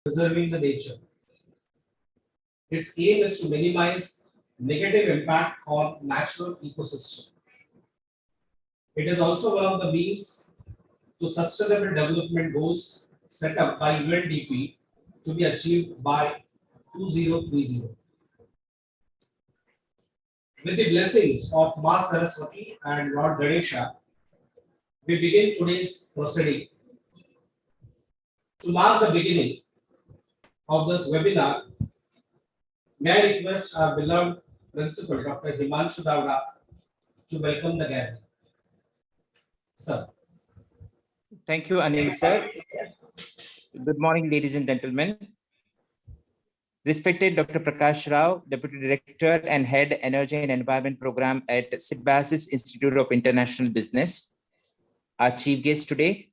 preserving the nature. Its aim is to minimize negative impact on natural ecosystem. It is also one of the means to sustainable development goals set up by UNDP to be achieved by 2030. With the blessings of Ma Saraswati and Lord Ganesha, we begin today's proceeding. To mark the beginning of this webinar, may I request our beloved Principal, Dr. Himanshu Davda, to welcome the gathering. Sir. Thank you, Anil sir. Good morning, ladies and gentlemen. Respected Dr. Prakash Rao, Deputy Director and Head Energy and Environment Program at Symbiosis Institute of International Business, our chief guest today,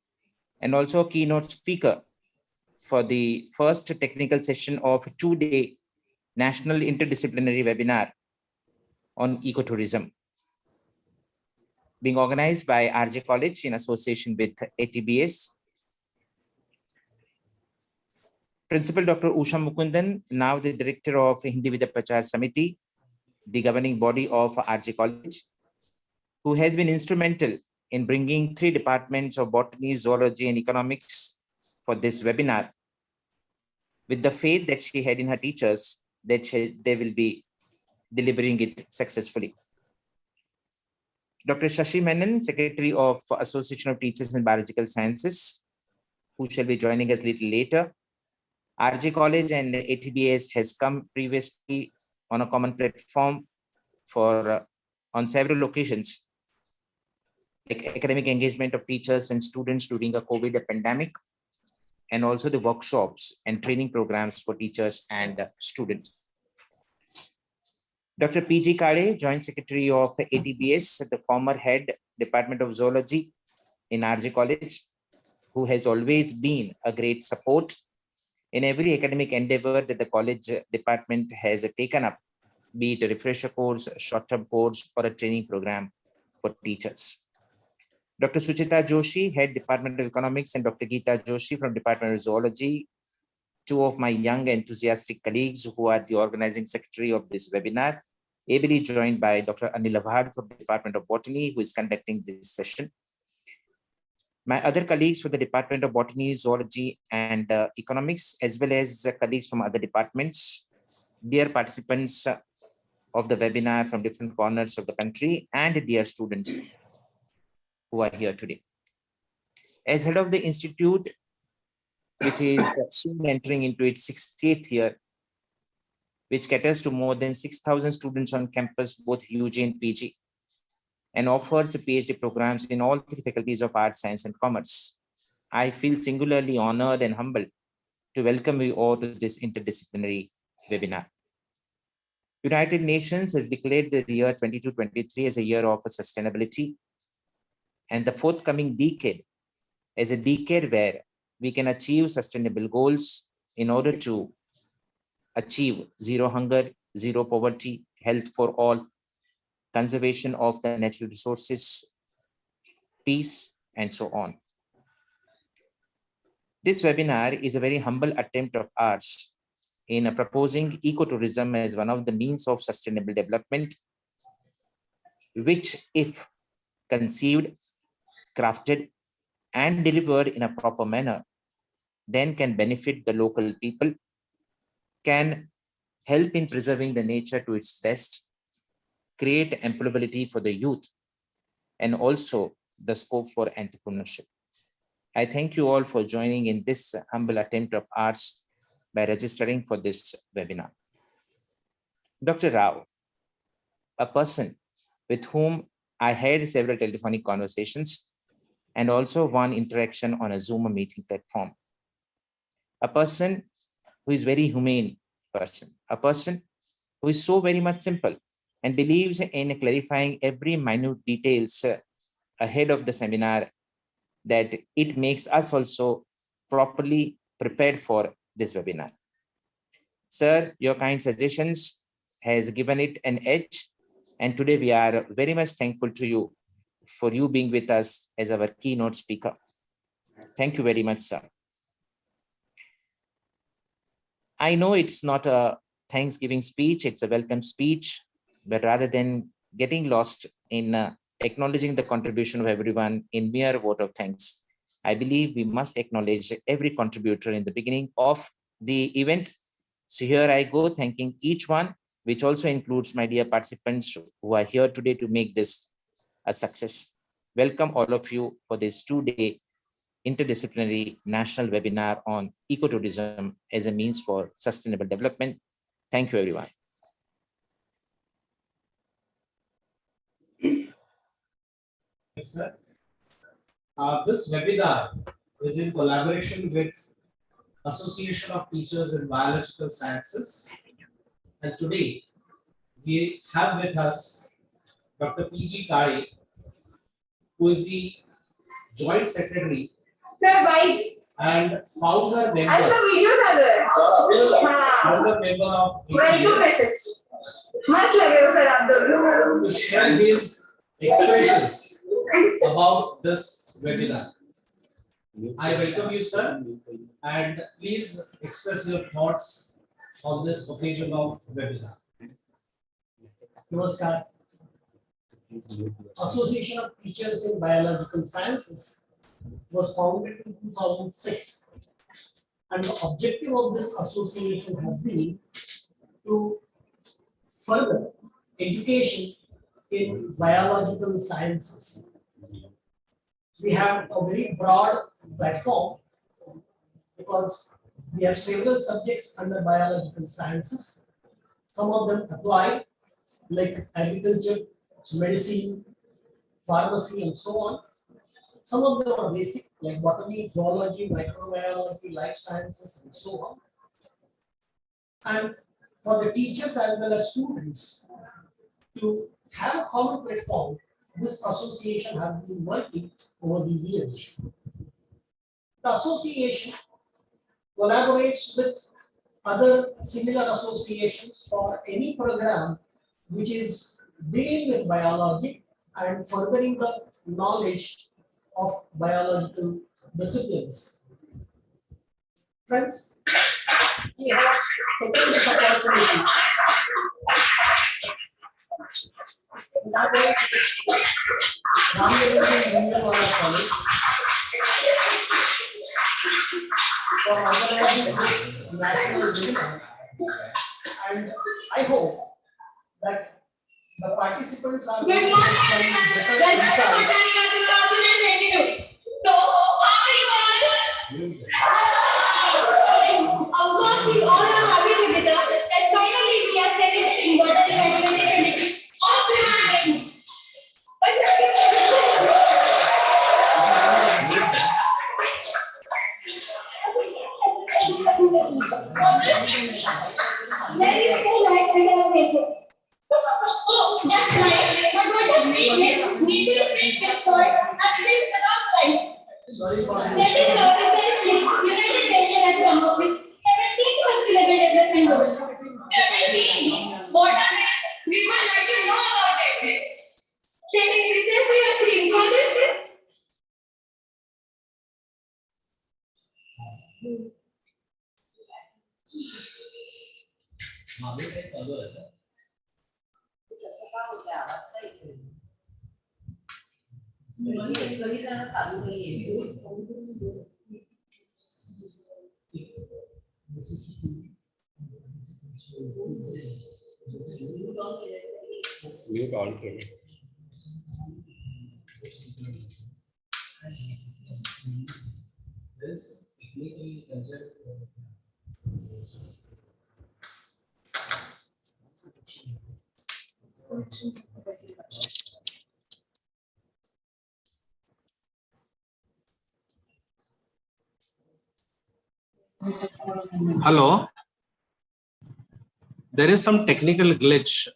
and also a keynote speaker for the first technical session of a two-day National Interdisciplinary Webinar on Ecotourism, being organized by RJ College in association with ATBS. Principal Dr. Usha Mukundan, now the Director of Hindi Vidya Prachar Samiti, the governing body of RJ College, who has been instrumental in bringing 3 departments of botany, zoology, and economics for this webinar, with the faith that she had in her teachers that they will be delivering it successfully. Dr. Shashi Menon, Secretary of Association of Teachers in Biological Sciences, who shall be joining us a little later. RJ College and ATBS has come previously on a common platform for on several occasions, like academic engagement of teachers and students during a COVID pandemic, and also the workshops and training programs for teachers and students. Dr. P.G. Kade, Joint Secretary of ATBS, the former head Department of Zoology in RJ College, who has always been a great support in every academic endeavor that the college department has taken up, be it a refresher course, a short-term course, or a training program for teachers. Dr. Suchita Joshi, Head Department of Economics, and Dr. Geeta Joshi from Department of Zoology, 2 of my young enthusiastic colleagues who are the organizing secretary of this webinar, ably joined by Dr. Anil Avhad from the Department of Botany, who is conducting this session. My other colleagues from the Department of Botany, Zoology, and Economics, as well as colleagues from other departments, dear participants of the webinar from different corners of the country, and dear students who are here today. As head of the institute, which is soon entering into its 68th year, which caters to more than 6,000 students on campus, both UG and PG, and offers PhD programs in all 3 faculties of Arts, Science, and Commerce, I feel singularly honored and humbled to welcome you all to this interdisciplinary webinar. United Nations has declared the year 2023 as a year of sustainability, and the forthcoming decade as a decade where we can achieve sustainable goals in order to achieve zero hunger, zero poverty, health for all, conservation of the natural resources, peace, and so on. This webinar is a very humble attempt of ours in proposing ecotourism as one of the means of sustainable development, which, if conceived, crafted, and delivered in a proper manner, then can benefit the local people, can help in preserving the nature to its best, create employability for the youth, and also the scope for entrepreneurship. I thank you all for joining in this humble attempt of ours by registering for this webinar. Dr. Rao, a person with whom I had several telephonic conversations and also one interaction on a Zoom meeting platform. A person who is very humane person, a person who is so very much simple and believes in clarifying every minute details ahead of the seminar, that it makes us also properly prepared for this webinar. Sir, your kind suggestions has given it an edge, and today we are very much thankful to you for you being with us as our keynote speaker. Thank you very much, sir. I know it's not a Thanksgiving speech, it's a welcome speech, but rather than getting lost in acknowledging the contribution of everyone in mere vote of thanks, I believe we must acknowledge every contributor in the beginning of the event. So here I go, thanking each one, which also includes my dear participants who are here today to make this a success. Welcome all of you for this 2-day interdisciplinary national webinar on ecotourism as a means for sustainable development. Thank you, everyone. Yes, sir. This webinar is in collaboration with Association of Teachers in Biological Sciences. And today we have with us Dr. P.G. Kare, who is the Joint Secretary and founder member of Interdisciplinary Webinar, to share his expressions about this webinar. I welcome you, sir, and please express your thoughts on this occasion of webinar. Namaskar. Association of Teachers in Biological Sciences was founded in 2006, and the objective of this association has been to further education in biological sciences. We have a very broad platform because we have several subjects under biological sciences. Some of them apply, like agriculture, medicine, pharmacy, and so on. Some of them are basic, like botany, zoology, microbiology, life sciences, and so on. And for the teachers as well as students to have a common platform, this association has been working over the years. The association collaborates with other similar associations for any program which is dealing with biology and furthering the knowledge of biological disciplines. Friends, we have taken this opportunity. College for organizing this national webinar, and I hope that the participants are getting some better insights. Sorry for Mute all credit. Hello. There is some technical glitch.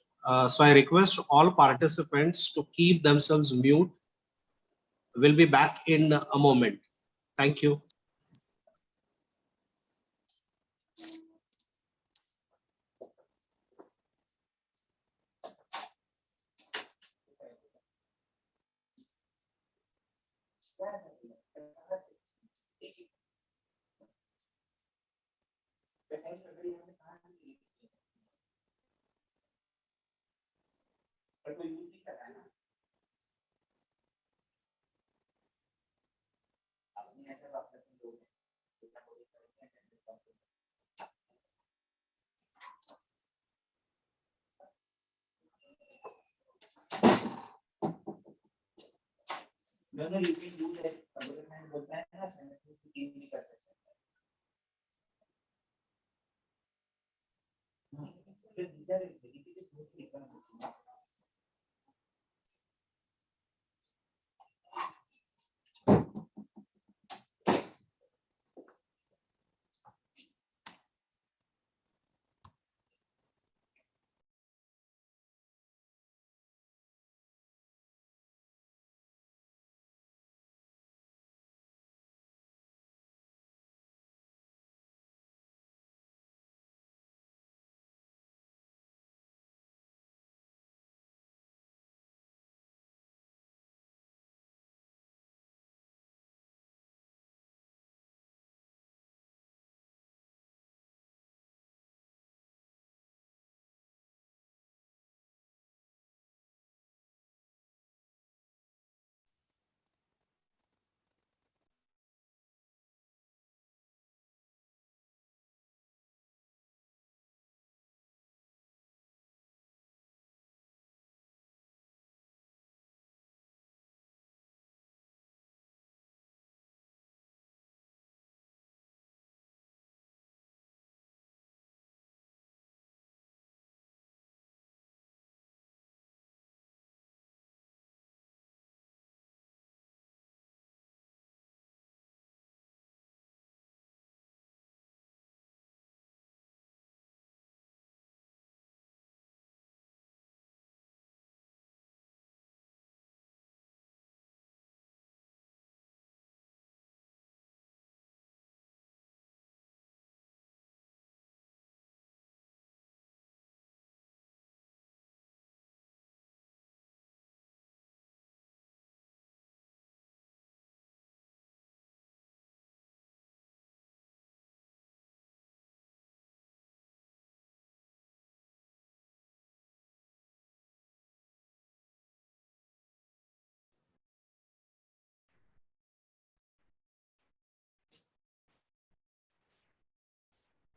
So I request all participants to keep themselves mute. We'll be back in a moment. Thank you. No, no, you can do that. अगर मैं बोलता है ना sanitary की team नहीं कर सकता. These are dedicated mostly economics.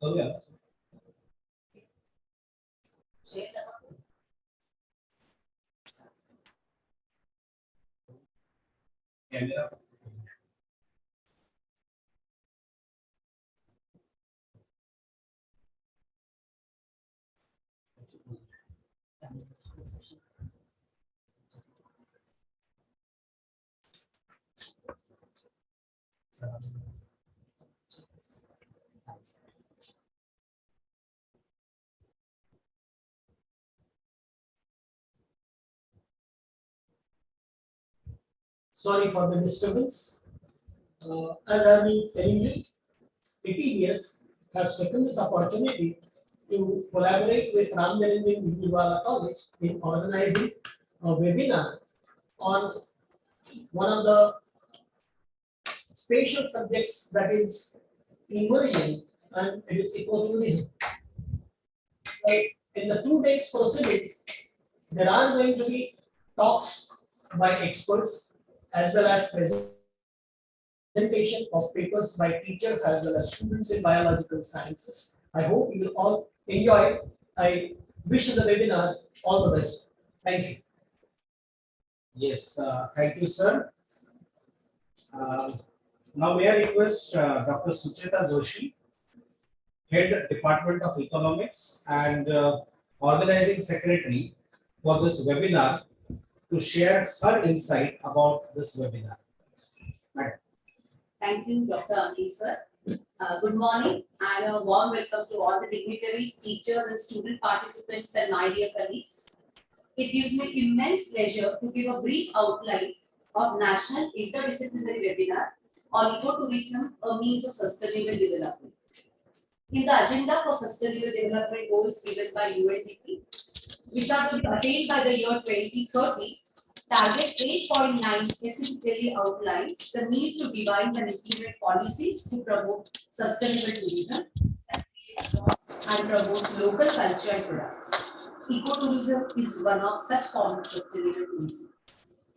Oh yeah. Camera. Sorry for the disturbance. As I've been telling you, ETBS has taken this opportunity to collaborate with Ram Vijayawala College in organizing a webinar on one of the spatial subjects that is emerging, and it is ecotourism. In the 2 days proceedings, there are going to be talks by experts as well as presentation of papers by teachers as well as students in biological sciences. I hope you will all enjoy it. I wish the webinar all the best. Thank you. Yes, thank you, sir. Now may I request Dr. Sucheta Joshi, Head Department of Economics and Organizing Secretary for this webinar, to share her insight about this webinar. Madam. Thank you, Dr. Anil sir. Good morning and a warm welcome to all the dignitaries, teachers and student participants and my dear colleagues. It gives me immense pleasure to give a brief outline of National Interdisciplinary Webinar on Ecotourism, a means of sustainable development. In the agenda for sustainable development goals given by UNDP, which are to be attained by the year 2030, Target 8.9 specifically outlines the need to devise and implement policies to promote sustainable tourism and create jobs and promote local culture and products. ecotourism is one of such forms of sustainable tourism.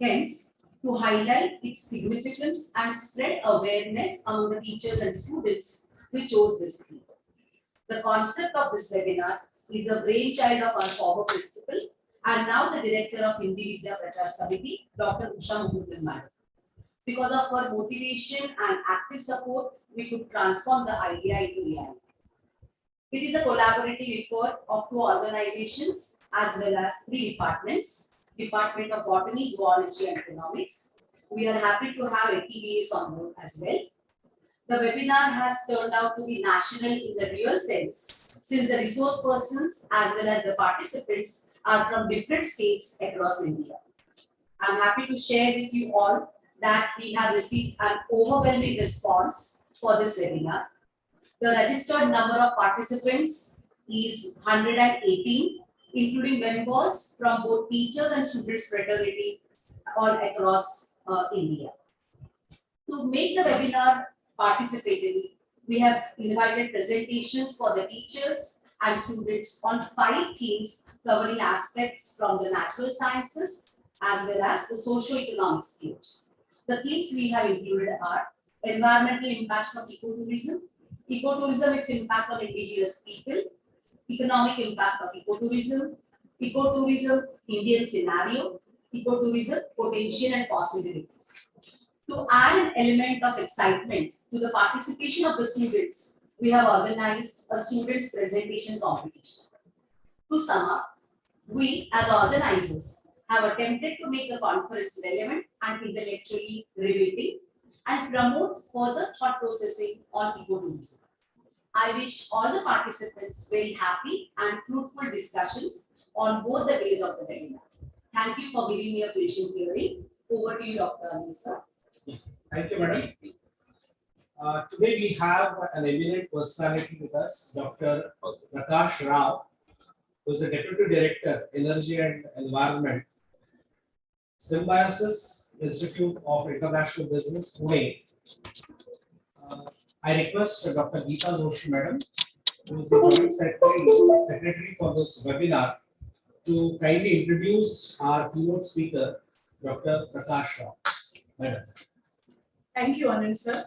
Hence, to highlight its significance and spread awareness among the teachers and students, we chose this theme. The concept of this webinar is a brainchild of our former principal and now the director of Hindi Vidya Prachar Samiti, Dr. Usha Mukundan Madam. Because of her motivation and active support, we could transform the idea into reality. It is a collaborative effort of two organizations as well as three departments, Department of Botany, Zoology and Economics. We are happy to have ATBS on board as well. The webinar has turned out to be national in the real sense, since the resource persons as well as the participants are from different states across India. I'm happy to share with you all that we have received an overwhelming response for this webinar. The registered number of participants is 118, including members from both teachers and students fraternity all across India. To make the webinar participatory, we have invited presentations for the teachers and students on 5 themes covering aspects from the natural sciences as well as the socio-economic fields. The themes we have included are environmental impacts of ecotourism, ecotourism, its impact on indigenous people, economic impact of ecotourism, ecotourism, Indian scenario, ecotourism, potential and possibilities. To add an element of excitement to the participation of the students, we have organized a students' presentation competition. To sum up, we as organizers have attempted to make the conference relevant and intellectually riveting and promote further thought processing on ecotourism. I wish all the participants very happy and fruitful discussions on both the days of the webinar. Thank you for giving me a patient hearing. Over to you, Dr. Anil, sir. Thank you, madam. Today we have an eminent personality with us, Dr. Prakash Rao, who is the Deputy Director, Energy and Environment, Symbiosis Institute of International Business, Pune. I request Dr. Geeta Joshi, madam, who is the Joint Secretary for this webinar, to kindly introduce our keynote speaker, Dr. Prakash Rao. Madam. Thank you, Anand sir.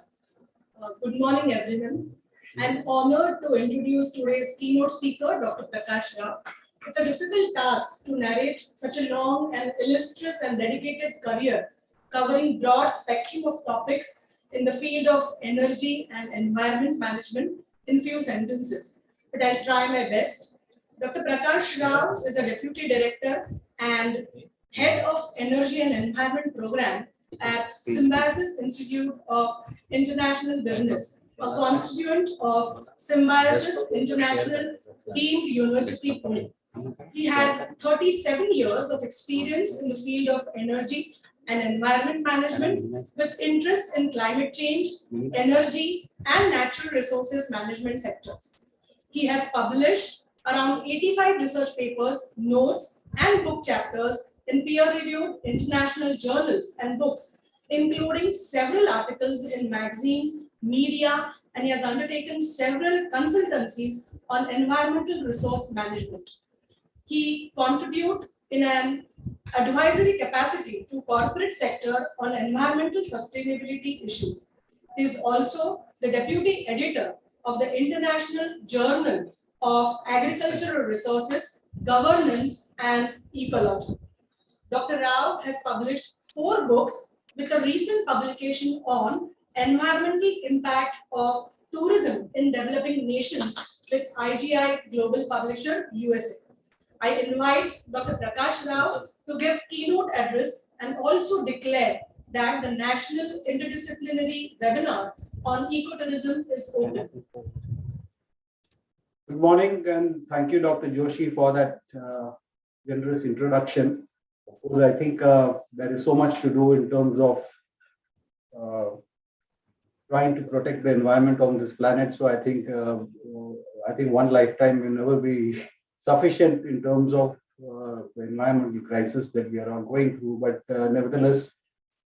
Good morning, everyone. I'm honored to introduce today's keynote speaker, Dr. Prakash Rao. It's a difficult task to narrate such a long and illustrious and dedicated career covering broad spectrum of topics in the field of energy and environment management in few sentences, but I'll try my best. Dr. Prakash Rao is a Deputy Director and Head of Energy and Environment Program at Symbiosis Institute of International Business, a constituent of Symbiosis International Deemed University, Pune. He has 37 years of experience in the field of energy and environment management with interest in climate change, energy, and natural resources management sectors. He has published around 85 research papers, notes, and book chapters in peer-reviewed international journals and books, including several articles in magazines, media, and he has undertaken several consultancies on environmental resource management. He contributes in an advisory capacity to corporate sector on environmental sustainability issues. He is also the deputy editor of the International Journal of Agricultural Resources, Governance, and Ecology. Dr. Rao has published 4 books with a recent publication on environmental impact of tourism in developing nations with IGI Global Publisher, USA. I invite Dr. Prakash Rao to give keynote address and also declare that the National Interdisciplinary Webinar on Ecotourism is open. Good morning and thank you, Dr. Joshi, for that generous introduction. Of course, I think there is so much to do in terms of trying to protect the environment on this planet. So I think one lifetime will never be sufficient in terms of the environmental crisis that we are all going through. But nevertheless,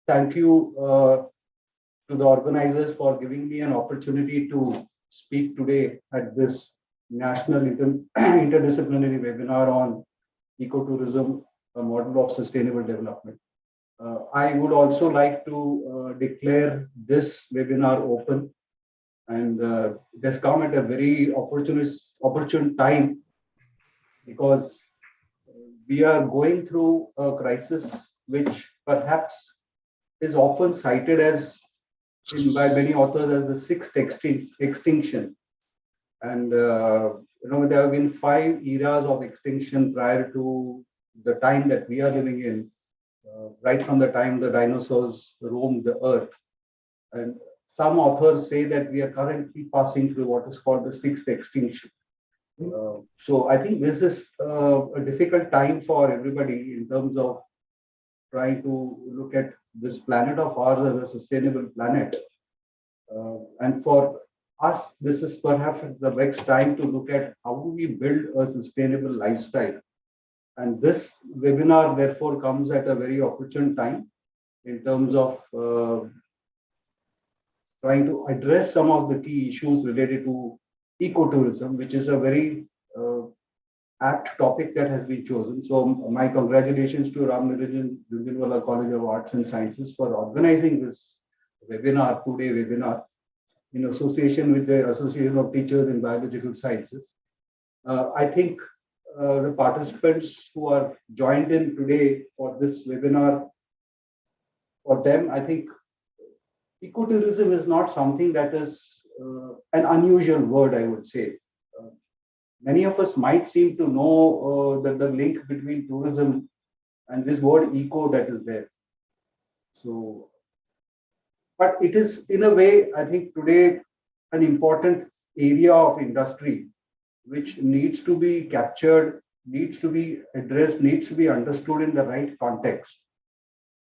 thank you to the organizers for giving me an opportunity to speak today at this National Interdisciplinary Webinar on ecotourism, a model of sustainable development. I would also like to declare this webinar open, and it has come at a very opportune time, because we are going through a crisis which perhaps is often cited as by many authors as the sixth extinction. And there have been 5 eras of extinction prior to the time that we are living in, right from the time the dinosaurs roamed the earth. And some authors say that we are currently passing through what is called the sixth extinction. So I think this is a difficult time for everybody in terms of trying to look at this planet of ours as a sustainable planet. And for us, this is perhaps the best time to look at how do we build a sustainable lifestyle. And this webinar, therefore, comes at a very opportune time in terms of trying to address some of the key issues related to ecotourism, which is a very apt topic that has been chosen. So my congratulations to Ram Niranjan Jhunjhunwala College of Arts and Sciences for organizing this webinar, 2-day webinar, in association with the Association of Teachers in Biological Sciences. I think the participants who are joined in today for this webinar, for them, I think ecotourism is not something that is an unusual word, I would say. Many of us might seem to know that the link between tourism and this word eco that is there. So, but it is in a way, I think today, an important area of industry which needs to be captured, needs to be addressed, needs to be understood in the right context.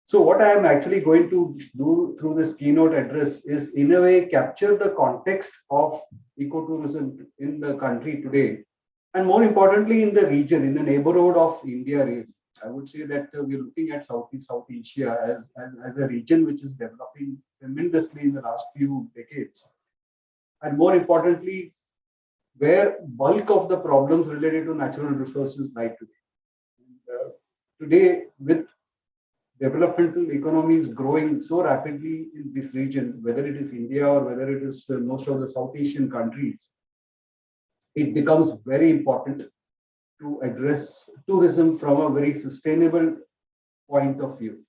So what I am actually going to do through this keynote address is, in a way, capture the context of ecotourism in the country today, and more importantly, in the region, in the neighborhood of India. I would say that we're looking at South Asia as a region which is developing tremendously in the last few decades. And more importantly, where bulk of the problems related to natural resources lie today. Today, with developmental economies growing so rapidly in this region, whether it is India or whether it is most of the South Asian countries, it becomes very important to address tourism from a very sustainable point of view.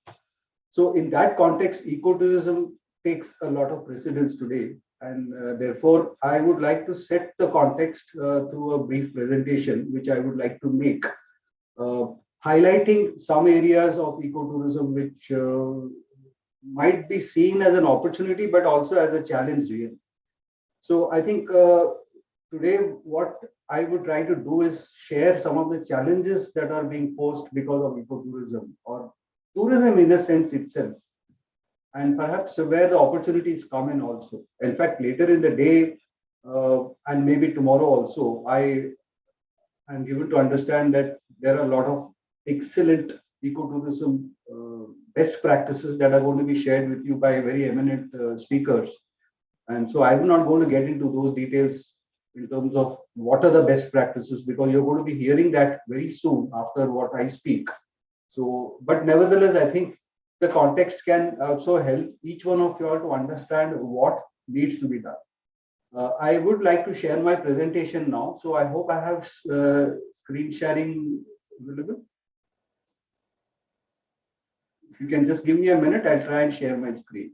So in that context, ecotourism takes a lot of precedence today. And therefore, I would like to set the context through a brief presentation, which I would like to make, highlighting some areas of ecotourism which might be seen as an opportunity, but also as a challenge really. So I think today what I would try to do is share some of the challenges that are being posed because of ecotourism, or tourism in the sense itself, and perhaps where the opportunities come in also. In fact, later in the day, and maybe tomorrow also, I am given to understand that there are a lot of excellent ecotourism best practices that are going to be shared with you by very eminent speakers. And so I'm not going to get into those details in terms of what are the best practices, because you're going to be hearing that very soon after what I speak. So, but nevertheless, I think the context can also help each one of you all to understand what needs to be done. I would like to share my presentation now. So I hope I have screen sharing available. If you can just give me a minute, I'll try and share my screen.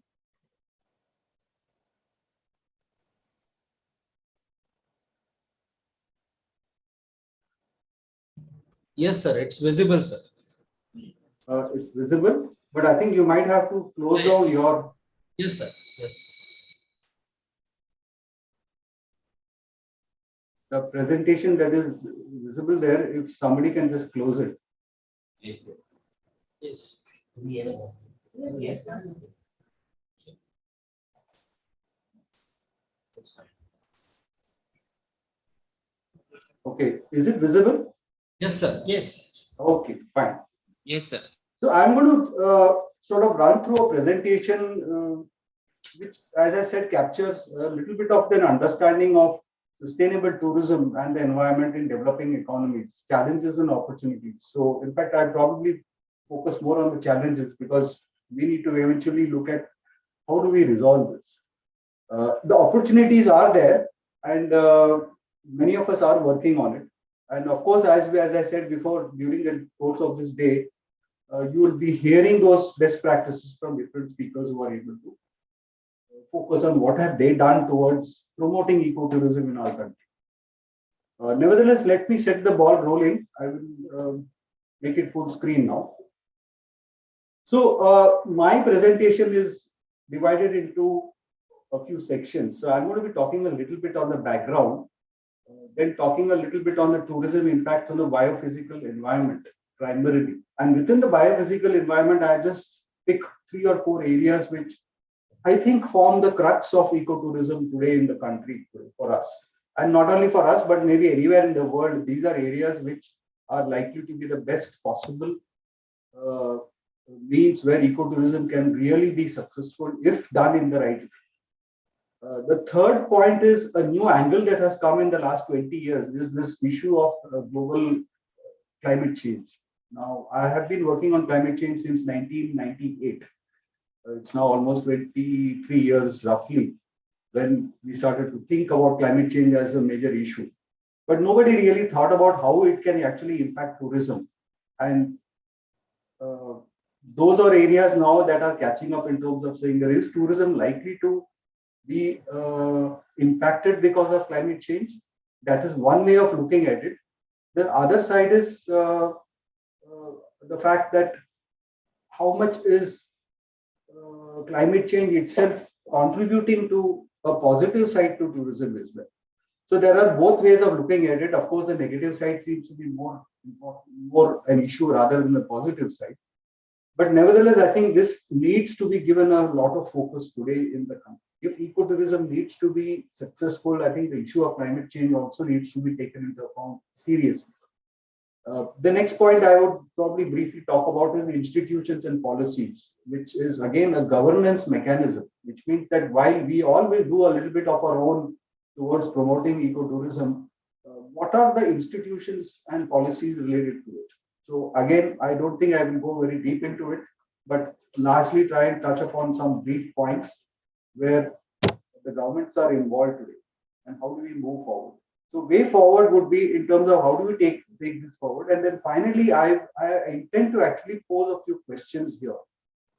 Yes, sir. It's visible, sir. It's visible, but I think you might have to close down your. Yes, sir. Yes. The presentation that is visible there, if somebody can just close it. Yes. Yes. Yes. Yes. Okay, is it visible? Yes, sir. Yes. Okay, fine. Yes, sir. So I'm going to sort of run through a presentation which, as I said, captures a little bit of an understanding of sustainable tourism and the environment in developing economies, challenges and opportunities. So in fact, I probably focus more on the challenges because we need to eventually look at how do we resolve this. The opportunities are there, and many of us are working on it. And of course, as I said before, during the course of this day, you will be hearing those best practices from different speakers who are able to focus on what have they done towards promoting ecotourism in our country. Nevertheless, let me set the ball rolling. I will make it full screen now. So my presentation is divided into a few sections. So I'm going to be talking a little bit on the background, then talking a little bit on the tourism impacts on the biophysical environment primarily. And within the biophysical environment, I just pick 3 or 4 areas which I think form the crux of ecotourism today in the country for us. And not only for us, but maybe anywhere in the world, these are areas which are likely to be the best possible means where ecotourism can really be successful if done in the right way. The third point is a new angle that has come in the last 20 years is this issue of global climate change. Now, I have been working on climate change since 1998. It's now almost 23 years roughly when we started to think about climate change as a major issue. But nobody really thought about how it can actually impact tourism. And those are areas now that are catching up in terms of saying there is tourism likely to be impacted because of climate change. That is one way of looking at it. The other side is the fact that how much is climate change itself contributing to a positive side to tourism as well. So there are both ways of looking at it. Of course, the negative side seems to be more an issue rather than the positive side. But nevertheless, I think this needs to be given a lot of focus today in the country. If ecotourism needs to be successful, I think the issue of climate change also needs to be taken into account seriously. The next point I would probably briefly talk about is institutions and policies, which is again a governance mechanism, which means that while we always do a little bit of our own towards promoting ecotourism, what are the institutions and policies related to it? So again, I don't think I will go very deep into it, but largely try and touch upon some brief points where the governments are involved today and how do we move forward. So way forward would be in terms of how do we take this forward. And then finally, I intend to actually pose a few questions here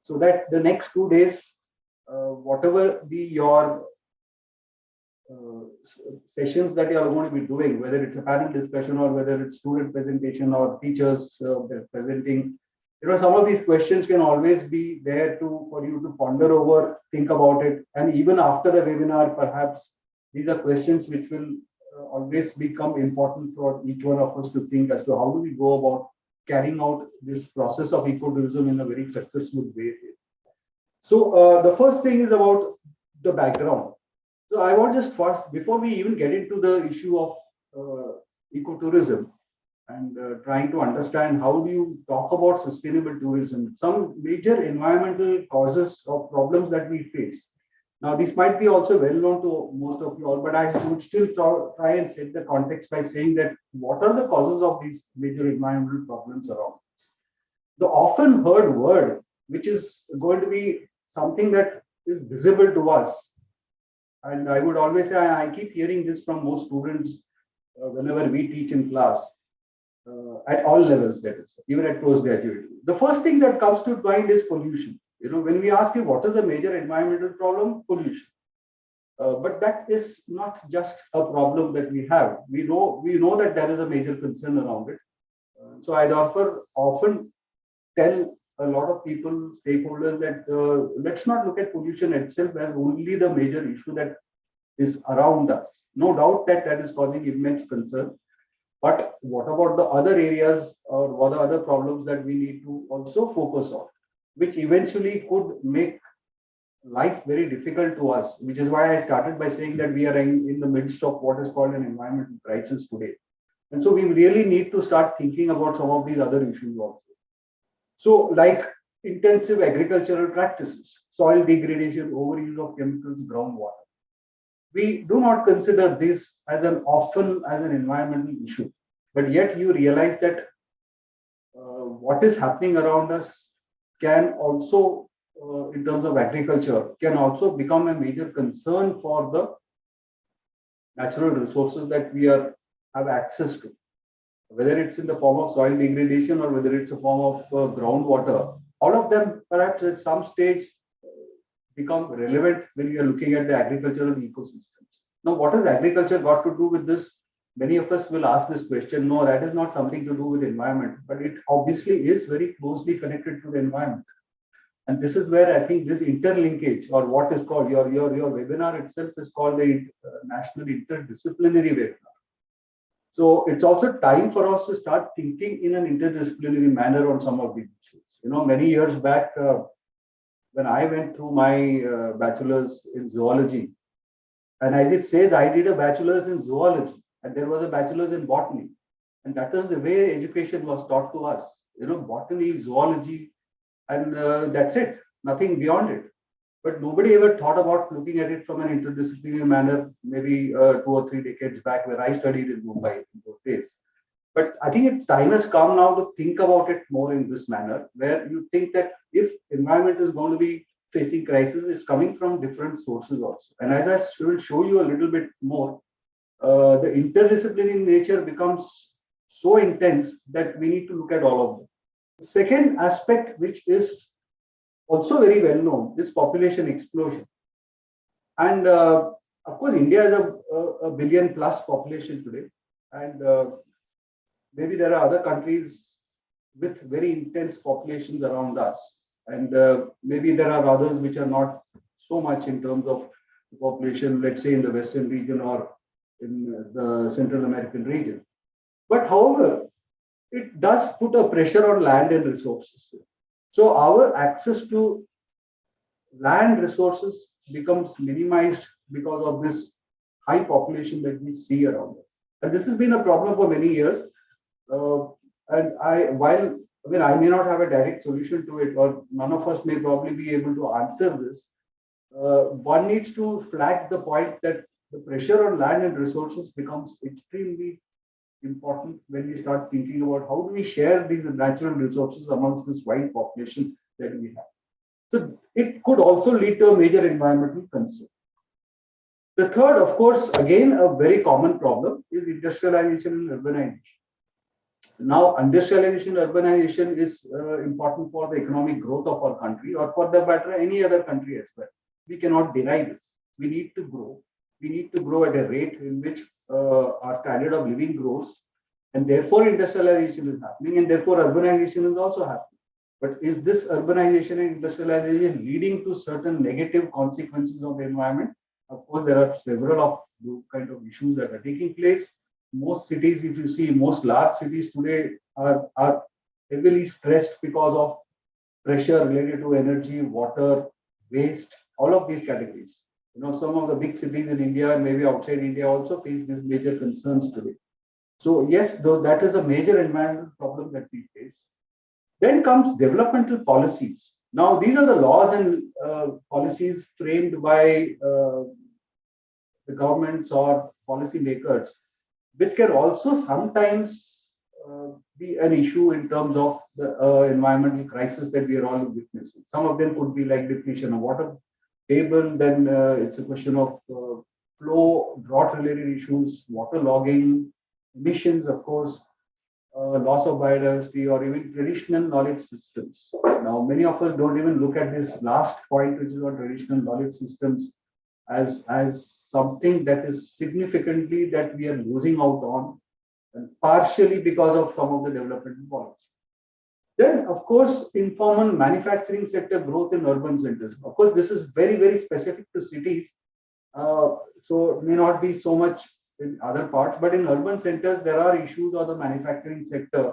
so that the next 2 days, whatever be your sessions that you are going to be doing, whether it's a panel discussion or whether it's student presentation or teachers presenting, some of these questions can always be there for you to ponder over, think about it. And even after the webinar, perhaps these are questions which will always become important for each one of us to think as to how do we go about carrying out this process of ecotourism in a very successful way. So the first thing is about the background. So I want just first, before we even get into the issue of ecotourism and trying to understand how do you talk about sustainable tourism, some major environmental causes or problems that we face. Now, this might be also well known to most of you all, but I would still try and set the context by saying that what are the causes of these major environmental problems around us? The often heard word, which is going to be something that is visible to us. And I would always say, I keep hearing this from most students whenever we teach in class, at all levels, that is, even at postgraduate. The first thing that comes to mind is pollution. When we ask you what is the major environmental problem, pollution. But that is not just a problem that we have. We know that there is a major concern around it. So I therefore often tell a lot of people, stakeholders, that let's not look at pollution itself as only the major issue that is around us. No doubt that is causing immense concern. But what about the other areas or what are other problems that we need to also focus on, which eventually could make life very difficult to us, which is why I started by saying that we are in the midst of what is called an environmental crisis today. And so we really need to start thinking about some of these other issues also. So like intensive agricultural practices, soil degradation, overuse of chemicals, groundwater. we do not consider this as often as an environmental issue, but yet you realize that what is happening around us can also, in terms of agriculture, can also become a major concern for the natural resources that we have access to, whether it's in the form of soil degradation or whether it's a form of groundwater. All of them perhaps at some stage become relevant when we are looking at the agricultural ecosystems. Now, what has agriculture got to do with this? Many of us will ask this question. No, that is not something to do with environment, but it obviously is very closely connected to the environment. And this is where I think this interlinkage, or what is called your webinar itself is called the National Interdisciplinary Webinar. So it's also time for us to start thinking in an interdisciplinary manner on some of these issues. You know, many years back, when I went through my bachelor's in zoology, and as it says, I did a bachelor's in zoology, and there was a bachelor's in botany, and that was the way education was taught to us. You know, botany, zoology, and that's it, nothing beyond it. But nobody ever thought about looking at it from an interdisciplinary manner, maybe 2 or 3 decades back when I studied in Mumbai in those days. But I think it's time has come now to think about it more in this manner, where you think that if environment is going to be facing crisis, it's coming from different sources also. And as I will show you a little bit more, the interdisciplinary nature becomes so intense that we need to look at all of them. The second aspect, which is also very well known, is population explosion. And of course, India is a billion plus population today. And maybe there are other countries with very intense populations around us. And maybe there are others which are not so much in terms of the population, let's say in the Western region or in the Central American region. But however, it does put a pressure on land and resources. So our access to land resources becomes minimized because of this high population that we see around us. And this has been a problem for many years. And I may not have a direct solution to it, or none of us may probably be able to answer this. One needs to flag the point that the pressure on land and resources becomes extremely important when we start thinking about how do we share these natural resources amongst this wide population that we have. So it could also lead to a major environmental concern. The third, of course, again, a very common problem is industrialization and urbanization. Now, industrialization, urbanization is important for the economic growth of our country, or for the matter, any other country as well. We cannot deny this. We need to grow. We need to grow at a rate in which our standard of living grows, and therefore industrialization is happening, and therefore urbanization is also happening. But is this urbanization and industrialization leading to certain negative consequences of the environment? Of course, there are several of those kind of issues that are taking place. Most cities, if you see, most large cities today are heavily stressed because of pressure related to energy, water, waste, all of these categories. You know, some of the big cities in India and maybe outside India also face these major concerns today. So yes, though that is a major environmental problem that we face. Then comes developmental policies. Now, these are the laws and policies framed by the governments or policy makers, which can also sometimes be an issue in terms of the environmental crisis that we are all witnessing. Some of them could be like depletion of water table, then it's a question of flow, drought-related issues, water logging, emissions, of course, loss of biodiversity, or even traditional knowledge systems. Now, many of us don't even look at this last point, which is on traditional knowledge systems, as something that is significantly that we are losing out on, and partially because of some of the development policies. Then, of course, informal manufacturing sector growth in urban centers. Of course, this is very, very specific to cities, so may not be so much in other parts, but in urban centers, there are issues of the manufacturing sector,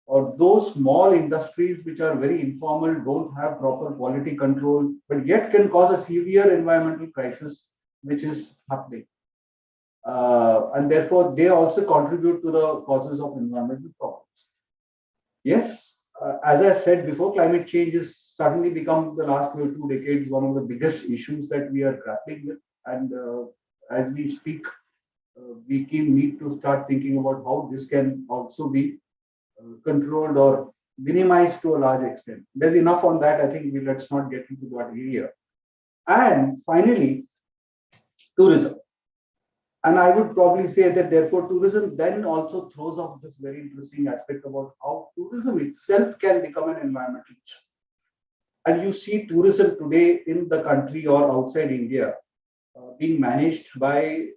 or those small industries which are very informal, don't have proper quality control, but yet can cause a severe environmental crisis, which is happening. And therefore, they also contribute to the causes of environmental problems. Yes, as I said before, climate change has suddenly become the last 2 decades one of the biggest issues that we are grappling with. And as we speak, we need to start thinking about how this can also be controlled or minimized to a large extent. There's enough on that. I think let's not get into that area. And finally, tourism. And I would probably say that therefore tourism then also throws up this very interesting aspect about how tourism itself can become an environmental issue. And you see tourism today in the country or outside India being managed by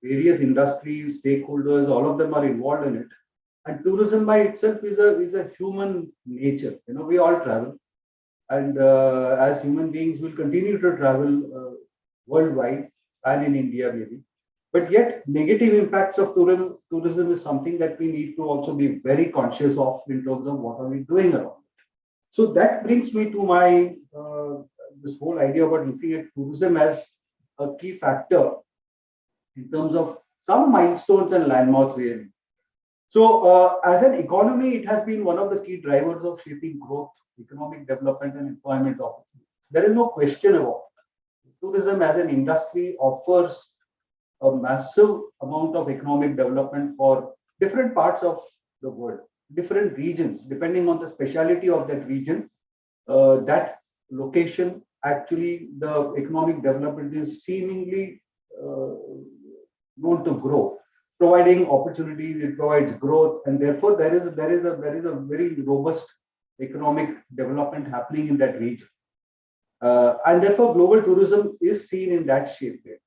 various industries, stakeholders, all of them are involved in it. And tourism by itself is a human nature. You know, we all travel, and as human beings, we'll continue to travel worldwide and in India maybe. But yet, negative impacts of tourism is something that we need to also be very conscious of in terms of what are we doing around it. So that brings me to my this whole idea about looking at tourism as a key factor in terms of some milestones and landmarks really. So as an economy, it has been one of the key drivers of shaping growth, economic development and employment opportunities. There is no question about it. Tourism as an industry offers a massive amount of economic development for different parts of the world, different regions, depending on the speciality of that region, that location, actually the economic development is seemingly known to grow, providing opportunities, it provides growth, and therefore there is a very robust economic development happening in that region. And therefore global tourism is seen in that shape there.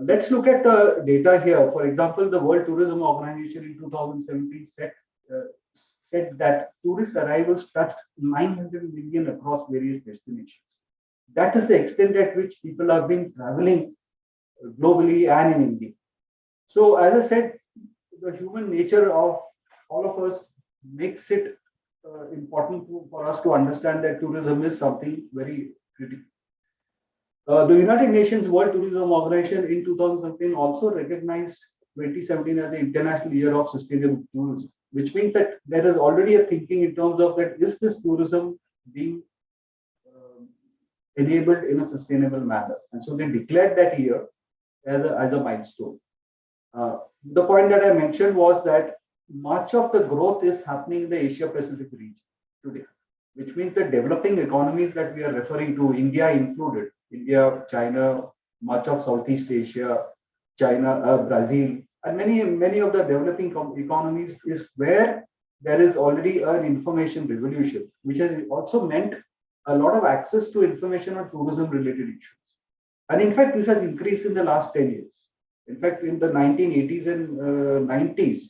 Let's look at the data here. For example, the World Tourism Organization in 2017 said that tourist arrivals touched 900 million across various destinations. That is the extent at which people have been traveling globally and in India. So, as I said, the human nature of all of us makes it important for us to understand that tourism is something very critical. The United Nations World Tourism Organization in 2017 also recognized 2017 as the International Year of Sustainable Tourism, which means that there is already a thinking in terms of that is this tourism being enabled in a sustainable manner. And so they declared that year as a milestone. The point that I mentioned was that much of the growth is happening in the Asia Pacific region today, which means that developing economies that we are referring to, India included, India, China, much of Southeast Asia, China, Brazil, and many of the developing economies is where there is already an information revolution, which has also meant a lot of access to information on tourism related issues. And in fact, this has increased in the last 10 years. In fact, in the 1980s and 90s,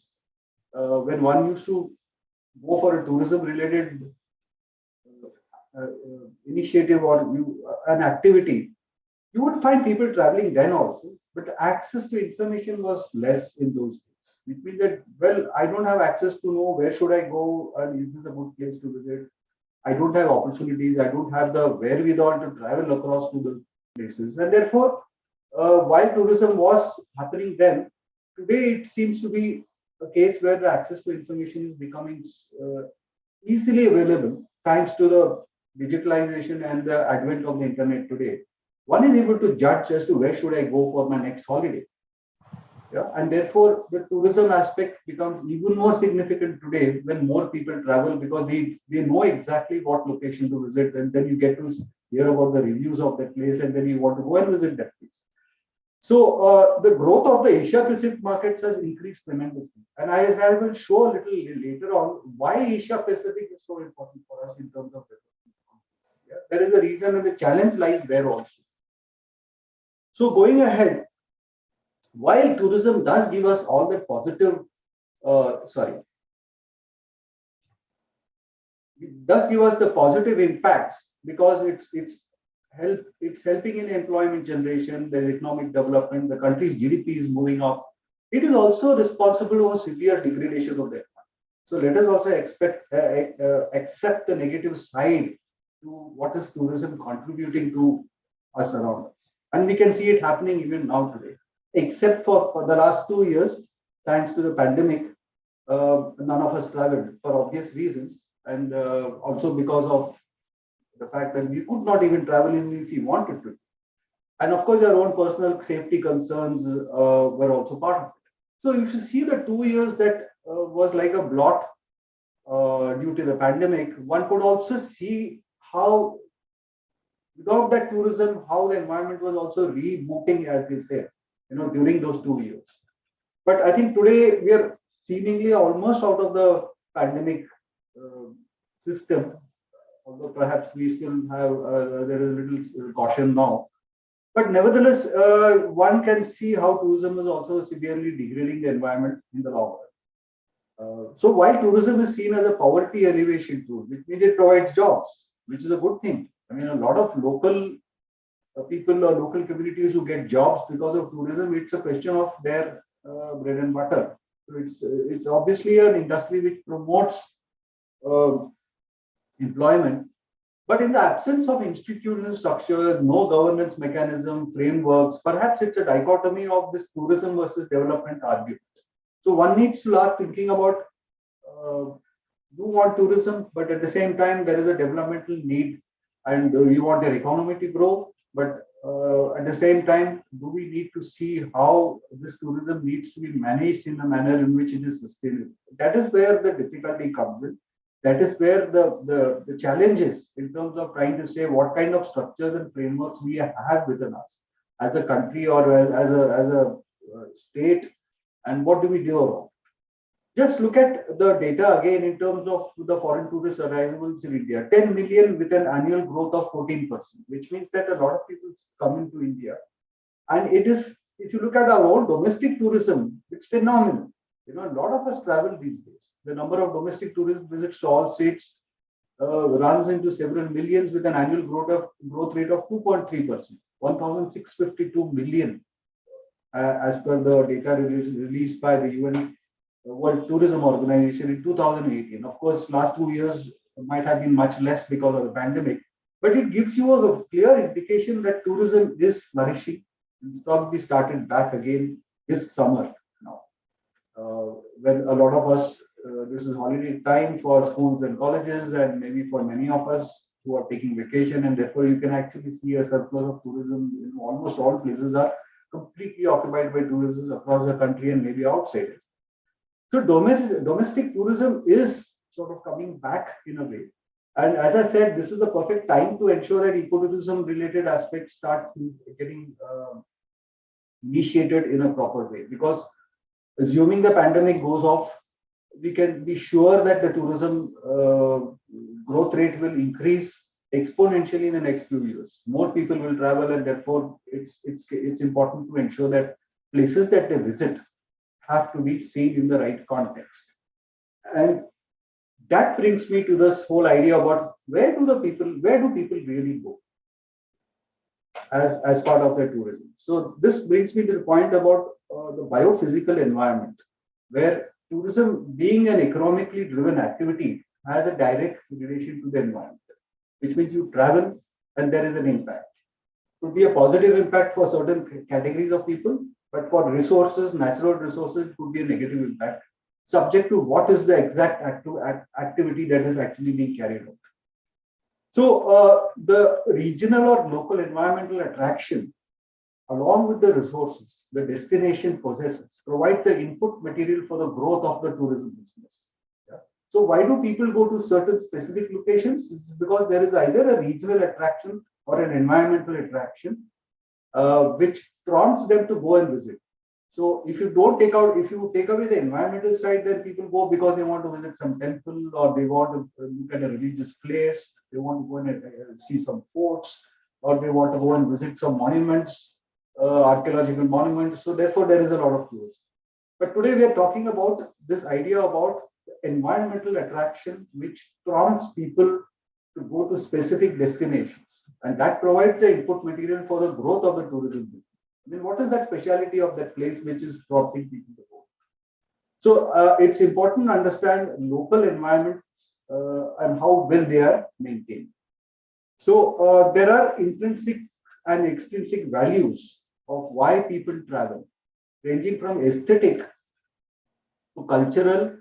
when one used to go for a tourism related initiative or an activity, you would find people traveling then also, but the access to information was less in those days. Which means that, well, I don't have access to know where should I go and is this a good place to visit. I don't have opportunities. I don't have the wherewithal to travel across to the places. And therefore, while tourism was happening then, today it seems to be a case where the access to information is becoming easily available thanks to the digitalization and the advent of the internet today. One is able to judge as to where should I go for my next holiday. Yeah, and therefore the tourism aspect becomes even more significant today when more people travel because they know exactly what location to visit, and then you get to hear about the reviews of that place and then you want to go and visit that place. So the growth of the Asia Pacific markets has increased tremendously. And as I will show a little later on why Asia Pacific is so important for us in terms of development. Yeah, there is a reason and the challenge lies there also. So going ahead, while tourism does give us all the positive, it does give us the positive impacts because it's helping in employment generation, there's economic development, the country's GDP is moving up. It is also responsible for severe degradation of the economy. So let us also accept the negative side to what is tourism contributing to us around us. And we can see it happening even now today. Except for the last 2 years, thanks to the pandemic, none of us traveled for obvious reasons, and also because of the fact that we could not even travel if we wanted to. And of course, their own personal safety concerns were also part of it. So if you see the 2 years that was like a blot due to the pandemic, one could also see how without that tourism, how the environment was also rebooting, as they say, during those 2 years. But I think today we are seemingly almost out of the pandemic system, although perhaps we still have, there is a little caution now. But nevertheless, one can see how tourism is also severely degrading the environment in the long run. So while tourism is seen as a poverty elevation tool, which means it provides jobs, which is a good thing. I mean, a lot of local people or local communities who get jobs because of tourism, it's a question of their bread and butter. So it's obviously an industry which promotes employment. But in the absence of institutional structure, no governance mechanism, frameworks, perhaps it's a dichotomy of this tourism versus development argument. So one needs to start thinking about you want tourism, but at the same time, there is a developmental need and you want their economy to grow. But at the same time, do we need to see how this tourism needs to be managed in a manner in which it is sustainable? That is where the difficulty comes in. That is where the challenge is in terms of trying to say what kind of structures and frameworks we have within us as a country or as a state, and what do we do about it? Just look at the data again in terms of the foreign tourist arrivals in India. 10 million with an annual growth of 14%, which means that a lot of people come into India. And it is, if you look at our own domestic tourism, it's phenomenal. A lot of us travel these days. The number of domestic tourist visits to all states runs into several millions with an annual growth rate of 2.3%, 1,652 million, as per the data released by the UN World Tourism Organization in 2018. Of course, last 2 years might have been much less because of the pandemic, but it gives you a clear indication that tourism is flourishing. It's probably started back again this summer now, when a lot of us, this is holiday time for schools and colleges, and maybe for many of us who are taking vacation, and therefore you can actually see a surplus of tourism. Almost all places are completely occupied by tourists across the country and maybe outsiders. So domestic tourism is sort of coming back in a way. And as I said, this is the perfect time to ensure that ecotourism related aspects start getting initiated in a proper way. Because assuming the pandemic goes off, we can be sure that the tourism growth rate will increase exponentially in the next few years. More people will travel, and therefore it's important to ensure that places that they visit have to be seen in the right context. And that brings me to this whole idea about where do people really go as part of their tourism. So this brings me to the point about the biophysical environment, where tourism, being an economically driven activity, has a direct relation to the environment, which means you travel and there is an impact. It could be a positive impact for certain categories of people, but for resources, natural resources, it could be a negative impact, subject to what is the exact activity that is actually being carried out. So the regional or local environmental attraction, along with the resources the destination possesses, provides the input material for the growth of the tourism business. Yeah. So why do people go to certain specific locations? It's because there is either a regional attraction or an environmental attraction, which prompts them to go and visit. So if you take away the environmental side, then people go because they want to visit some temple, or they want to look at a religious place, they want to go and see some forts, or they want to go and visit some monuments, archaeological monuments. So therefore there is a lot of tourism. But today we are talking about this idea about environmental attraction, which prompts people to go to specific destinations, and that provides the input material for the growth of the tourism business. I mean, what is that speciality of that place which is prompting people to go? So it's important to understand local environments and how well they are maintained. So there are intrinsic and extrinsic values of why people travel, ranging from aesthetic to cultural,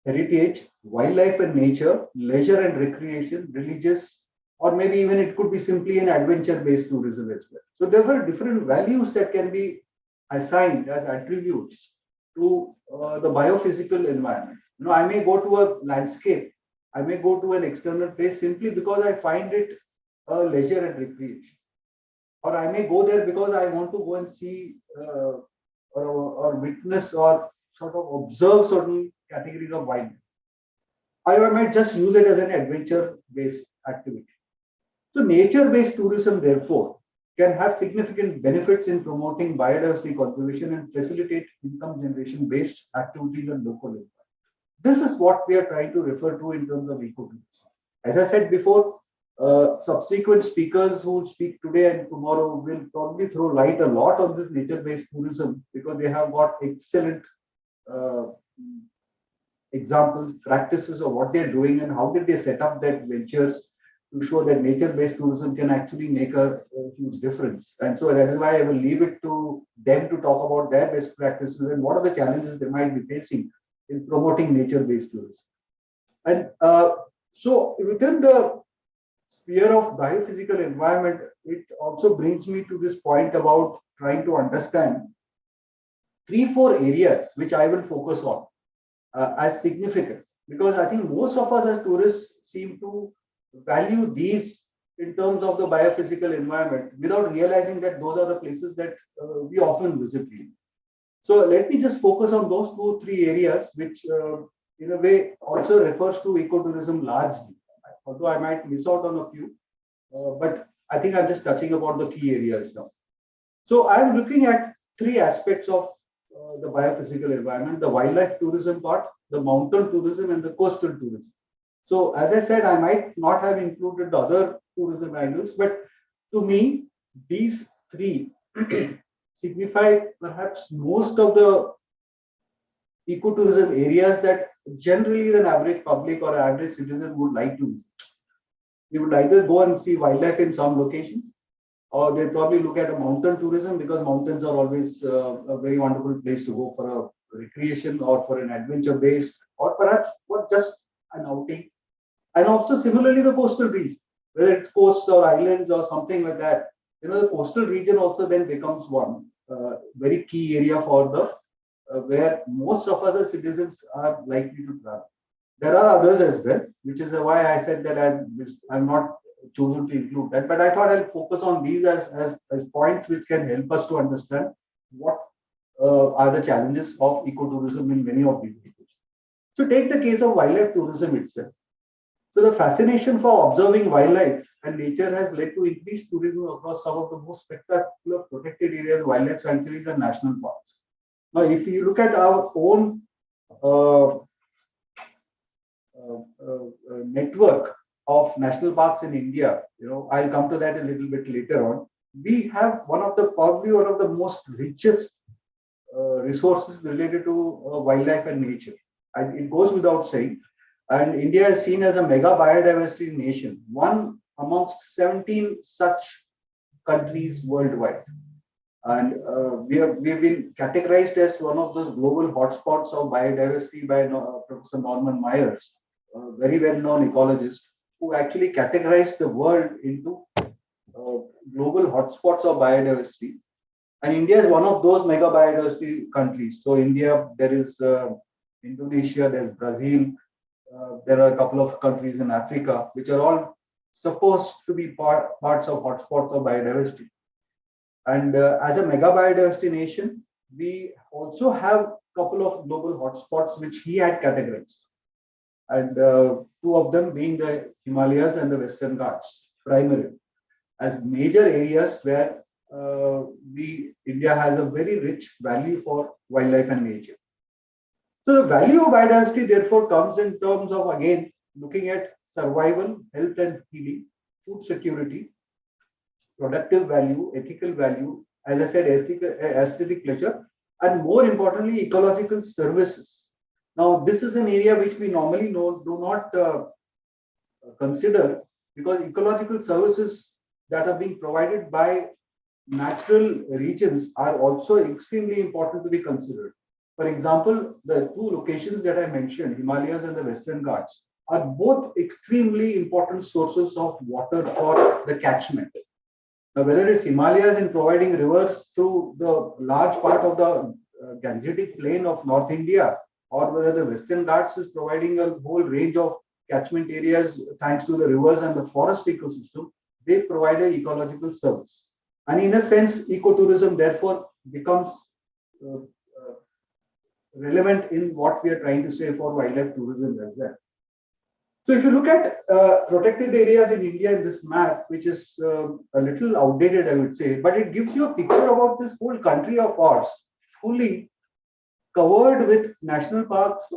heritage, wildlife and nature, leisure and recreation, religious, or maybe even it could be simply an adventure-based tourism as well. So there were different values that can be assigned as attributes to the biophysical environment. I may go to a landscape, I may go to an external place simply because I find it a leisure and recreation, or I may go there because I want to go and see or witness or sort of observe certain categories of wildlife. I might just use it as an adventure-based activity. So nature-based tourism, therefore, can have significant benefits in promoting biodiversity conservation and facilitate income generation-based activities and local environment. This is what we are trying to refer to in terms of ecotourism. As I said before, subsequent speakers who will speak today and tomorrow will probably throw light a lot on this nature-based tourism because they have got excellent examples, practices of what they're doing and how did they set up their ventures to show that nature-based tourism can actually make a huge difference. And so that is why I will leave it to them to talk about their best practices and what are the challenges they might be facing in promoting nature-based tourism. And so within the sphere of biophysical environment, it also brings me to this point about trying to understand 3-4 areas which I will focus on as significant, because I think most of us as tourists seem to value these in terms of the biophysical environment without realizing that those are the places that we often visit. So let me just focus on those 2-3 areas, which in a way also refers to ecotourism largely, although I might miss out on a few, but I think I'm just touching about the key areas now. So I'm looking at 3 aspects of the biophysical environment: the wildlife tourism part, the mountain tourism, and the coastal tourism. So as I said, I might not have included the other tourism angles, but to me, these 3 signify perhaps most of the ecotourism areas that generally an average public or an average citizen would like to visit. You would either go and see wildlife in some location, or they'll probably look at a mountain tourism because mountains are always a very wonderful place to go for a recreation or for an adventure based, or perhaps for just an outing. And also similarly the coastal region, whether it's coasts or islands or something like that. The coastal region also then becomes one very key area for the where most of us as citizens are likely to travel. There are others as well, which is why I said that I'm not chosen to include that, but I thought I'll focus on these as points which can help us to understand what are the challenges of ecotourism in many of these regions. So take the case of wildlife tourism itself. So the fascination for observing wildlife and nature has led to increased tourism across some of the most spectacular protected areas, wildlife sanctuaries, and national parks. Now, if you look at our own network of national parks in India, I'll come to that a little bit later on. We have probably one of the most richest resources related to wildlife and nature. And it goes without saying. And India is seen as a mega biodiversity nation, one amongst 17 such countries worldwide. And we've been categorized as one of those global hotspots of biodiversity by Professor Norman Myers, a very well-known ecologist, who actually categorized the world into global hotspots of biodiversity. And India is one of those mega biodiversity countries. So India, there is Indonesia, there's Brazil, there are a couple of countries in Africa, which are all supposed to be parts of hotspots of biodiversity. And as a mega biodiversity nation, we also have a couple of global hotspots which he had categorized. And 2 of them being the Himalayas and the Western Ghats, primarily, as major areas where India has a very rich value for wildlife and nature. So the value of biodiversity therefore comes in terms of, again, looking at survival, health and healing, food security, productive value, ethical value, as I said, aesthetic pleasure, and more importantly, ecological services. Now, this is an area which we normally do not consider, because ecological services that are being provided by natural regions are also extremely important to be considered. For example, the 2 locations that I mentioned, Himalayas and the Western Ghats, are both extremely important sources of water for the catchment. Now, whether it's Himalayas in providing rivers through the large part of the Gangetic plain of North India, or whether the Western Ghats is providing a whole range of catchment areas thanks to the rivers and the forest ecosystem, they provide an ecological service. And in a sense, ecotourism therefore becomes relevant in what we are trying to say for wildlife tourism as well. So if you look at protected areas in India in this map, which is a little outdated, I would say, but it gives you a picture about this whole country of ours, fully covered with national parks,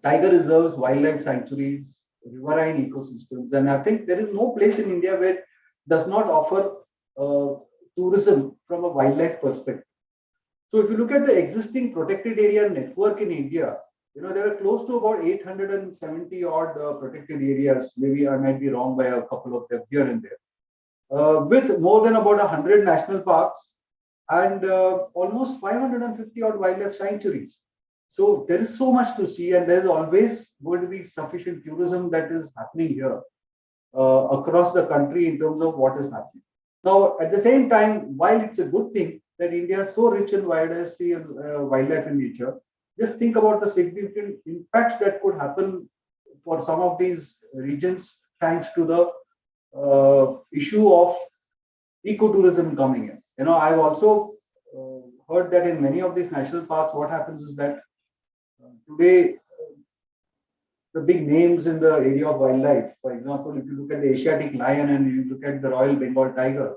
tiger reserves, wildlife sanctuaries, riverine ecosystems. And I think there is no place in India where it does not offer tourism from a wildlife perspective. So if you look at the existing protected area network in India, there are close to about 870 odd protected areas. Maybe I might be wrong by a couple of them here and there, with more than about 100 national parks and almost 550 odd wildlife sanctuaries. So there is so much to see, and there is always going to be sufficient tourism that is happening here across the country in terms of what is happening. Now, at the same time, while it's a good thing that India is so rich in biodiversity and wildlife and nature, just think about the significant impacts that could happen for some of these regions thanks to the issue of ecotourism coming in. I've also heard that in many of these national parks, what happens is that today, the big names in the area of wildlife, for example, if you look at the Asiatic lion and you look at the Royal Bengal tiger,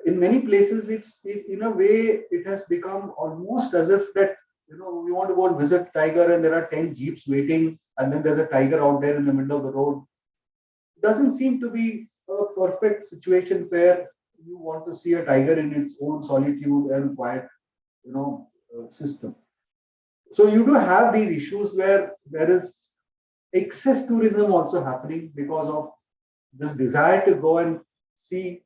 in many places, it's in a way, it has become almost as if that, we want to go and visit tiger and there are 10 jeeps waiting and then there's a tiger out there in the middle of the road. It doesn't seem to be a perfect situation where you want to see a tiger in its own solitude and quiet, system. So you do have these issues where there is excess tourism also happening because of this desire to go and see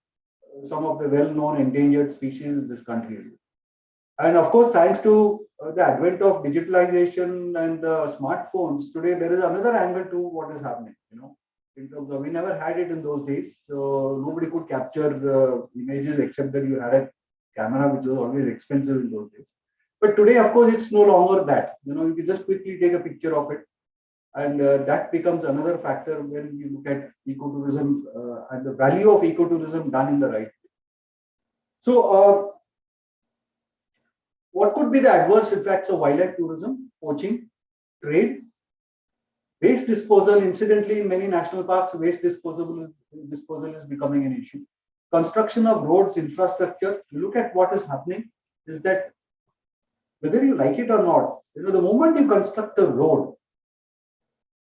some of the well-known endangered species in this country. And of course, thanks to the advent of digitalization and the smartphones, today there is another angle to what is happening. In terms of, we never had it in those days, so nobody could capture images except that you had a camera, which was always expensive in those days. But today, of course, it's no longer that. You can just quickly take a picture of it, and that becomes another factor when you look at ecotourism and the value of ecotourism done in the right way. So, what could be the adverse effects of wildlife tourism? Poaching, trade, waste disposal. Incidentally, in many national parks, waste disposal is becoming an issue. Construction of roads, infrastructure. You look at what is happening is that whether you like it or not, the moment you construct a road,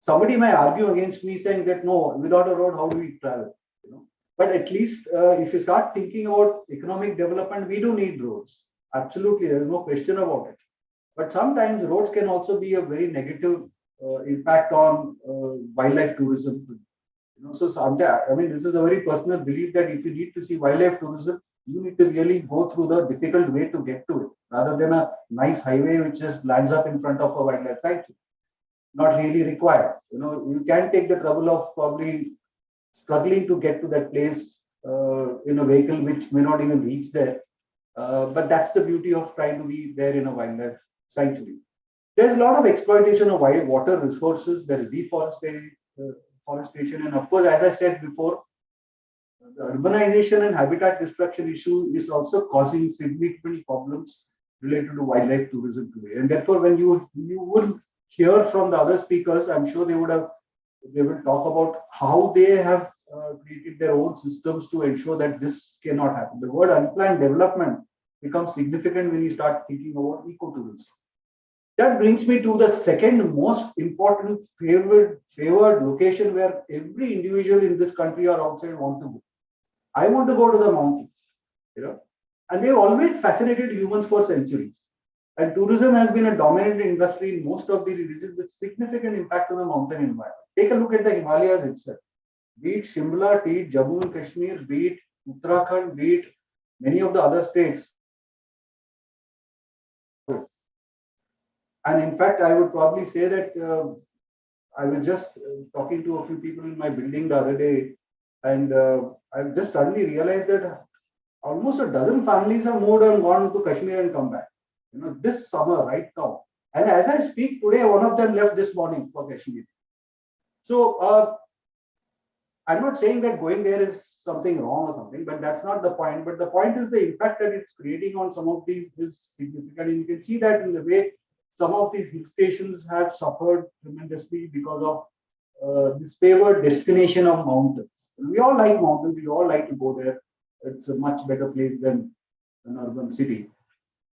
somebody may argue against me saying that no, without a road, how do we travel? But at least if you start thinking about economic development, we do need roads. Absolutely, there is no question about it. But sometimes roads can also be a very negative impact on wildlife tourism. So this is a very personal belief that if you need to see wildlife tourism, you need to really go through the difficult way to get to it, rather than a nice highway which just lands up in front of a wildlife sanctuary. Not really required. You can take the trouble of probably struggling to get to that place in a vehicle which may not even reach there. But that's the beauty of trying to be there in a wildlife sanctuary. There's a lot of exploitation of wild water resources. There is deforestation, and of course, as I said before, the urbanization and habitat destruction issue is also causing significant problems related to wildlife tourism today. And therefore, when you will hear from the other speakers, I'm sure they will talk about how they have created their own systems to ensure that this cannot happen. The word unplanned development becomes significant when you start thinking about ecotourism. That brings me to the second most important favored location where every individual in this country or outside want to go. I want to go to the mountains, and they've always fascinated humans for centuries. And tourism has been a dominant industry in most of the regions with significant impact on the mountain environment. Take a look at the Himalayas itself. Be it Shimla, be it Jammu and Kashmir, be it Uttarakhand, be it many of the other states. And in fact, I would probably say that I was just talking to a few people in my building the other day, and I just suddenly realized that almost a dozen families have moved and gone to Kashmir and come back. This summer, right now. And as I speak today, one of them left this morning for Kashmir. So I'm not saying that going there is something wrong or something, but that's not the point. But the point is the impact that it's creating on some of these is significant. And you can see that in the way some of these hill stations have suffered tremendously because of this favored destination of mountains. We all like mountains. We all like to go there. It's a much better place than an urban city.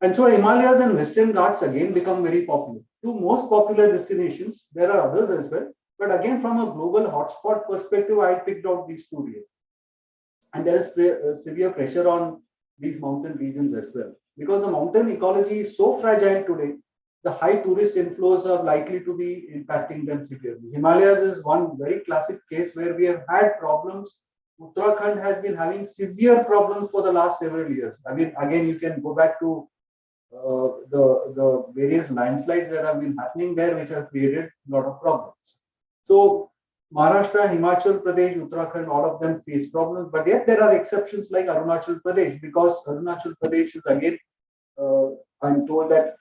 And so Himalayas and Western Ghats again become very popular. Two most popular destinations. There are others as well. But again, from a global hotspot perspective, I picked out these two here. And there is severe pressure on these mountain regions as well. Because the mountain ecology is so fragile today, the high tourist inflows are likely to be impacting them severely. Himalayas is one very classic case where we have had problems. Uttarakhand has been having severe problems for the last several years. I mean, again, you can go back to the various landslides that have been happening there, which have created a lot of problems. So Maharashtra, Himachal Pradesh, Uttarakhand, all of them face problems, but yet there are exceptions like Arunachal Pradesh, because Arunachal Pradesh is again, I'm told that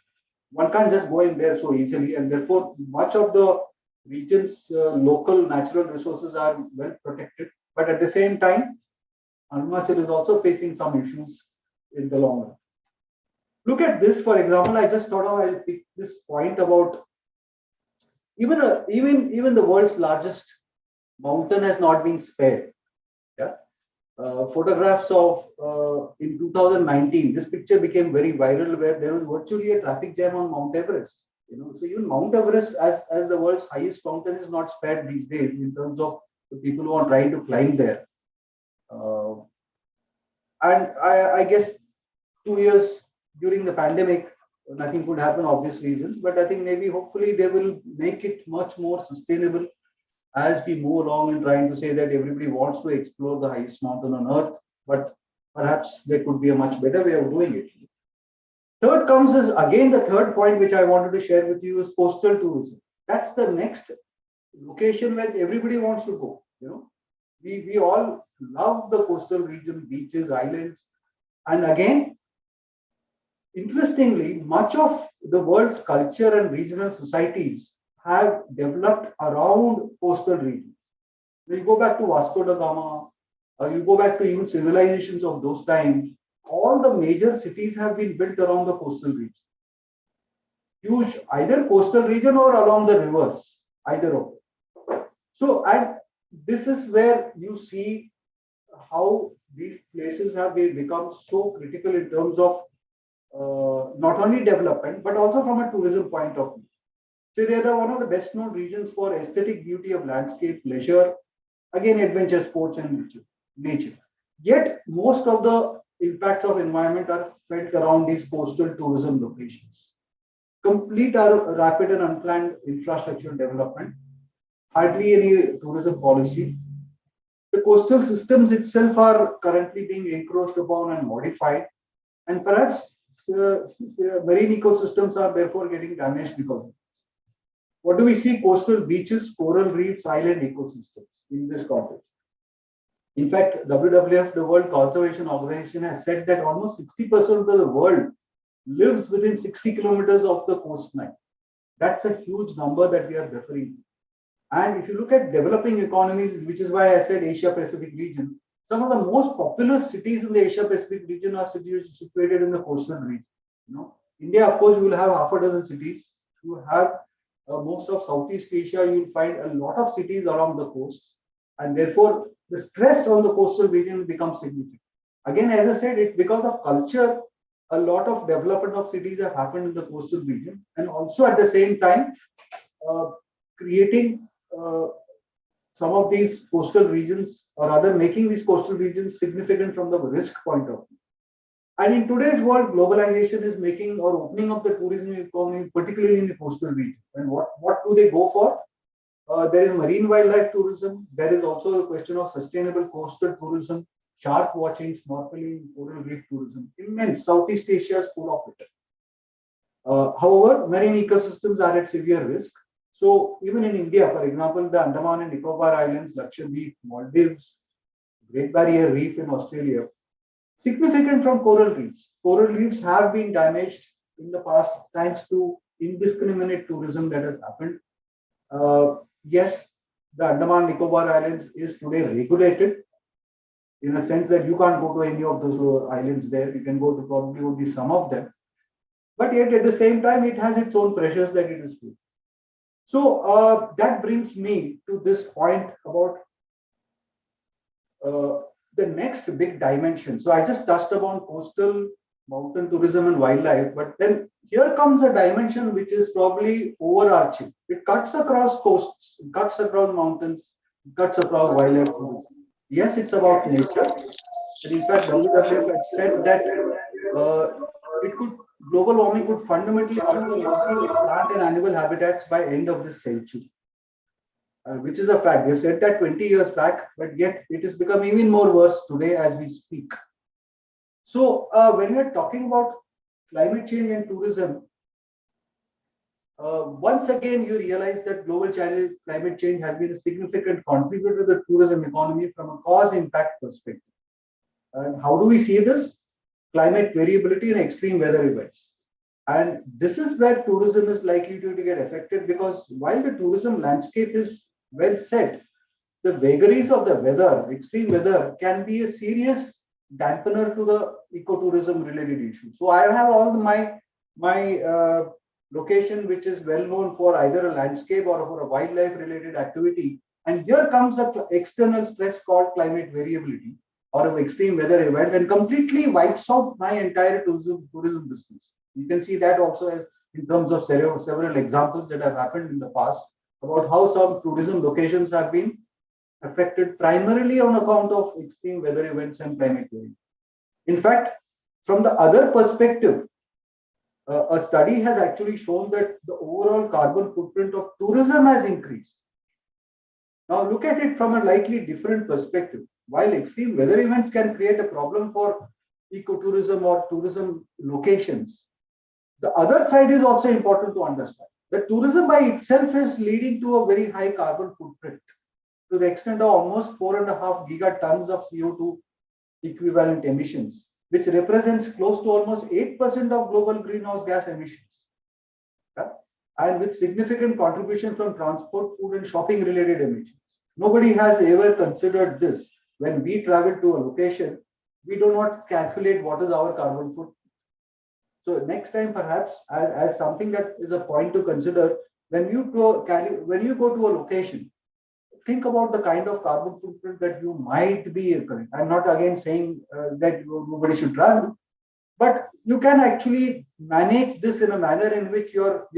one can't just go in there so easily, and therefore much of the region's local natural resources are well protected. But at the same time, Arunachal is also facing some issues in the long run. Look at this, for example. I just thought I'll pick this point about even the world's largest mountain has not been spared. Yeah, photographs of in 2019, this picture became very viral, where there was virtually a traffic jam on Mount Everest. So even Mount Everest, as the world's highest mountain, is not spared these days in terms of the people who are trying to climb there. And I guess 2 years during the pandemic, nothing could happen, obvious reasons, but I think maybe hopefully they will make it much more sustainable as we move along in trying to say that everybody wants to explore the highest mountain on earth, but perhaps there could be a much better way of doing it. Third comes is again the third point which I wanted to share with you is coastal tourism. That's the next location where everybody wants to go. We all love the coastal region, beaches, islands, and again, interestingly, much of the world's culture and regional societies have developed around coastal regions. When you go back to Vasco da Gama, or you go back to even civilizations of those times, all the major cities have been built around the coastal region. Huge, either coastal region or along the rivers, either of them. So, and this is where you see how these places have become so critical in terms of not only development, but also from a tourism point of view. So they are one of the best known regions for aesthetic beauty of landscape, leisure, again, adventure sports and nature. Yet, most of the impacts of environment are felt around these coastal tourism locations. Complete rapid and unplanned infrastructure development, hardly any tourism policy. The coastal systems itself are currently being encroached upon and modified, and perhaps marine ecosystems are therefore getting damaged because of this. What do we see? Coastal beaches, coral reefs, island ecosystems in this context. In fact, WWF, the World Conservation Organization, has said that almost 60% of the world lives within 60 kilometers of the coastline. That's a huge number that we are referring to. And if you look at developing economies, which is why I said Asia Pacific region, some of the most populous cities in the Asia Pacific region are situated in the coastal region. India, of course, you will have half a dozen cities. You have most of Southeast Asia, you will find a lot of cities along the coasts, and therefore the stress on the coastal region becomes significant. Again, as I said, it's because of culture. A lot of development of cities have happened in the coastal region, and also at the same time creating some of these coastal regions, or rather making these coastal regions significant from the risk point of view. And in today's world, globalization is making or opening up the tourism economy, particularly in the coastal region. And what do they go for? There is marine wildlife tourism. There is also a question of sustainable coastal tourism, shark watching, snorkeling, coral reef tourism. Immense. Southeast Asia is full of it. However, marine ecosystems are at severe risk. So even in India, for example, the Andaman and Nicobar Islands, Lakshadweep, Maldives, Great Barrier Reef in Australia, significant from coral reefs. Coral reefs have been damaged in the past thanks to indiscriminate tourism that has happened. Yes, the Andaman Nicobar Islands is today regulated in a sense that you can't go to any of those islands there. You can go to probably only some of them. But yet at the same time, it has its own pressures that it is facing. So that brings me to this point about the next big dimension. So I just touched upon coastal mountain tourism and wildlife, but then here comes a dimension which is probably overarching. It cuts across coasts, it cuts across mountains, it cuts across wildlife tourism. Yes, it's about nature. And in fact, WWF had said that it could global warming could fundamentally alter local plant and animal habitats by end of this century. Which is a fact. They said that 20 years back, but yet it has become even more worse today as we speak. So when we're talking about climate change and tourism, once again you realize that global climate change has been a significant contributor to the tourism economy from a cause impact perspective. And how do we see this? Climate variability and extreme weather events. And this is where tourism is likely to get affected, because while the tourism landscape is well set, the vagaries of the weather, extreme weather, can be a serious dampener to the ecotourism related issues. So I have all my location which is well known for either a landscape or for a wildlife related activity, and here comes an external stress called climate variability or an extreme weather event and completely wipes out my entire tourism business. You can see that also as in terms of several examples that have happened in the past about how some tourism locations have been affected primarily on account of extreme weather events and climate change. In fact, from the other perspective, a study has actually shown that the overall carbon footprint of tourism has increased. Now look at it from a slightly different perspective. While extreme weather events can create a problem for ecotourism or tourism locations, the other side is also important to understand. That tourism by itself is leading to a very high carbon footprint to the extent of almost 4.5 gigatons of CO2 equivalent emissions, which represents close to almost 8% of global greenhouse gas emissions. Yeah? And with significant contribution from transport, food and shopping related emissions. Nobody has ever considered this. When we travel to a location, we do not calculate what is our carbon footprint. So next time, perhaps, as something that is a point to consider, when you go to a location, think about the kind of carbon footprint that you might be incurring. I'm not again saying that nobody should travel, but you can actually manage this in a manner in which your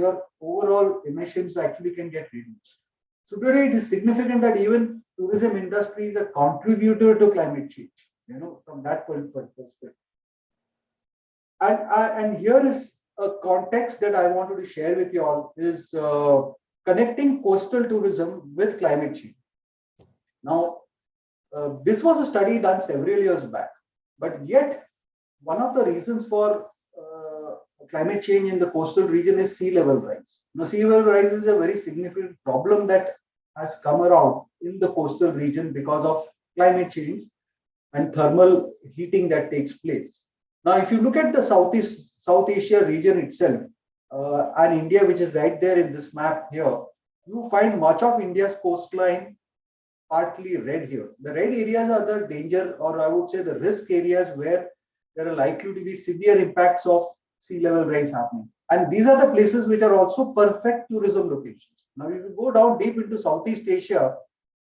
overall emissions actually can get reduced. So today it is significant that even tourism industry is a contributor to climate change, from that perspective. And here is a context that I wanted to share with you all is connecting coastal tourism with climate change. Now, this was a study done several years back, but yet one of the reasons for climate change in the coastal region is sea level rise. Now, sea level rise is a very significant problem that has come around in the coastal region because of climate change and thermal heating that takes place. Now, if you look at the South Asia region itself, and India, which is right there in this map here, you find much of India's coastline partly red here. The red areas are the danger, or I would say the risk areas where there are likely to be severe impacts of sea level rise happening. And these are the places which are also perfect tourism locations. Now, if you go down deep into Southeast Asia,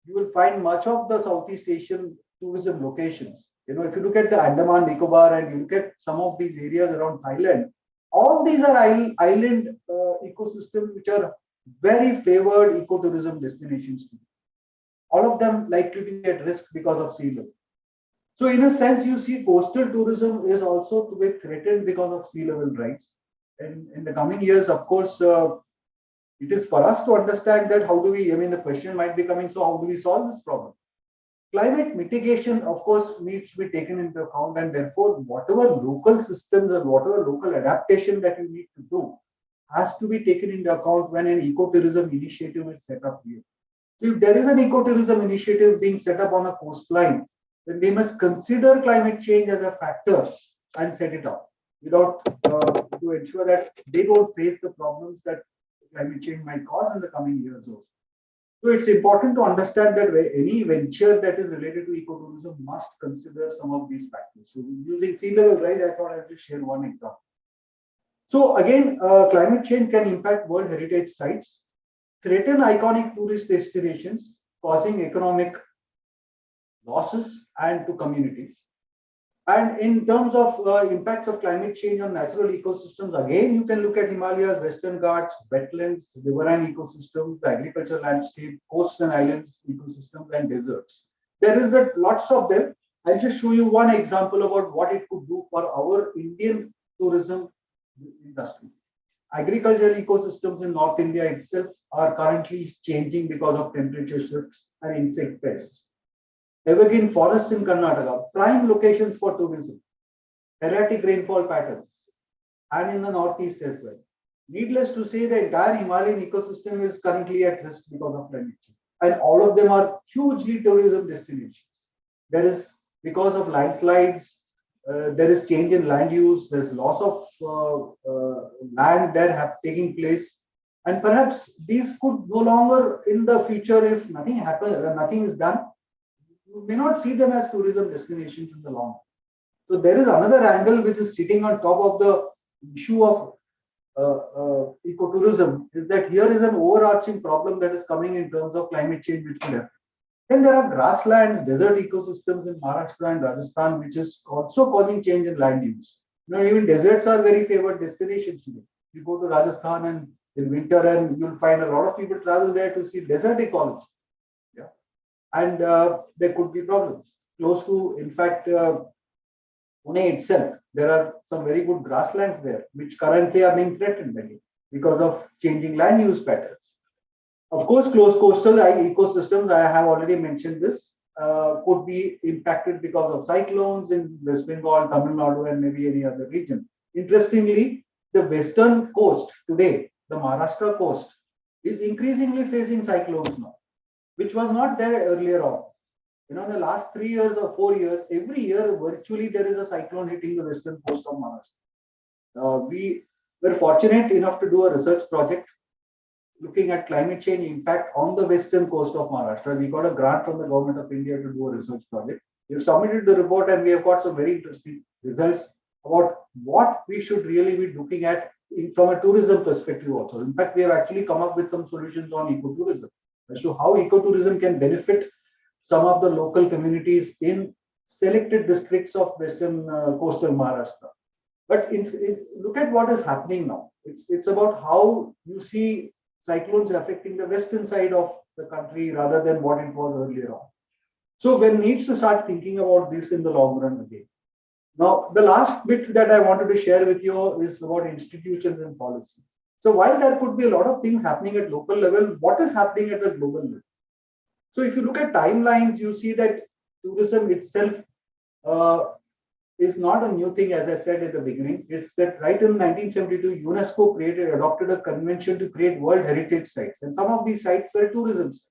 you will find much of the Southeast Asian tourism locations. If you look at the Andaman Nicobar and you look at some of these areas around Thailand, all these are island ecosystems which are very favored ecotourism destinations. All of them likely to be at risk because of sea level. So in a sense, you see coastal tourism is also to be threatened because of sea level rise. And in the coming years, of course, it is for us to understand that the question might be coming, so how do we solve this problem? Climate mitigation, of course, needs to be taken into account, and therefore, whatever local systems or whatever local adaptation that you need to do, has to be taken into account when an ecotourism initiative is set up here. So if there is an ecotourism initiative being set up on a coastline, then they must consider climate change as a factor and set it up without to ensure that they don't face the problems that climate change might cause in the coming years also. So it's important to understand that any venture that is related to ecotourism must consider some of these factors. So using sea level rise, I thought I'd just share one example. So again, climate change can impact World Heritage sites, threaten iconic tourist destinations, causing economic losses and to communities. And in terms of impacts of climate change on natural ecosystems, again, you can look at Himalayas, Western Ghats, wetlands, riverine ecosystems, the agricultural landscape, coasts and islands ecosystems, and deserts. There is lots of them. I'll just show you one example about what it could do for our Indian tourism industry. Agricultural ecosystems in North India itself are currently changing because of temperature shifts and insect pests. Evergreen forests in Karnataka, prime locations for tourism, erratic rainfall patterns, and in the northeast as well. Needless to say, the entire Himalayan ecosystem is currently at risk because of climate change. And all of them are hugely tourism destinations. There is, because of landslides, there is change in land use, there's loss of land there taking place. And perhaps these could no longer in the future, if nothing happens, nothing is done, you may not see them as tourism destinations in the long run. So there is another angle which is sitting on top of the issue of ecotourism, is that here is an overarching problem that is coming in terms of climate change which will affect. Then there are grasslands, desert ecosystems in Maharashtra and Rajasthan, which is also causing change in land use. Even deserts are very favored destinations today. You go to Rajasthan and in winter, and you'll find a lot of people travel there to see desert ecology. Yeah, and there could be problems. Close to, in fact, Pune itself, there are some very good grasslands there, which currently are being threatened again because of changing land use patterns. Of course, close coastal ecosystems, I have already mentioned this, could be impacted because of cyclones in West Bengal, Tamil Nadu, and maybe any other region. Interestingly, the western coast today, the Maharashtra coast, is increasingly facing cyclones now, which was not there earlier on. In the last 3 years or 4 years, every year virtually there is a cyclone hitting the western coast of Maharashtra. We were fortunate enough to do a research project looking at climate change impact on the western coast of Maharashtra. We got a grant from the government of India to do a research project. We have submitted the report and we have got some very interesting results about what we should really be looking at from a tourism perspective also. In fact, we have actually come up with some solutions on ecotourism as to how ecotourism can benefit some of the local communities in selected districts of western coastal Maharashtra. But look at what is happening now. It's about how you see cyclones affecting the western side of the country rather than what it was earlier on. So one needs to start thinking about this in the long run again. Now, the last bit that I wanted to share with you is about institutions and policies. So while there could be a lot of things happening at local level, what is happening at the global level? So if you look at timelines, you see that tourism itself is not a new thing, as I said at the beginning. It's that right in 1972, UNESCO adopted a convention to create World Heritage Sites. And some of these sites were tourism sites.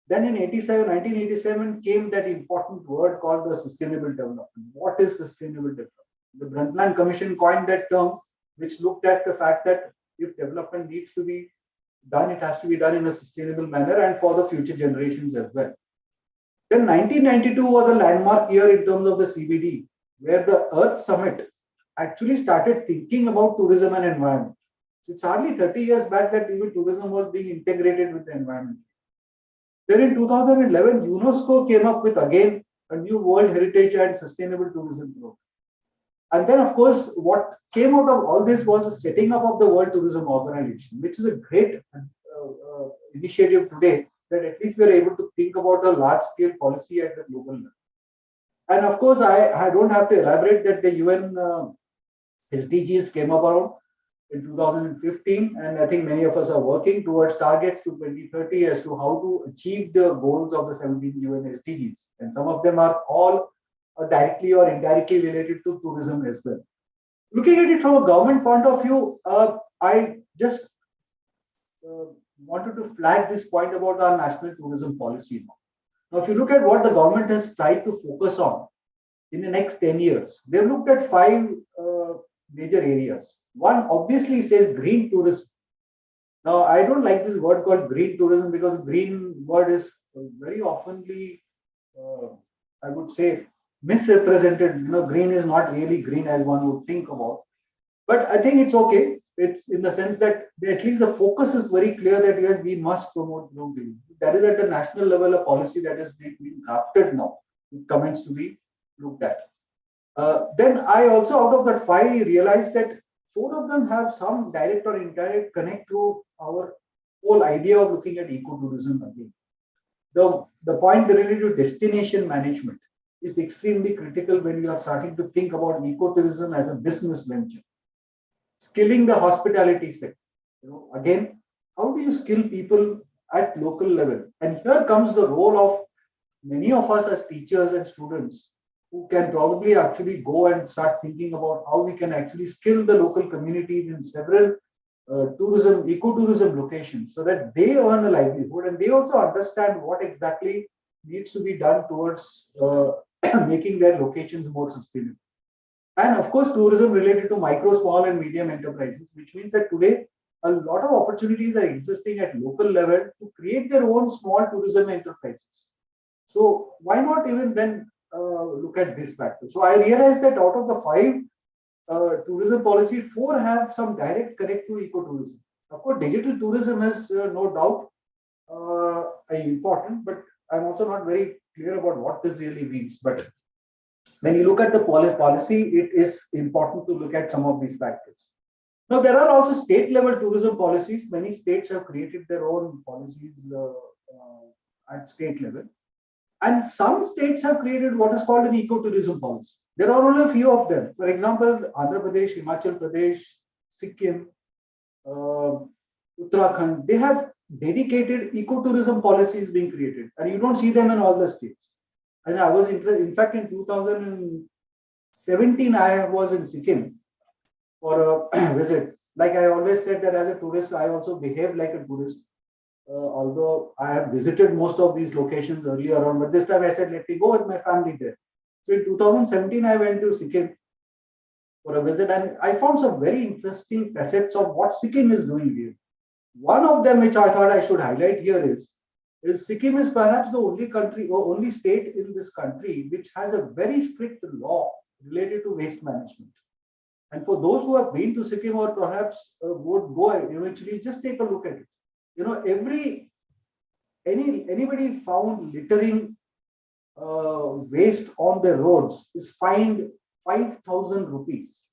Then in 1987 came that important word called the sustainable development. What is sustainable development? The Brundtland Commission coined that term, which looked at the fact that if development needs to be done, it has to be done in a sustainable manner and for the future generations as well. Then 1992 was a landmark year in terms of the CBD, where the Earth Summit actually started thinking about tourism and environment. It's hardly 30 years back that even tourism was being integrated with the environment. Then in 2011, UNESCO came up with again a new World Heritage and Sustainable Tourism Program. And then, of course, what came out of all this was the setting up of the World Tourism Organization, which is a great initiative today, that at least we're able to think about a large-scale policy at the global level. And of course, I don't have to elaborate that the UN SDGs came about in 2015, and I think many of us are working towards targets to 2030 as to how to achieve the goals of the 17 UN SDGs. And some of them are all directly or indirectly related to tourism as well. Looking at it from a government point of view, I just wanted to flag this point about our national tourism policy now. Now, if you look at what the government has tried to focus on in the next 10 years, they've looked at 5 major areas. One obviously says green tourism. Now, I don't like this word called green tourism because green word is very oftenly, I would say, misrepresented. Green is not really green as one would think about. But I think it's okay. It's in the sense that at least the focus is very clear that yes, we must promote green. That is at the national level a policy that is being crafted now, with comments to be looked at. Then I also, out of that 5, realized that 4 of them have some direct or indirect connect to our whole idea of looking at ecotourism again. The point related to destination management is extremely critical when you are starting to think about ecotourism as a business venture. Skilling the hospitality sector. Again, how do you skill people at local level? And here comes the role of many of us as teachers and students who can probably actually go and start thinking about how we can actually skill the local communities in several ecotourism locations so that they earn a livelihood and they also understand what exactly needs to be done towards making their locations more sustainable. And of course, tourism related to micro, small and medium enterprises, which means that today a lot of opportunities are existing at local level to create their own small tourism enterprises. So why not even then look at this factor? So I realized that out of the 5 tourism policy, 4 have some direct connect to ecotourism. Of course, digital tourism is no doubt important, but I'm also not very clear about what this really means. But when you look at the policy, it is important to look at some of these factors. Now, there are also state level tourism policies. Many states have created their own policies at state level. And some states have created what is called an ecotourism policy. There are only a few of them. For example, Andhra Pradesh, Himachal Pradesh, Sikkim, Uttarakhand, they have dedicated ecotourism policies being created. And you don't see them in all the states. And I was in fact, in 2017, I was in Sikkim for a visit. Like I always said that as a tourist, I also behave like a tourist. Although I have visited most of these locations earlier on, but this time I said, let me go with my family there. So in 2017, I went to Sikkim for a visit and I found some very interesting facets of what Sikkim is doing here. One of them, which I thought I should highlight here is Sikkim is perhaps the only country or only state in this country which has a very strict law related to waste management. And for those who have been to Sikkim or perhaps would go eventually, just take a look at it. Anybody found littering waste on the roads is fined 5,000 rupees.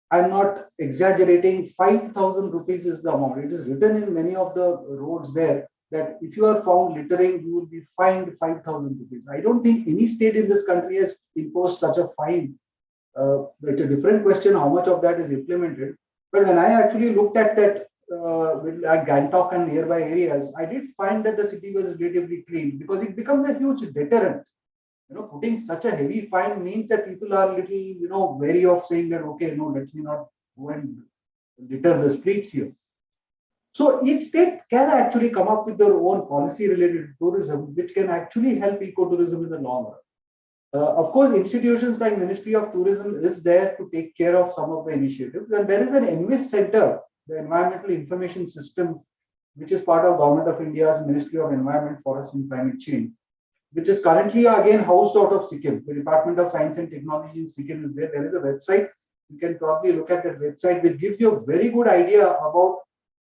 I'm not exaggerating, 5,000 rupees is the amount. It is written in many of the roads there that if you are found littering, you will be fined 5,000 rupees. I don't think any state in this country has imposed such a fine. It's a different question how much of that is implemented. But when I actually looked at that at Gangtok and nearby areas, I did find that the city was relatively clean because it becomes a huge deterrent. Putting such a heavy fine means that people are little, wary of saying that, okay, no, let me not go and litter the streets here. So each state can actually come up with their own policy related to tourism, which can actually help ecotourism in the long run. Of course, institutions like Ministry of Tourism is there to take care of some of the initiatives. And there is an ENVIS Center, the Environmental Information System, which is part of Government of India's Ministry of Environment, Forest and Climate Change, which is currently again housed out of Sikkim. The Department of Science and Technology in Sikkim is there. There is a website. You can probably look at that website, which gives you a very good idea about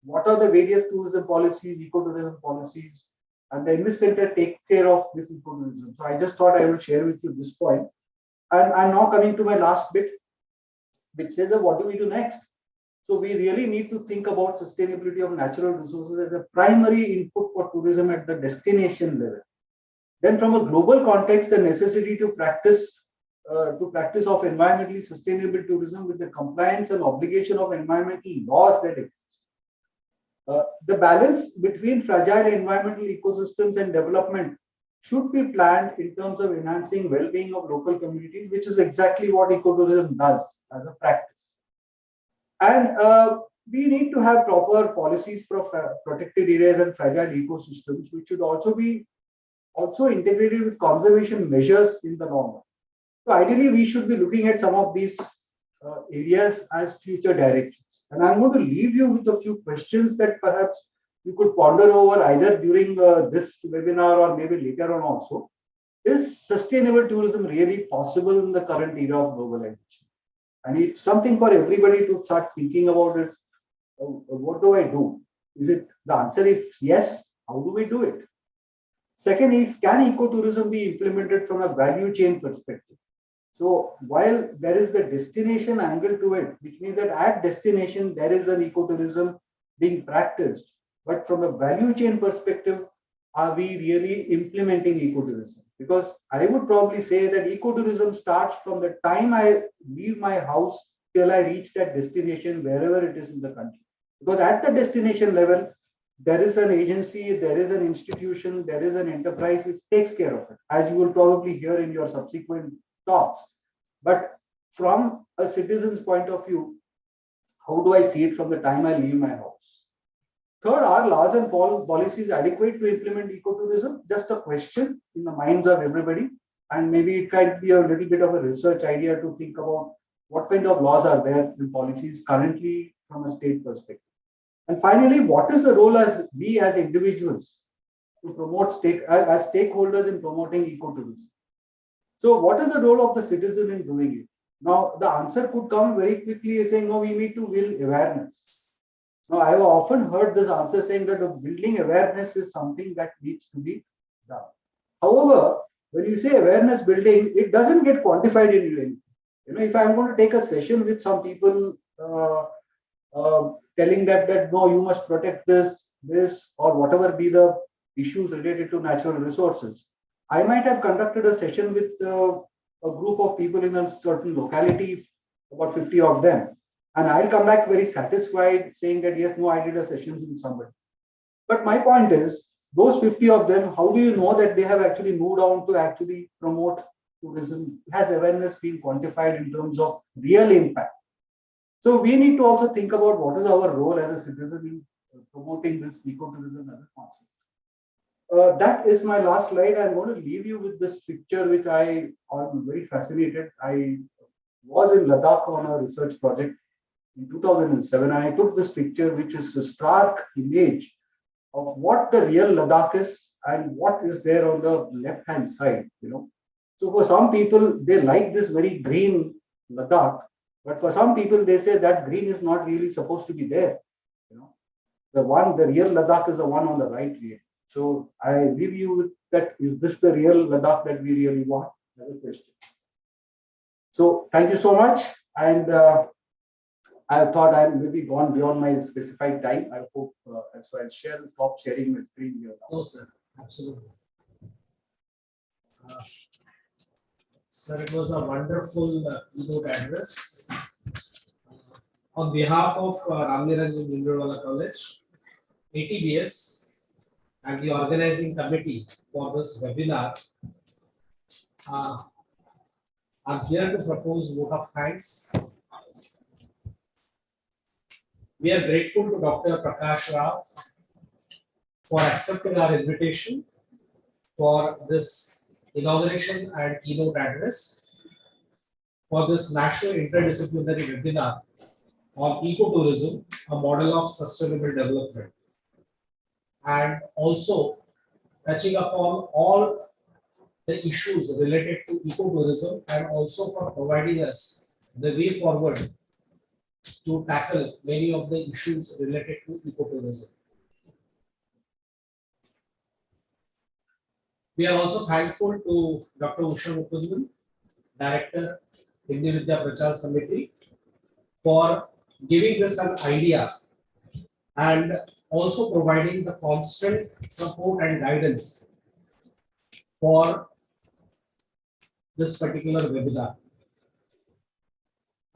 what are the various tourism policies, ecotourism policies, and the ENVIS Center take care of this ecotourism. So I just thought I would share with you this point. And I'm now coming to my last bit, which says that what do we do next? So we really need to think about sustainability of natural resources as a primary input for tourism at the destination level. Then from a global context, the necessity to practice of environmentally sustainable tourism with the compliance and obligation of environmental laws that exist. The balance between fragile environmental ecosystems and development should be planned in terms of enhancing well-being of local communities, which is exactly what ecotourism does as a practice. And we need to have proper policies for protected areas and fragile ecosystems, which should also be integrated with conservation measures in the long run. So ideally, we should be looking at some of these areas as future directions. And I'm going to leave you with a few questions that perhaps you could ponder over either during this webinar or maybe later on also. Is sustainable tourism really possible in the current era of globalization? And it's something for everybody to start thinking about it. What do I do? Is it the answer is yes? How do we do it? Second is, can ecotourism be implemented from a value chain perspective? So while there is the destination angle to it, which means that at destination there is an ecotourism being practiced, but from a value chain perspective, are we really implementing ecotourism? Because I would probably say that ecotourism starts from the time I leave my house till I reach that destination, wherever it is in the country. Because at the destination level, there is an agency, there is an institution, there is an enterprise which takes care of it, as you will probably hear in your subsequent talks. But from a citizen's point of view, how do I see it from the time I leave my house? Third, are laws and policies adequate to implement ecotourism? Just a question in the minds of everybody. And maybe it can be a little bit of a research idea to think about what kind of laws are there in policies currently from a state perspective. And finally, what is the role as we as individuals to promote as stakeholders in promoting ecotourism? So what is the role of the citizen in doing it? Now, the answer could come very quickly saying, no, we need to build awareness. Now, I have often heard this answer saying that building awareness is something that needs to be done. However, when you say awareness building, it doesn't get quantified in anything. You know, if I'm going to take a session with some people telling that no, you must protect this, or whatever be the issues related to natural resources, I might have conducted a session with a group of people in a certain locality, about 50 of them. And I'll come back very satisfied saying that, yes, no, I did a session with somebody. But my point is, those 50 of them, how do you know that they have actually moved on to actually promote tourism? Has awareness been quantified in terms of real impact? So we need to also think about what is our role as a citizen in promoting this ecotourism as a concept. That is my last slide. I'm going to leave you with this picture, which I'm very fascinated. I was in Ladakh on a research project in 2007, and I took this picture, which is a stark image of what the real Ladakh is and what is there on the left-hand side. You know, so for some people, they like this very green Ladakh, but for some people, they say that green is not really supposed to be there. You know, the real Ladakh is the one on the right here. So I leave you with that. Is this the real Ladakh that we really want? That's a question. So thank you so much, and I thought I'm maybe gone beyond my specified time. I hope that's why I'll stop sharing my screen here now. No, sir, absolutely. Sir, it was a wonderful keynote address. On behalf of Ramniranjan Jindalwala College, ATBS, and the organizing committee for this webinar, I'm here to propose vote of thanks. We are grateful to Dr. Prakash Rao for accepting our invitation for this inauguration and keynote address for this National Interdisciplinary Webinar on Ecotourism, a model of sustainable development, and also touching upon all the issues related to ecotourism, and also for providing us the way forward to tackle many of the issues related to ecotourism. We are also thankful to Dr. Usha Mukundan, Director, Hindi Vidya Prachar Samiti, for giving us an idea and also providing the constant support and guidance for this particular webinar.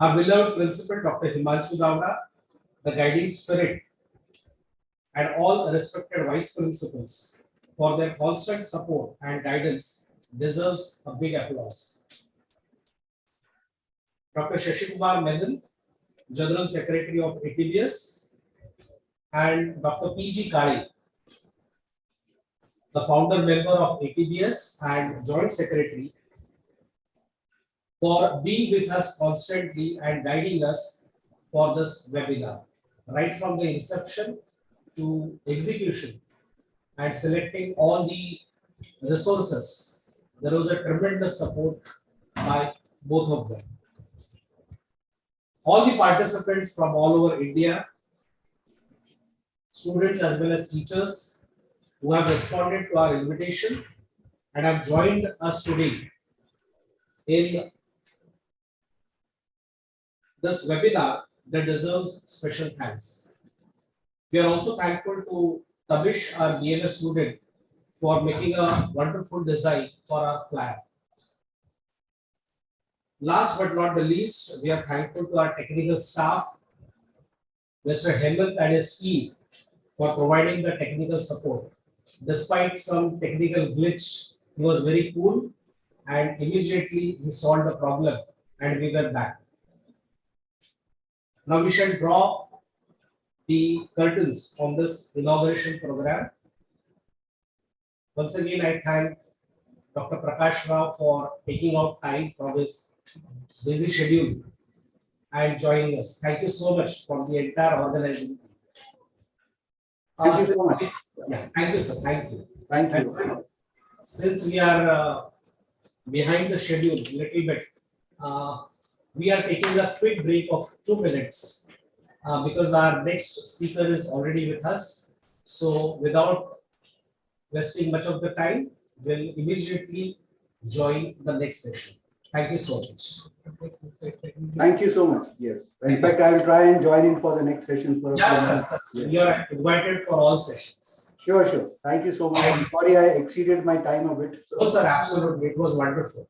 Our beloved principal, Dr. Himanshu Davda, the guiding spirit, and all respected vice principals for their constant support and guidance deserves a big applause. Dr. Shashi Kumar Menon, General Secretary of ATBS, and Dr. P.G. Kali, the founder member of ATBS and Joint Secretary, for being with us constantly and guiding us for this webinar, right from the inception to execution and selecting all the resources. There was a tremendous support by both of them. All the participants from all over India, students as well as teachers who have responded to our invitation and have joined us today in this webinar that deserves special thanks. We are also thankful to Tabish, our BMS student, for making a wonderful design for our flag. Last but not the least, we are thankful to our technical staff, Mr. Hemant and his team, for providing the technical support. Despite some technical glitch, he was very cool and immediately he solved the problem and we were back. Now we shall draw the curtains on this inauguration program. Once again, I thank Dr. Prakash Rao for taking out time from his busy schedule and joining us. Thank you so much for the entire organizing. Thank you so much. Yeah, thank you, sir. Thank you. Thank you. And since we are behind the schedule a little bit, we are taking a quick break of 2 minutes because our next speaker is already with us. So without wasting much of the time, we'll immediately join the next session. Thank you so much. Thank you so much. Yes. In fact, I will try and join in for the next session for a few Yes, minutes. sir. You are invited for all sessions. Sure, sure. Thank you so much. I'm sorry I exceeded my time a bit. Oh, sir, absolutely. It was wonderful.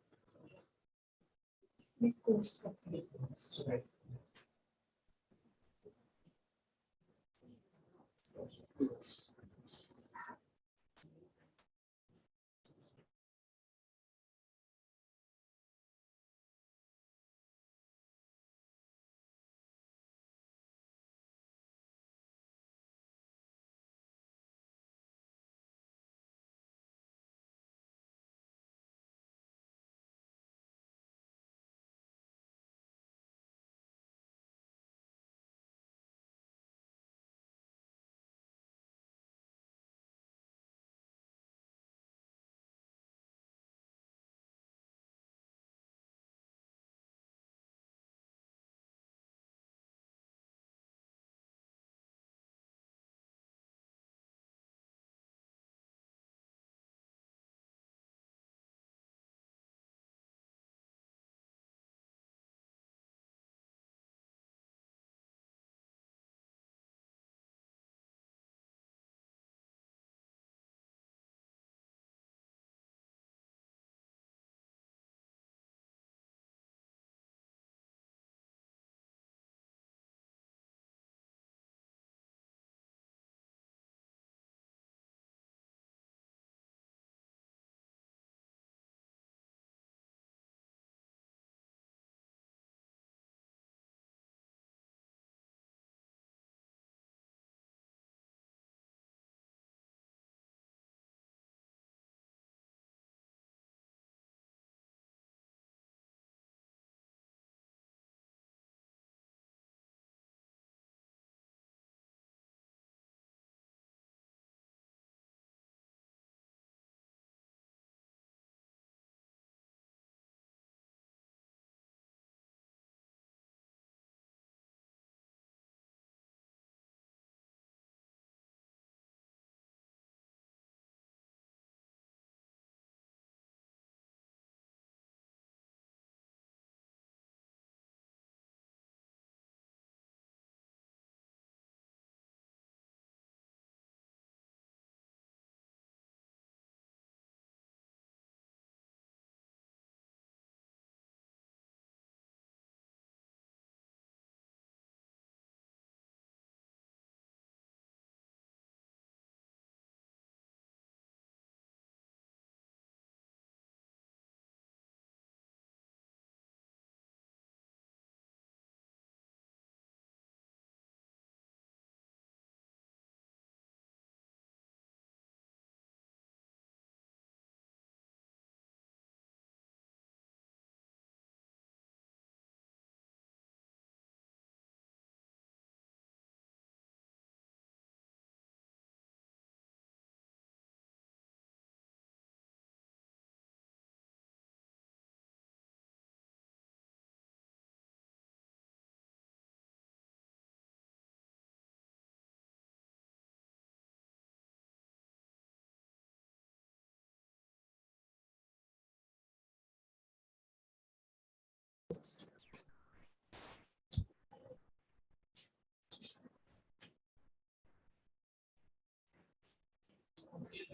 We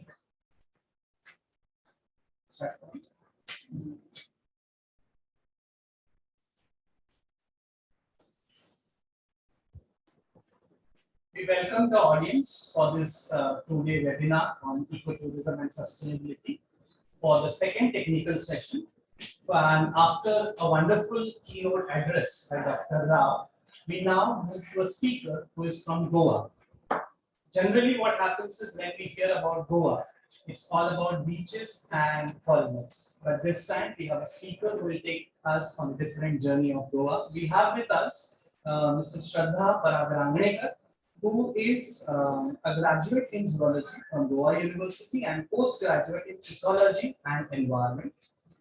welcome the audience for this two-day webinar on ecotourism and sustainability for the second technical session. And after a wonderful keynote address by Dr. Rao, we now move to a speaker who is from Goa. Generally, what happens is when we hear about Goa, it's all about beaches and foreigners. But this time, we have a speaker who will take us on a different journey of Goa. We have with us Mrs. Shraddha Paragaranganekar, who is a graduate in zoology from Goa University and postgraduate in ecology and environment.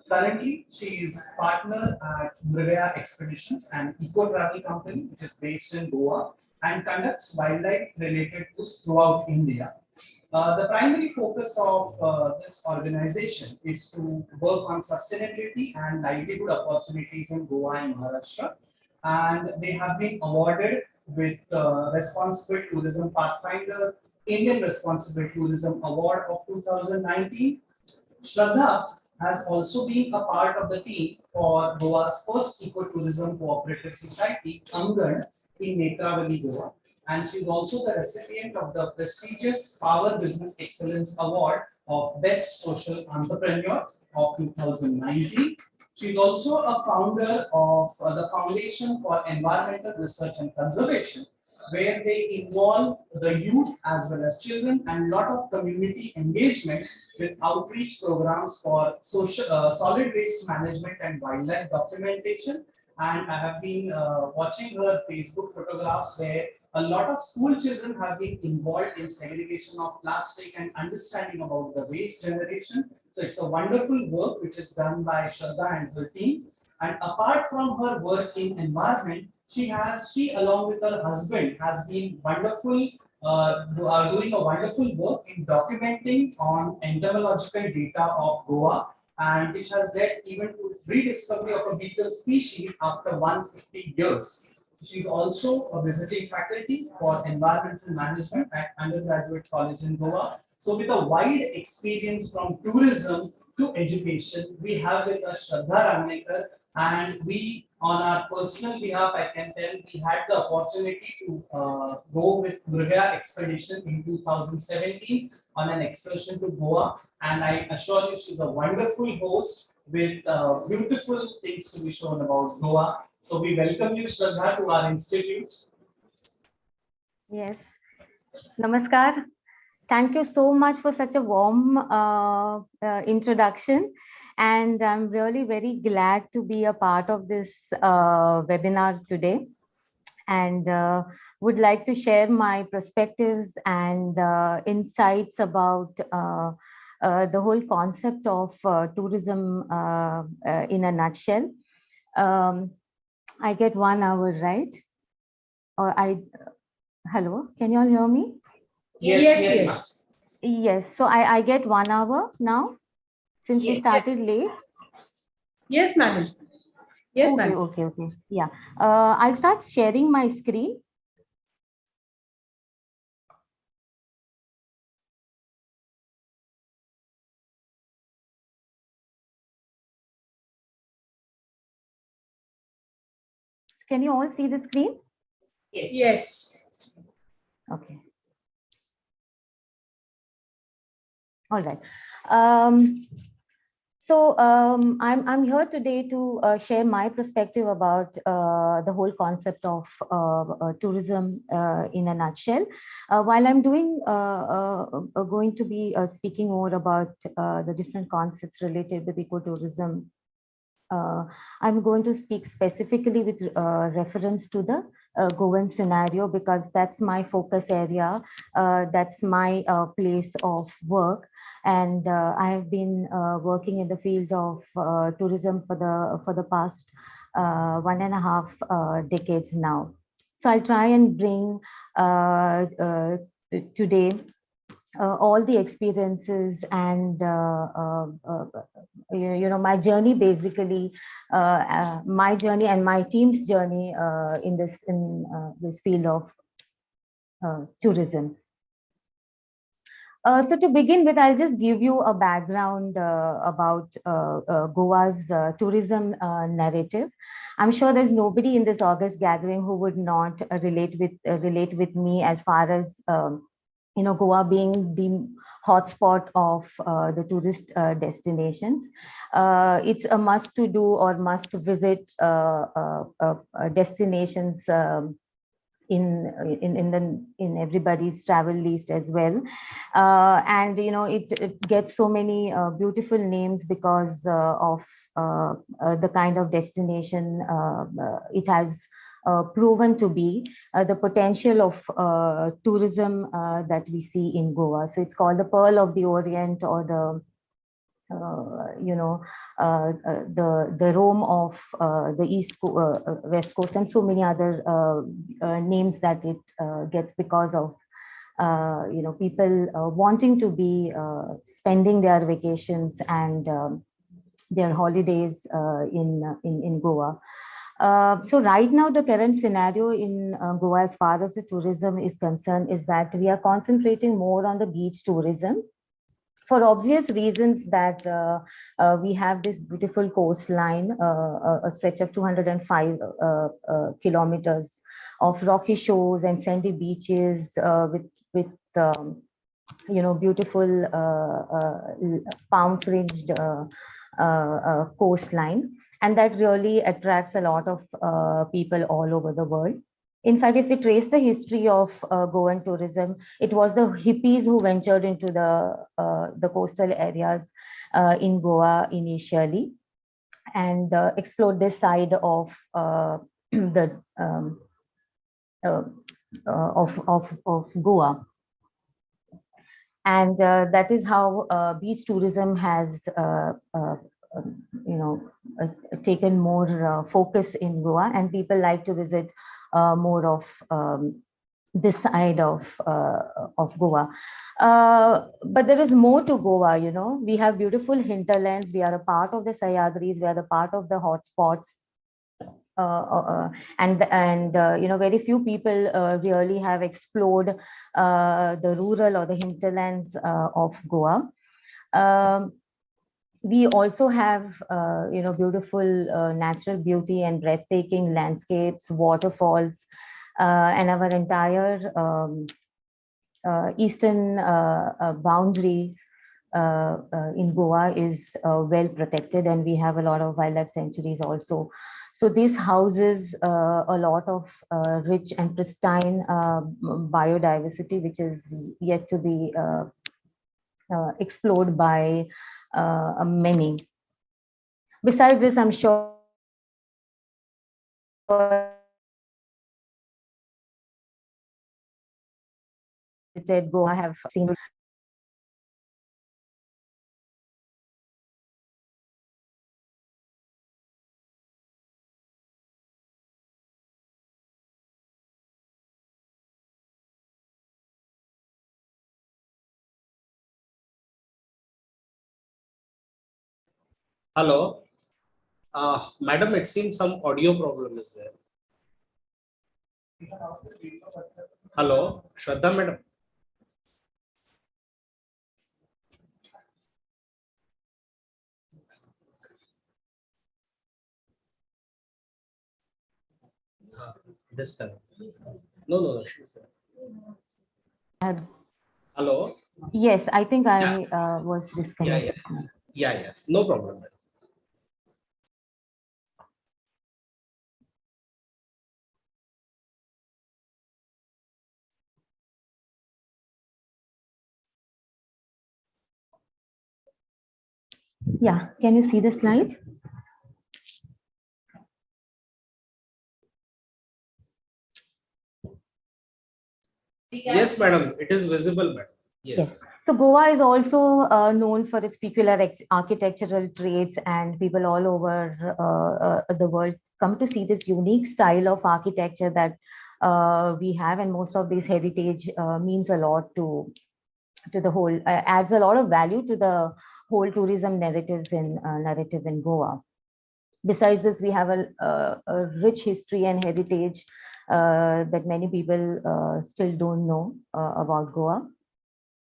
Currently, she is partner at Mrigaya Expeditions, an eco-travel company which is based in Goa and conducts wildlife related tours throughout India. The primary focus of this organization is to work on sustainability and livelihood opportunities in Goa and Maharashtra. And they have been awarded with the Responsible Tourism Pathfinder Indian Responsible Tourism Award of 2019. Shraddha has also been a part of the team for Goa's first ecotourism cooperative society, Angan, in Netravali, Goa. And she's also the recipient of the prestigious Power Business Excellence Award of Best Social Entrepreneur of 2019. She's also a founder of the Foundation for Environmental Research and Conservation, where they involve the youth as well as children and a lot of community engagement with outreach programs for social, solid waste management and wildlife documentation. And I have been watching her Facebook photographs where a lot of school children have been involved in segregation of plastic and understanding about the waste generation. So it's a wonderful work which is done by Shraddha and her team. And apart from her work in environment, she along with her husband has been wonderful, doing a wonderful work in documenting on entomological data of Goa, and which has led even to rediscovery of a beetle species after 150 years. She is also a visiting faculty for environmental management at undergraduate college in Goa. So with a wide experience from tourism to education, we have with us Shraddha Ranganekar, and we, on our personal behalf, I can tell, we had the opportunity to go with Mrigaya Expedition in 2017 on an excursion to Goa, and I assure you she's a wonderful host with beautiful things to be shown about Goa. So we welcome you, Shraddha, to our institute. Yes. Namaskar. Thank you so much for such a warm introduction. And I'm really very glad to be a part of this webinar today. And would like to share my perspectives and insights about the whole concept of tourism in a nutshell. I get 1 hour, right? Or hello, can you all hear me? Yes. Yes, so I get 1 hour now, since we started late. Yes, madam. Yes, Okay, madam. okay. Yeah, I'll start sharing my screen. Can you all see the screen? Yes. Okay. All right. I'm here today to share my perspective about the whole concept of tourism in a nutshell. While I'm going to be speaking more about the different concepts related with ecotourism, I'm going to speak specifically with reference to the Goan scenario, because that's my focus area, that's my place of work, and I have been working in the field of tourism for the past 1.5 decades now. So I'll try and bring today all the experiences and my journey, basically my journey and my team's journey in this field of tourism. So to begin with, I'll just give you a background about Goa's tourism narrative. I'm sure there's nobody in this August gathering who would not relate with me as far as Goa being the hotspot of the tourist destinations. It's a must to do or must visit destinations. In everybody's travel list as well, and it gets so many beautiful names because of the kind of destination it has proven to be, the potential of tourism that we see in Goa. So it's called the Pearl of the Orient, or the the Rome of the West Coast, and so many other names that it gets because of people wanting to be spending their vacations and their holidays in Goa. So right now, the current scenario in Goa, as far as the tourism is concerned, is that we are concentrating more on the beach tourism, for obvious reasons, that we have this beautiful coastline, a stretch of 205 kilometers of rocky shores and sandy beaches with beautiful palm fringed coastline, and that really attracts a lot of people all over the world. In fact, if we trace the history of Goan tourism, it was the hippies who ventured into the coastal areas in Goa initially, and explored this side of the of Goa. And that is how beach tourism has taken more focus in Goa, and people like to visit more of this side of Goa. But there is more to Goa. We have beautiful hinterlands. We are a part of the Sahyadris. We are a part of the hotspots. And very few people really have explored the rural or the hinterlands of Goa. We also have beautiful natural beauty and breathtaking landscapes, waterfalls, and our entire eastern boundaries in Goa is well protected, and we have a lot of wildlife sanctuaries also. So this houses a lot of rich and pristine biodiversity, which is yet to be explored by many. Besides this, I'm sure Goa, have seen. Hello, madam. It seems some audio problem is there. Hello, Shraddha madam. Disconnect. No, she's there. Hello. Yes, I think I was disconnected. Yeah. No problem, madam. Yeah, can you see the slide? Yes, madam. It is visible, madam. Yes. So Goa is also known for its peculiar architectural traits, and people all over the world come to see this unique style of architecture that we have, and most of this heritage means a lot to the whole, adds a lot of value to the whole tourism narrative in Goa. Besides this, we have a rich history and heritage that many people still don't know about Goa.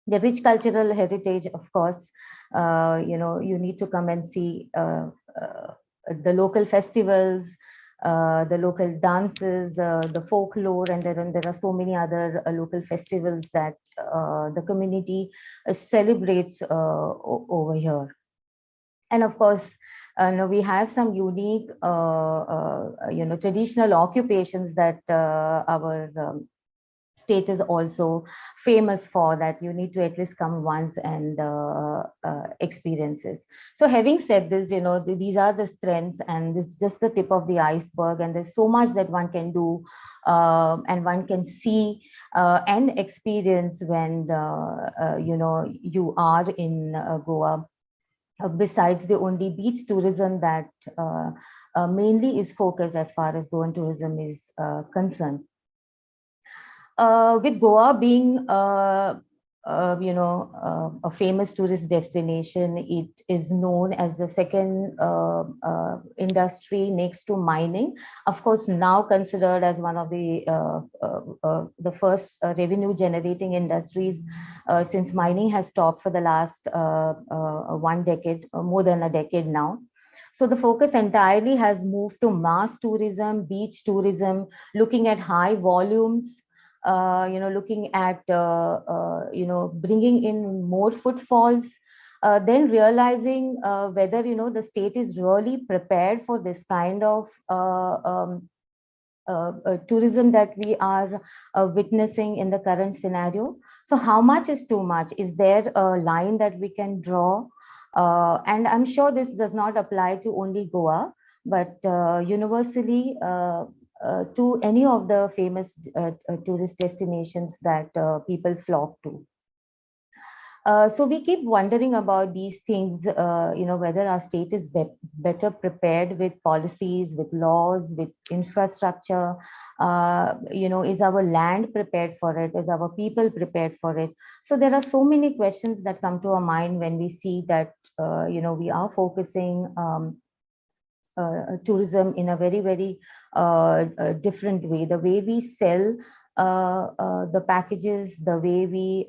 The rich cultural heritage, of course, you need to come and see the local festivals, the local dances, the folklore, and there are so many other local festivals that the community celebrates over here. And of course, we have some unique, traditional occupations that our state is also famous for, that you need to at least come once and experiences. So having said this, these are the strengths, and this is just the tip of the iceberg, and there's so much that one can do and one can see and experience when you are in Goa. Besides the only beach tourism that mainly is focused as far as Goan tourism is concerned. With Goa being, a famous tourist destination, it is known as the second industry next to mining. Of course, now considered as one of the first revenue generating industries, since mining has stopped for the last 1 decade, more than a decade now. So the focus entirely has moved to mass tourism, beach tourism, looking at high volumes, looking at, bringing in more footfalls, then realizing whether, the state is really prepared for this kind of tourism that we are witnessing in the current scenario. So how much is too much? Is there a line that we can draw? And I'm sure this does not apply to only Goa, but universally, to any of the famous tourist destinations that people flock to. So we keep wondering about these things, whether our state is better prepared with policies, with laws, with infrastructure. Is our land prepared for it? Is our people prepared for it? So there are so many questions that come to our mind when we see that, we are focusing tourism in a very, very different way. The way we sell the packages, the way we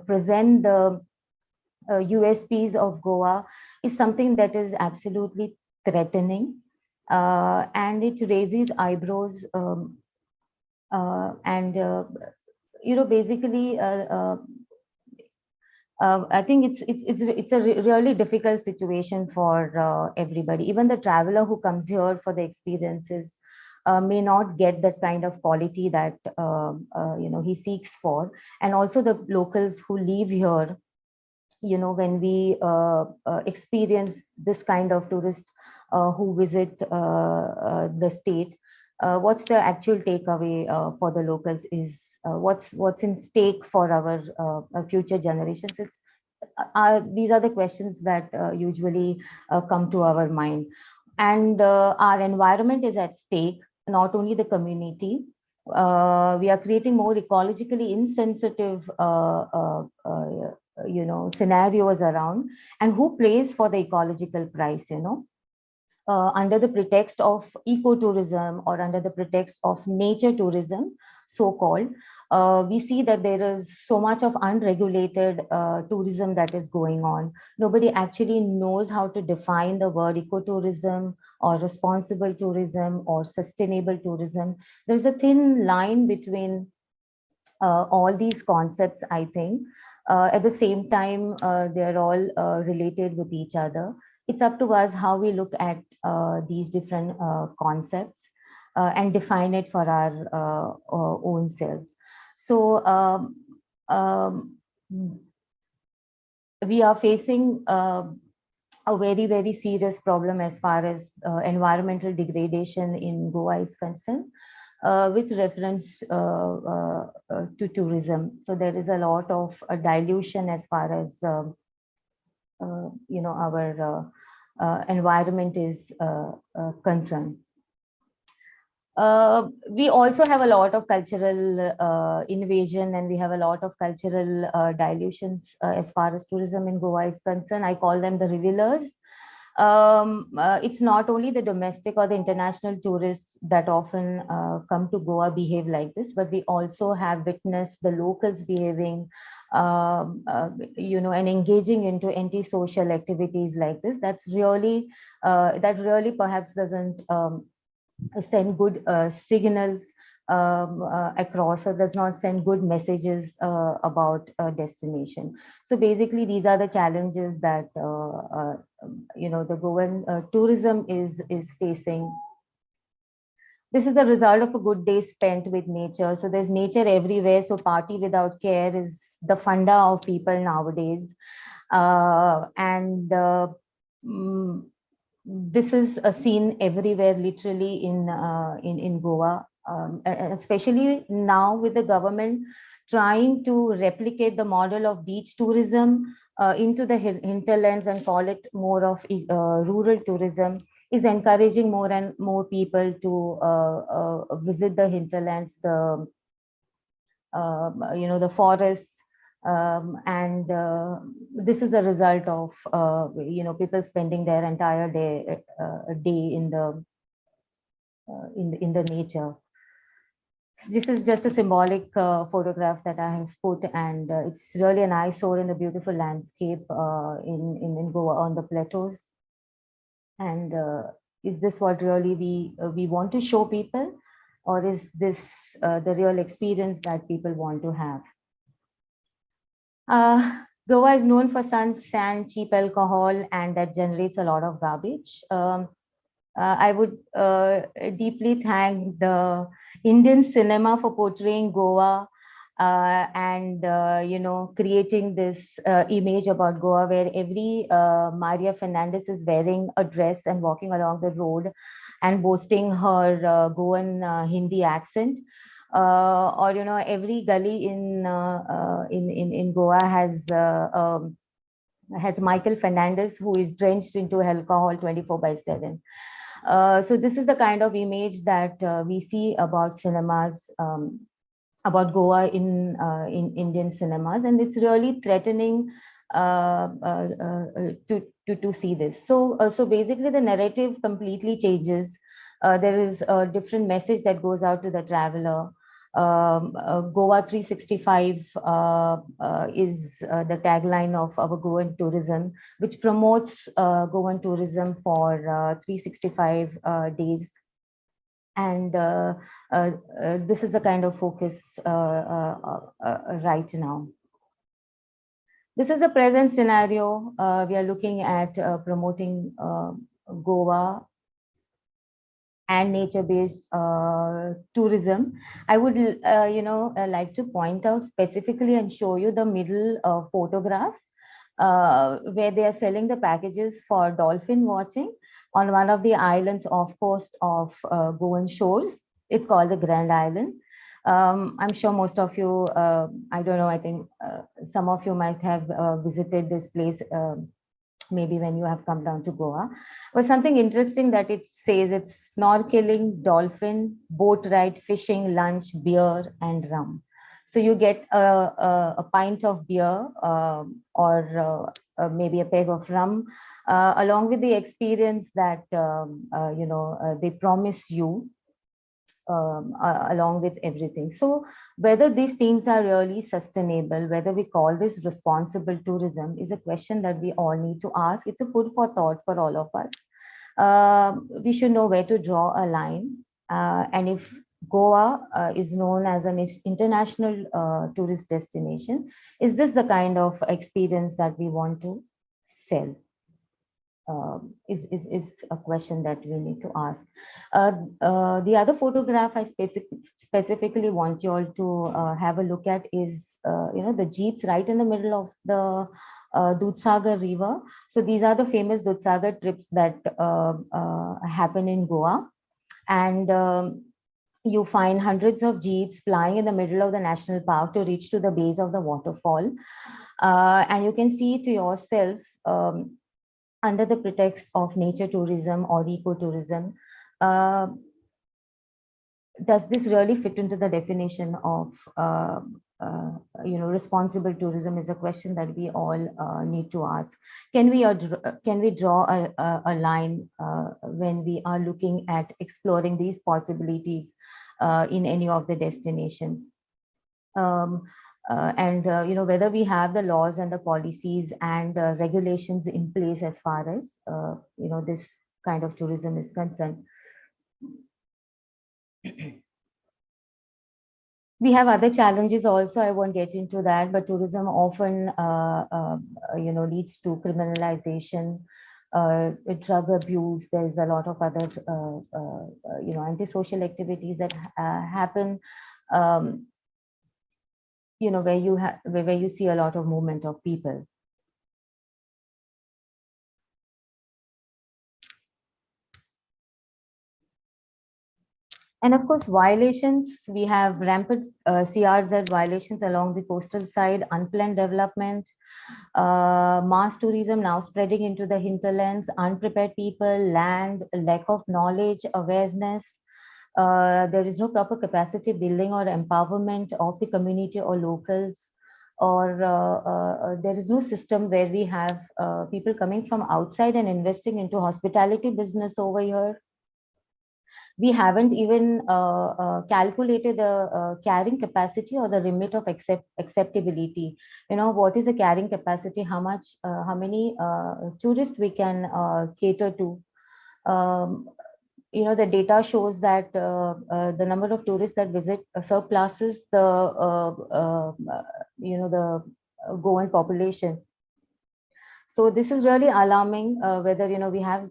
present the USPs of Goa is something that is absolutely threatening, and it raises eyebrows, basically. I think it's a really difficult situation for everybody. Even the traveler who comes here for the experiences may not get that kind of quality that he seeks for, and also the locals who live here. When we experience this kind of tourist who visit the state, what's the actual takeaway for the locals is what's in stake for our future generations. These are the questions that usually come to our mind, and our environment is at stake, not only the community. We are creating more ecologically insensitive scenarios around, and who pays for the ecological price, under the pretext of ecotourism or under the pretext of nature tourism, so-called, we see that there is so much of unregulated tourism that is going on. Nobody actually knows how to define the word ecotourism or responsible tourism or sustainable tourism. There's a thin line between all these concepts, I think. At the same time, they're all related with each other. It's up to us how we look at these different concepts and define it for our own selves. So we are facing a very, very serious problem as far as environmental degradation in Goa is concerned, with reference to tourism. So there is a lot of dilution as far as our environment is concerned. We also have a lot of cultural invasion, and we have a lot of cultural dilutions as far as tourism in Goa is concerned. I call them the revelers. It's not only the domestic or the international tourists that often come to Goa behave like this, but we also have witnessed the locals behaving and engaging into anti-social activities like this, that really perhaps doesn't send good signals across, or does not send good messages about destination. So basically, these are the challenges that the Goan tourism is facing. This is the result of a good day spent with nature. So there's nature everywhere. So party without care is the funda of people nowadays. This is a scene everywhere, literally in Goa, especially now with the government trying to replicate the model of beach tourism into the hinterlands and call it more of rural tourism, is encouraging more and more people to visit the hinterlands, the forests, this is the result of people spending their entire day in the nature. This is just a symbolic photograph that I have put, and it's really an eyesore in the beautiful landscape in Goa on the plateaus. And is this what really we want to show people, or is this the real experience that people want to have? Goa is known for sun, sand, cheap alcohol, and that generates a lot of garbage. I would deeply thank the Indian cinema for portraying Goa and creating this image about Goa, where every Maria Fernandez is wearing a dress and walking along the road and boasting her Goan Hindi accent. Or every gully in Goa has Michael Fernandez, who is drenched into alcohol 24/7. So this is the kind of image that we see about cinemas, about Goa in Indian cinemas, and it's really threatening to see this. So basically, the narrative completely changes. There is a different message that goes out to the traveler. Goa 365 is the tagline of our Goan tourism, which promotes Goan tourism for 365 days. And this is the kind of focus right now. This is the present scenario. We are looking at promoting Goa and nature-based tourism. I would, like to point out specifically and show you the middle photograph where they are selling the packages for dolphin watching on one of the islands off coast of Goan shores. It's called the Grand Island. I'm sure most of you, I don't know, I think some of you might have visited this place maybe when you have come down to Goa. But something interesting that it says, it's snorkeling, dolphin, boat ride, fishing, lunch, beer, and rum. So you get a pint of beer or maybe a peg of rum, along with the experience that they promise you. Along with everything. So whether these things are really sustainable, whether we call this responsible tourism, is a question that we all need to ask. It's a food for thought for all of us. We should know where to draw a line. And if Goa is known as an international tourist destination, is this the kind of experience that we want to sell? Is a question that we need to ask. The other photograph I specifically want you all to have a look at is, the jeeps right in the middle of the Dudhsagar River. So these are the famous Dudhsagar trips that happen in Goa. And you find hundreds of jeeps flying in the middle of the national park to reach to the base of the waterfall. And you can see to yourself, under the pretext of nature tourism or ecotourism, does this really fit into the definition of responsible tourism? Is a question that we all need to ask. Can we draw a line when we are looking at exploring these possibilities in any of the destinations? and whether we have the laws and the policies and regulations in place as far as this kind of tourism is concerned. We have other challenges also. I won't get into that, but tourism often leads to criminalization, drug abuse. There's a lot of other antisocial activities that happen. Where you see a lot of movement of people. And of course, violations, we have rampant CRZ violations along the coastal side, unplanned development, mass tourism now spreading into the hinterlands, unprepared people, land, lack of knowledge, awareness. There is no proper capacity building or empowerment of the community or locals, or there is no system where we have people coming from outside and investing into hospitality business over here. We haven't even calculated the carrying capacity or the limit of acceptability. What is the carrying capacity? How much? How many tourists we can cater to? The data shows that the number of tourists that visit surpasses the Goan population. So this is really alarming. Whether we have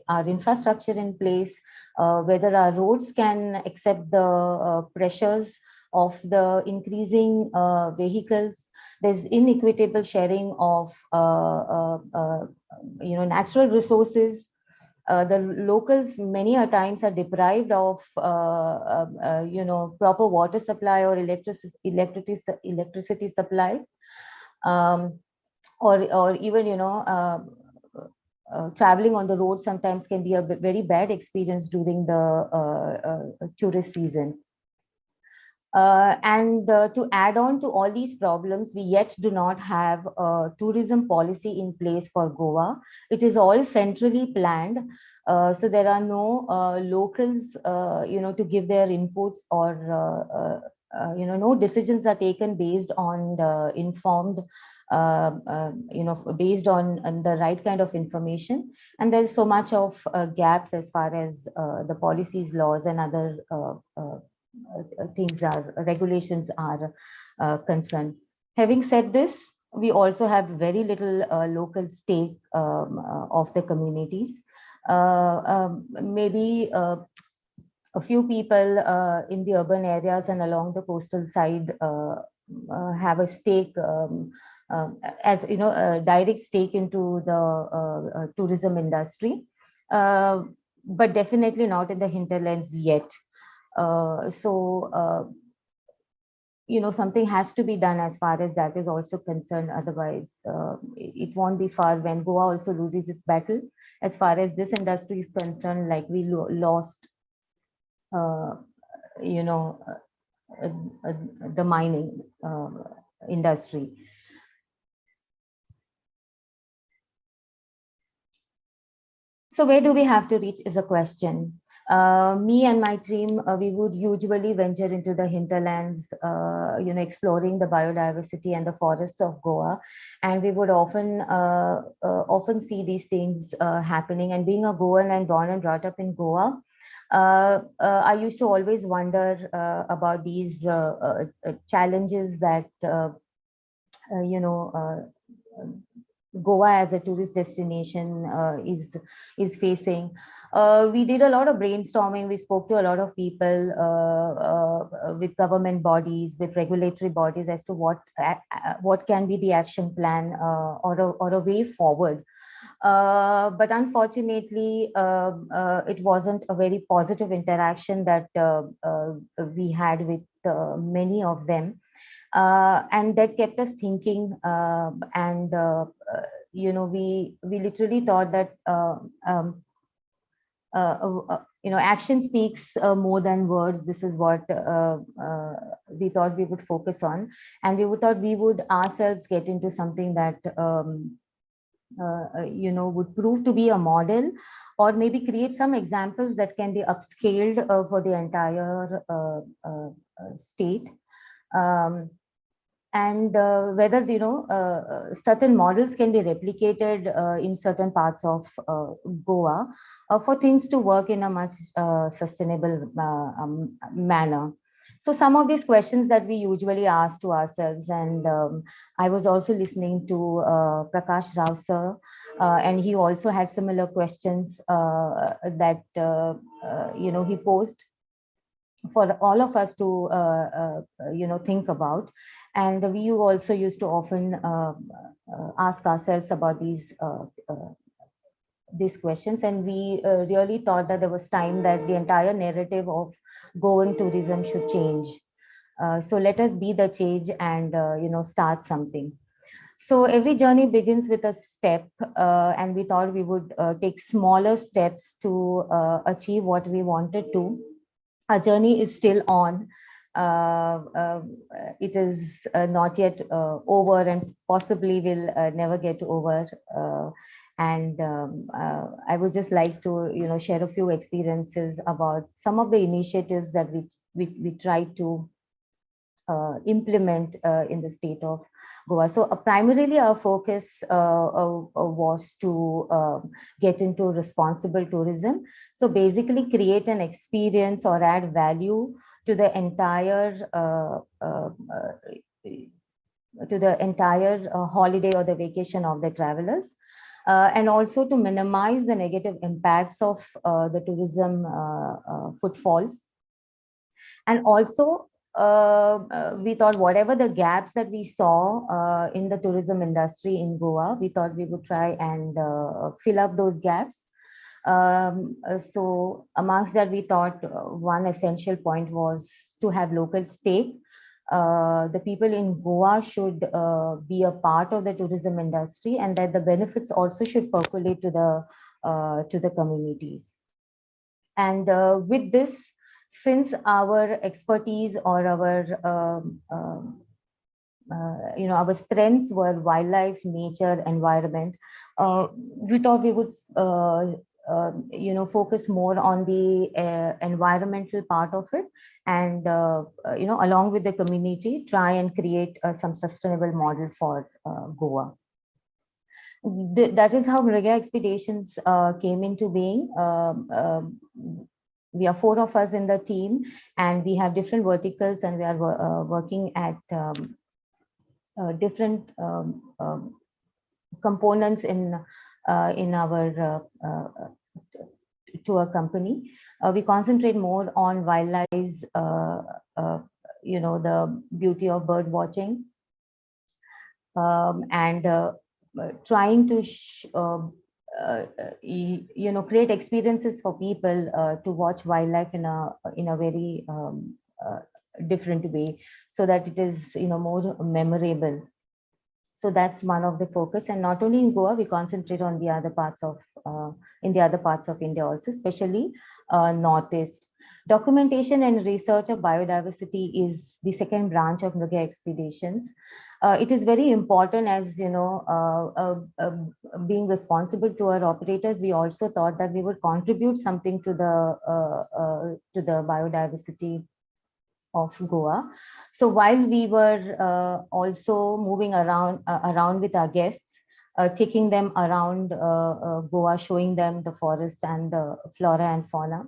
our infrastructure in place, whether our roads can accept the pressures of the increasing vehicles. There's inequitable sharing of natural resources. The locals many a times are deprived of proper water supply or electricity supplies, or even traveling on the road sometimes can be a very bad experience during the tourist season. And to add on to all these problems, we yet do not have a tourism policy in place for Goa. It is all centrally planned. So there are no locals, to give their inputs, or, no decisions are taken based on the informed, based on the right kind of information. And there's so much of gaps as far as the policies, laws, and other regulations are concerned. Having said this, we also have very little local stake of the communities. Maybe a few people in the urban areas and along the coastal side have a stake, as a direct stake into the tourism industry, but definitely not in the hinterlands yet. Something has to be done as far as that is also concerned. Otherwise, it won't be far when Goa also loses its battle as far as this industry is concerned, like we lost, the mining industry. So where do we have to reach is a question. Me and my team, we would usually venture into the hinterlands, exploring the biodiversity and the forests of Goa, and we would often see these things happening. And being a Goan and born and brought up in Goa, I used to always wonder about these challenges that Goa as a tourist destination is facing. We did a lot of brainstorming. We spoke to a lot of people with government bodies, with regulatory bodies, as to what can be the action plan or a way forward. But unfortunately, it wasn't a very positive interaction that we had with many of them. And that kept us thinking, and we literally thought that action speaks more than words. This is what we thought we would focus on, and we thought we would ourselves get into something that would prove to be a model, or maybe create some examples that can be upscaled for the entire state. And whether certain models can be replicated in certain parts of Goa for things to work in a much sustainable manner. So some of these questions that we usually ask to ourselves, and I was also listening to Prakash Rao sir, and he also had similar questions that he posed for all of us to think about. And we also used to often ask ourselves about these questions, and we really thought that there was time that the entire narrative of Goan tourism should change. So let us be the change and start something. So every journey begins with a step, and we thought we would take smaller steps to achieve what we wanted to. Our journey is still on. It is not yet over, and possibly will never get over. I would just like to share a few experiences about some of the initiatives that we try to implement in the state of Goa. So primarily our focus was to get into responsible tourism. So basically create an experience or add value to the entire holiday or the vacation of the travelers. And also to minimize the negative impacts of the tourism footfalls. And also we thought whatever the gaps that we saw in the tourism industry in Goa, we thought we would try and fill up those gaps. So amongst that, we thought one essential point was to have local stake. The people in Goa should be a part of the tourism industry, and that the benefits also should percolate to the communities. And with this, since our expertise or our our strengths were wildlife, nature, environment, we thought we would focus more on the environmental part of it, and along with the community, try and create some sustainable model for Goa. That is how Mriga Expeditions came into being. We are 4 of us in the team, and we have different verticals, and we are working at different components in our tour company. We concentrate more on wildlife, the beauty of bird watching, and trying to create experiences for people to watch wildlife in a very different way, so that it is more memorable. So that's one of the focus. And not only in Goa, we concentrate on the other parts of in the other parts of India also, especially Northeast. Documentation and research of biodiversity is the second branch of Mriga Expeditions. It is very important, as being responsible to our operators. We also thought that we would contribute something to the biodiversity of Goa. So while we were also moving around with our guests, taking them around Goa, showing them the forest and the flora and fauna,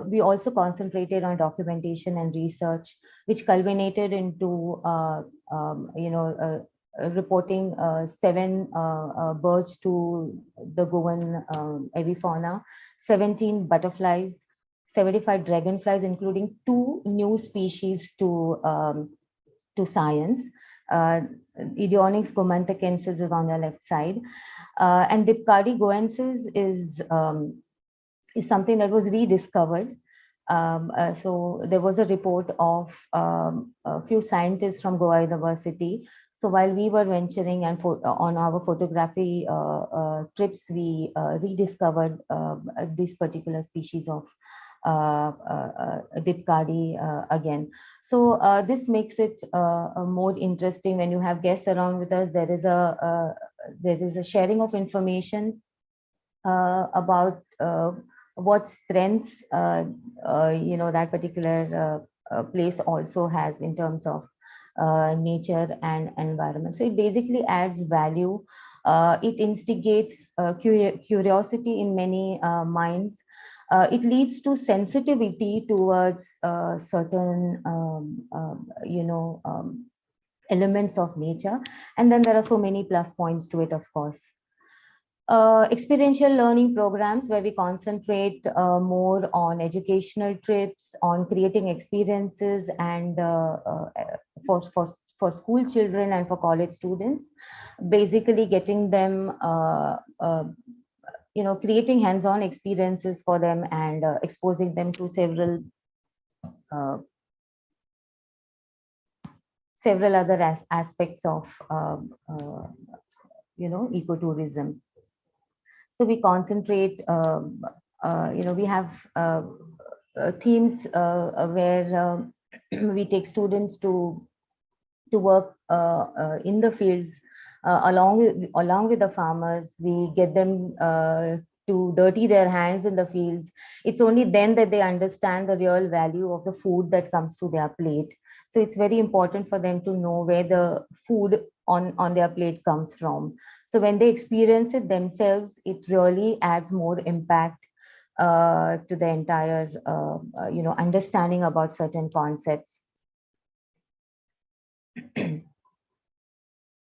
we also concentrated on documentation and research, which culminated into reporting 7 birds to the Goan avifauna, 17 butterflies, 75 dragonflies, including 2 new species to science. Idionyx gomantacensis is on the left side, and Dipkadi goensis is something that was rediscovered. So there was a report of a few scientists from Goa University. So while we were venturing and on our photography trips, we rediscovered this particular species of Dipkadi again. So this makes it more interesting when you have guests around with us. There is a sharing of information about what strengths that particular place also has in terms of nature and environment. So it basically adds value. It instigates curiosity in many minds. It leads to sensitivity towards certain, elements of nature. And then there are so many plus points to it, of course. Experiential learning programs where we concentrate more on educational trips, on creating experiences, and for school children and for college students, basically getting them, creating hands-on experiences for them and exposing them to several other aspects of ecotourism. So we concentrate, we have themes where we take students to work in the fields along with the farmers. We get them to dirty their hands in the fields. It's only then that they understand the real value of the food that comes to their plate. So it's very important for them to know where the food on their plate comes from. So when they experience it themselves, it really adds more impact to the entire, understanding about certain concepts.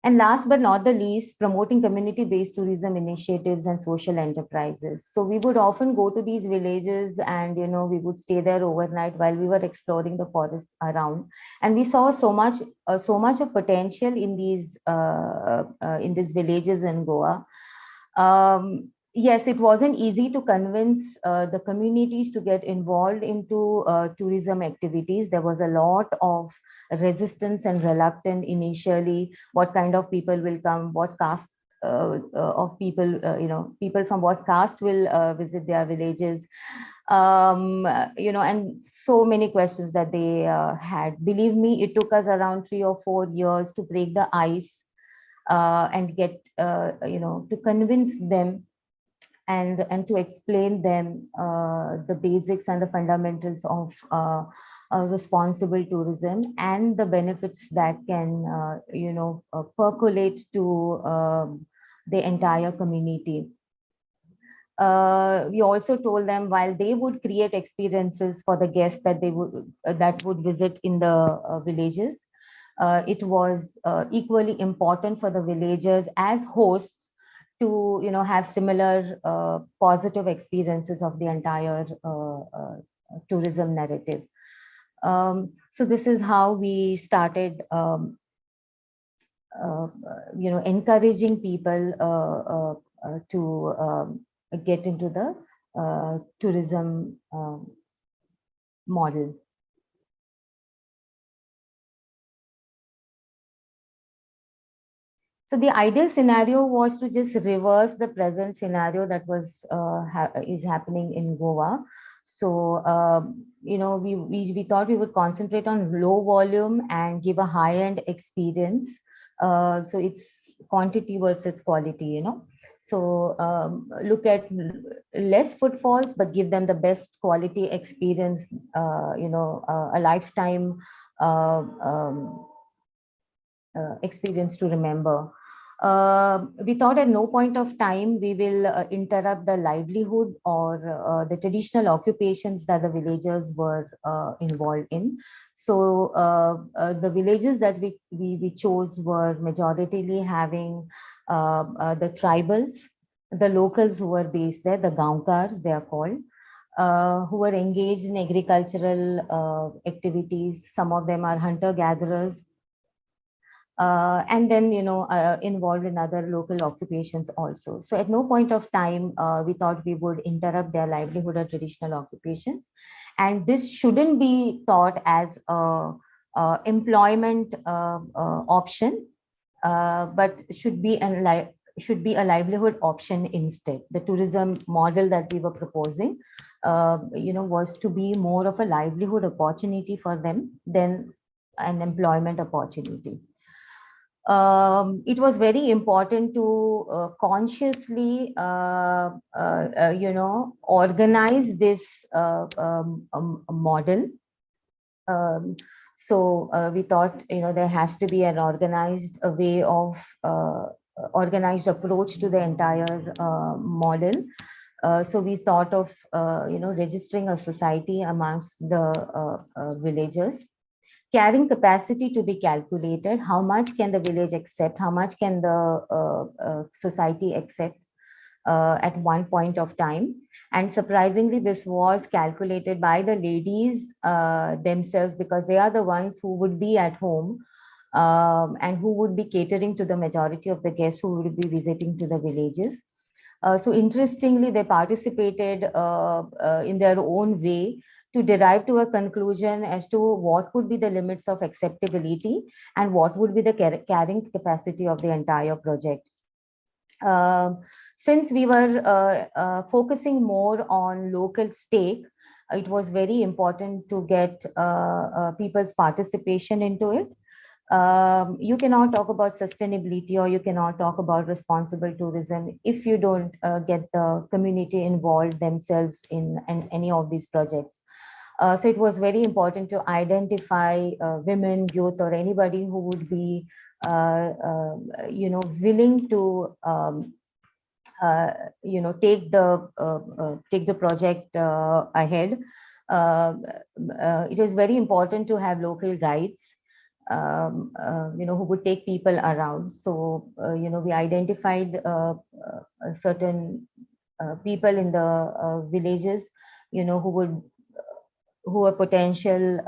And last but not the least, promoting community-based tourism initiatives and social enterprises. So we would often go to these villages and, we would stay there overnight while we were exploring the forests around. And we saw so much of potential in these villages in Goa. Yes, it wasn't easy to convince the communities to get involved into tourism activities. There was a lot of resistance and reluctance initially. What kind of people will come? What caste of people? People from what caste will visit their villages? And so many questions that they had. Believe me, it took us around 3 or 4 years to break the ice and get to convince them and to explain them the basics and the fundamentals of responsible tourism and the benefits that can, percolate to the entire community. We also told them while they would create experiences for the guests that would visit in the villages, it was equally important for the villagers as hosts to have similar positive experiences of the entire tourism narrative. So this is how we started encouraging people to get into the tourism model. So the ideal scenario was to just reverse the present scenario that was is happening in Goa. So we thought we would concentrate on low volume and give a high-end experience. So it's quantity versus quality, So look at less footfalls, but give them the best quality experience. A lifetime experience to remember. We thought at no point of time we will interrupt the livelihood or the traditional occupations that the villagers were involved in. So the villages that we chose were majoritarily having the tribals, the locals who were based there, the Gaonkars they are called, who were engaged in agricultural activities. Some of them are hunter-gatherers. And then, involved in other local occupations also. So at no point of time, we thought we would interrupt their livelihood or traditional occupations. And this shouldn't be thought as a employment option, but should be a livelihood option instead. The tourism model that we were proposing, was to be more of a livelihood opportunity for them than an employment opportunity. It was very important to consciously, organize this model We thought, there has to be an organized way of organized approach to the entire model. So we thought of, registering a society amongst the villagers, carrying capacity to be calculated. How much can the village accept? How much can the society accept at one point of time? And surprisingly, this was calculated by the ladies themselves, because they are the ones who would be at home and who would be catering to the majority of the guests who would be visiting to the villages. So interestingly, they participated in their own way to derive to a conclusion as to what would be the limits of acceptability and what would be the carrying capacity of the entire project. Since we were focusing more on local stake, it was very important to get people's participation into it. You cannot talk about sustainability or you cannot talk about responsible tourism if you don't get the community involved themselves in any of these projects. So it was very important to identify women, youth, or anybody who would be, willing to, take the project ahead. It was very important to have local guides, who would take people around. So, we identified certain people in the villages, who are potential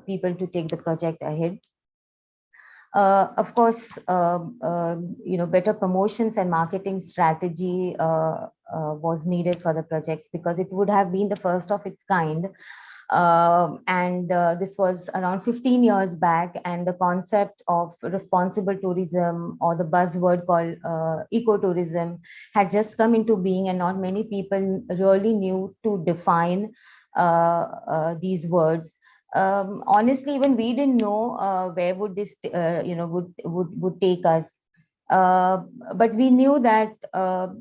people to take the project ahead. Of course, better promotions and marketing strategy was needed for the projects, because it would have been the first of its kind. This was around 15 years back, and the concept of responsible tourism, or the buzzword called ecotourism, had just come into being, and not many people really knew to define these words. Honestly, even we didn't know where would this would take us. But we knew that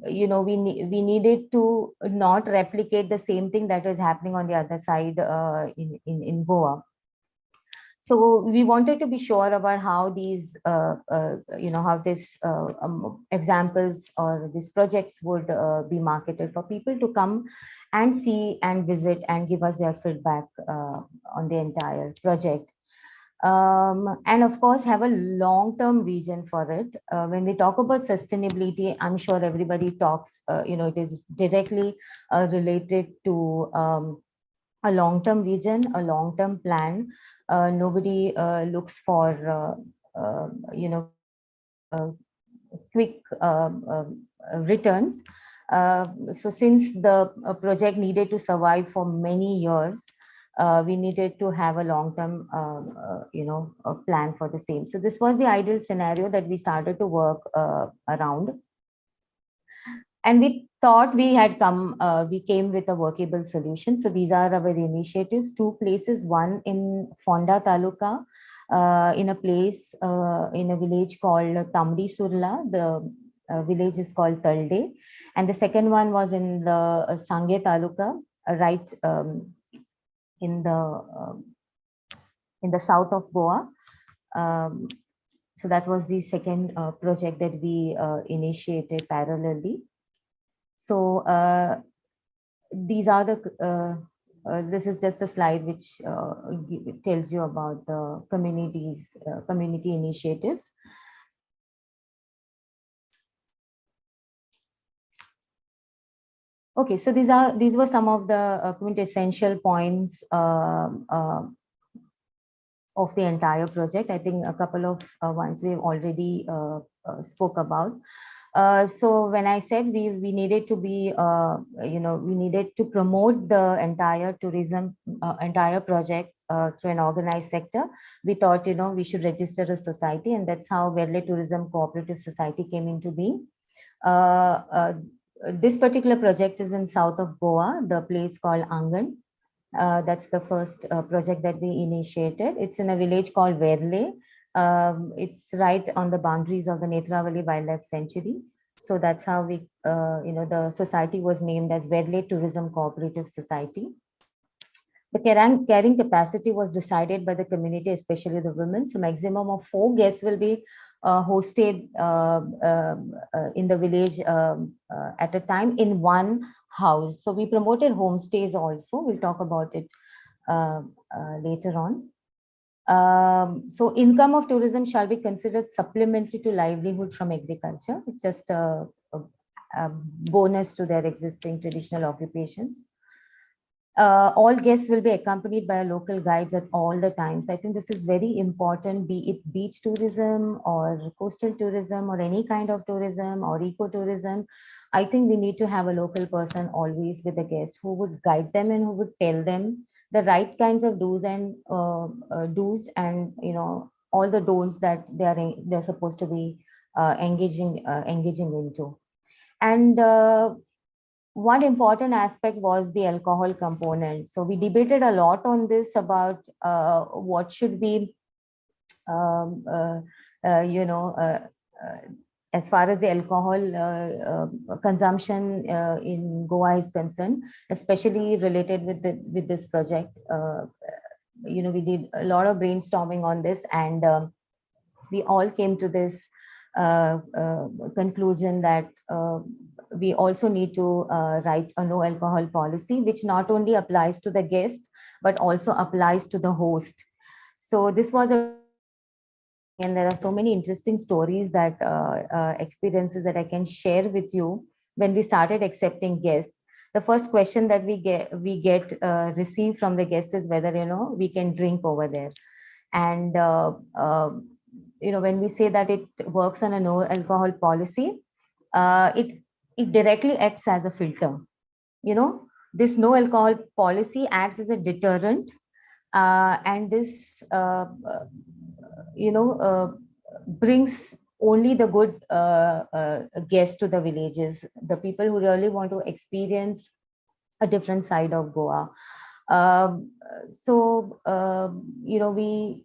we needed to not replicate the same thing that is happening on the other side in Goa. So we wanted to be sure about how these how this examples or these projects would be marketed for people to come and see and visit and give us their feedback on the entire project. And of course, have a long-term vision for it. When we talk about sustainability, I'm sure everybody talks, it is directly related to a long-term vision, a long-term plan. Nobody looks for, quick returns. So since the project needed to survive for many years, we needed to have a long-term, a plan for the same. So this was the ideal scenario that we started to work around. And we thought we came with a workable solution. So these are our initiatives, 2 places, one in Fonda Taluka, in a place, in a village called Tamdi Surla. The village is called Talde. And the second one was in the Sangye Taluka, right in the south of Goa. So that was the second project that we initiated parallelly. So these are the, this is just a slide which tells you about the community initiatives. Okay, so these were some of the quintessential points of the entire project. I think a couple of ones we've already spoke about. So when I said we needed to be, we needed to promote the entire tourism, entire project through an organized sector, we thought, we should register a society, and that's how Verle Tourism Cooperative Society came into being. This particular project is in south of Goa, the place called Angan. That's the first project that we initiated. It's in a village called Verle. It's right on the boundaries of the Netravali Wildlife Sanctuary. So that's how we, the society was named as Verle Tourism Cooperative Society. The carrying capacity was decided by the community, especially the women. So maximum of 4 guests will be hosted in the village at a time in one house. So we promoted homestays also. We'll talk about it later on. So income of tourism shall be considered supplementary to livelihood from agriculture. It's just a bonus to their existing traditional occupations. All guests will be accompanied by local guides at all the times. I think this is very important, be it beach tourism or coastal tourism or any kind of tourism or ecotourism. I think we need to have a local person always with the guest who would guide them and who would tell them the right kinds of do's and all the don'ts that they're supposed to be engaging into. And one important aspect was the alcohol component. So we debated a lot on this about what should be, as far as the alcohol consumption in Goa is concerned, especially related with this project. We did a lot of brainstorming on this, and we all came to this conclusion that we also need to write a no alcohol policy, which not only applies to the guest, but also applies to the host. So this was and there are so many interesting stories that experiences that I can share with you. When we started accepting guests, the first question that we get received from the guest is whether, we can drink over there. And, when we say that it works on a no alcohol policy, it directly acts as a filter. This no alcohol policy acts as a deterrent, and this brings only the good guests to the villages, the people who really want to experience a different side of Goa. We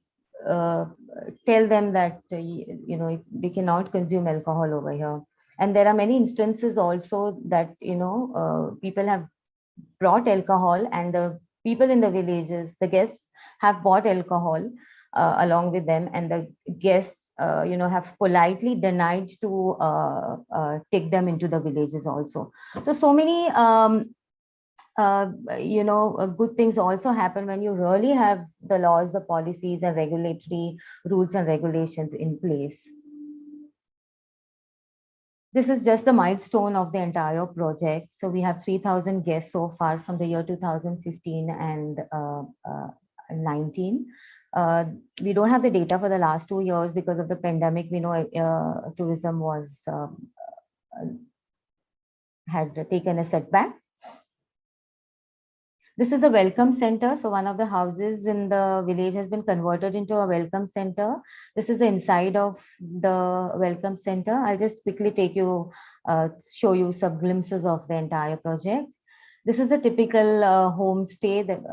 tell them that they cannot consume alcohol over here. And there are many instances also that people have brought alcohol, and the people in the villages, the guests, have bought alcohol along with them, and the guests have politely denied to take them into the villages also. So many good things also happen when you really have the laws, the policies and regulatory rules and regulations in place. This is just the milestone of the entire project. So we have 3,000 guests so far from the year 2015 and 19. We don't have the data for the last 2 years because of the pandemic. We know tourism was had taken a setback. This is the welcome center. So one of the houses in the village has been converted into a welcome center. This is the inside of the welcome center. I'll just quickly take you, show you some glimpses of the entire project. This is the typical homestay that,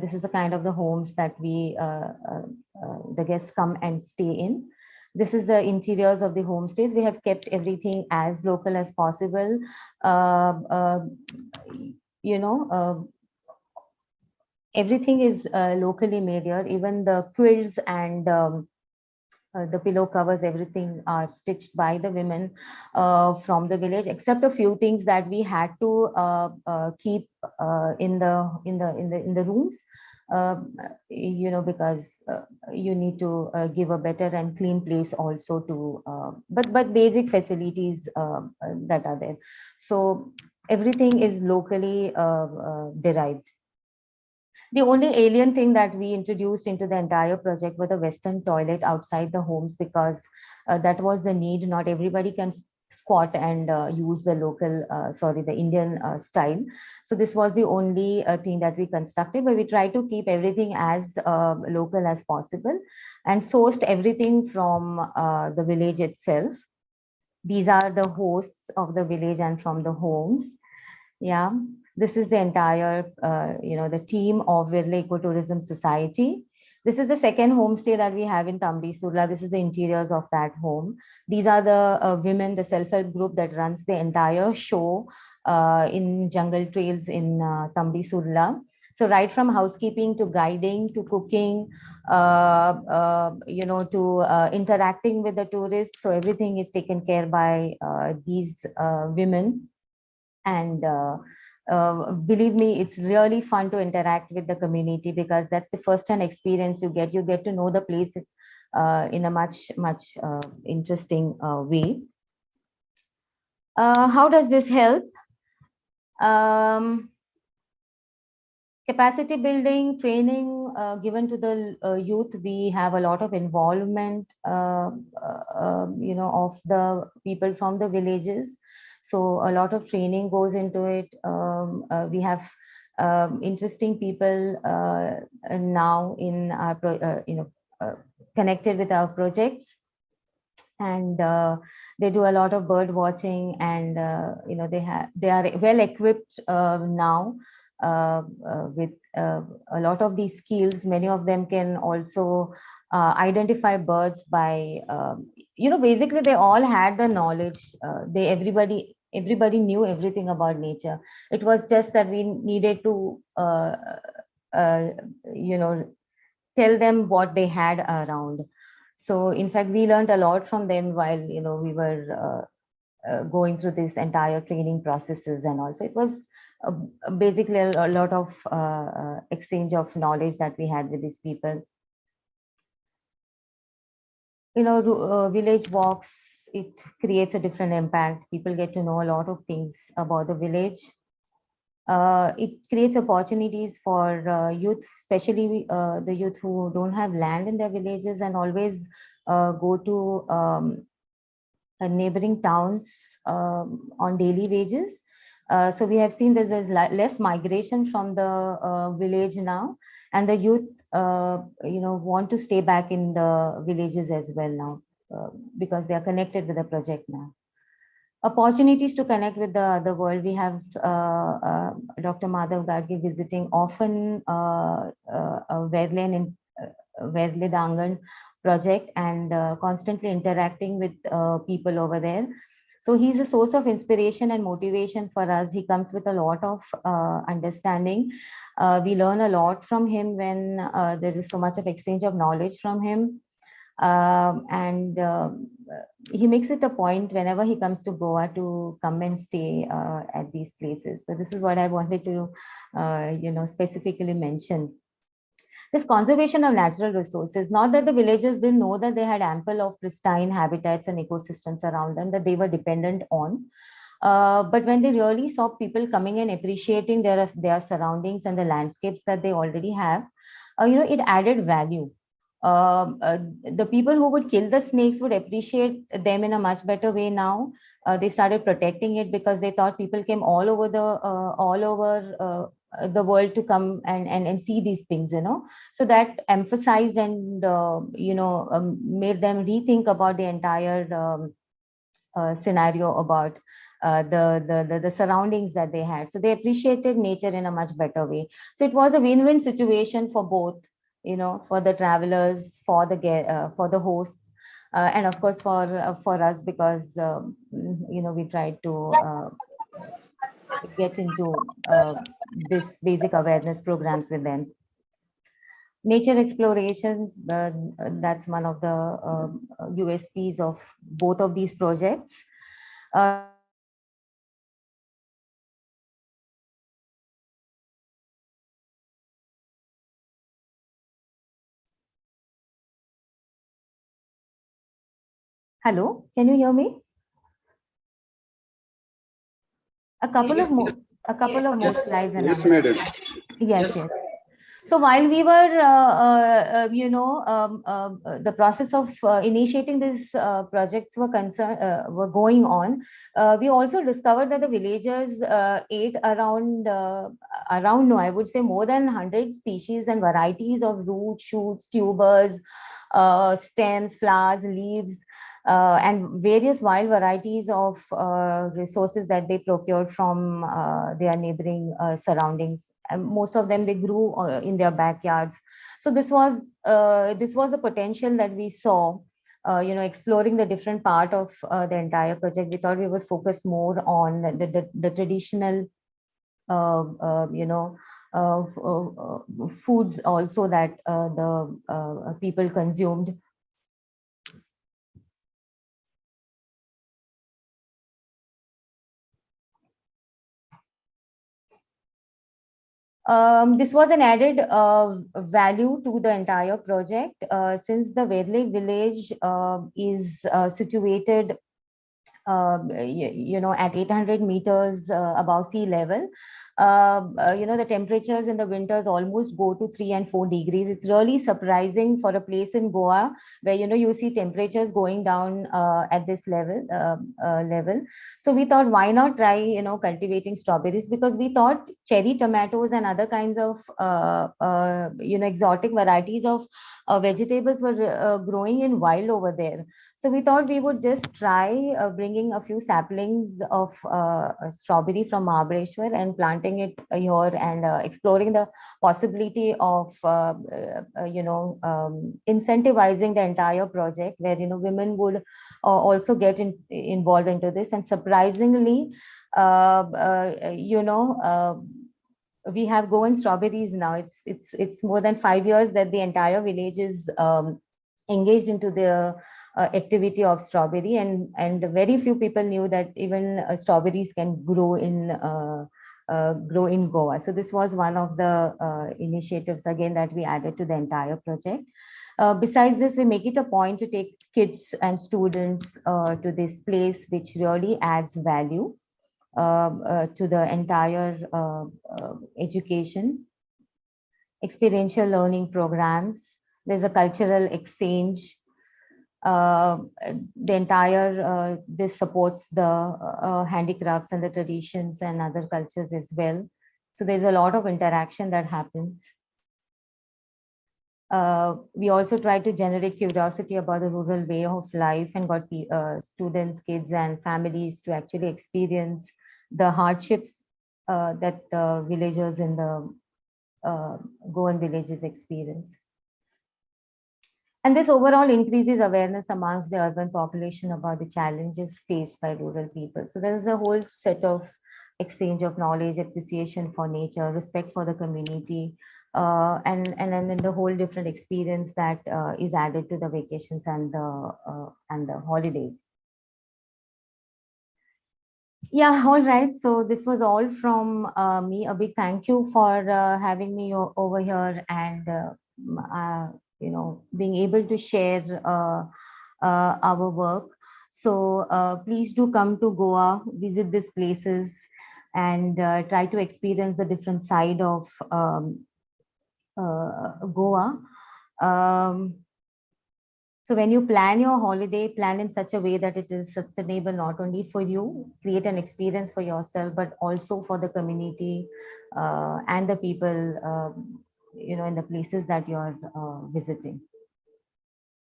this is the kind of the homes that the guests come and stay in. This is the interiors of the homestays. We have kept everything as local as possible. Everything is locally made here. Even the quilts and the pillow covers, everything are stitched by the women from the village, except a few things that we had to keep in the rooms, because you need to give a better and clean place also to, but basic facilities that are there. So everything is locally derived. The only alien thing that we introduced into the entire project was the Western toilet outside the homes, because that was the need. Not everybody can squat and use the local, the Indian style. So this was the only thing that we constructed, but we try to keep everything as local as possible and sourced everything from the village itself. These are the hosts of the village and from the homes. Yeah, this is the entire, the team of Virla Ecotourism Society. This is the second homestay that we have in Tambi Surla. This is the interiors of that home. These are the women, the self-help group that runs the entire show in jungle trails in Tambi Surla. So right from housekeeping to guiding to cooking, to interacting with the tourists. So everything is taken care by these women. And believe me, it's really fun to interact with the community, because that's the first hand experience you get. You get to know the place in a much interesting way. How does this help? Capacity building, training given to the youth. We have a lot of involvement, of the people from the villages. So a lot of training goes into it. We have interesting people now in our, connected with our projects. And they do a lot of bird watching, and they are well equipped now with a lot of these skills. Many of them can also identify birds by basically they all had the knowledge. Everybody knew everything about nature. It was just that we needed to uh, tell them what they had around. So in fact, we learned a lot from them while we were going through this entire training processes. And also it was basically a lot of exchange of knowledge that we had with these people. Village walks, it creates a different impact. People get to know a lot of things about the village. It creates opportunities for youth, especially the youth who don't have land in their villages and always go to neighboring towns on daily wages. So we have seen that there's less migration from the village now, and the youth, want to stay back in the villages as well now, because they are connected with the project now. Opportunities to connect with the world. We have Dr. Madhav Gargi visiting often Verle Dangan project, and constantly interacting with people over there. So he's a source of inspiration and motivation for us. He comes with a lot of understanding. We learn a lot from him when there is so much of exchange of knowledge from him. And he makes it a point whenever he comes to Goa to come and stay at these places. So this is what I wanted to, specifically mention. This conservation of natural resources, not that the villagers didn't know that they had ample of pristine habitats and ecosystems around them that they were dependent on. But when they really saw people coming and appreciating their surroundings and the landscapes that they already have, it added value. The people who would kill the snakes would appreciate them in a much better way now. They started protecting it because they thought people came all over the world to come and see these things, So that emphasized and made them rethink about the entire scenario about the surroundings that they had. So they appreciated nature in a much better way. So it was a win-win situation for both, for the travelers, for the hosts, and of course for us, because we tried to get into this basic awareness programs with them. Nature explorations, that's one of the USPs of both of these projects. Hello, can you hear me? A couple of more slides. And Yes, madam. Yes. So while we were, the process of initiating these projects were going on, we also discovered that the villagers ate around, no, I would say more than 100 species and varieties of roots, shoots, tubers, stems, flowers, leaves, and various wild varieties of resources that they procured from their neighboring surroundings. And most of them they grew in their backyards. So this was the potential that we saw. Exploring the different part of the entire project. We thought we would focus more on the traditional foods also that the people consumed. This was an added value to the entire project, since the Vedle village is situated at 800 meters above sea level. The temperatures in the winters almost go to 3 and 4 degrees. It's really surprising for a place in Goa where you see temperatures going down at this level. So we thought, why not try cultivating strawberries, because we thought cherry tomatoes and other kinds of exotic varieties of vegetables were growing in wild over there. So we thought we would just try bringing a few saplings of strawberry from Mahabaleshwar and planting it here, and exploring the possibility of incentivizing the entire project, where women would also get involved into this. And surprisingly, we have Goan strawberries now. It's more than 5 years that the entire village is engaged into the activity of strawberry, and very few people knew that even strawberries can grow in Goa. So this was one of the initiatives again that we added to the entire project. Besides this, we make it a point to take kids and students to this place, which really adds value to the entire education. Experiential learning programs. There's a cultural exchange. The entire this supports the handicrafts and the traditions and other cultures as well. So there's a lot of interaction that happens. We also try to generate curiosity about the rural way of life, and got students, kids, and families to actually experience the hardships that the villagers in the Goan villages experience. And this overall increases awareness amongst the urban population about the challenges faced by rural people. So there is a whole set of exchange of knowledge, appreciation for nature, respect for the community, and then the whole different experience that is added to the vacations and the holidays. Yeah, all right. So this was all from me. A big thank you for having me over here, and being able to share our work. So please do come to Goa, visit these places, and try to experience the different side of Goa. So when you plan your holiday, plan in such a way that it is sustainable, not only for you, create an experience for yourself, but also for the community and the people, in the places that you're visiting.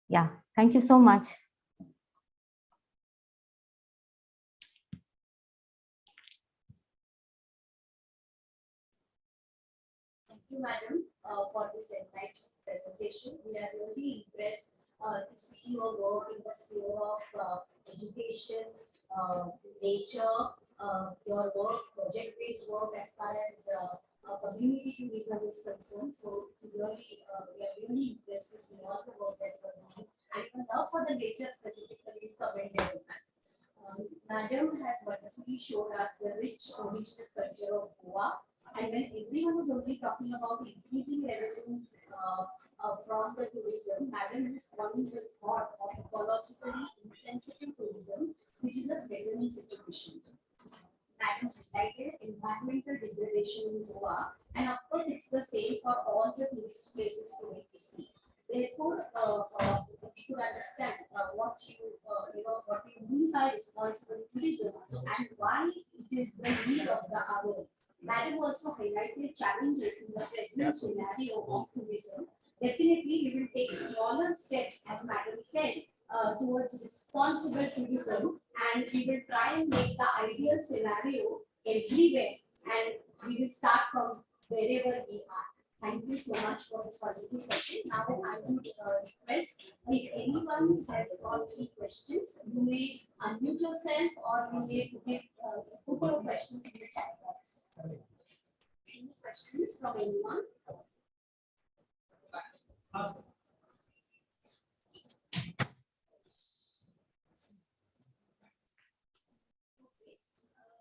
Yeah, thank you so much. Thank you, madam, for this enlightening presentation. We are really impressed to see your work in the sphere of education, nature, your work, project-based work as far as community tourism is concerned. So it's really, we are really impressed to see all the work that you are doing, and your love for the nature specifically is commendable. Madam has wonderfully showed us the rich original culture of Goa. And when everyone was only talking about increasing revenues from the tourism, Madam has coined the thought of ecologically insensitive tourism, which is a threatening situation. Madam highlighted environmental degradation in Goa, and of course, it's the same for all the tourist places today we see. Therefore, we could understand what you mean by responsible tourism and why it is the need of the hour. Madam also highlighted challenges in the present scenario of tourism. Definitely, we will take smaller steps, as Madam said, towards responsible tourism, and we will try and make the ideal scenario everywhere, and we will start from wherever we are. Thank you so much for this wonderful session. Now I would request if anyone has got any questions, you may unmute yourself or you may put your questions in the chat box. questions from anyone? Ask.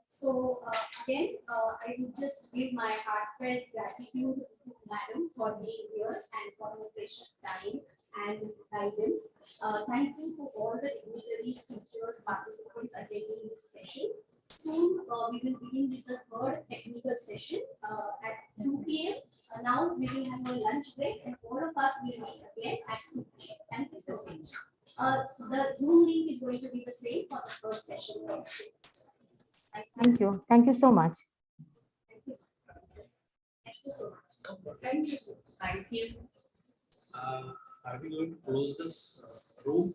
So again, I would just give my heartfelt gratitude to Madam for being here and for your precious time and guidance. Thank you to all the dignitaries, teachers, participants attending this session. Soon we will begin with the third technical session at 2 p.m. Now we will have a lunch break and all of us will meet again at 2 p.m. Thank you so much. So the Zoom link is going to be the same for the third session also. Thank you. Thank you so much. Thank you. Thank you so much. Thank you. Thank you. Are we going to close this room?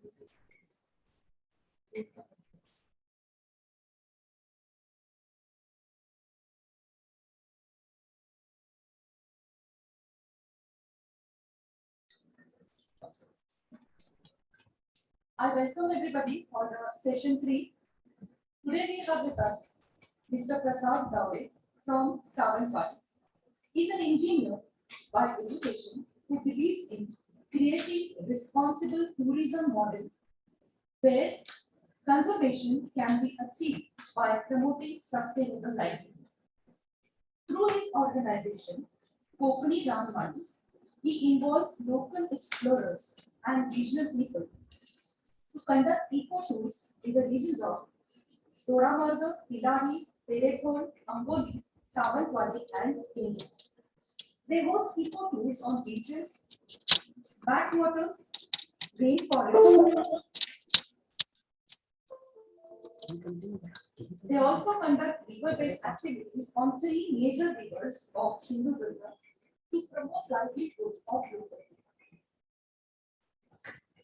I welcome everybody for the session 3. Today we have with us Mr. Prasad Dave from Savanthwadi. He is an engineer by education who believes in creating a responsible tourism model where conservation can be achieved by promoting sustainable livelihood. Through his organization, Kokani Ramandis, he involves local explorers and regional people to conduct eco-tours in the regions of Doramarga, Tilahi, Terekhol, Amboli, Savanthwadi, and Kenya. They host eco-tours on beaches, backwaters, rainforests. They also conduct river-based activities on 3 major rivers of Sindhudurga to promote livelihood of local people.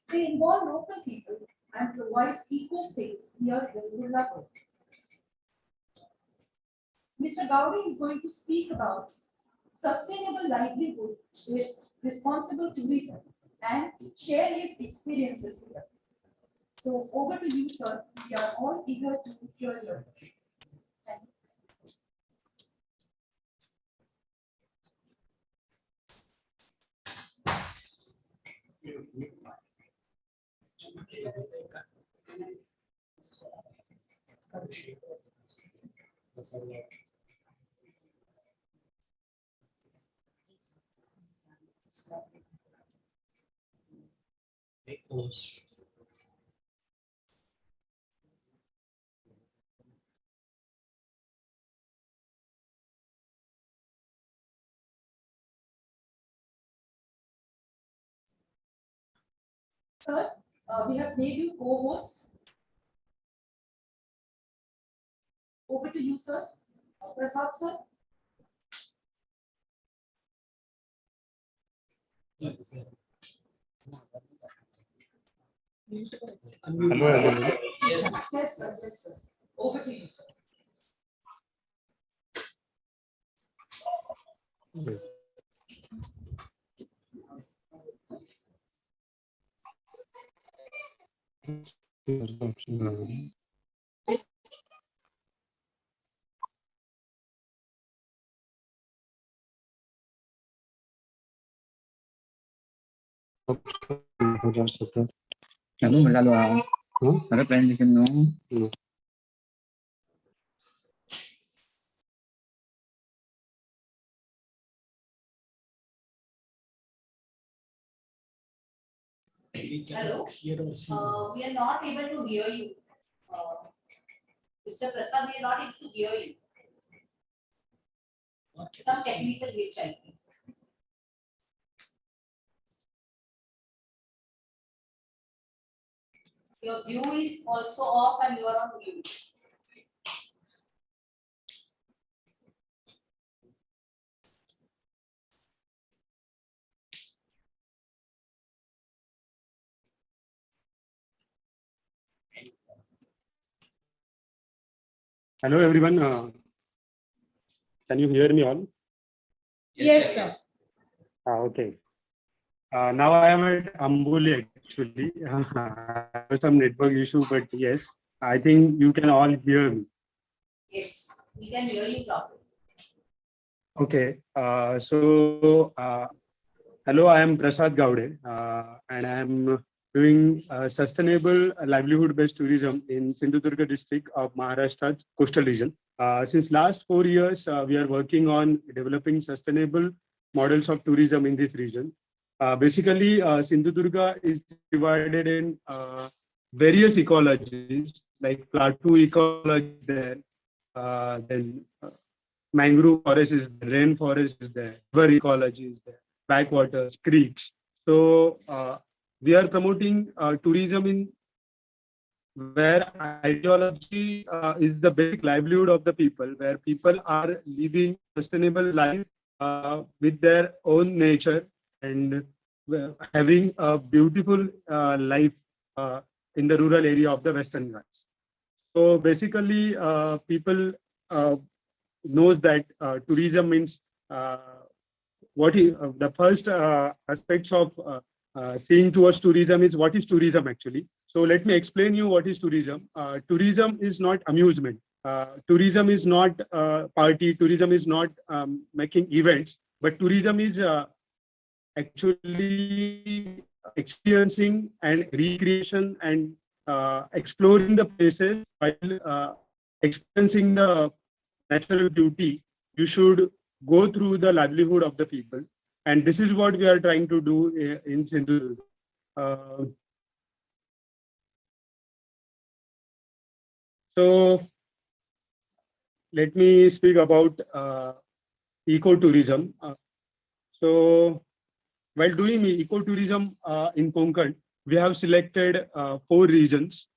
They involve local people and provide eco-stays near Velulla Road. Mr. Gowdy is going to speak about sustainable livelihood with responsible tourism and share his experiences with us. So over to you, sir. We are all eager to hear your experience. Thank you. Sir, we have made you co-host. Over to you, sir. Prasad, sir. Hello, everyone. Yes. Yes, sir. Yes, sir. Over to you, sir. Hello, hello. Ada plan bikin dong. Hello. We are not able to hear you. Mr. Prasad, we are not able to hear you. Some technical glitch, I think. Your view is also off and you are on mute. Hello, everyone. Can you hear me all? Yes, sir. Okay. Now I am at Amboli actually. I have some network issue, but yes, I think you can all hear me. Yes, we can hear you properly. Okay. Hello, I am Prasad Gowde, and I am doing sustainable livelihood-based tourism in Sindhudurga district of Maharashtra's coastal region. Since last 4 years, we are working on developing sustainable models of tourism in this region. Basically, Sindhudurga is divided in various ecologies, like plateau ecology there, then mangrove forest is there, rainforest is there, river ecology is there, backwaters, creeks. So we are promoting tourism in where ideology is the basic livelihood of the people, where people are living sustainable life with their own nature and having a beautiful life in the rural area of the Western Ghats. So basically, people knows that tourism means the first aspects of seeing towards tourism is what is tourism actually. So let me explain you what is tourism. Tourism is not amusement. Tourism is not party. Tourism is not making events, but tourism is actually experiencing and recreation and exploring the places while experiencing the natural beauty. You should go through the livelihood of the people, and this is what we are trying to do in Sindhudurg. So let me speak about ecotourism. So while doing ecotourism in Konkan, we have selected 4 regions.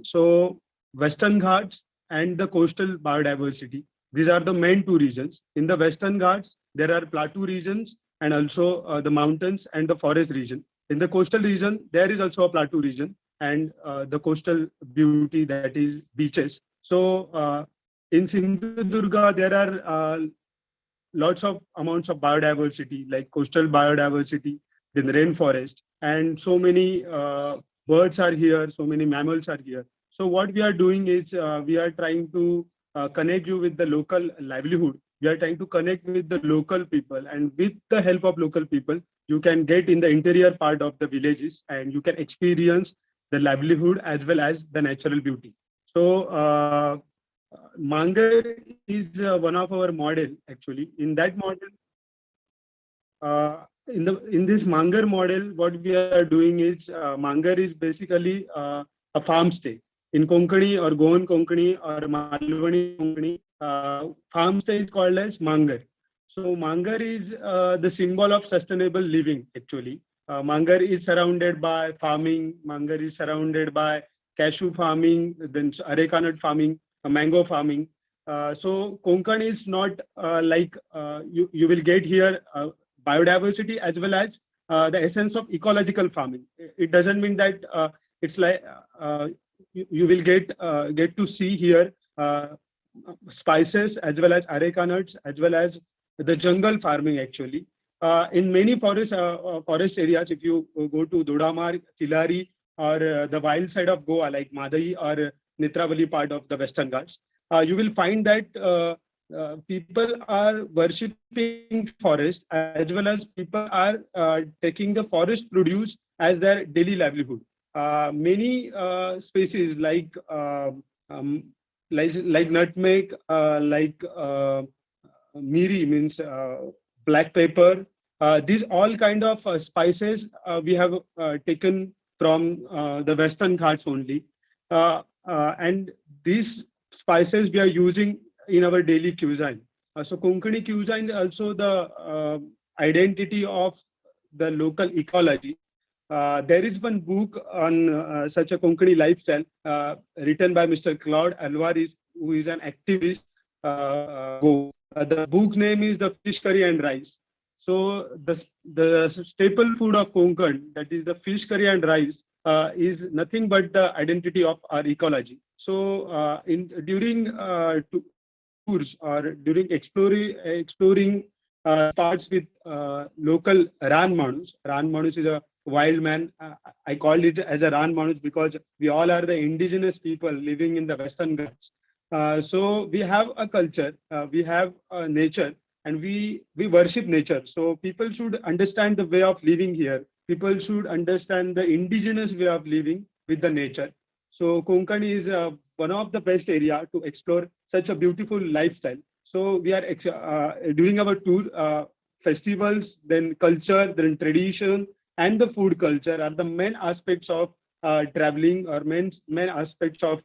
So Western Ghats and the coastal biodiversity. These are the main 2 regions. In the Western Ghats, there are plateau regions and also the mountains and the forest region. In the coastal region, there is also a plateau region and the coastal beauty, that is beaches. So in Sindhudurga, there are lots of amounts of biodiversity, like coastal biodiversity, then rainforest, and so many birds are here, so many mammals are here. So what we are doing is we are trying to connect you with the local livelihood. We are trying to connect with the local people, and with the help of local people, you can get in the interior part of the villages and you can experience the livelihood as well as the natural beauty. So Mangar is one of our model actually. In that model, in this Mangar model, what we are doing is Mangar is basically a farm stay. In Konkani or Goan Konkani or Malwani Konkani, farm stay is called as Mangar. So Mangar is the symbol of sustainable living actually. Mangar is surrounded by farming. Mangar is surrounded by cashew farming, then areca nut farming, mango farming. So Konkan is not like you will get here biodiversity as well as the essence of ecological farming. It doesn't mean that it's like you will get to see here spices as well as areca nuts as well as the jungle farming actually. In many forest areas, if you go to Dodamar, Tilari, or the wild side of Goa like Madai or Netravali part of the Western Ghats, you will find that people are worshipping forest as well as people are taking the forest produce as their daily livelihood. Many species like nutmeg, like miri means black pepper. These all kind of spices we have taken from the Western Ghats only, and these spices we are using in our daily cuisine. So Konkani cuisine is also the identity of the local ecology. There is one book on such a Konkani lifestyle written by Mr. Claude Alvarez, who is an activist. The book name is The Fish Curry and Rice. So the staple food of Konkan, that is the fish curry and rice, is nothing but the identity of our ecology. So during tours or during exploring parts with local Ran Manus. Ran Manus is a wild man. I called it as a Ran Manus because we all are the indigenous people living in the Western Ghats. So we have a culture, we have a nature, and we worship nature. So people should understand the way of living here. People should understand the indigenous way of living with the nature. So Konkan is one of the best area to explore such a beautiful lifestyle. So we are during our tour, festivals, then culture, then tradition, and the food culture are the main aspects of traveling or main aspects of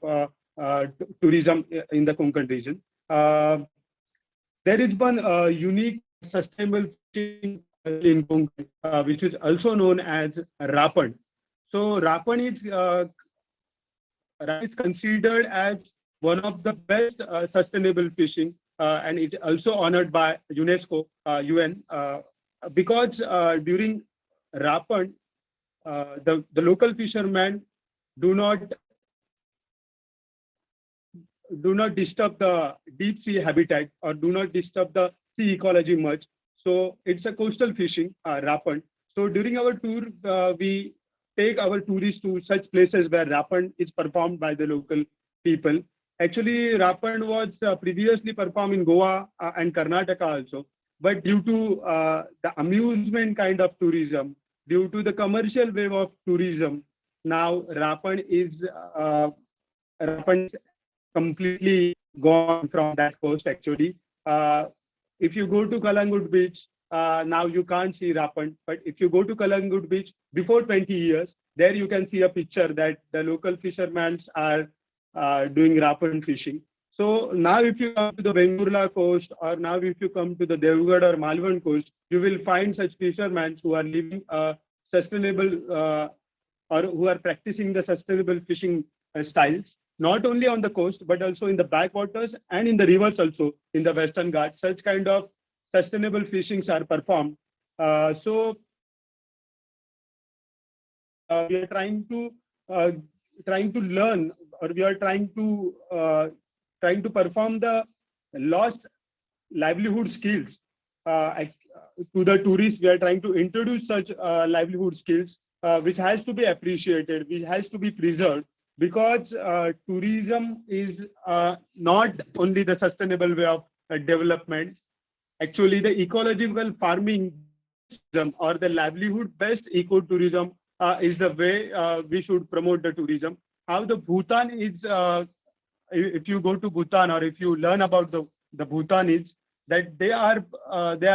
tourism in the Konkan region. There is one unique sustainable fishing in Konkan, which is also known as Rapan. So Rapan is considered as one of the best sustainable fishing, and it also honored by UNESCO, UN, because during Rapan, the local fishermen do not disturb the deep sea habitat or do not disturb the sea ecology much. So it's a coastal fishing, rapand. So during our tour, we take our tourists to such places where rapand is performed by the local people. Actually, rapand was previously performed in Goa and Karnataka also. But due to the amusement kind of tourism, due to the commercial wave of tourism, now rapand is completely gone from that coast actually. If you go to Kalangut beach, now you can't see rapand, but if you go to Kalangut beach before 20 years, there you can see a picture that the local fishermen are doing rapand fishing. So now if you come to the Vengurla coast, or now if you come to the Devgarh or Malvan coast, you will find such fishermen who are living sustainable or who are practicing the sustainable fishing styles, not only on the coast, but also in the backwaters and in the rivers also in the Western Ghats. Such kind of sustainable fishings are performed. We are trying to learn, or we are trying to perform the lost livelihood skills to the tourists. We are trying to introduce such livelihood skills which has to be appreciated, which has to be preserved, because tourism is not only the sustainable way of development. Actually, the ecological farming or the livelihood-based ecotourism is the way we should promote the tourism. How the Bhutan is, if you go to Bhutan or if you learn about the Bhutan, that they are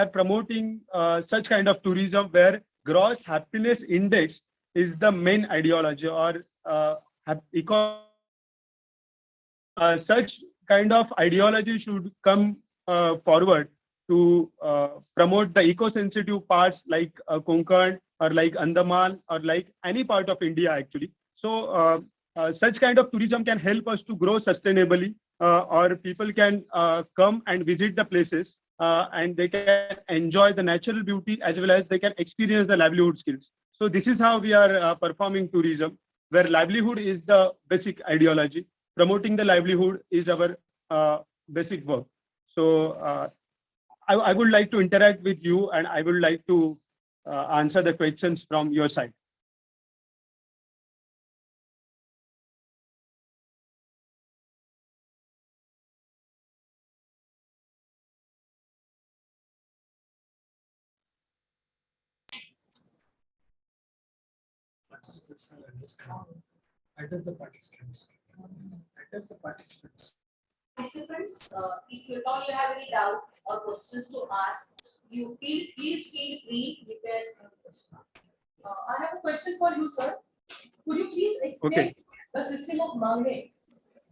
promoting such kind of tourism where gross happiness index is the main ideology, or such kind of ideology should come forward to promote the eco-sensitive parts like Konkan or like Andaman or like any part of India actually. So such kind of tourism can help us to grow sustainably, or people can come and visit the places and they can enjoy the natural beauty as well as they can experience the livelihood skills. So this is how we are performing tourism, where livelihood is the basic ideology. Promoting the livelihood is our basic work. So I would like to interact with you, and I would like to answer the questions from your side. Participants are understanding. Address the participants. Address the participants. Participants, if you all you have any doubt or questions to ask, please feel free. You can. I have a question for you, sir. Could you please explain the system of Mangne?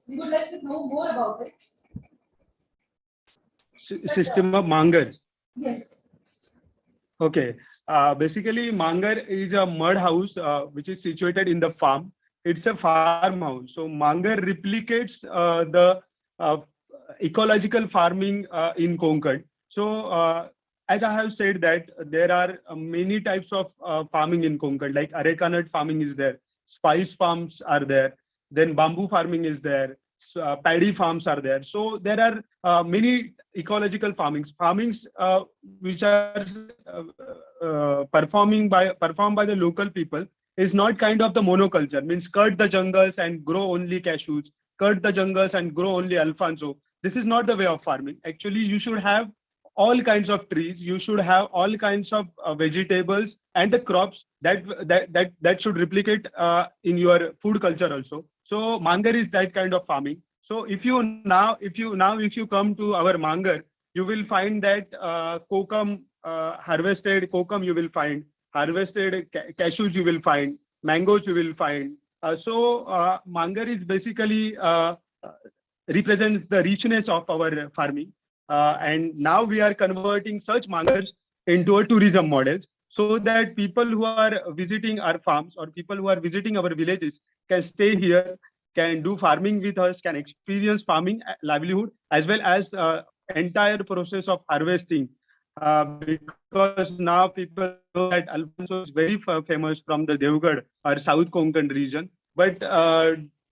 We would like to know more about it. System of Mangar. Yes. Okay. Basically, Mangar is a mud house which is situated in the farm. It's a farmhouse. So Mangar replicates the ecological farming in Konkan. So as I have said that there are many types of farming in Konkan, like areca nut farming is there, spice farms are there, then bamboo farming is there, paddy farms are there. So there are many ecological farmings which are performed by the local people, is not kind of the monoculture, means cut the jungles and grow only cashews, cut the jungles and grow only alfonso. This is not the way of farming. Actually, you should have all kinds of trees, you should have all kinds of vegetables and the crops that should replicate in your food culture also. So Mangar is that kind of farming. So if you come to our Mangar, you will find that kokum, harvested kokum you will find, harvested cashews you will find, mangoes you will find. Mangar is basically represents the richness of our farming. And now we are converting such mangars into a tourism models, so that people who are visiting our farms or people who are visiting our villages can stay here, can do farming with us, can experience farming livelihood as well as entire process of harvesting. Because now people know that alfonso is very famous from the Devgarh or South Konkan region. but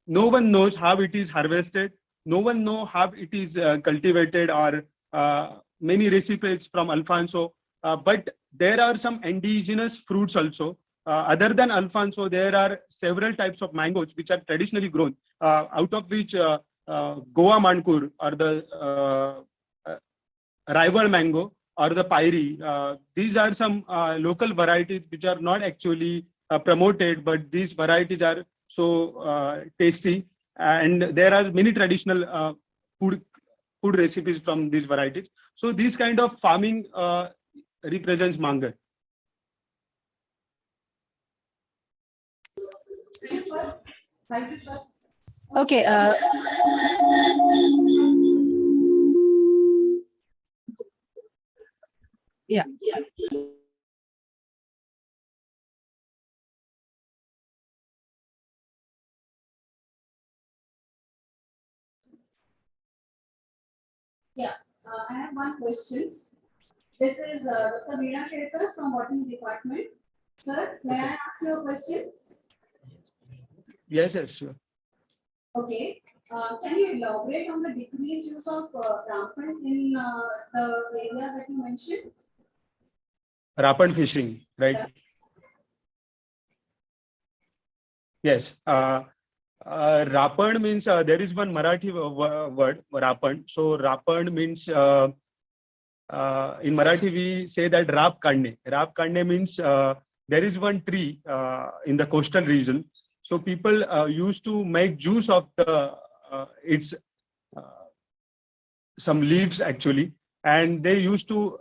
no one knows how it is harvested. No one knows how it is cultivated, or many recipes from Alfonso. But there are some indigenous fruits also. Other than Alfonso, there are several types of mangoes which are traditionally grown, out of which Goa Mankur, or the rival mango, or the Pyri. These are some local varieties which are not actually promoted, but these varieties are so tasty, and there are many traditional food recipes from these varieties. So this kind of farming represents Mangar. Thank you, sir. Thank you, sir. Okay. Yeah. Yeah, I have one question. This is Dr. Veena Kedkar from Botany Department. Sir, may I ask you a question? Yes, yes, sure. Okay. Can you elaborate on the decreased use of rampant in the area that you mentioned? Rapid fishing, right? Yeah. Yes. Rapand means there is one Marathi word, rapand. So rapand means in Marathi we say that rap kadne. Rap kadne means there is one tree in the coastal region. So people used to make juice of the its some leaves actually, and they used to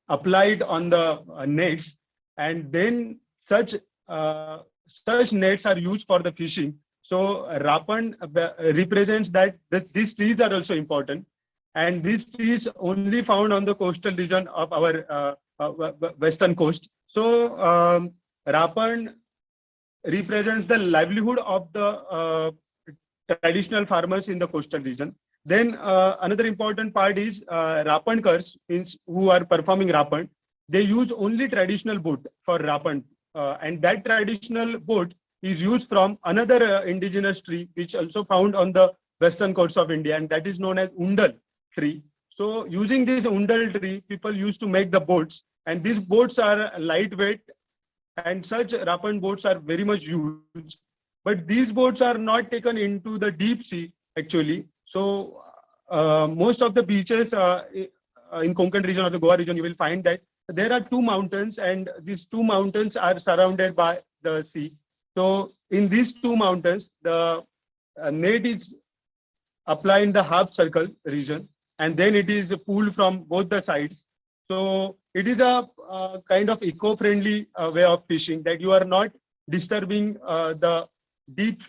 apply it on the nets, and then such nets are used for the fishing. So Rapan represents that these trees are also important, and these trees only found on the coastal region of our western coast. So Rapan represents the livelihood of the traditional farmers in the coastal region. Then another important part is Rapankars, means who are performing Rapan. They use only traditional boat for Rapan, and that traditional boat is used from another indigenous tree which also found on the western coast of India, and that is known as Undal tree. So using this Undal tree, people used to make the boats, and these boats are lightweight, and such Rapan boats are very much used. But these boats are not taken into the deep sea actually. So most of the beaches in Konkan region or the Goa region, you will find that there are two mountains, and these two mountains are surrounded by the sea. So in these two mountains, the net is applied in the half circle region, and then it is pulled from both the sides. So it is a kind of eco-friendly way of fishing, that you are not disturbing the deep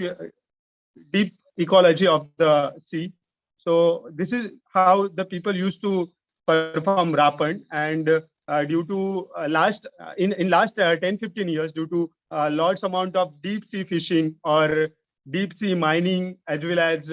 ecology of the sea. So this is how the people used to perform Rapan, and due to last 10-15 years, due to lots amount of deep sea fishing or deep sea mining, as well as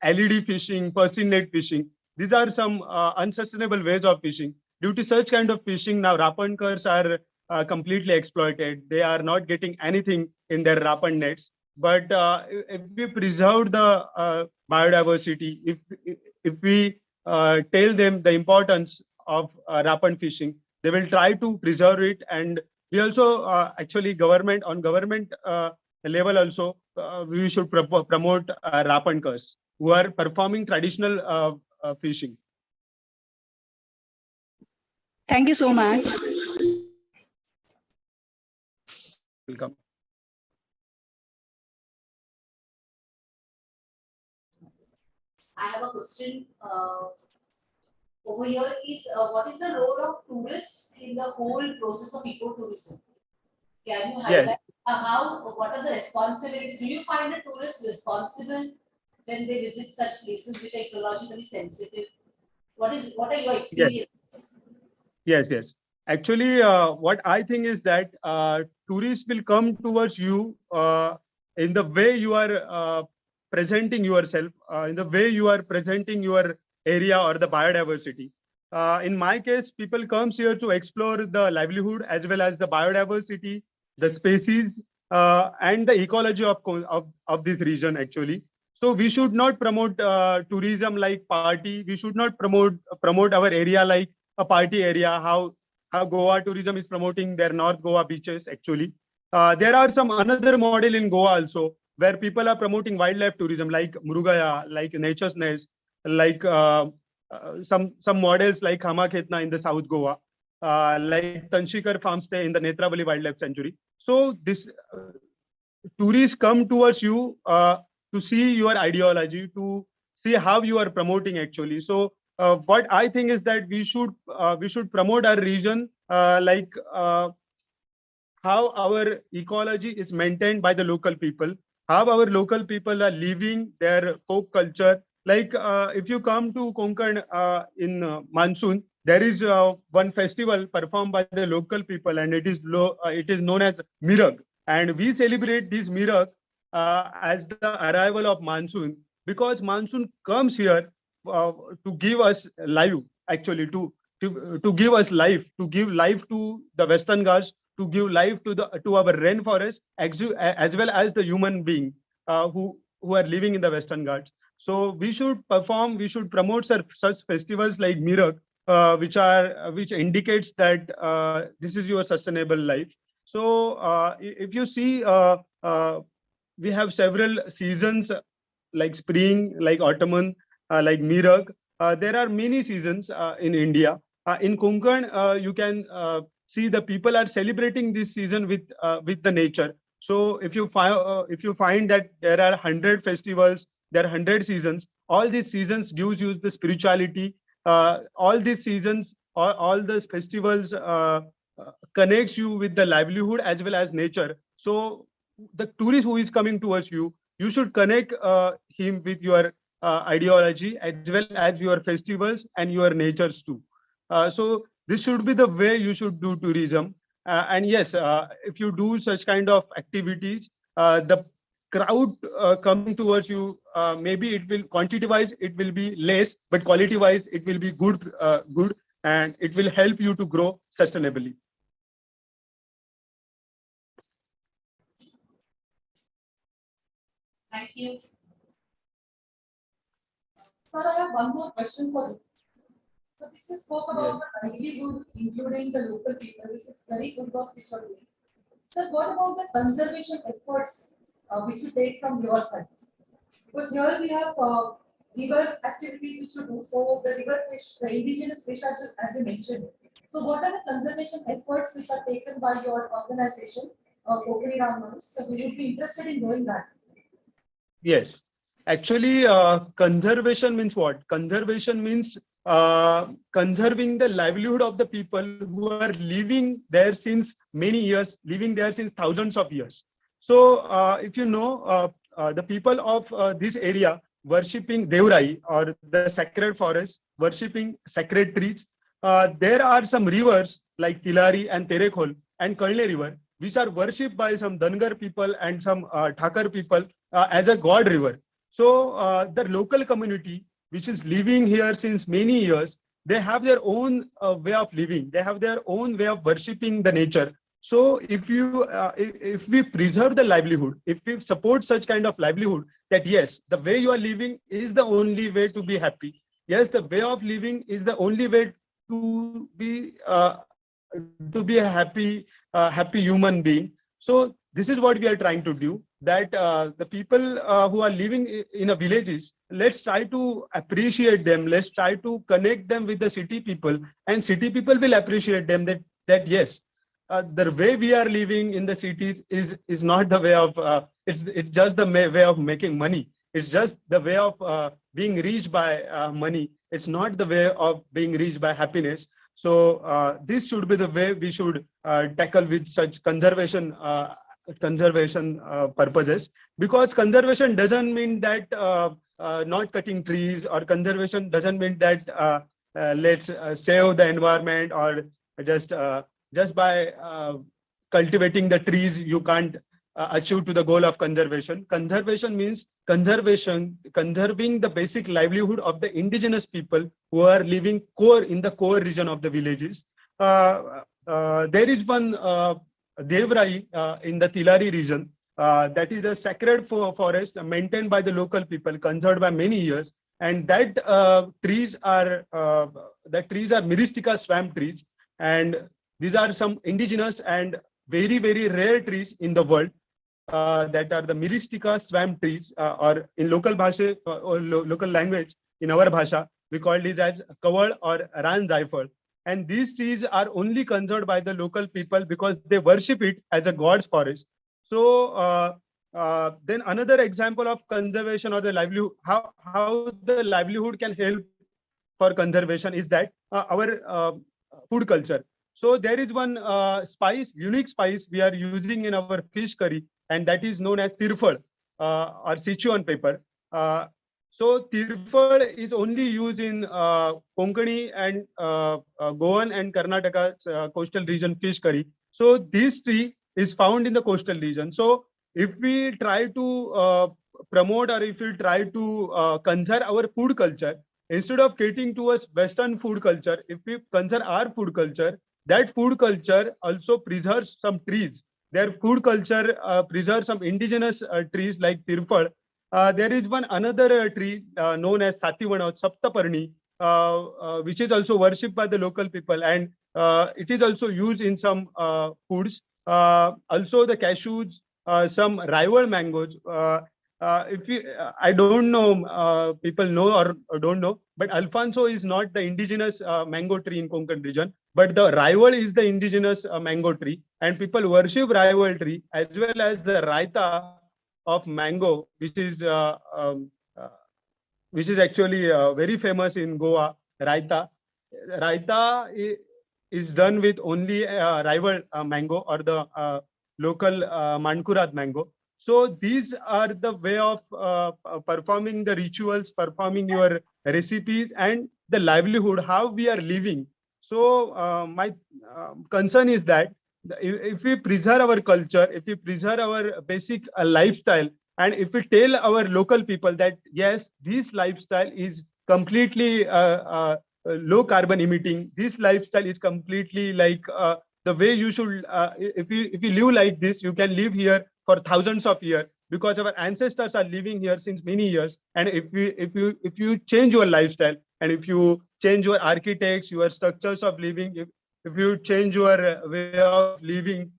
LED fishing, person net fishing, these are some unsustainable ways of fishing. Due to such kind of fishing, now Rapankars are completely exploited. They are not getting anything in their Rapan nets. But if we preserve the biodiversity, if we tell them the importance of Rapan fishing, they will try to preserve it. And we also actually government level also, we should promote Rapankars who are performing traditional fishing. Thank you so much. Welcome. I have a question over here is what is the role of tourists in the whole process of ecotourism? Can you highlight what are the responsibilities? Do you find the tourists responsible when they visit such places which are ecologically sensitive? What are your experiences? Yes. Actually, what I think is that tourists will come towards you in the way you are presenting yourself, in the way you are presenting your area or the biodiversity. In my case, people comes here to explore the livelihood as well as the biodiversity, the species, and the ecology of this region actually. So we should not promote tourism like party. We should not promote our area like a party area. How Goa tourism is promoting their North Goa beaches actually. There are some another model in Goa also where people are promoting wildlife tourism like Mrugaya, like Nature's Nest, like some models like Hamakhetna in the South Goa, like Tanshikar Farmstay in the Netravali Wildlife Sanctuary. So this tourists come towards you to see your ideology, to see how you are promoting actually. So what I think is that we should promote our region like how our ecology is maintained by the local people, how our local people are living their folk culture. Like if you come to Konkan in monsoon, there is one festival performed by the local people, and it is known as Mirag, and we celebrate this Mirag as the arrival of monsoon, because monsoon comes here to give us life, actually to give us life, to give life to the Western Ghats, to give life to our rainforest, as well as the human being who are living in the Western Ghats. So we should promote such festivals like Mirag, which indicates that this is your sustainable life. So if you see, we have several seasons like spring, like autumn, like Mirag. There are many seasons in India. In Konkan, you can see the people are celebrating this season with the nature. So if you find that there are 100 festivals, there are 100 seasons, all these seasons gives you the spirituality. All these seasons, all those festivals connects you with the livelihood as well as nature. So the tourist who is coming towards you, you should connect him with your ideology as well as your festivals and your natures too. So this should be the way you should do tourism. And yes, if you do such kind of activities, the crowd coming towards you, maybe it will quantity-wise it will be less, but quality-wise it will be good, and it will help you to grow sustainably. Thank you. Sir, I have one more question for you. So this is spoke about the livelihood, including the local people. This is very good work which you are doing. Sir, what about the conservation efforts which you take from your side? Because here we have river activities which you do. So the river fish, the indigenous fish, as you mentioned. So what are the conservation efforts which are taken by your organization, Kokani Ramanuj? So we would be interested in knowing that. Yes, actually, conservation means what? Conservation means conserving the livelihood of the people who are living there since many years, living there since thousands of years. So if you know, the people of this area worshipping Devrai, or the sacred forest, worshipping sacred trees, there are some rivers like Tilari and Terekhol and Kalne River, which are worshipped by some Dangar people and some Thakar people as a god river. So the local community, which is living here since many years, they have their own way of living. They have their own way of worshipping the nature. So if we preserve the livelihood, if we support such kind of livelihood, that yes, the way you are living is the only way to be happy. Yes, the way of living is the only way to be a happy human being. So this is what we are trying to do. That the people who are living in a villages, let's try to appreciate them. Let's try to connect them with the city people, and city people will appreciate them. That yes, the way we are living in the cities is not the way of it's just the way of making money. It's just the way of being reached by money. It's not the way of being reached by happiness. So this should be the way we should tackle with such conservation purposes, because conservation doesn't mean that not cutting trees, or conservation doesn't mean that let's save the environment, or just by cultivating the trees you can't achieve to the goal of conservation. Conservation means conserving the basic livelihood of the indigenous people who are living in the core region of the villages. There is one Devrai in the Tilari region. That is a sacred forest maintained by the local people, conserved by many years. And that trees are Myristica swamp trees, and these are some indigenous and very rare trees in the world. That are the Myristica swamp trees, or in local bhasha or local language, in our bhasha, we call these as Kawal or Ran Zaifal. And these trees are only conserved by the local people because they worship it as a god's forest. So then another example of conservation or the livelihood, how the livelihood can help for conservation is that our food culture. So there is one unique spice we are using in our fish curry, and that is known as tirfal or Sichuan pepper. So tirfal is only used in Konkani and Goan and Karnataka coastal region fish curry. So this tree is found in the coastal region. So if we try to promote, or if we try to conserve our food culture, instead of catering towards Western food culture, if we conserve our food culture, that food culture also preserves some trees. Their food culture preserves some indigenous trees like tirfal. There is another tree known as Sativana or Saptaparni, which is also worshipped by the local people, and it is also used in some foods. Also the cashews, some rival mangoes. I don't know, people know or don't know, but Alfonso is not the indigenous mango tree in Konkan region, but the rival is the indigenous mango tree, and people worship rival tree, as well as the raita of mango, which is actually very famous in Goa. Raita is done with only rival mango or the local Mankurat mango. So these are the way of performing the rituals, performing your recipes, and the livelihood, how we are living. So my concern is that if we preserve our culture, if we preserve our basic lifestyle, and if we tell our local people that yes, this lifestyle is completely low carbon emitting, this lifestyle is completely like the way you should, if you live like this, you can live here for thousands of years, because our ancestors are living here since many years. And if you change your lifestyle, and if you change your architects, your structures of living, if you change your way of living,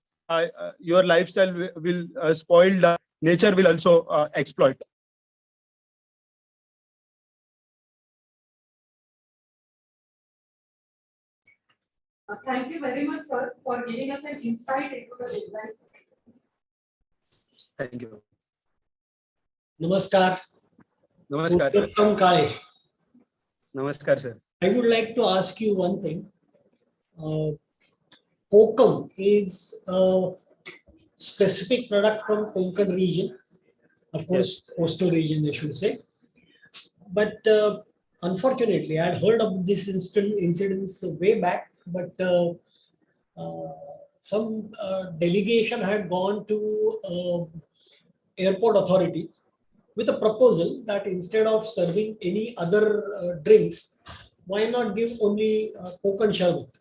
your lifestyle will spoil. The nature will also exploit. Thank you very much, sir, for giving us an insight into the design. Thank you. Namaskar. Namaskar. Purushottam Kale. Namaskar, sir. I would like to ask you one thing. Kokum is a specific product from Konkan region, of course, yes, coastal region, I should say. But unfortunately, I had heard of this incidents way back, but some delegation had gone to airport authorities with a proposal that instead of serving any other drinks, why not give only Konkan Sharbat?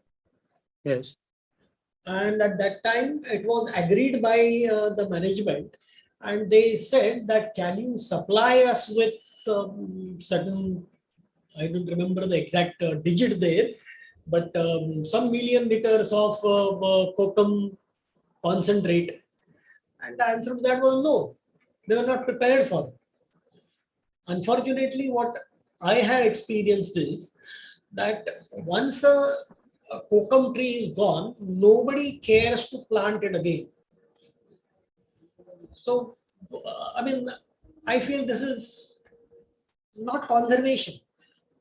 Yes. And at that time, it was agreed by the management, and they said that can you supply us with certain, I don't remember the exact digit there, but some million liters of Kokum concentrate. And the answer to that was no, they were not prepared for it. Unfortunately, what I have experienced is that once a Kokum tree is gone, nobody cares to plant it again. So, I mean, I feel this is not conservation.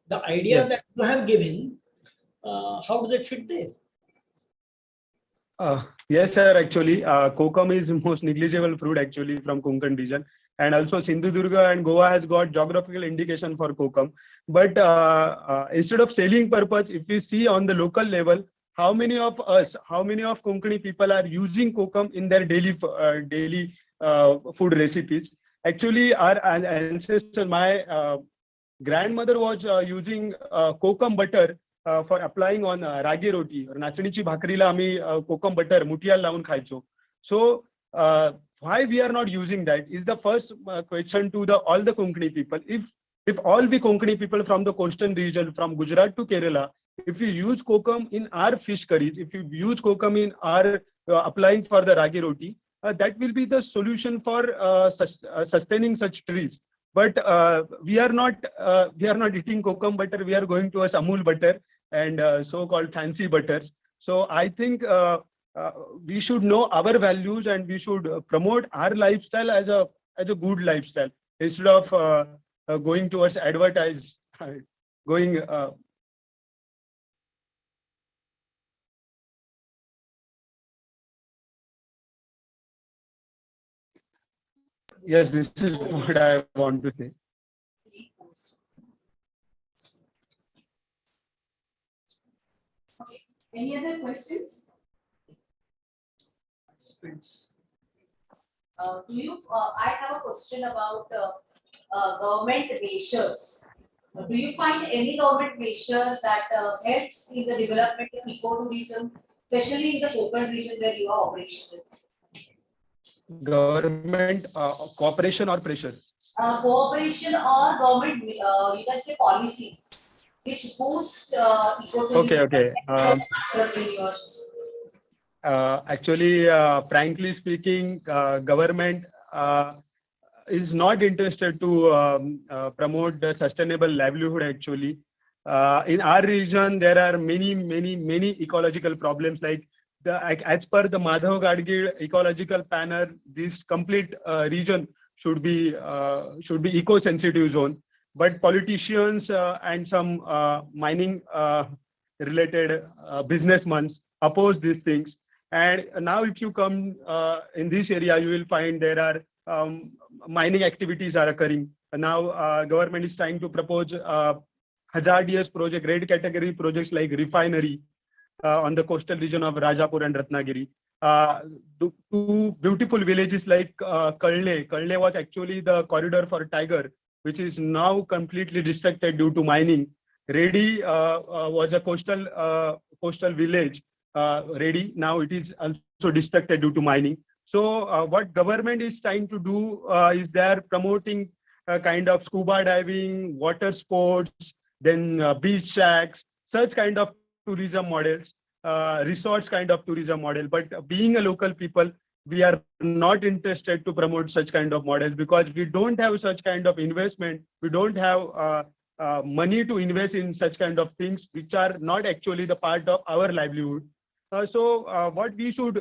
The idea, yes, that you have given, how does it fit there? Yes, sir. Actually, Kokum is most negligible fruit actually from Konkan region, and also Sindhudurga and Goa has got geographical indication for Kokum. But instead of selling purpose, if we see on the local level, how many of us, how many of Konkani people are using Kokum in their daily food recipes? Actually, our ancestors, my grandmother was using Kokum butter for applying on ragi roti or nachanichi bhakarila ami kokum butter mutiyal laun khaycho. So why we are not using that is the first question to all the Konkani people. If all we Konkani people from the coastal region, from Gujarat to Kerala, if we use kokum in our fish curries, if we use kokum in our applying for the ragi roti, that will be the solution for sustaining such trees. But we are not eating kokum butter. We are going to a Amul butter and so-called fancy butters. So I think we should know our values and we should promote our lifestyle as a good lifestyle instead of going towards advertise, going. Yes, this is what I want to say. Okay. Any other questions? I have a question about government measures. Do you find any government measure that helps in the development of ecotourism, especially in the Konkan region where you are operational? Government cooperation or pressure? Cooperation or government, you can say policies, which boost ecotourism. Okay. Entrepreneurs. Actually, frankly speaking, government is not interested to promote the sustainable livelihood. Actually, in our region, there are many ecological problems. Like as per the Madhav Gadgil ecological panel, this complete region should be eco-sensitive zone. But politicians and some mining related businessmen oppose these things. And now if you come in this area, you will find there are mining activities are occurring. Now government is trying to propose hazardous project, red category projects like refinery on the coastal region of Rajapur and Ratnagiri. Two beautiful villages like Kalne. Kalne was actually the corridor for tiger, which is now completely restricted due to mining. Reddy was a coastal village. Ready now it is also distracted due to mining. So what government is trying to do is they are promoting kind of scuba diving, water sports, then beach shacks, such kind of tourism models, resorts kind of tourism model. But being a local people, we are not interested to promote such kind of models because we don't have such kind of investment. We don't have money to invest in such kind of things which are not actually the part of our livelihood. So what we should,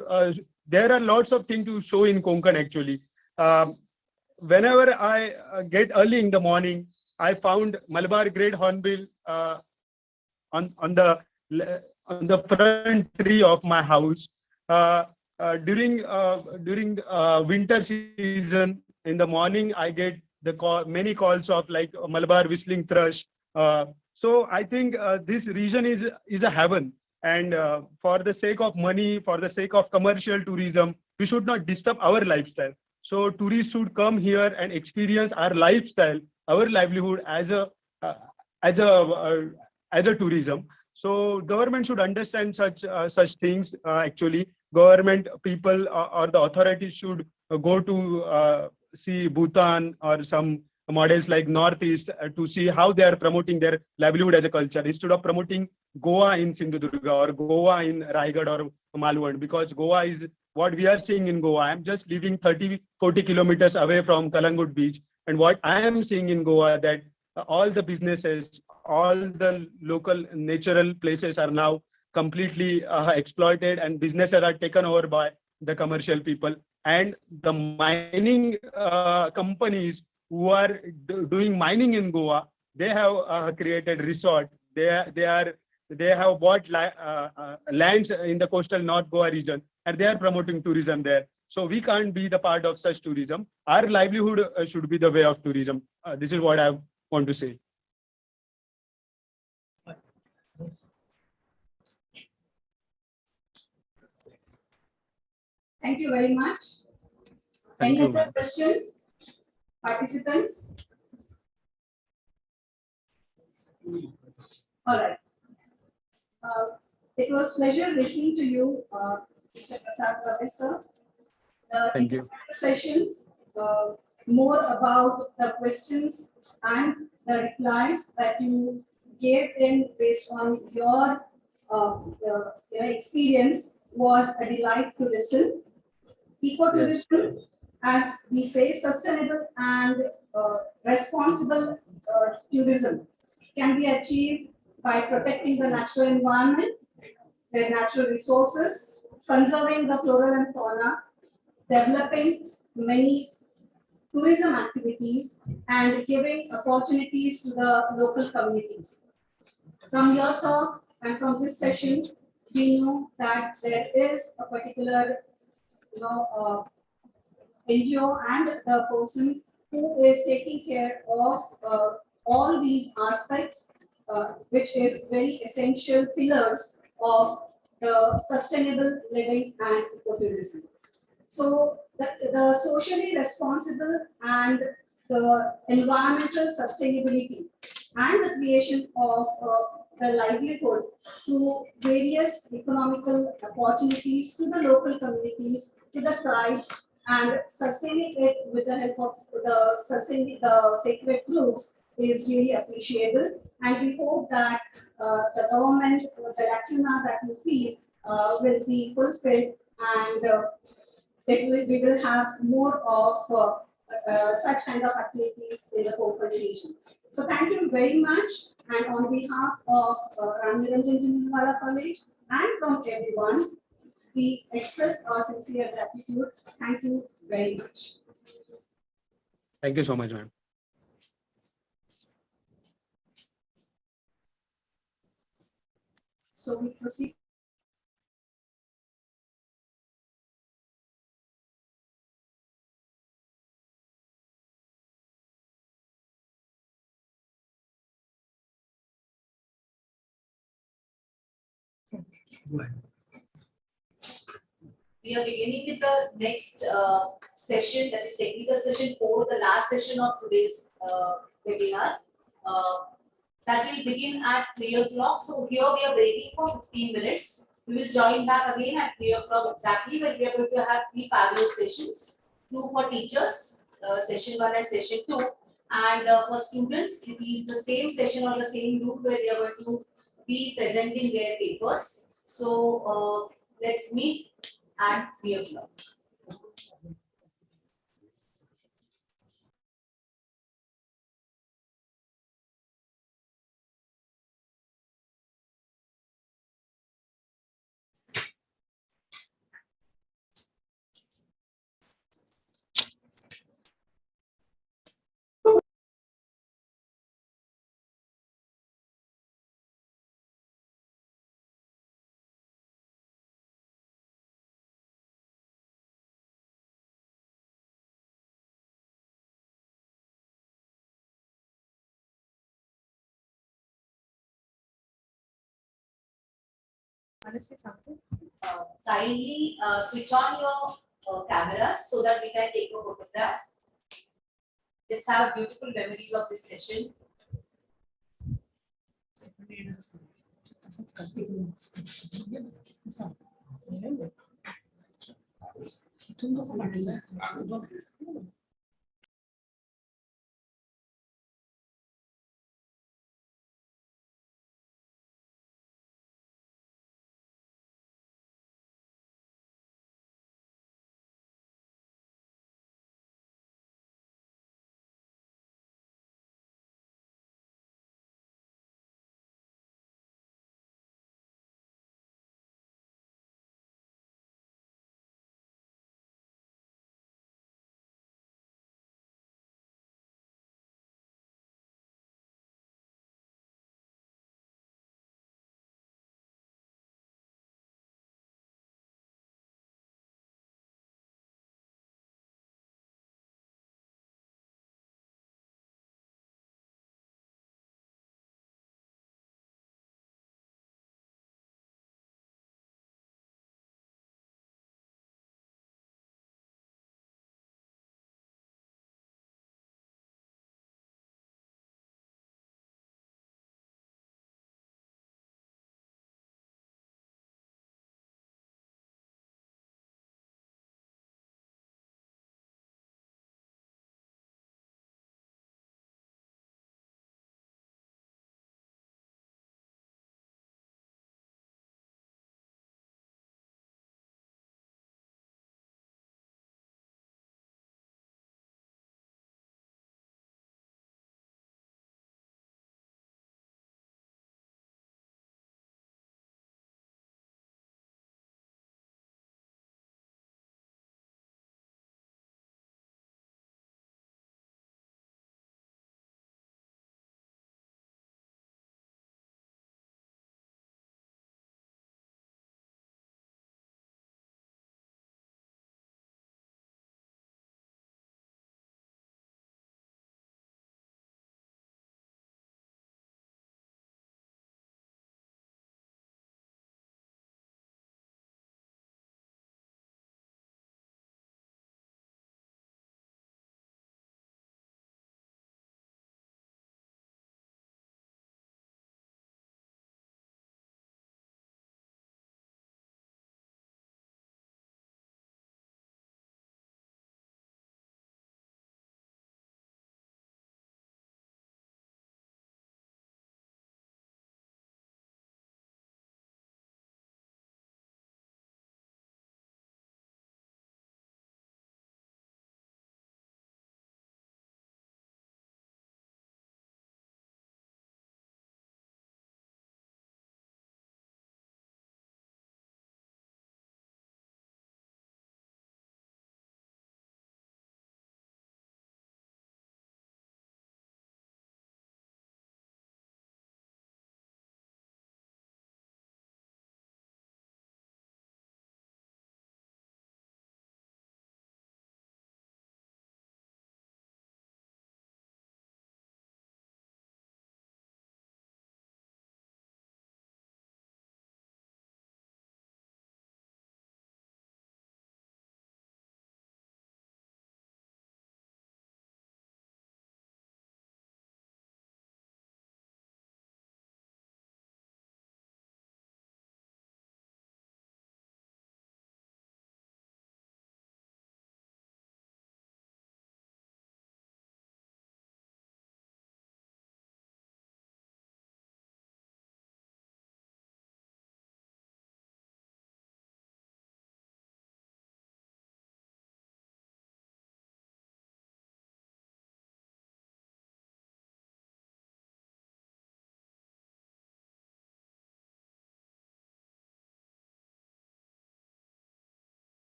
there are lots of things to show in Konkan actually. Whenever I get early in the morning, I found Malabar Great Hornbill on the front tree of my house. During winter season, in the morning, I get many calls of like Malabar whistling thrush. So I think this region is a heaven. And for the sake of money, for the sake of commercial tourism, we should not disturb our lifestyle. So tourists should come here and experience our lifestyle, our livelihood as a tourism. So government should understand such things. Actually, government people or the authorities should go to see Bhutan or some models like Northeast to see how they are promoting their livelihood as a culture instead of promoting Goa in Sindhudurga or Goa in Raigad or Malwan, because Goa is what we are seeing in Goa. I'm just living 30-40 kilometers away from Kalangut beach, and what I am seeing in Goa that all the businesses, all the local natural places are now completely exploited, and businesses are taken over by the commercial people. And the mining companies who are doing mining in Goa, they have created resort. They have bought lands in the coastal North Goa region, and they are promoting tourism there. So we can't be the part of such tourism. Our livelihood should be the way of tourism. This is what I want to say. Thank you very much. Thank Any you, other ma'am. question, participants? All right. It was pleasure listening to you, Mr. Prasad Ravi, sir. Thank you. Session more about the questions and the replies that you gave in based on your experience was a delight to listen. Ecotourism, as we say, sustainable and responsible tourism can be achieved by protecting the natural environment, the natural resources, conserving the flora and fauna, developing many tourism activities, and giving opportunities to the local communities. From your talk and from this session, we know that there is a particular NGO and the person who is taking care of all these aspects, which is very essential pillars of the sustainable living and ecotourism. So the socially responsible and the environmental sustainability and the creation of the livelihood through various economical opportunities to the local communities, to the tribes, and sustaining it with the help of the sacred groups is really appreciable. And we hope that the government, the lacuna that we feel will be fulfilled, and we will have more of such kind of activities in the Konkan region. So thank you very much. And on behalf of Ramniranjan Jhunjhunwala College and from everyone, we express our sincere gratitude. Thank you very much. Thank you so much, ma'am. So we proceed. We are beginning with the next session, that is technical session 4, the last session of today's webinar. That will begin at 3 o'clock. So here we are breaking for 15 minutes. We will join back again at 3 o'clock exactly, where we are going to have 3 parallel sessions, 2 for teachers, session 1 and session 2. And for students, it is the same session or the same group where they are going to be presenting their papers. So let's meet at 3 o'clock. Kindly switch on your cameras so that we can take a photograph. Let's have beautiful memories of this session.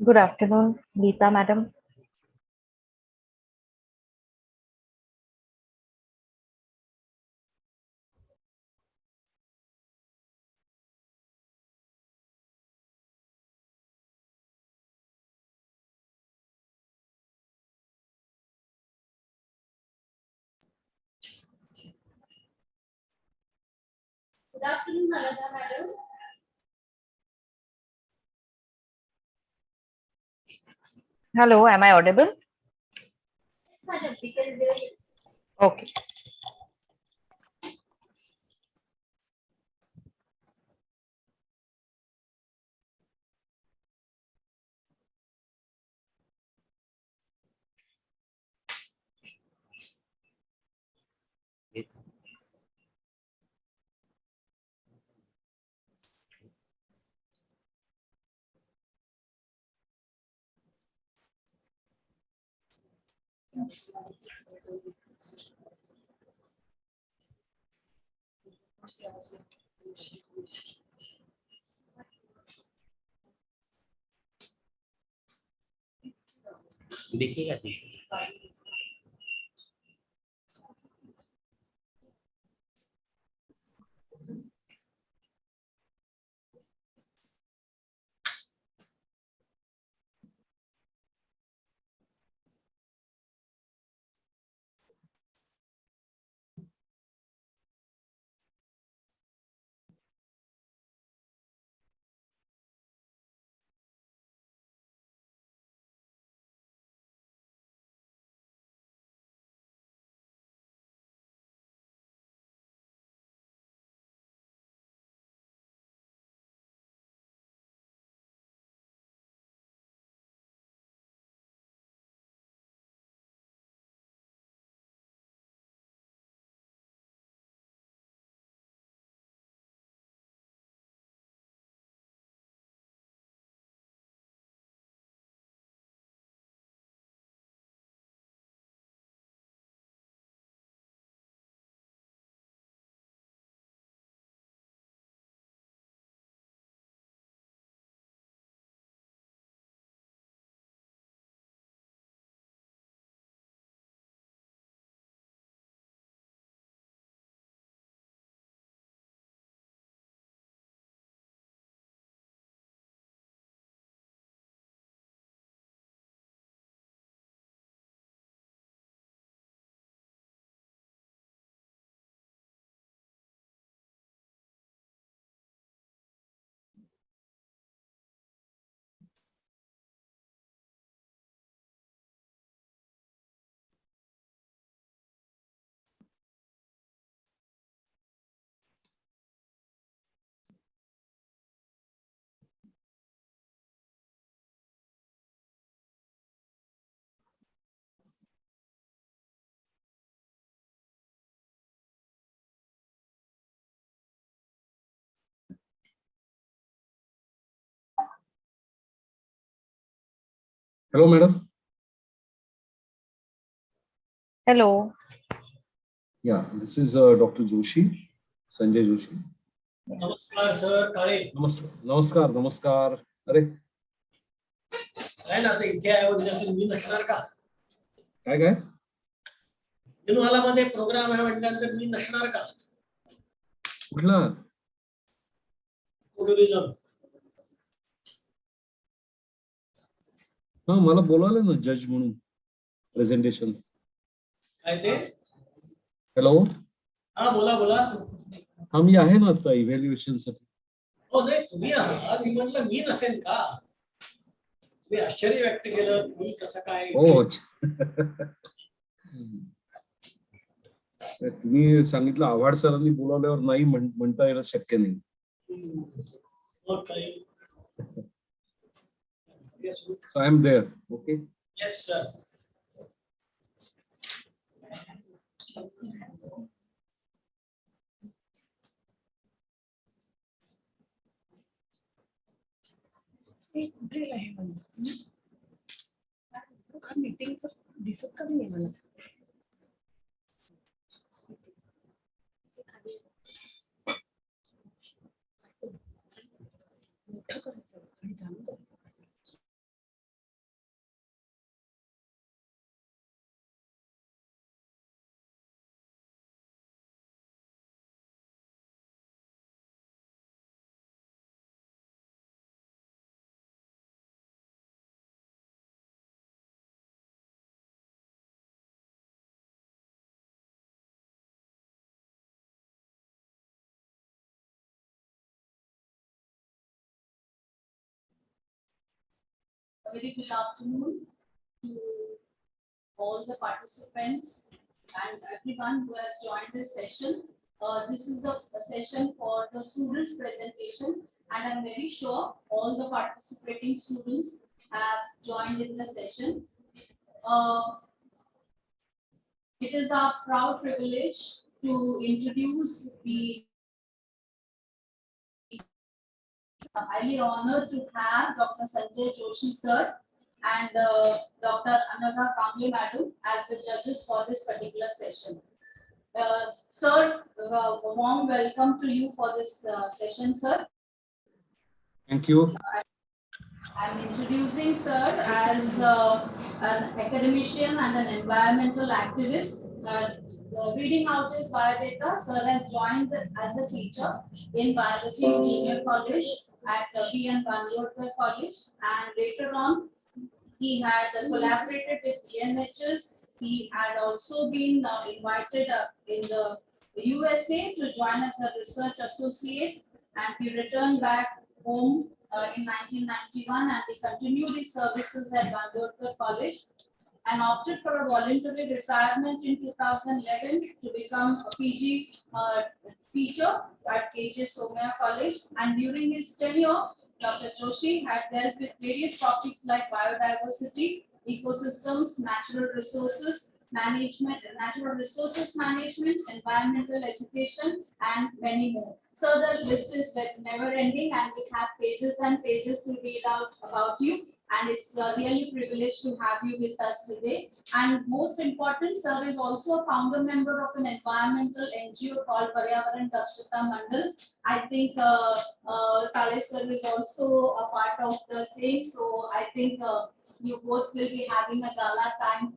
Good afternoon, Geeta madam. Good afternoon, Alada madam. Hello, am I audible? Yes, madam, we can hear you. Okay. दिखेगा Hello, madam. Hello. Yeah, this is Dr. Joshi, Sanjay Joshi. नमस्कार sir काळे नमस्कार, नमस्कार. अरे काय ना ते इथे आहे मी नसणार का काय मध्ये प्रोग्राम आहे म्हटल्यानंतर मी नसणार का कुठला टुरिझम हा मला बोलावलं ना जज म्हणून प्रेझेंटेशन काय ते हॅलो हा बोला बोला हा मी आहे ना आता इव्हॅल्युएशन साठी हो नाही तुम्ही आहात मी म्हटलं मी नसेल का मी आश्चर्य व्यक्त केलं मी कसं काय हो तुम्ही सांगितलं आव्हाड सरांनी बोलावल्यावर नाही म्हणता येणं शक्य नाही So I am there. Okay. Yes, sir. मीटिंगचं दिसत का नाही मला मोठं करायचं आणि जाणून करायचं very good afternoon to all the participants and everyone who has joined this session. This is a session for the students' presentation, and I'm very sure all the participating students have joined in the session. It is our proud privilege to introduce the highly honored to have Dr. Sanjay Joshi sir and Dr. Anaga Kamble madam as the judges for this particular session. Sir, a warm welcome to you for this session, sir. Thank you. I'm introducing sir as an academician and an environmental activist. Reading out his biodata, sir has joined as a teacher in biology in junior college at B.N. Bangalore College, and later on he had collaborated with ENHS. He had also been invited in the USA to join as a research associate, and he returned back home in 1991, and he continued his services at Bangalore College and opted for a voluntary retirement in 2011 to become a PG teacher at KJ Somaya College. And during his tenure, Dr. Joshi had dealt with various topics like biodiversity, ecosystems, natural resources management, environmental education, and many more. So the list is never ending, and we have pages and pages to read out about you. And it's really a privilege to have you with us today. And most important, sir is also a founder member of an environmental NGO called Paryavaran Dakshata Mandal. I think Kale sir is also a part of the same. So I think you both will be having a gala time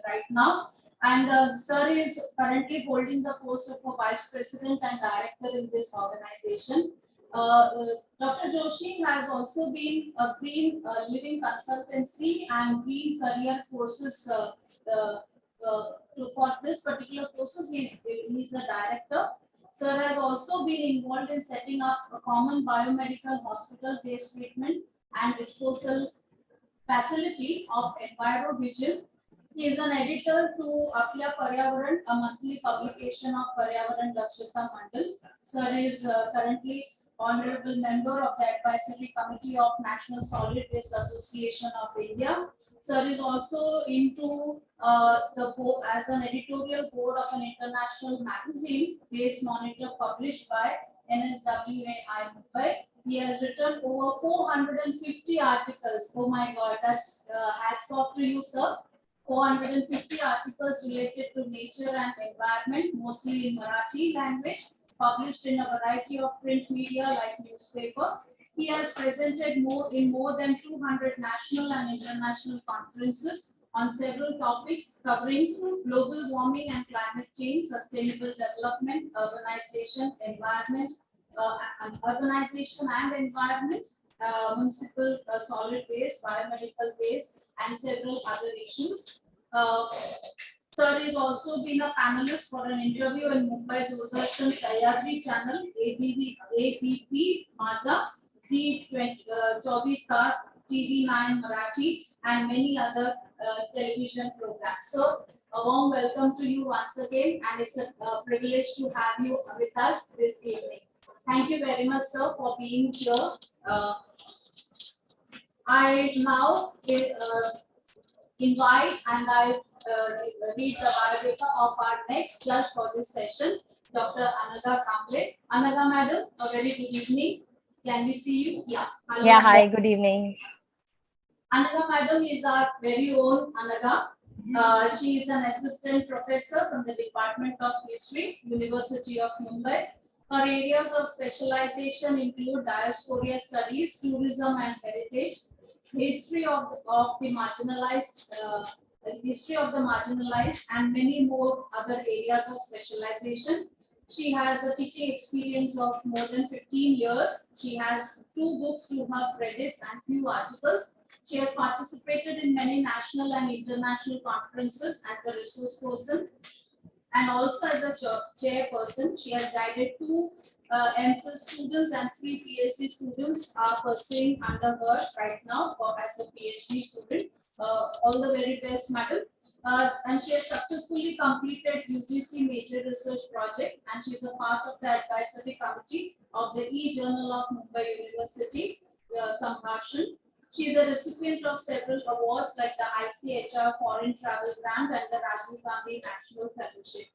right now. And sir is currently holding the post of a vice president and director in this organization. Dr. Joshi has also been a green living consultancy and green career courses. For this particular courses, he's a director. Sir has also been involved in setting up a common biomedical hospital-based treatment and disposal facility of EnviroVigil. He is an editor to Apya Paryavaran, a monthly publication of Paryavaran Dakshata Mandal. Sir is currently honorable member of the advisory committee of National Solid Waste Association of India. Sir is also into the board as an editorial board of an international magazine, Waste Monitor, published by NSWAI Mumbai. He has written over 450 articles. Oh my God, that's hats off to you, sir. 450 articles related to nature and environment, mostly in Marathi language, published in a variety of print media like newspaper. He has presented in more than 200 national and international conferences on several topics covering global warming and climate change, sustainable development, urbanization, environment, municipal solid waste, biomedical waste, and several other issues. Sir has also been a panelist for an interview in Mumbai Doordarshan Sahyadri channel, ABP Maza, Z24 Stars, TV9 Marathi, and many other television programs. So, a warm welcome to you once again, and it's a privilege to have you with us this evening. Thank you very much, sir, for being here. I now invite and I read the biodata of our next judge for this session, Dr. Anaga Kamble. Anaga madam, a very good evening. Can we see you? Yeah. Hello, Yeah, hi, Anaga. good evening. Anaga madam is our very own Anaga. She is an assistant professor from the Department of History, University of Mumbai. Her areas of specialization include diaspora studies, tourism and heritage, history of the marginalized, and many more other areas of specialization. She has a teaching experience of more than 15 years. She has 2 books to her credits and few articles. She has participated in many national and international conferences as a resource person. And also as a chairperson, she has guided 2 MPhil students and 3 PhD students are pursuing under her right now as a PhD student. All the very best, madam. And she has successfully completed UGC major research project, and she is a part of the advisory committee of the E-Journal of Mumbai University, Sambhashan. She is a recipient of several awards like the ICHR Foreign Travel Grant and the Rajiv Gandhi National Fellowship.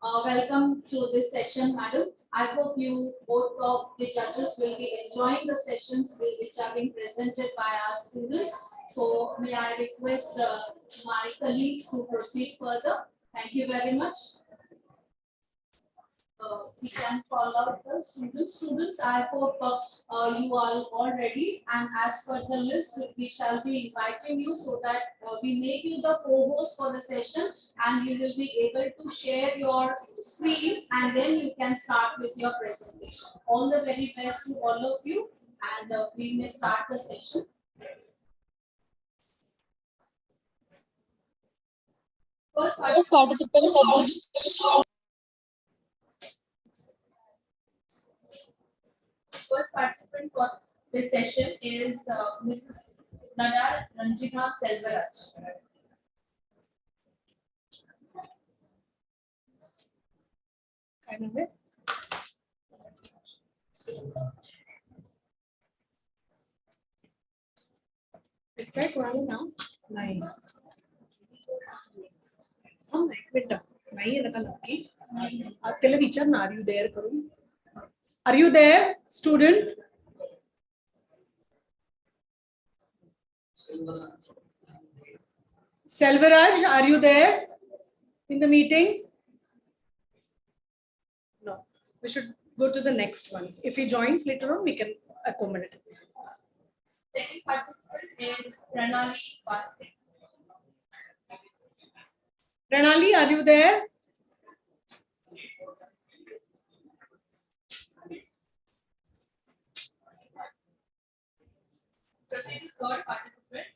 Welcome to this session, madam. I hope you both of the judges will be enjoying the sessions which are being presented by our students. So may I request my colleagues to proceed further. Thank you very much. We can call out the students. Students, I hope you are all ready, and as per the list, we shall be inviting you so that we make you the co-host for the session, and you will be able to share your screen, and then you can start with your presentation. All the very best to all of you, and we may start the session. First participant First participant for this session is Mrs. Nadar Ranjika Selvaraj. Is that one now? 9. Oh, wait. Are you there, Karun? Are you there, student? Selvaraj, are you there in the meeting? No, we should go to the next one. If he joins later on, we can accommodate. Second participant is Pranali Vaste. Pranali, are you there? Third participant,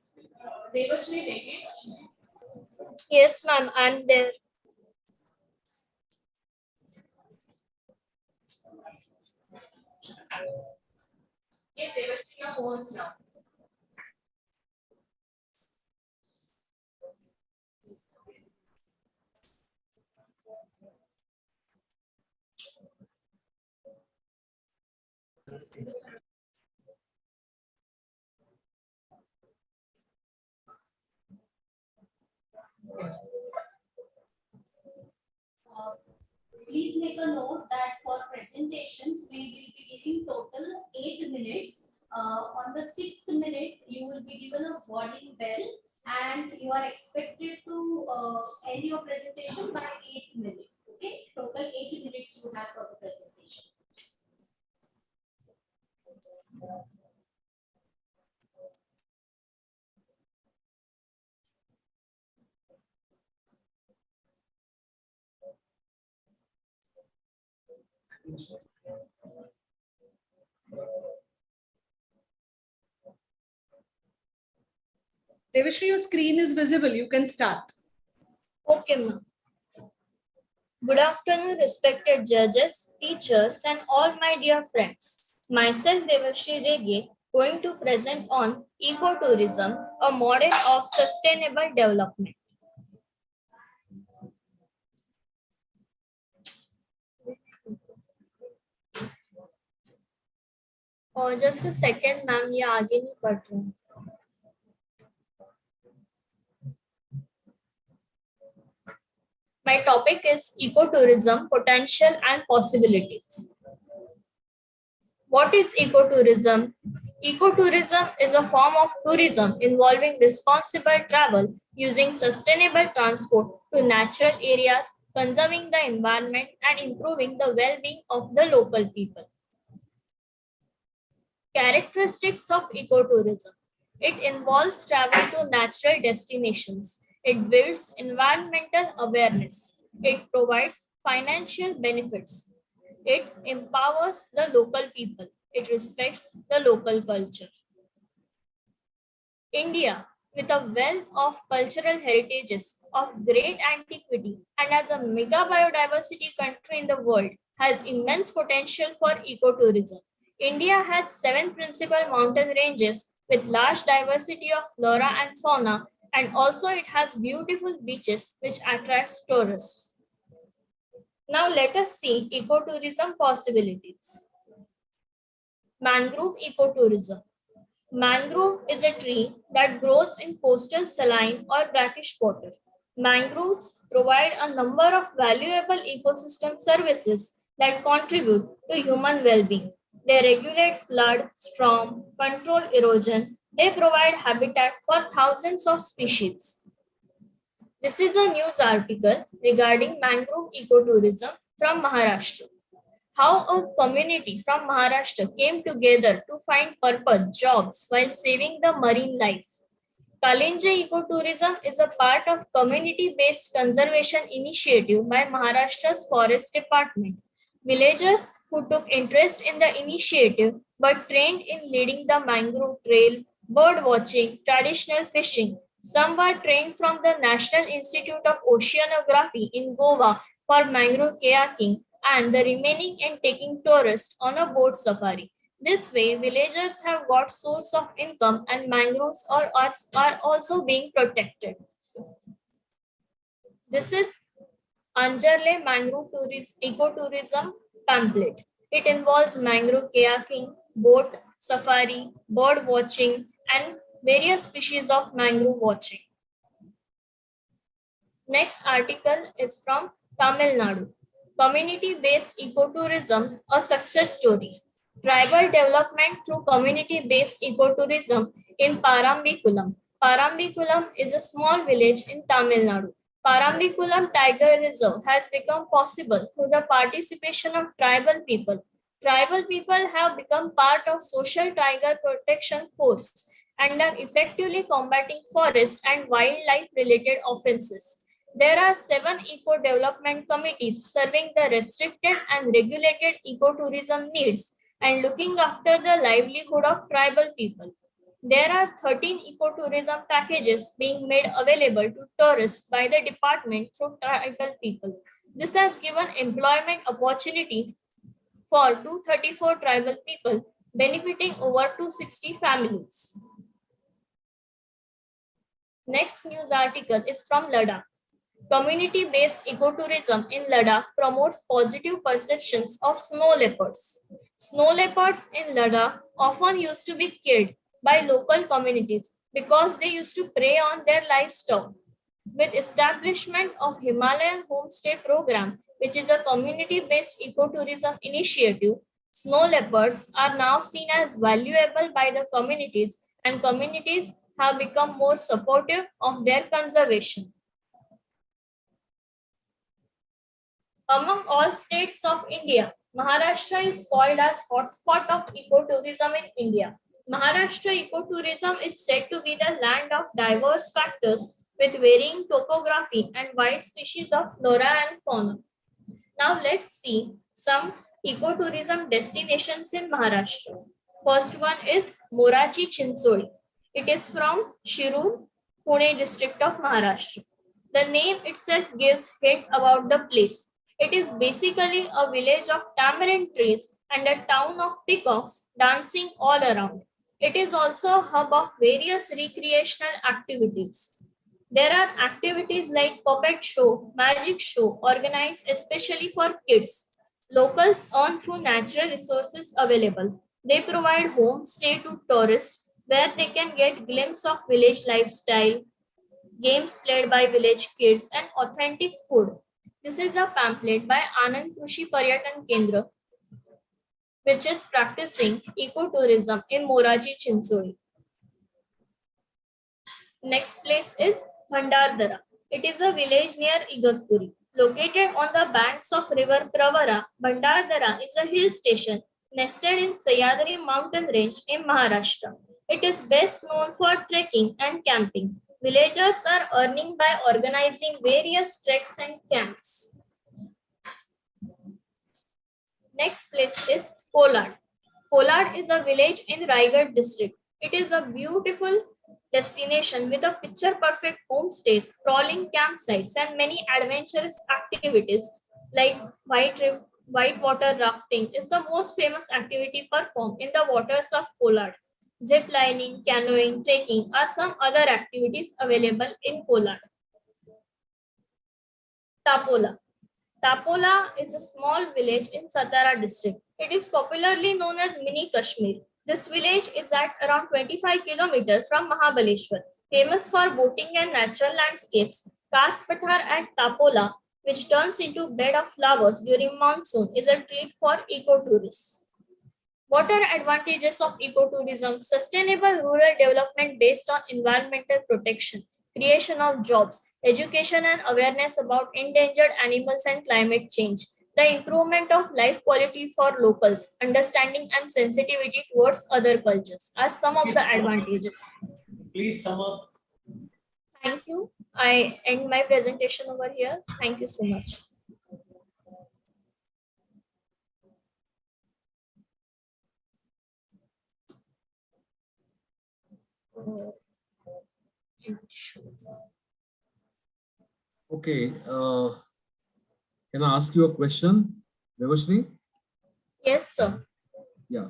Devashri Rege. Yes, ma'am, I'm there. Yes, Devashri, your host now. Please make a note that for presentations, we will be giving total 8 minutes. On the 6th minute, you will be given a warning bell, and you are expected to end your presentation by 8 minutes. Okay, total 8 minutes you have for the presentation. Devashri, your screen is visible. You can start. Okay, ma'am. Good afternoon, respected judges, teachers, and all my dear friends. Myself, Devashri Rege, going to present on ecotourism, a model of sustainable development. Just a second, ma'am. ये आगे नहीं पढ़ रही हूँ. My topic is ecotourism, potential and possibilities. What is ecotourism? Ecotourism is a form of tourism involving responsible travel using sustainable transport to natural areas, conserving the environment and improving the well-being of the local people. Characteristics of ecotourism. It involves travel to natural destinations. It builds environmental awareness. It provides financial benefits. It empowers the local people. It respects the local culture. India, with a wealth of cultural heritages of great antiquity and as a mega biodiversity country in the world, has immense potential for ecotourism. India has 7 principal mountain ranges with large diversity of flora and fauna, and also it has beautiful beaches which attracts tourists. Now let us see ecotourism possibilities. Mangrove ecotourism. Mangrove is a tree that grows in coastal saline or brackish water. Mangroves provide a number of valuable ecosystem services that contribute to human well-being. They regulate flood, storm, control erosion. They provide habitat for thousands of species. This is a news article regarding mangrove ecotourism from Maharashtra. How a community from Maharashtra came together to find purpose, jobs while saving the marine life. Kalinja ecotourism is a part of community-based conservation initiative by Maharashtra's Forest Department. Villagers who took interest in the initiative were trained in leading the mangrove trail, bird watching, traditional fishing. Some were trained from the National Institute of Oceanography in Goa for mangrove kayaking, and the remaining in taking tourists on a boat safari. This way, villagers have got source of income and mangroves are also being protected. This is Anjarle Mangrove Ecotourism pamphlet. It involves mangrove kayaking, boat safari, bird watching, and various species of mangrove watching. Next article is from Tamil Nadu. Community-based ecotourism, a success story. Tribal development through community-based ecotourism in Parambikulam. Parambikulam is a small village in Tamil Nadu. Parambikulam Tiger Reserve has become possible through the participation of tribal people. Tribal people have become part of social tiger protection force and are effectively combating forest and wildlife related offenses. There are 7 eco-development committees serving the restricted and regulated ecotourism needs and looking after the livelihood of tribal people. There are 13 ecotourism packages being made available to tourists by the department through tribal people. This has given employment opportunity for 234 tribal people, benefiting over 260 families. Next news article is from Ladakh. Community-based ecotourism in Ladakh promotes positive perceptions of snow leopards. Snow leopards in Ladakh often used to be killed by local communities because they used to prey on their livestock. With establishment of Himalayan homestay program, which is a community-based ecotourism initiative, snow leopards are now seen as valuable by the communities, and communities have become more supportive of their conservation. Among all states of India, Maharashtra is called as hotspot of ecotourism in India. Maharashtra ecotourism is said to be the land of diverse factors with varying topography and wide species of flora and fauna. Now let's see some ecotourism destinations in Maharashtra. First one is Morachi Chinsoli. It is from Shirur, Pune district of Maharashtra. The name itself gives hint about the place. It is basically a village of tamarind trees and a town of peacocks dancing all around. It is also a hub of various recreational activities. There are activities like puppet show, magic show organized especially for kids. Locals earn through natural resources available. They provide homestay to tourists where they can get glimpse of village lifestyle, games played by village kids, and authentic food. This is a pamphlet by Anand Krushi Paryatan Kendra, which is practicing ecotourism in Morachi Chinsoli. Next place is Bhandardara. It is a village near Igatpuri. Located on the banks of river Pravara, Bhandardara is a hill station nested in Sahyadri mountain range in Maharashtra. It is best known for trekking and camping. Villagers are earning by organizing various treks and camps. Next place is Kolad. Kolad is a village in Raigad district. It is a beautiful destination with a picture-perfect homestays, sprawling campsites, and many adventurous activities like whitewater rafting is the most famous activity performed in the waters of Poland. Zip lining, canoeing, trekking are some other activities available in Poland. Tapola. Tapola is a small village in Satara district. It is popularly known as Mini Kashmir. This village is at around 25 kilometers from Mahabaleshwar. Famous for boating and natural landscapes, Kas Pathar at Tapola, which turns into bed of flowers during monsoon, is a treat for ecotourists. What are advantages of ecotourism? Sustainable rural development based on environmental protection, creation of jobs, education and awareness about endangered animals and climate change, the improvement of life quality for locals, understanding and sensitivity towards other cultures are some of the advantages. Please sum up. Thank you. I end my presentation over here. Thank you so much. Okay. Can I ask you a question, Devashri? Yes, sir. Yeah.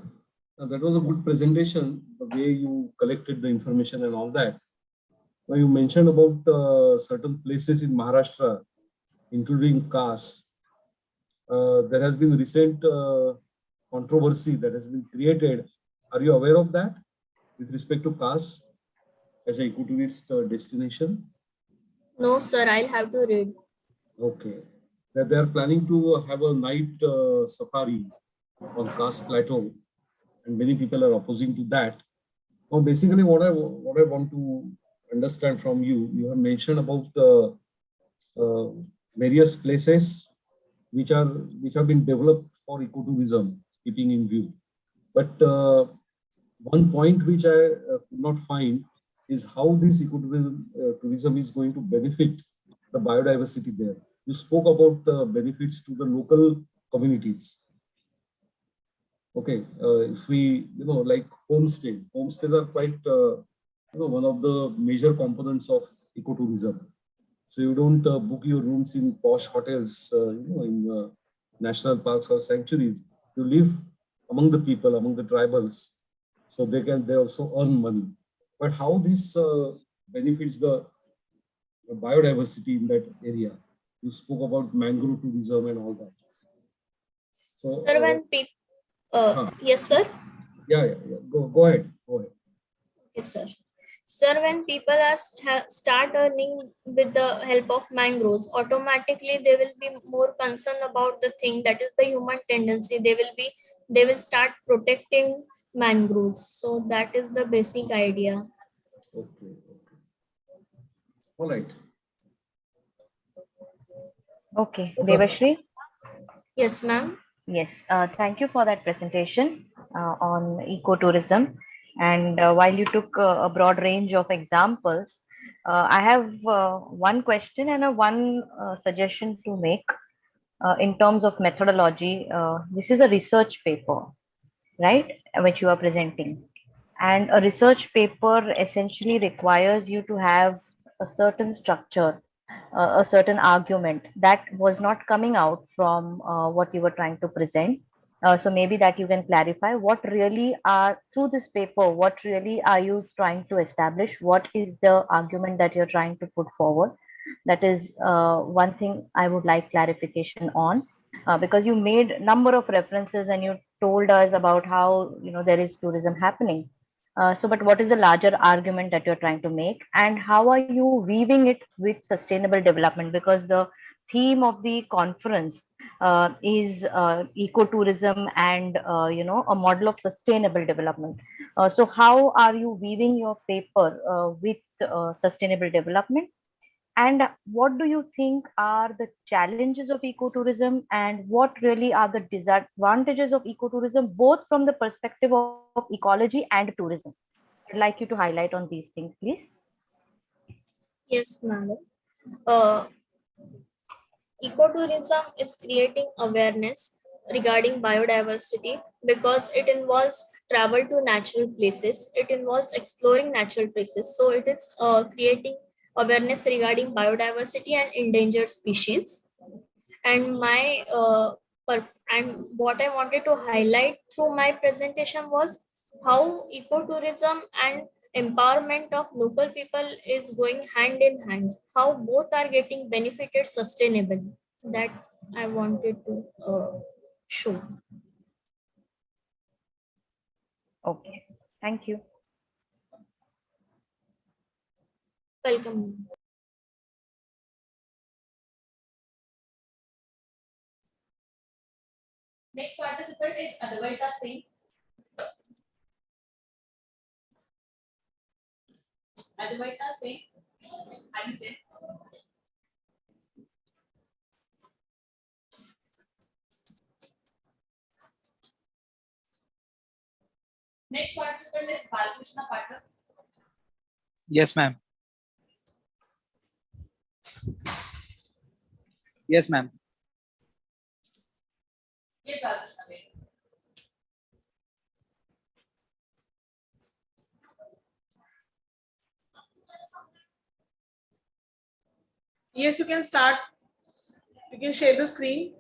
That was a good presentation, the way you collected the information and all that. Now you mentioned about certain places in Maharashtra, including Kas. There has been recent controversy that has been created. Are you aware of that with respect to Kas as an ecotourist destination? No, sir. I'll have to read. Okay. That they are planning to have a night safari on Kas Plateau, and many people are opposing to that. Now, basically, what I want to understand from you, you have mentioned about the various places which have been developed for ecotourism, keeping in view. But one point which I could not find is how this ecotourism is going to benefit the biodiversity there. You spoke about benefits to the local communities. Okay, if we, like homestays are quite, one of the major components of ecotourism. So you don't book your rooms in posh hotels, in national parks or sanctuaries. You live among the people, among the tribals, so they also earn money. But how this benefits the biodiversity in that area? You spoke about mangrove tourism and all that. So, sir, when people, yes, sir. Yeah. Go ahead. Okay, sir. Sir, when people are start earning with the help of mangroves, automatically they will be more concerned about the thing that is the human tendency. They will start protecting mangroves. So that is the basic idea. Okay. All right. Okay, Devashri. Yes, ma'am. Yes, thank you for that presentation on ecotourism. And while you took a broad range of examples, I have one question and one suggestion to make in terms of methodology. This is a research paper, right, which you are presenting. And a research paper essentially requires you to have a certain structure, a certain argument that was not coming out from what you were trying to present. So maybe that you can clarify what really are through this paper, what really are you trying to establish? What is the argument that you're trying to put forward? That is one thing I would like clarification on, because you made number of references and you told us about how there is tourism happening. But what is the larger argument that you're trying to make, and how are you weaving it with sustainable development? Because the theme of the conference is ecotourism and a model of sustainable development. So how are you weaving your paper with sustainable development? And what do you think are the challenges of ecotourism, and what really are the disadvantages of ecotourism, both from the perspective of ecology and tourism? I'd like you to highlight on these things, please. Yes, madam. Ecotourism is creating awareness regarding biodiversity because it involves travel to natural places. It involves exploring natural places. So it is creating awareness regarding biodiversity and endangered species. And and what I wanted to highlight through my presentation was how ecotourism and empowerment of local people is going hand in hand, how both are getting benefited sustainably. That I wanted to show. Okay. Thank you. Welcome. Next participant is Advaita Singh. Advaita Singh, are you there? Next participant is Balkrishna Pathak. Yes, ma'am. Yes, ma'am. Yes, Balkrishna. Wait. Yes, you can start. You can share the screen.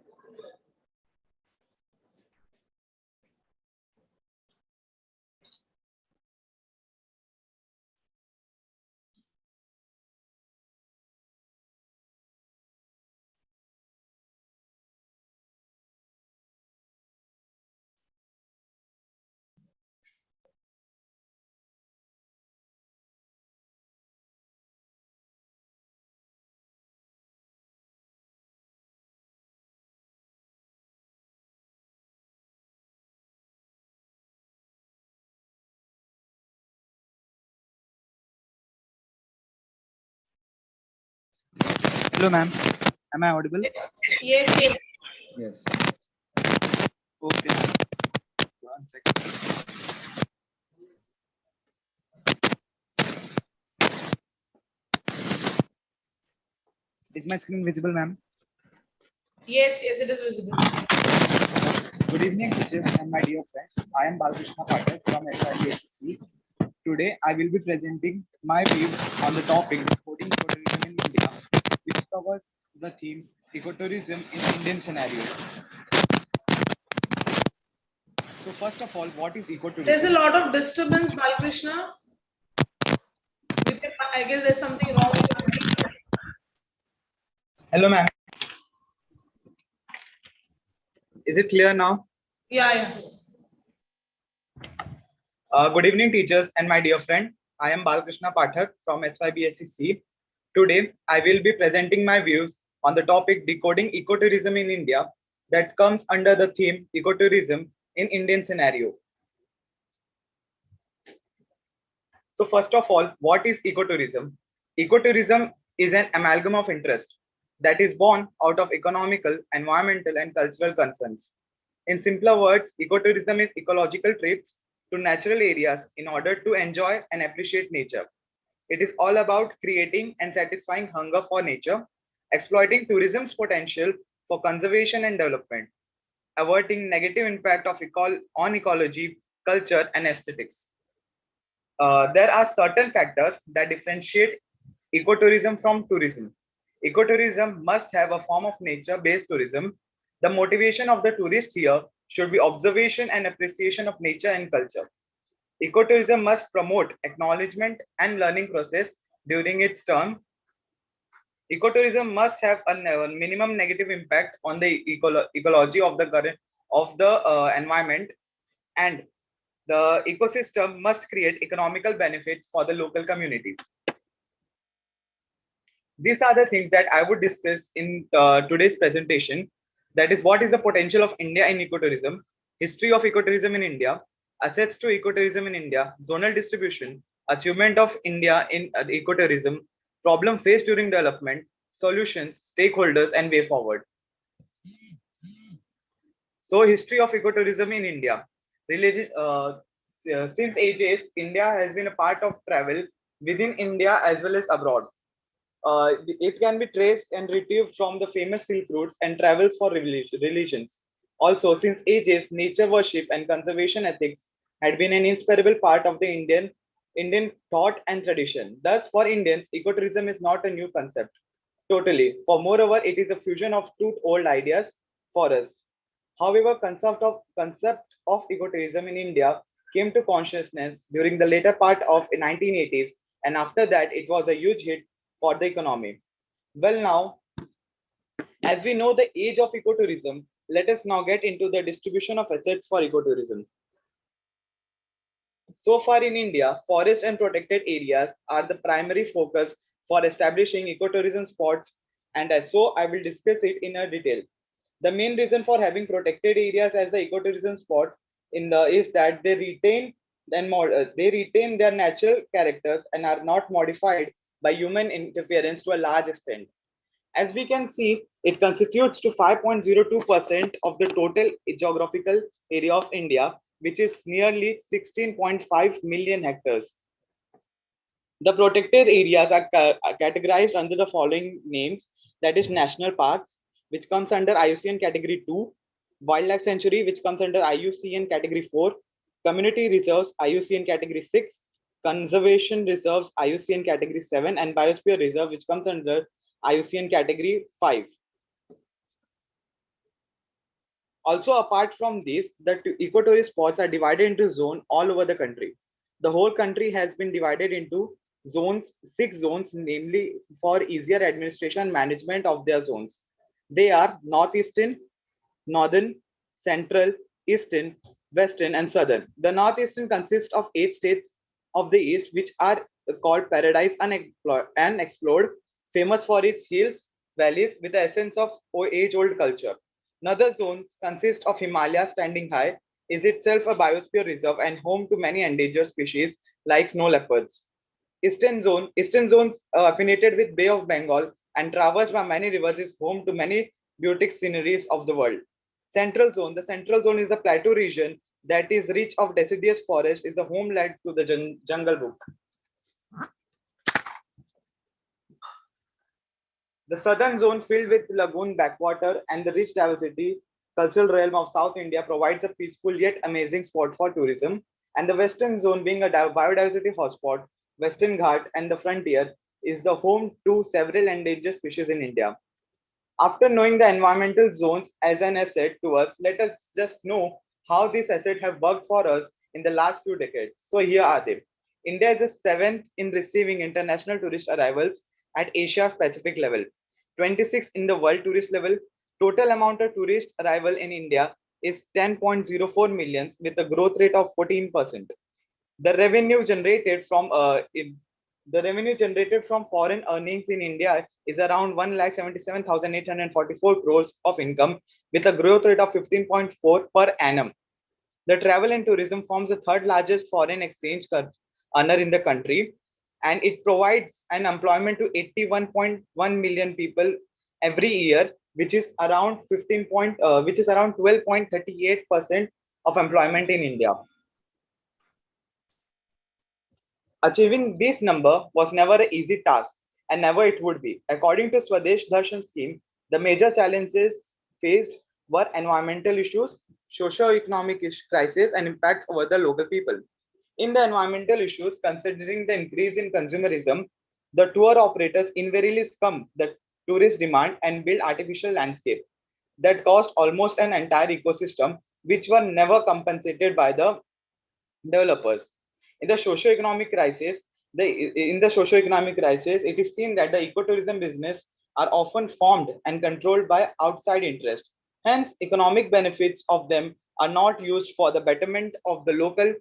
Hello, ma'am. Am I audible? Yes, yes. Yes. Okay. One second. Is my screen visible, ma'am? Yes, yes, it is visible. Good evening, teachers and my dear friends. I am Balkrishna Pathak from SIBSC. Today, I will be presenting my views on the topic Decoding Ecotourism in India, which covers the theme Ecotourism in Indian Scenario. So, first of all, what is ecotourism? There's a lot of disturbance, Balkrishna. I guess there's something wrong with your computer. Hello, ma'am. Is it clear now? Yeah, yeah. Good evening, teachers and my dear friend. I am Balkrishna Pathak from SYBSCC. Today, I will be presenting my views on the topic Decoding Ecotourism in India that comes under the theme Ecotourism in Indian Scenario. So first of all, what is ecotourism? Ecotourism is an amalgam of interest that is born out of economical, environmental, and cultural concerns. In simpler words, ecotourism is ecological trips to natural areas in order to enjoy and appreciate nature. It is all about creating and satisfying hunger for nature, exploiting tourism's potential for conservation and development, averting negative impact of on ecology, culture, and aesthetics. There are certain factors that differentiate ecotourism from tourism. Ecotourism must have a form of nature-based tourism. The motivation of the tourist here should be observation and appreciation of nature and culture. Ecotourism must promote acknowledgement and learning process during its term. Ecotourism must have a minimum negative impact on the ecology of the environment, and the ecosystem must create economical benefits for the local community. These are the things that I would discuss in today's presentation. That is, what is the potential of India in ecotourism, history of ecotourism in India, assets to ecotourism in India, zonal distribution, achievement of India in ecotourism, problem faced during development, solutions, stakeholders, and way forward. So, history of ecotourism in India. Since ages, India has been a part of travel within India as well as abroad. It can be traced and retrieved from the famous Silk routes and travels for religions. Also, since ages, nature worship and conservation ethics had been an inseparable part of the Indian thought and tradition. Thus, for Indians, ecotourism is not a new concept. Totally. For moreover, it is a fusion of two old ideas for us. However, concept of ecotourism in India came to consciousness during the later part of 1980s, and after that, it was a huge hit for the economy. Well, now, as we know the age of ecotourism, let us now get into the distribution of assets for ecotourism. So far in India, forest and protected areas are the primary focus for establishing ecotourism spots, and as so I will discuss it in a detail. The main reason for having protected areas as the ecotourism spot is that they retain their natural characters and are not modified by human interference to a large extent. As we can see, it constitutes to 5.02% of the total geographical area of India, which is nearly 16.5 million hectares. The protected areas are categorized under the following names, that is national parks, which comes under IUCN category 2, wildlife sanctuary, which comes under IUCN category 4, community reserves IUCN category 6, conservation reserves IUCN category 7, and biosphere reserve, which comes under IUCN category 5. Also, apart from this, the ecotourist spots are divided into zones all over the country. The whole country has been divided into zones, 6 zones, namely for easier administration and management of their zones. They are northeastern, northern, central, eastern, western, and southern. The northeastern consists of 8 states of the east, which are called paradise unexplored, famous for its hills, valleys with the essence of age-old culture. Northern zones consist of Himalayas standing high, is itself a biosphere reserve and home to many endangered species like snow leopards. Eastern zones affiliated with Bay of Bengal and traversed by many rivers is home to many beautiful sceneries of the world. The central zone is a plateau region that is rich of deciduous forest, is the homeland to the Jungle Book. The southern zone, filled with lagoon backwater and the rich diversity cultural realm of South India, provides a peaceful yet amazing spot for tourism. And the western zone, being a biodiversity hotspot, Western Ghat and the frontier, is the home to several endangered species in India. After knowing the environmental zones as an asset to us, let us just know how these assets have worked for us in the last few decades. So here are they. India is the 7th in receiving international tourist arrivals at Asia Pacific level, 26 in the world tourist level. Total amount of tourist arrival in India is 10.04 millions with a growth rate of 14%. The revenue generated from foreign earnings in India is around 1,77,844 crores of income with a growth rate of 15.4 per annum. The travel and tourism forms the third largest foreign exchange earner in the country, and it provides an employment to 81.1 million people every year, which is around 12.38% of employment in India. Achieving this number was never an easy task, and never it would be. According to Swadesh Darshan scheme, the major challenges faced were environmental issues, socio-economic crisis, and impacts over the local people. In the environmental issues, considering the increase in consumerism, the tour operators invariably scum the tourist demand and build artificial landscape that cost almost an entire ecosystem, which were never compensated by the developers. In the socio-economic crisis, it is seen that the ecotourism business are often formed and controlled by outside interest. Hence, economic benefits of them are not used for the betterment of the local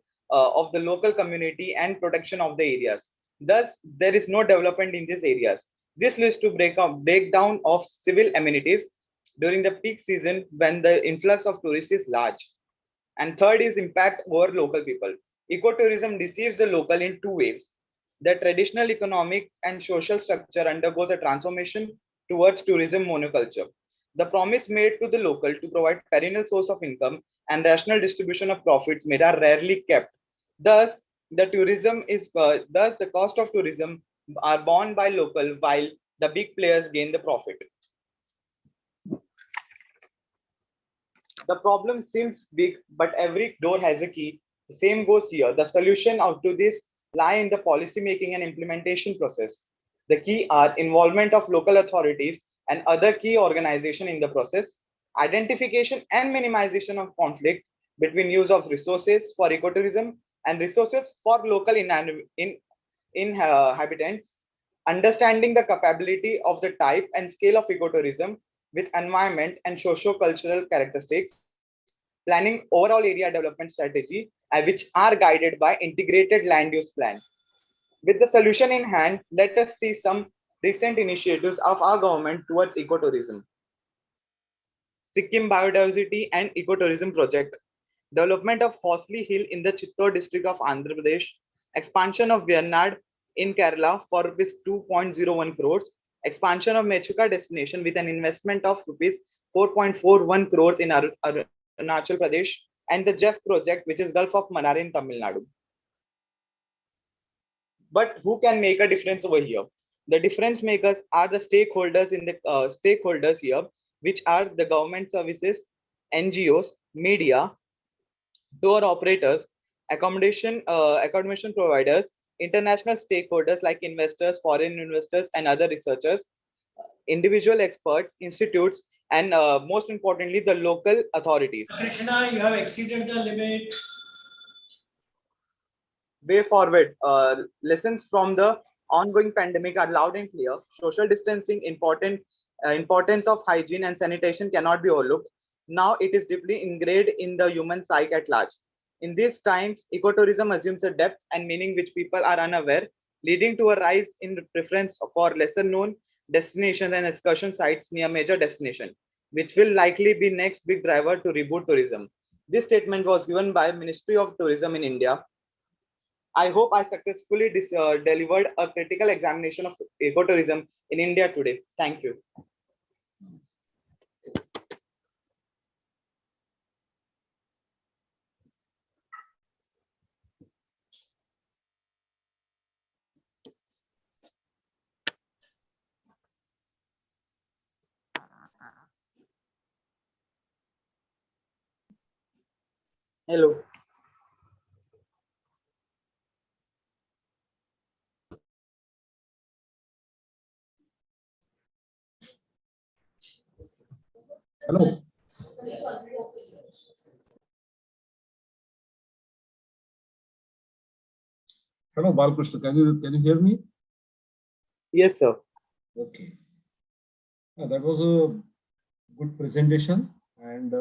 community and protection of the areas. Thus, there is no development in these areas. This leads to breakdown of civil amenities during the peak season when the influx of tourists is large. And third is impact over local people. Ecotourism deceives the local in two ways. The traditional economic and social structure undergoes a transformation towards tourism monoculture. The promise made to the local to provide perennial source of income and rational distribution of profits made are rarely kept. Thus, the cost of tourism are borne by local while the big players gain the profit. The problem seems big, but every door has a key. The same goes here. The solution out to this lie in the policy making and implementation process. The key are involvement of local authorities and other key organizations in the process, identification and minimization of conflict between use of resources for ecotourism and resources for local inhabitants, understanding the capability of the type and scale of ecotourism with environment and socio-cultural characteristics, planning overall area development strategy, which are guided by integrated land use plan. With the solution in hand, let us see some recent initiatives of our government towards ecotourism. Sikkim Biodiversity and Ecotourism Project, development of Horsley Hill in the Chittor district of Andhra Pradesh, expansion of Viernad in Kerala for rupees 2.01 crores, expansion of Mechuka destination with an investment of rupees 4.41 crores in Arunachal Pradesh, and the Jeff project, which is Gulf of Mannar in Tamil Nadu. But who can make a difference over here? The difference makers are the stakeholders in the stakeholders here, which are the government services, NGOs, media, tour operators, accommodation providers, international stakeholders like investors, foreign investors, and other researchers, individual experts, institutes, and most importantly, the local authorities. Krishna, you have exceeded the limit. Way forward, lessons from the ongoing pandemic are loud and clear. Social distancing, importance of hygiene and sanitation cannot be overlooked. Now it is deeply ingrained in the human psyche at large. In these times, ecotourism assumes a depth and meaning which people are unaware, leading to a rise in preference for lesser known destinations and excursion sites near major destination, which will likely be next big driver to reboot tourism. This statement was given by Ministry of Tourism in India. I hope I successfully delivered a critical examination of ecotourism in India today. Thank you. Hello. Hello. Hello, Balkrishna. Can you hear me? Yes, sir. Okay. That was a good presentation, and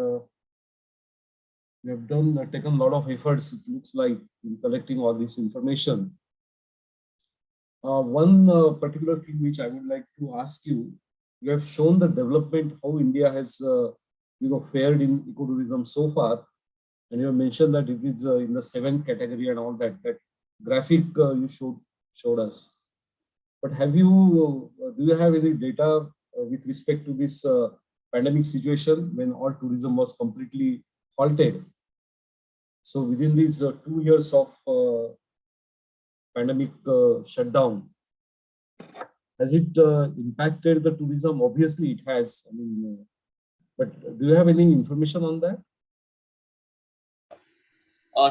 we have taken a lot of efforts, it looks like, in collecting all this information. One particular thing which I would like to ask you, you have shown the development, how India has fared in ecotourism so far, and you have mentioned that it is in the 7th category and all that. That graphic you showed us. But do you have any data with respect to this pandemic situation when all tourism was completely halted? So within these 2 years of pandemic shutdown, has it impacted the tourism? Obviously it has. I mean, but do you have any information on that?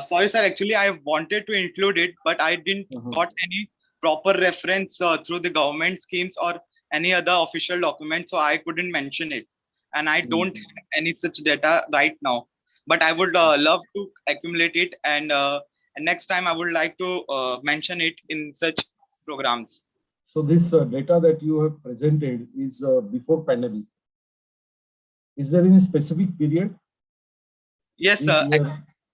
Sorry, sir. Actually, I wanted to include it, but I didn't got any proper reference through the government schemes or any other official document, so I couldn't mention it. And I don't have any such data right now. But I would love to accumulate it, and next time I would like to mention it in such programs. So this data that you have presented is before pandemic. Is there any specific period? Yes, sir.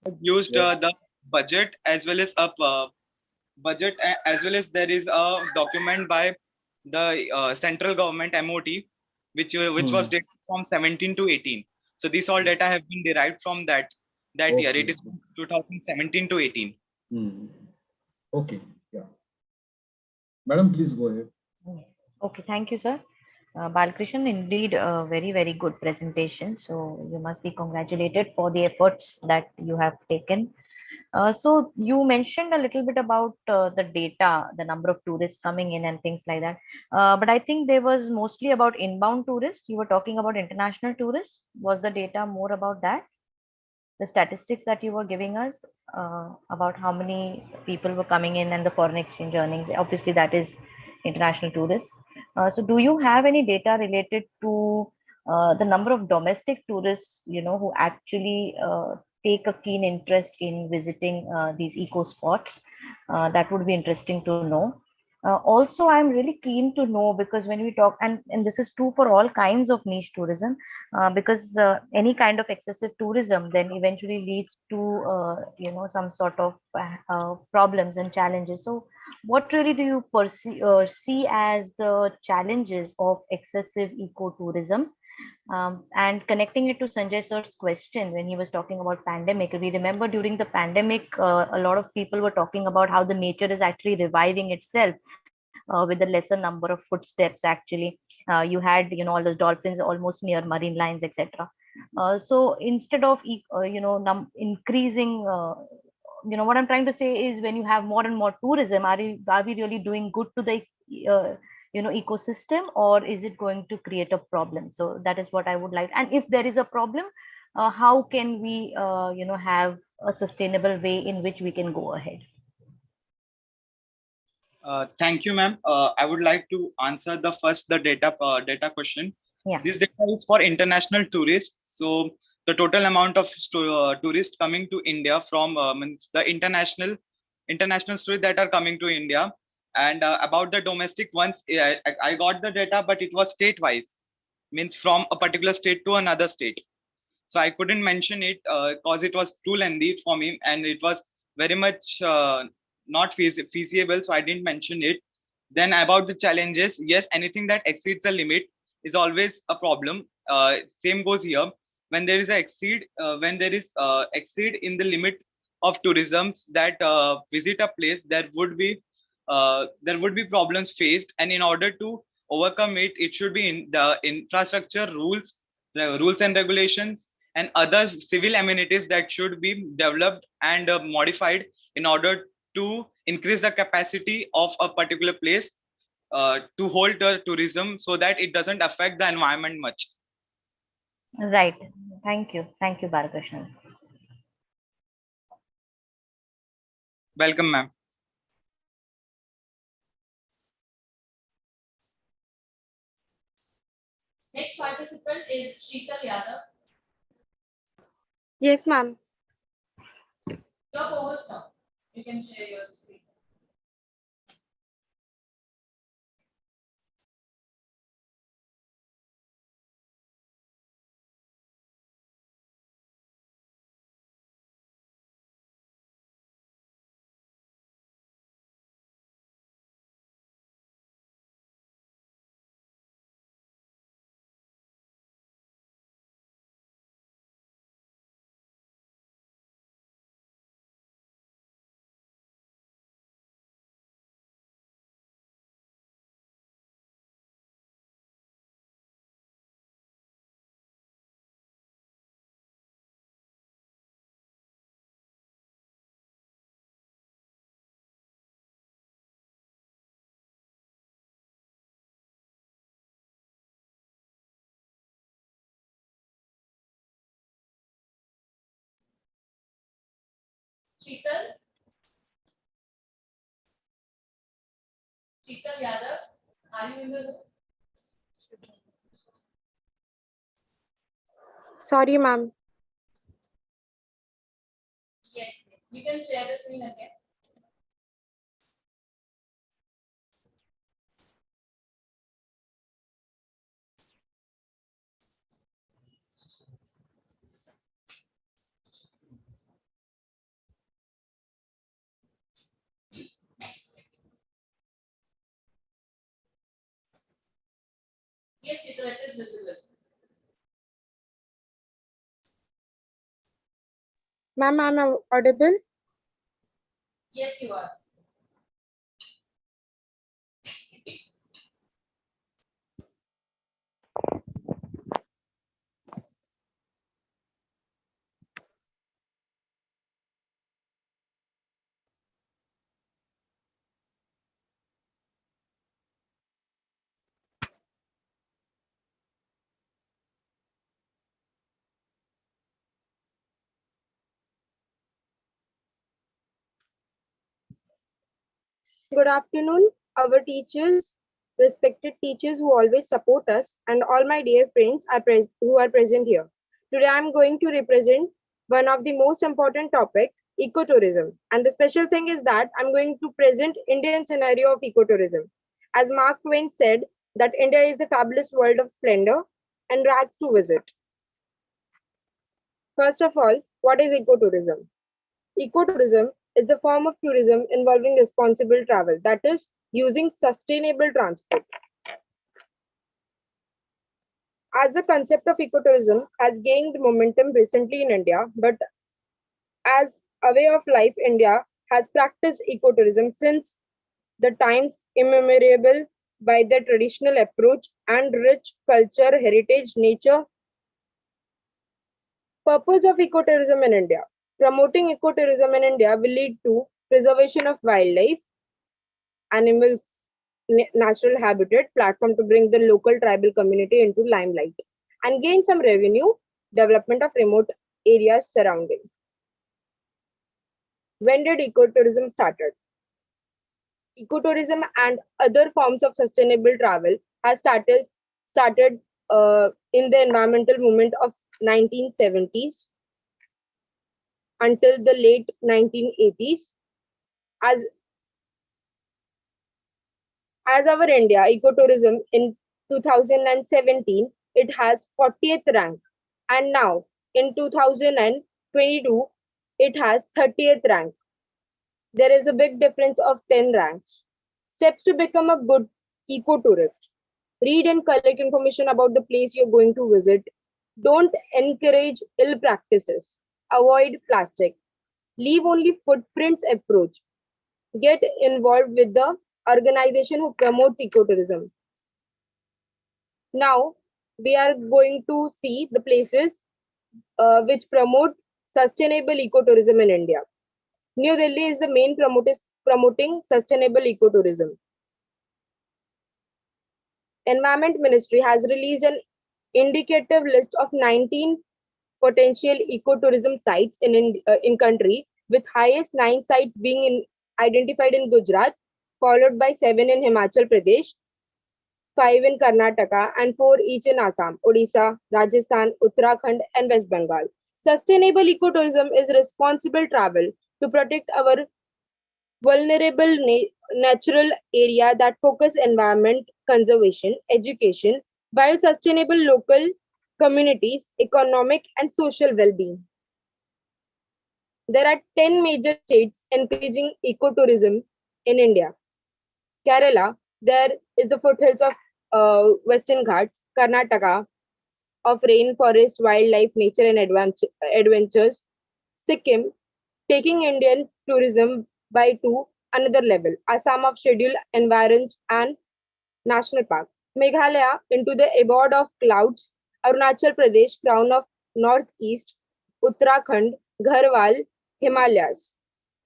I used the budget as well as budget, as well as there is a document by the central government MOT, which was dated from 17 to 18. So these all data have been derived from that year. It is 2017 to 18. Okay. Yeah. Madam, please go ahead. Okay, thank you, sir. Balkrishnan, indeed a very, very good presentation. So you must be congratulated for the efforts that you have taken So you mentioned a little bit about the data, the number of tourists coming in and things like that. But I think there was mostly about inbound tourists. You were talking about international tourists. Was the data more about that? The statistics that you were giving us about how many people were coming in and the foreign exchange earnings, obviously that is international tourists. So do you have any data related to the number of domestic tourists, who actually take a keen interest in visiting these eco spots? That would be interesting to know. Also, I'm really keen to know, because when we talk, and this is true for all kinds of niche tourism, because any kind of excessive tourism then eventually leads to some sort of problems and challenges. So what really do you see as the challenges of excessive ecotourism? And connecting it to Sanjay sir's question when he was talking about pandemic, we remember during the pandemic, a lot of people were talking about how the nature is actually reviving itself with a lesser number of footsteps. Actually, you had all those dolphins almost near marine lines, etc. So instead of increasing, what I'm trying to say is, when you have more and more tourism, are we really doing good to the uh, ecosystem, or is it going to create a problem? So that is what I would like. And if there is a problem, how can we have a sustainable way in which we can go ahead? Thank you, ma'am. I would like to answer the data question. Yeah. This data is for international tourists. So the total amount of tourists coming to India from means the international tourists that are coming to India, and about the domestic ones, I got the data, but it was state-wise, means from a particular state to another state. So I couldn't mention it because it was too lengthy for me, and it was very much not feasible, so I didn't mention it. Then about the challenges, yes, anything that exceeds the limit is always a problem. Same goes here. When there is a exceed, exceed in the limit of tourisms that visit a place, there would be problems faced, and in order to overcome it, it should be in the infrastructure rules, the rules and regulations, and other civil amenities that should be developed and modified in order to increase the capacity of a particular place to hold the tourism, so that it doesn't affect the environment much. Right. Thank you, Balakrishnan. Welcome, ma'am. Next participant is Sheetal Yadav. Yes, ma'am. Your co-host now. You can share your screen. Sheetal? Sheetal Yadav, are you in the room? Sorry, ma'am. Yes, you can share the screen again. Yes, Sheetal, it is visible. Ma'am, I'm audible? Yes, you are. Good afternoon, our teachers, respected teachers who always support us, and all my dear friends who are present here. Today, I am going to represent one of the most important topic, ecotourism. And the special thing is that I'm going to present Indian scenario of ecotourism. As Mark Twain said, that India is the fabulous world of splendor and rags to visit. First of all, what is ecotourism? Ecotourism is the form of tourism involving responsible travel, that is, using sustainable transport. As the concept of ecotourism has gained momentum recently in India, but as a way of life, India has practiced ecotourism since the times immemorial by the traditional approach and rich culture, heritage, nature. Purpose of ecotourism in India. Promoting ecotourism in India will lead to preservation of wildlife, animals, natural habitat, platform to bring the local tribal community into limelight, and gain some revenue, development of remote areas surrounding. When did ecotourism started? Ecotourism and other forms of sustainable travel has started in the environmental movement of 1970s until the late 1980s. As our India ecotourism in 2017, it has 40th rank, and now in 2022, it has 30th rank. There is a big difference of 10 ranks. Steps to become a good ecotourist. Read and collect information about the place you're going to visit. Don't encourage ill practices. Avoid plastic. Leave only footprints approach. Get involved with the organization who promotes ecotourism. Now, we are going to see the places which promote sustainable ecotourism in India. New Delhi is the main promoting sustainable ecotourism. Environment Ministry has released an indicative list of 19 potential ecotourism sites in country, with highest 9 sites being identified in Gujarat, followed by 7 in Himachal Pradesh, 5 in Karnataka, and 4 each in Assam, Odisha, Rajasthan, Uttarakhand, and West Bengal. Sustainable ecotourism is responsible travel to protect our vulnerable natural area that focus environment conservation, education, while sustainable local communities, economic and social well-being. There are 10 major states encouraging ecotourism in India. Kerala, there is the foothills of Western Ghats, Karnataka, of rainforest, wildlife, nature, and adventures. Sikkim, taking Indian tourism to another level. Assam of scheduled environs and national park. Meghalaya into the abode of clouds. Arunachal Pradesh, crown of northeast. Uttarakhand, Gharwal, Himalayas.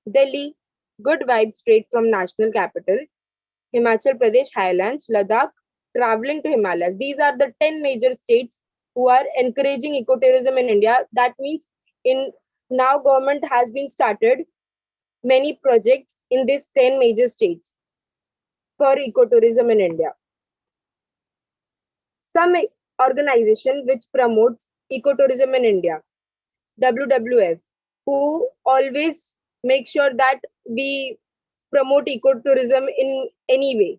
Delhi, good vibe straight from national capital. Himachal Pradesh, highlands. Ladakh, traveling to Himalayas. These are the 10 major states who are encouraging ecotourism in India. That means now government has been started many projects in these 10 major states for ecotourism in India. Some organization which promotes ecotourism in India, WWF, who always make sure that we promote ecotourism in any way.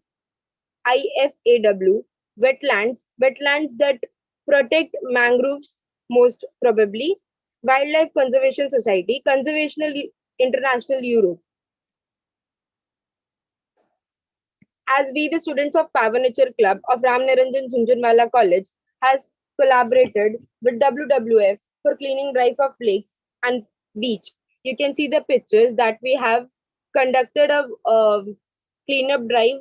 IFAW, wetlands that protect mangroves most probably. Wildlife Conservation Society, Conservation International Europe. As we, the students of Power Nature Club of Ram Niranjan Jhunjhunwala College, has collaborated with WWF for cleaning drive of lakes and beach. You can see the pictures that we have conducted a cleanup drive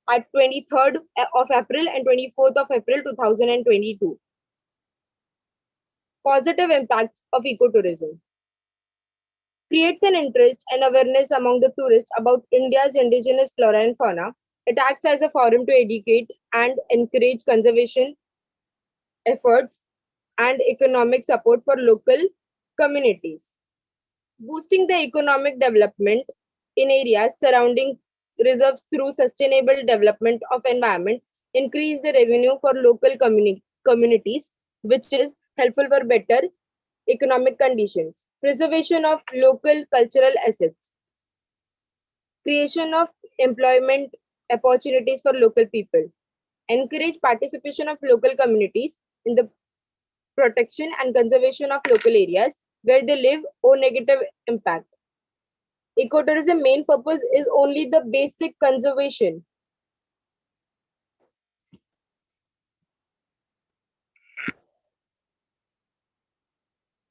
at 23rd of April and 24th of April 2022. Positive impacts of ecotourism. Creates an interest and awareness among the tourists about India's indigenous flora and fauna. It acts as a forum to educate and encourage conservation efforts and economic support for local communities. Boosting the economic development in areas surrounding reserves through sustainable development of environment, increase the revenue for local communities, which is helpful for better economic conditions, preservation of local cultural assets, creation of employment opportunities for local people, encourage participation of local communities in the protection and conservation of local areas where they live or negative impact. Ecotourism main purpose is only the basic conservation.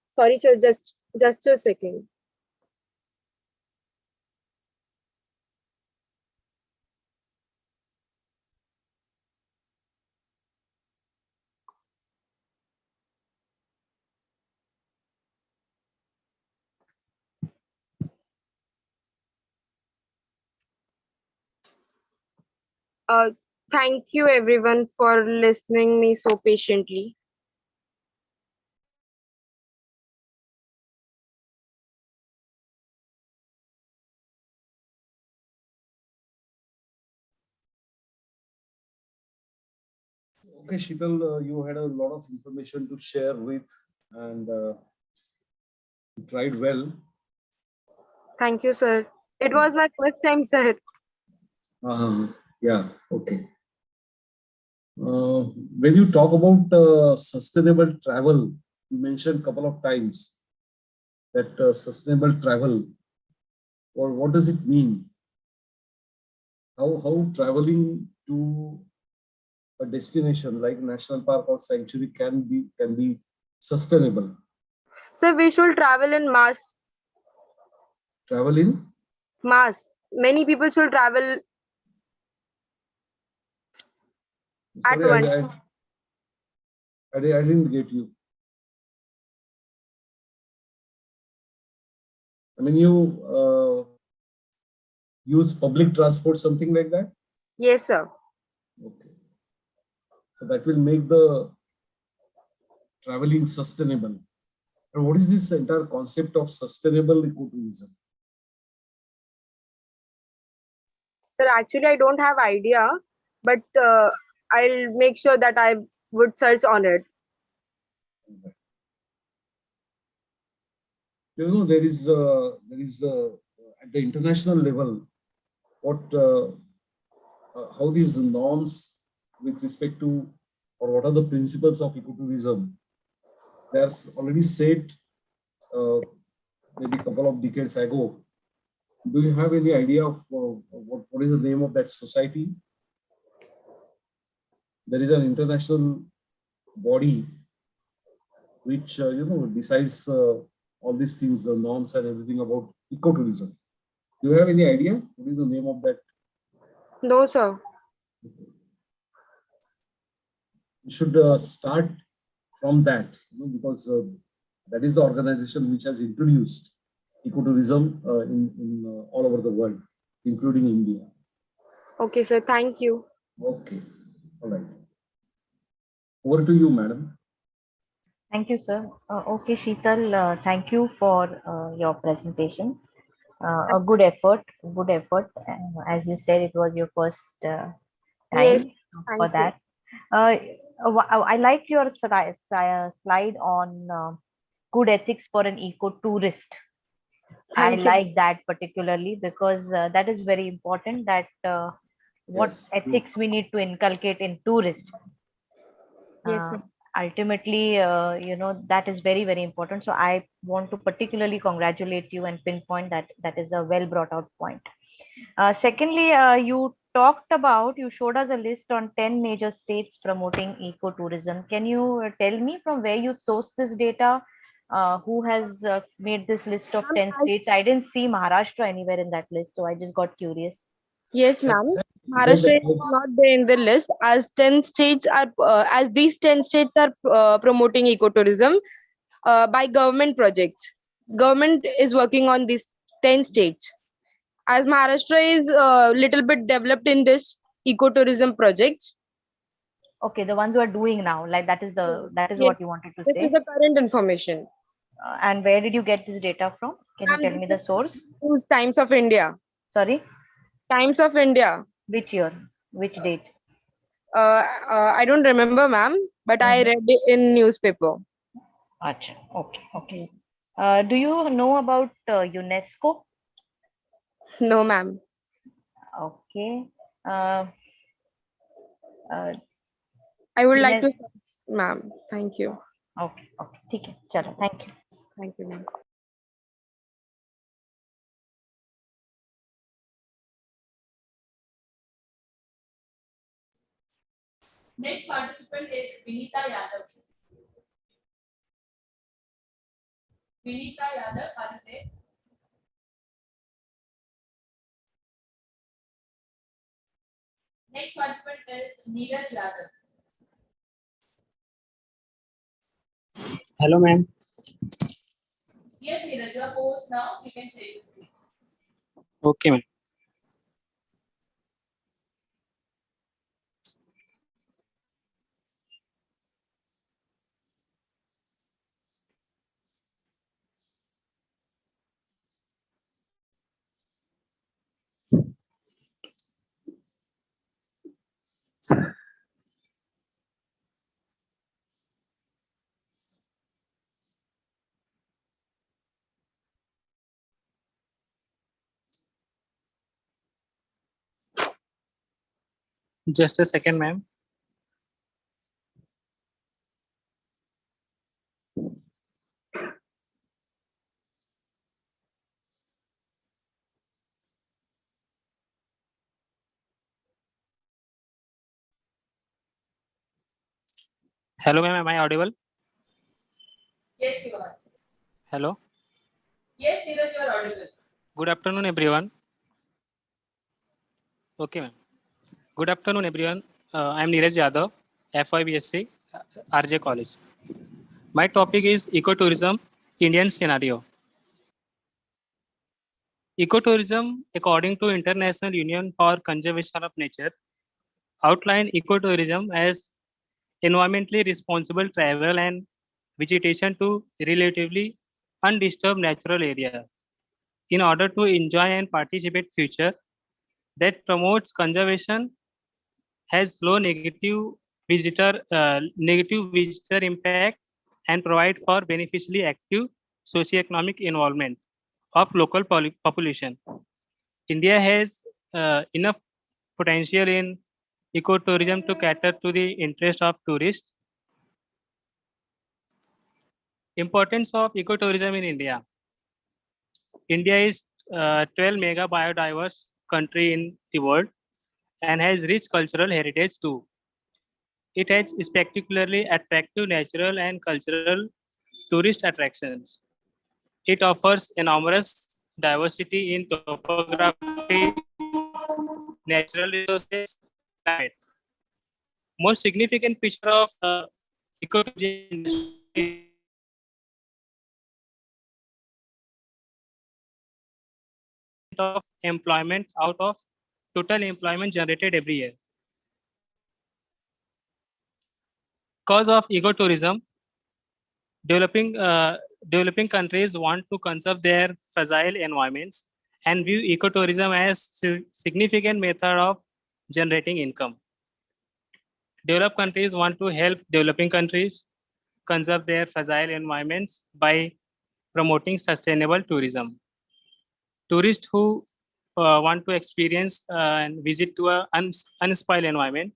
Sorry, sir, just a second. Thank you everyone for listening me so patiently. Okay, Sheetal, you had a lot of information to share with, and you tried well. Thank you, sir. It was my first time, sir. Yeah, okay. When you talk about sustainable travel, you mentioned a couple of times that sustainable travel, or what does it mean? How traveling to a destination like national park or sanctuary can be sustainable? So we should travel in mass. Travel in Mass. Many people should travel at Sorry, once. I didn't get you. I mean, you use public transport, something like that? Yes, sir. Okay. So that will make the traveling sustainable. And what is this entire concept of sustainable ecotourism? Sir, actually, I don't have idea, but I'll make sure that I would search on it. You know, there is at the international level, how these norms with respect to, or what are the principles of ecotourism? There's already set maybe a couple of decades ago. Do you have any idea of what is the name of that society? There is an international body which decides all these things, the norms and everything about ecotourism. Do you have any idea what is the name of that? No, sir. We should start from that, because that is the organization which has introduced ecotourism in all over the world, including India. Okay, sir. Thank you. Okay, all right. Over to you, madam. Thank you, sir. Okay, Sheetal, thank you for your presentation. A good effort, good effort. As you said, it was your first time Yes, for that. I like your slide on good ethics for an eco-tourist. I Thank you. like that particularly because that is very important, that what Yes, ethics we need to inculcate in tourists. Yes, ma'am. Ultimately, that is very, very important. So I want to particularly congratulate you and pinpoint that that is a well brought out point. Secondly, you showed us a list on 10 major states promoting ecotourism. Can you tell me from where you sourced this data? Who has made this list of 10 states? I didn't see Maharashtra anywhere in that list, so I just got curious. Yes, ma'am. Maharashtra is not there in the list, as 10 states are as these 10 states are promoting ecotourism by government projects. Government is working on these 10 states. As Maharashtra is a little bit developed in this ecotourism projects. Okay, the ones who are doing now, like that is Yes. what you wanted to This say. is the current information. And where did you get this data from? Can you tell me the source? News Times of India. Sorry? Times of India. Which year? Which date? I don't remember, ma'am, but I read it in newspaper. Acha. Okay. Okay. Do you know about UNESCO? No, ma'am. Okay. Uh, I would like UNES to search, ma'am. Thank you. Okay. Okay. ठीक है. चलो. Thank you. Thank you, ma'am. Next participant is Vinita Yadav. Vinita Yadav, are you there? Next participant is Neeraj Yadav. Hello, ma'am. Yes, Neeraj, your post now. You can share your screen. Okay, ma'am. Just a second, ma'am. Hello, ma'am. Am I audible? Yes, you are. Hello. Yes, Neeraj, you are audible. Good afternoon, everyone. Okay, ma'am. Good afternoon, everyone. I am Neeraj Yadav, FYBSc, RJ College. My topic is ecotourism, Indian scenario. Ecotourism, according to International Union for Conservation of Nature, outline ecotourism as environmentally responsible travel and visitation to relatively undisturbed natural area in order to enjoy and participate future that promotes conservation, has low negative visitor impact, and provide for beneficially active socioeconomic involvement of local population. India has enough potential in ecotourism to cater to the interest of tourists. Importance of ecotourism in India. India is 12 mega biodiverse country in the world and has rich cultural heritage too. It has spectacularly attractive natural and cultural tourist attractions. It offers enormous diversity in topography, natural resources, climate. Most significant feature of ecotourism industry of employment out of total employment generated every year. Cause of ecotourism, developing countries want to conserve their fragile environments and view ecotourism as significant method of generating income. Developed countries want to help developing countries conserve their fragile environments by promoting sustainable tourism. Tourists who want to experience and visit to an unspoiled environment.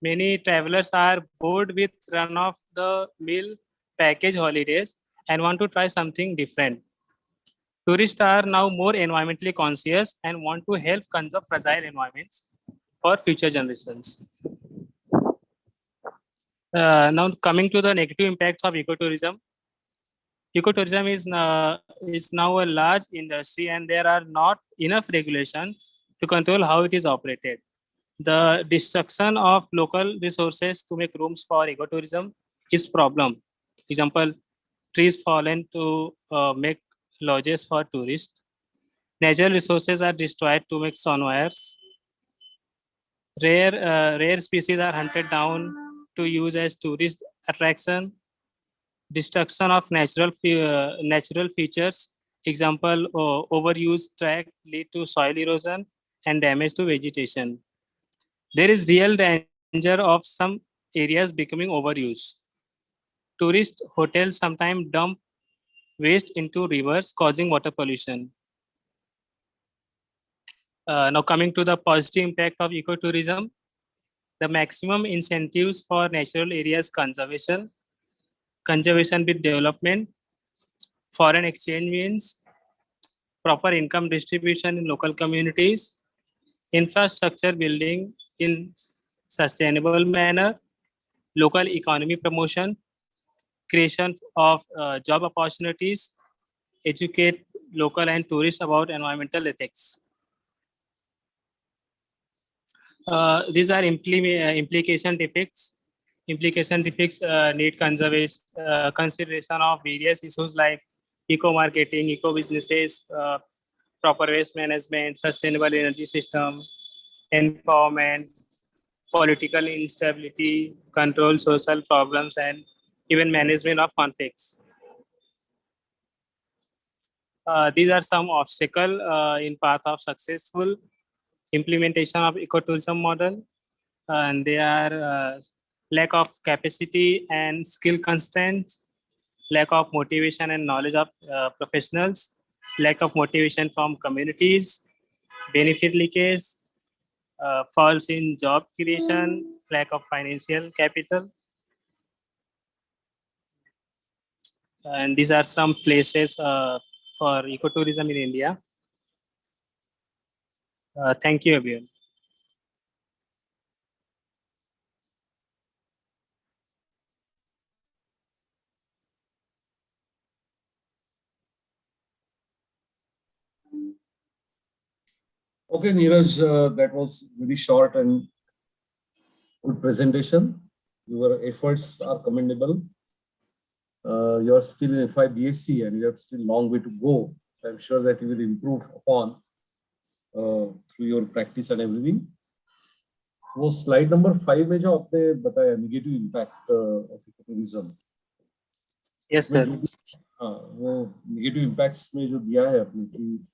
Many travelers are bored with run-of-the-mill package holidays and want to try something different. Tourists are now more environmentally conscious and want to help conserve fragile environments for future generations. Now coming to the negative impacts of ecotourism. Ecotourism is now a large industry and there are not enough regulation to control how it is operated. The destruction of local resources to make rooms for ecotourism is problem. Example, trees fallen to make lodges for tourists. Natural resources are destroyed to make sonwires. Rare species are hunted down to use as tourist attraction. Destruction of natural features Example, overuse track lead to soil erosion and damage to vegetation. There is real danger of some areas becoming overused. Tourist hotels sometimes dump waste into rivers, causing water pollution. Now coming to the positive impact of ecotourism, the maximum incentives for natural areas conservation, conservation with development, foreign exchange means, proper income distribution in local communities, infrastructure building in sustainable manner, local economy promotion, creation of job opportunities, educate local and tourists about environmental ethics. These are implication defects. Implication defects need consideration of various issues like eco-marketing, eco-businesses, proper waste management, sustainable energy system, empowerment, political instability, control social problems, and even management of conflicts. These are some obstacles in path of successful implementation of ecotourism model, and they are lack of capacity and skill constraints, lack of motivation and knowledge of professionals, lack of motivation from communities, benefit leakage, falls in job creation, lack of financial capital. And these are some places for ecotourism in India. Thank you, everyone. Okay, Neeraj, that was very short and good presentation. Your efforts are commendable. You are still in FI BSc and you have still a long way to go. So I'm sure that you will improve upon through your practice and everything. वो slide number 5 में जो आपने बताया negative impact of ecotourism. Yes, sir. हाँ, वो negative impacts में जो दिया है आपने कि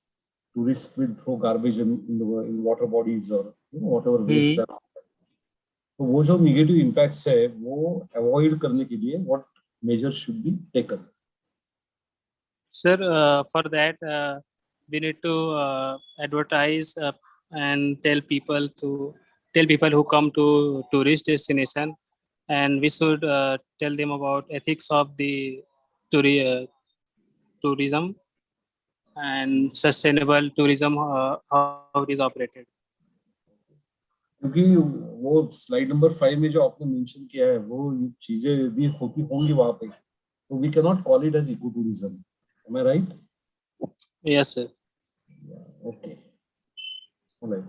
tourists will throw garbage in water bodies or whatever waste. तो वो जो negative impacts है वो avoid करने के लिए what measures should be taken? Sir, for that we need to advertise and tell people who come to tourist destination, and we should tell them about ethics of the tourism and sustainable tourism, how it is operated. क्योंकि वो slide number 5 में जो आपने mention किया है वो चीजें भी होती होंगी वहां पे, तो we cannot call it as ecotourism. Am I right? Yes, sir. Yeah, okay. All right.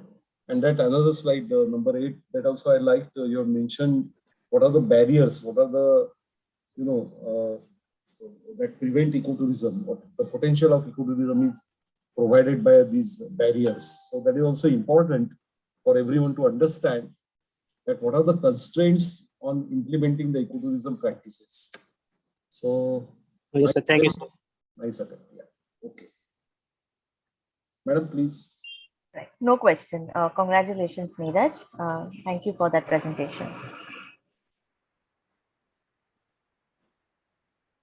And that another slide, number 8, that also I liked. You have mentioned what are the barriers, what are the, that prevent ecotourism, what the potential of ecotourism is provided by these barriers. So that is also important for everyone to understand that what are the constraints on implementing the ecotourism practices. So, yes, sir. Thank you, sir. Nice. Yeah. Okay. Madam, please. Right. No question. Congratulations, Neeraj. Thank you for that presentation.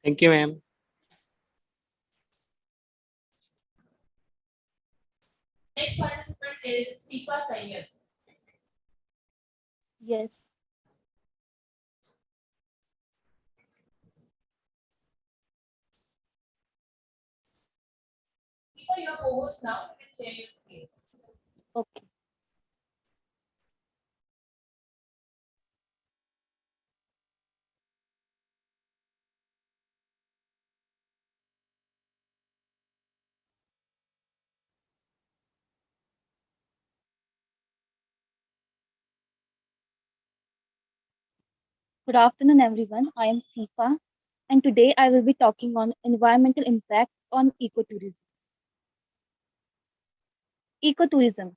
Thank you, ma'am. Next participant is Sifa Sayyed. Yes. Sifa, your co-host now. You can share your screen. Okay. Good afternoon, everyone. I am Sifa, and today I will be talking on environmental impact on ecotourism. Ecotourism,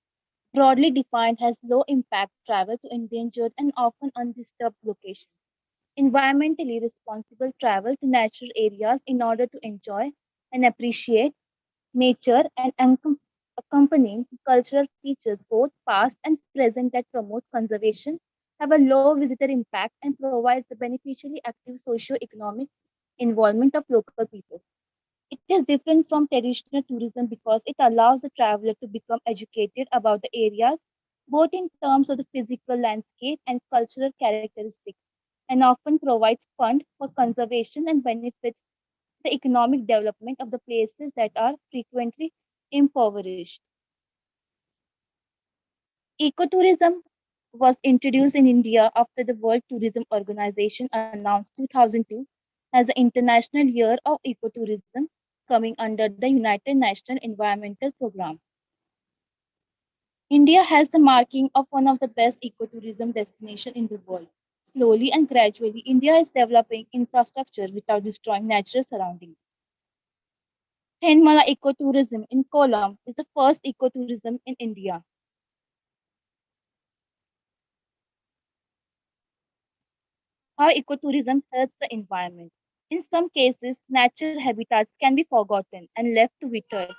broadly defined, has low impact travel to endangered and often undisturbed locations. Environmentally responsible travel to natural areas in order to enjoy and appreciate nature, and accompanying cultural features, both past and present, that promote conservation, have a low visitor impact, and provides the beneficially active socio-economic involvement of local people. It is different from traditional tourism because it allows the traveler to become educated about the areas, both in terms of the physical landscape and cultural characteristics, and often provides fund for conservation and benefits the economic development of the places that are frequently impoverished. Ecotourism was introduced in India after the World Tourism Organization announced 2002 as the International Year of Ecotourism, coming under the United Nations Environmental Programme. India has the marking of one of the best ecotourism destinations in the world. Slowly and gradually, India is developing infrastructure without destroying natural surroundings. Thenmala Ecotourism in Kollam is the first ecotourism in India. How ecotourism helps the environment. In some cases, natural habitats can be forgotten and left to wither.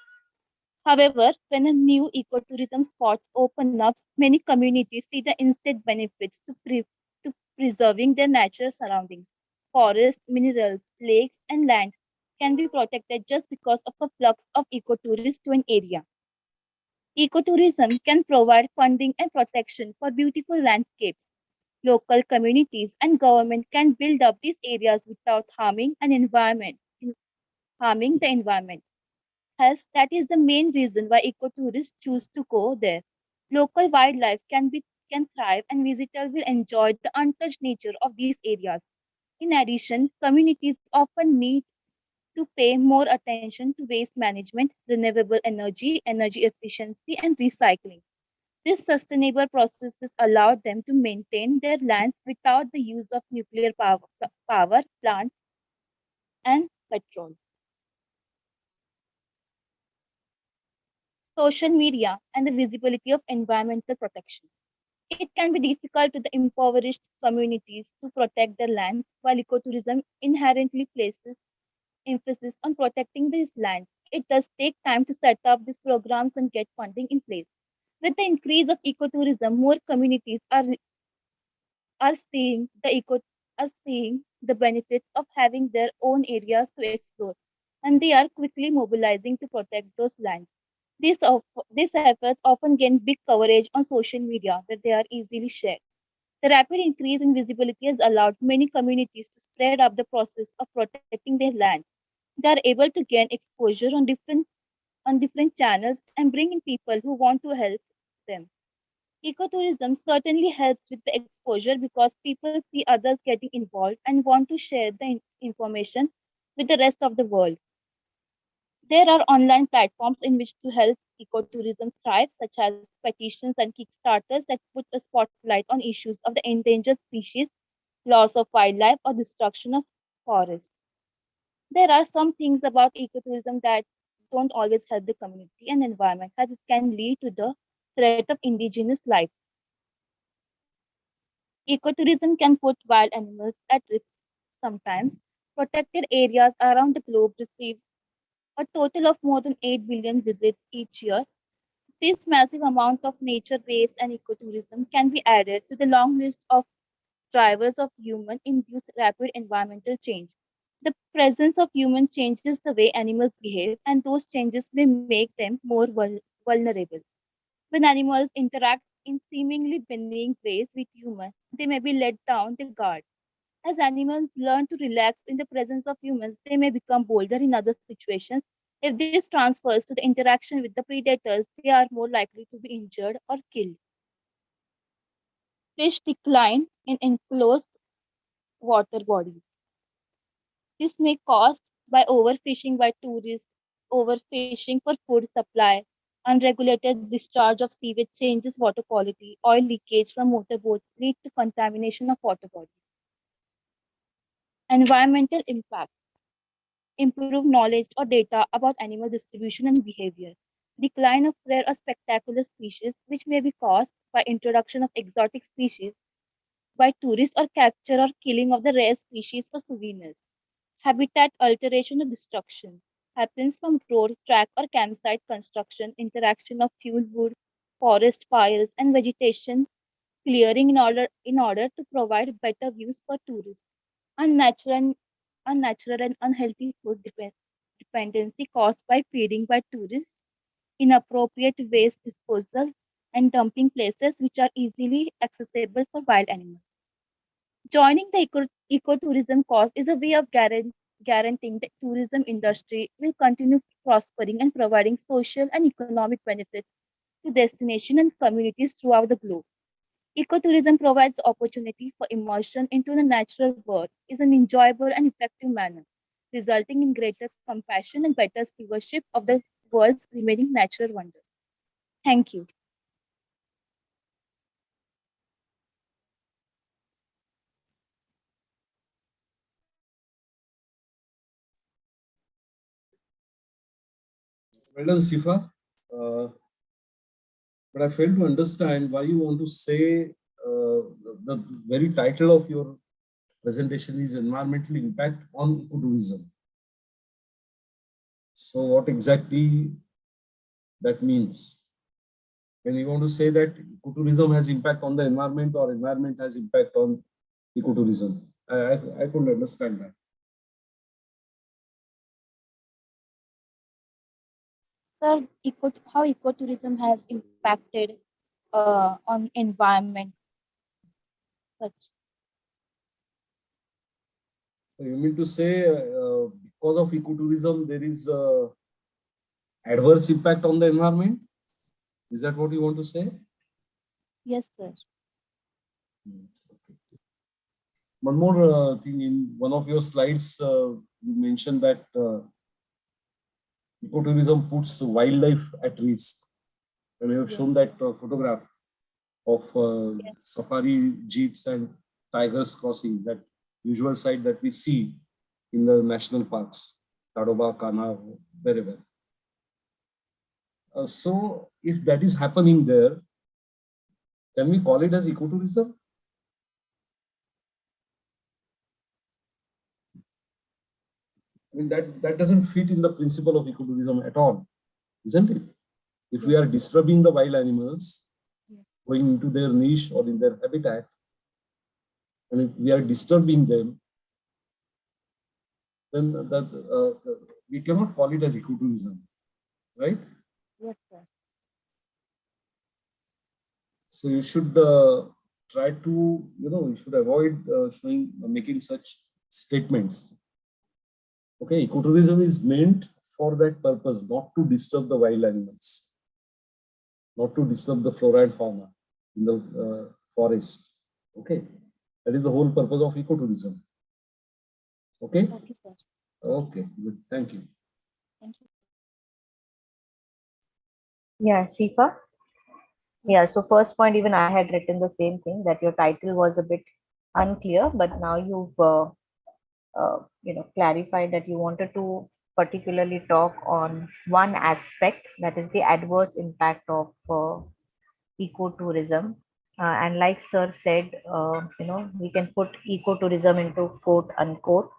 However, when a new ecotourism spot opens up, many communities see the instant benefits to preserving their natural surroundings. Forests, minerals, lakes, and land can be protected just because of a flux of ecotourists to an area. Ecotourism can provide funding and protection for beautiful landscapes. Local communities and government can build up these areas without harming the environment. Hence, that is the main reason why ecotourists choose to go there. Local wildlife can thrive and visitors will enjoy the untouched nature of these areas. In addition, communities often need to pay more attention to waste management, renewable energy, energy efficiency, and recycling. These sustainable processes allow them to maintain their lands without the use of nuclear power plants and petrol. Social media and the visibility of environmental protection. It can be difficult to the impoverished communities to protect their lands, while ecotourism inherently places emphasis on protecting these lands. It does take time to set up these programs and get funding in place. With the increase of ecotourism, more communities are seeing the benefits of having their own areas to explore, and they are quickly mobilizing to protect those lands. These efforts often gain big coverage on social media that they are easily shared. The rapid increase in visibility has allowed many communities to spread up the process of protecting their land. They are able to gain exposure on different channels and bring in people who want to help them. Ecotourism certainly helps with the exposure because people see others getting involved and want to share the information with the rest of the world. There are online platforms in which to help ecotourism thrive, such as petitions and Kickstarters that put a spotlight on issues of the endangered species, loss of wildlife, or destruction of forests. There are some things about ecotourism that don't always help the community and environment, as it can lead to the threat of indigenous life. Ecotourism can put wild animals at risk sometimes. Protected areas around the globe receive a total of more than 8 billion visits each year. This massive amount of nature-based and ecotourism can be added to the long list of drivers of human-induced rapid environmental change. The presence of humans changes the way animals behave, and those changes may make them more vulnerable. When animals interact in seemingly benign ways with humans, they may be let down the guard. As animals learn to relax in the presence of humans, they may become bolder in other situations. If this transfers to the interaction with the predators, they are more likely to be injured or killed. Fish decline in enclosed water bodies. This may caused by overfishing by tourists, overfishing for food supply, unregulated discharge of sewage changes water quality, oil leakage from motorboats lead to contamination of water bodies. Environmental impact. Improve knowledge or data about animal distribution and behavior. Decline of rare or spectacular species, which may be caused by introduction of exotic species by tourists or capture or killing of the rare species for souvenirs. Habitat alteration or destruction. happens from road, track, or campsite construction, interaction of fuel wood, forest fires, and vegetation clearing in order to provide better views for tourists. Unnatural and unhealthy food dependency caused by feeding by tourists, inappropriate waste disposal, and dumping places which are easily accessible for wild animals. Joining the ecotourism cause is a way of guaranteeing the tourism industry will continue prospering and providing social and economic benefits to destination and communities throughout the globe. Ecotourism provides opportunity for immersion into the natural world in an enjoyable and effective manner, resulting in greater compassion and better stewardship of the world's remaining natural wonders. Thank you. Well done, Sifa. But I fail to understand why you want to say the very title of your presentation is environmental impact on ecotourism. So what exactly that means? When you want to say that ecotourism has impact on the environment or environment has impact on ecotourism, I couldn't understand that. Sir, how ecotourism has impacted on environment? Such. So you mean to say because of ecotourism there is adverse impact on the environment? Is that what you want to say? Yes, sir. One more thing, in one of your slides, you mentioned that ecotourism puts wildlife at risk. And you have shown that photograph of safari jeeps and tigers crossing, that usual sight that we see in the national parks, Tadoba, Kana, wherever. So if that is happening there, can we call it as ecotourism? I mean, that doesn't fit in the principle of ecotourism at all, isn't it? If we are disturbing the wild animals, going into their niche or in their habitat, and if we are disturbing them, then we cannot call it as ecotourism, right? Yes, sir. So you should try to, you should avoid making such statements. Okay, ecotourism is meant for that purpose, not to disturb the wild animals, not to disturb the flora and fauna in the forest. Okay, that is the whole purpose of ecotourism. Okay. Okay, sir. Okay, good. Thank you. Thank you. Yeah, Sifa. Yeah, so first point, even I had written the same thing, that your title was a bit unclear, but now you've clarified that you wanted to particularly talk on one aspect, that is the adverse impact of ecotourism. And like sir said, we can put ecotourism into quote unquote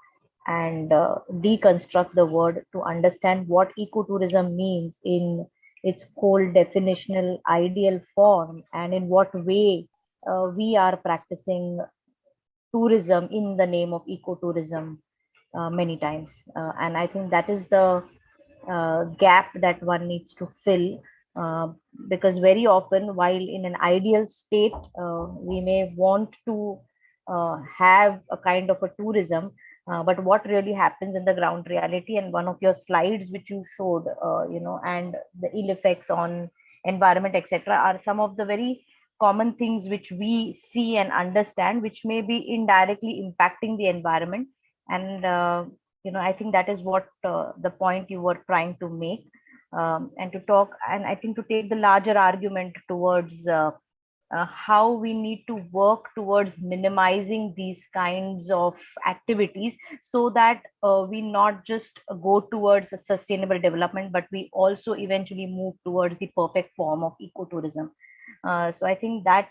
and deconstruct the word to understand what ecotourism means in its whole definitional ideal form, and in what way we are practicing tourism in the name of ecotourism many times. And I think that is the gap that one needs to fill, because very often, while in an ideal state, we may want to have a kind of a tourism, but what really happens in the ground reality, and one of your slides which you showed, and the ill effects on environment, etc., are some of the very common things which we see and understand, which may be indirectly impacting the environment. And I think that is what the point you were trying to make, and to talk, and I think to take the larger argument towards how we need to work towards minimizing these kinds of activities, so that we not just go towards a sustainable development, but we also eventually move towards the perfect form of ecotourism. So I think that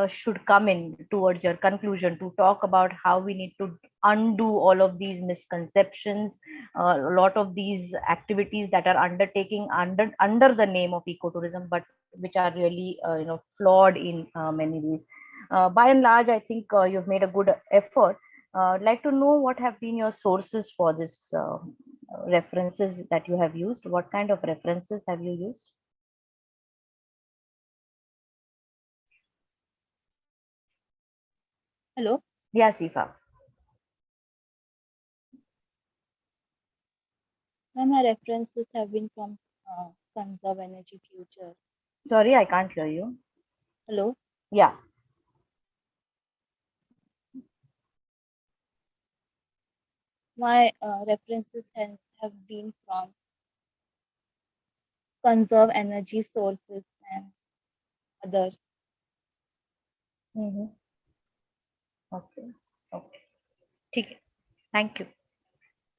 should come in towards your conclusion to talk about how we need to undo all of these misconceptions, a lot of these activities that are undertaking under the name of ecotourism, but which are really flawed in many ways. By and large, I think you've made a good effort. I'd like to know what have been your sources for this references that you have used. What kind of references have you used? Hello? Yeah, Sifa. My references have been from Conserve Energy Future. Sorry, I can't hear you. Hello? Yeah. My references have been from Conserve Energy Sources and others. Mm-hmm. Okay. Okay. ठीक है. Thank you.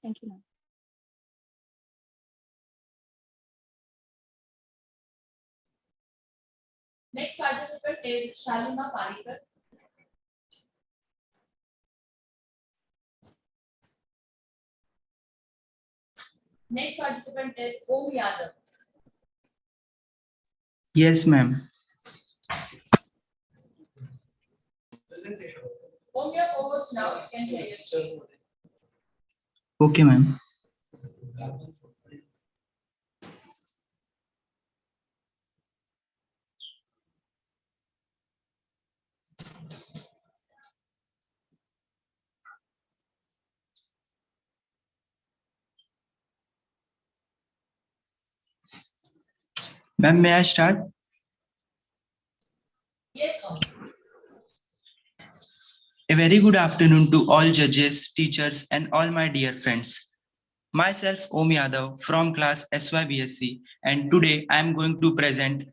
Thank you, ma'am. Next participant is Shalima Parikar. Next participant is Om Yadav. Yes, ma'am. Om, your co-host now, you can hear you. Okay, ma'am. Ma'am, may I start? Yes, Om. A very good afternoon to all judges, teachers, and all my dear friends. Myself, Om Yadav from class SYBSC, and today I am going to present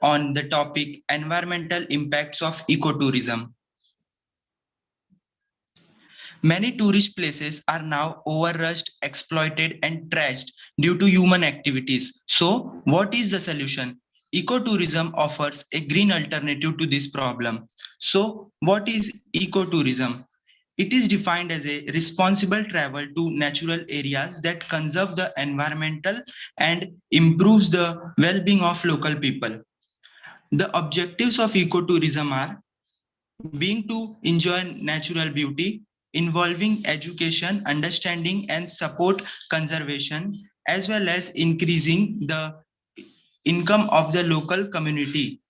on the topic environmental impacts of ecotourism. Many tourist places are now overrushed, exploited, and trashed due to human activities. So, what is the solution? Ecotourism offers a green alternative to this problem. So, what is ecotourism? It is defined as a responsible travel to natural areas that conserve the environmental and improves the well-being of local people. The objectives of ecotourism are being to enjoy natural beauty, involving education, understanding, and support conservation, as well as increasing the income of the local community.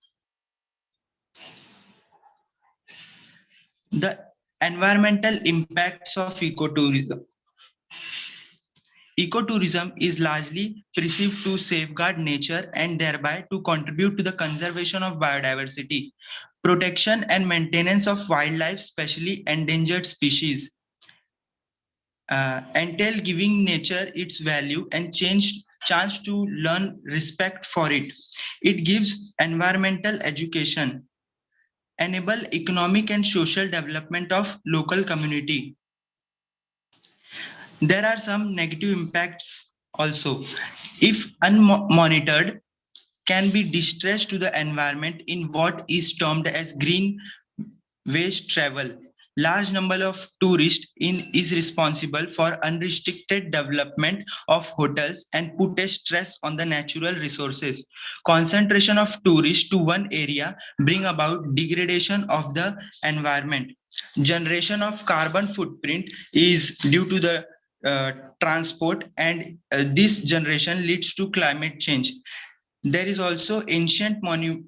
The environmental impacts of ecotourism. Ecotourism is largely perceived to safeguard nature and thereby to contribute to the conservation of biodiversity, protection and maintenance of wildlife, especially endangered species, entail giving nature its value and chance to learn respect for it. It gives environmental education, enable economic and social development of local community. There are some negative impacts also. If unmonitored, can be distress to the environment in what is termed as green waste travel. Large number of tourists is responsible for unrestricted development of hotels and put a stress on the natural resources. Concentration of tourists to one area bring about degradation of the environment. Generation of carbon footprint is due to the transport, and this generation leads to climate change. There is also ancient monument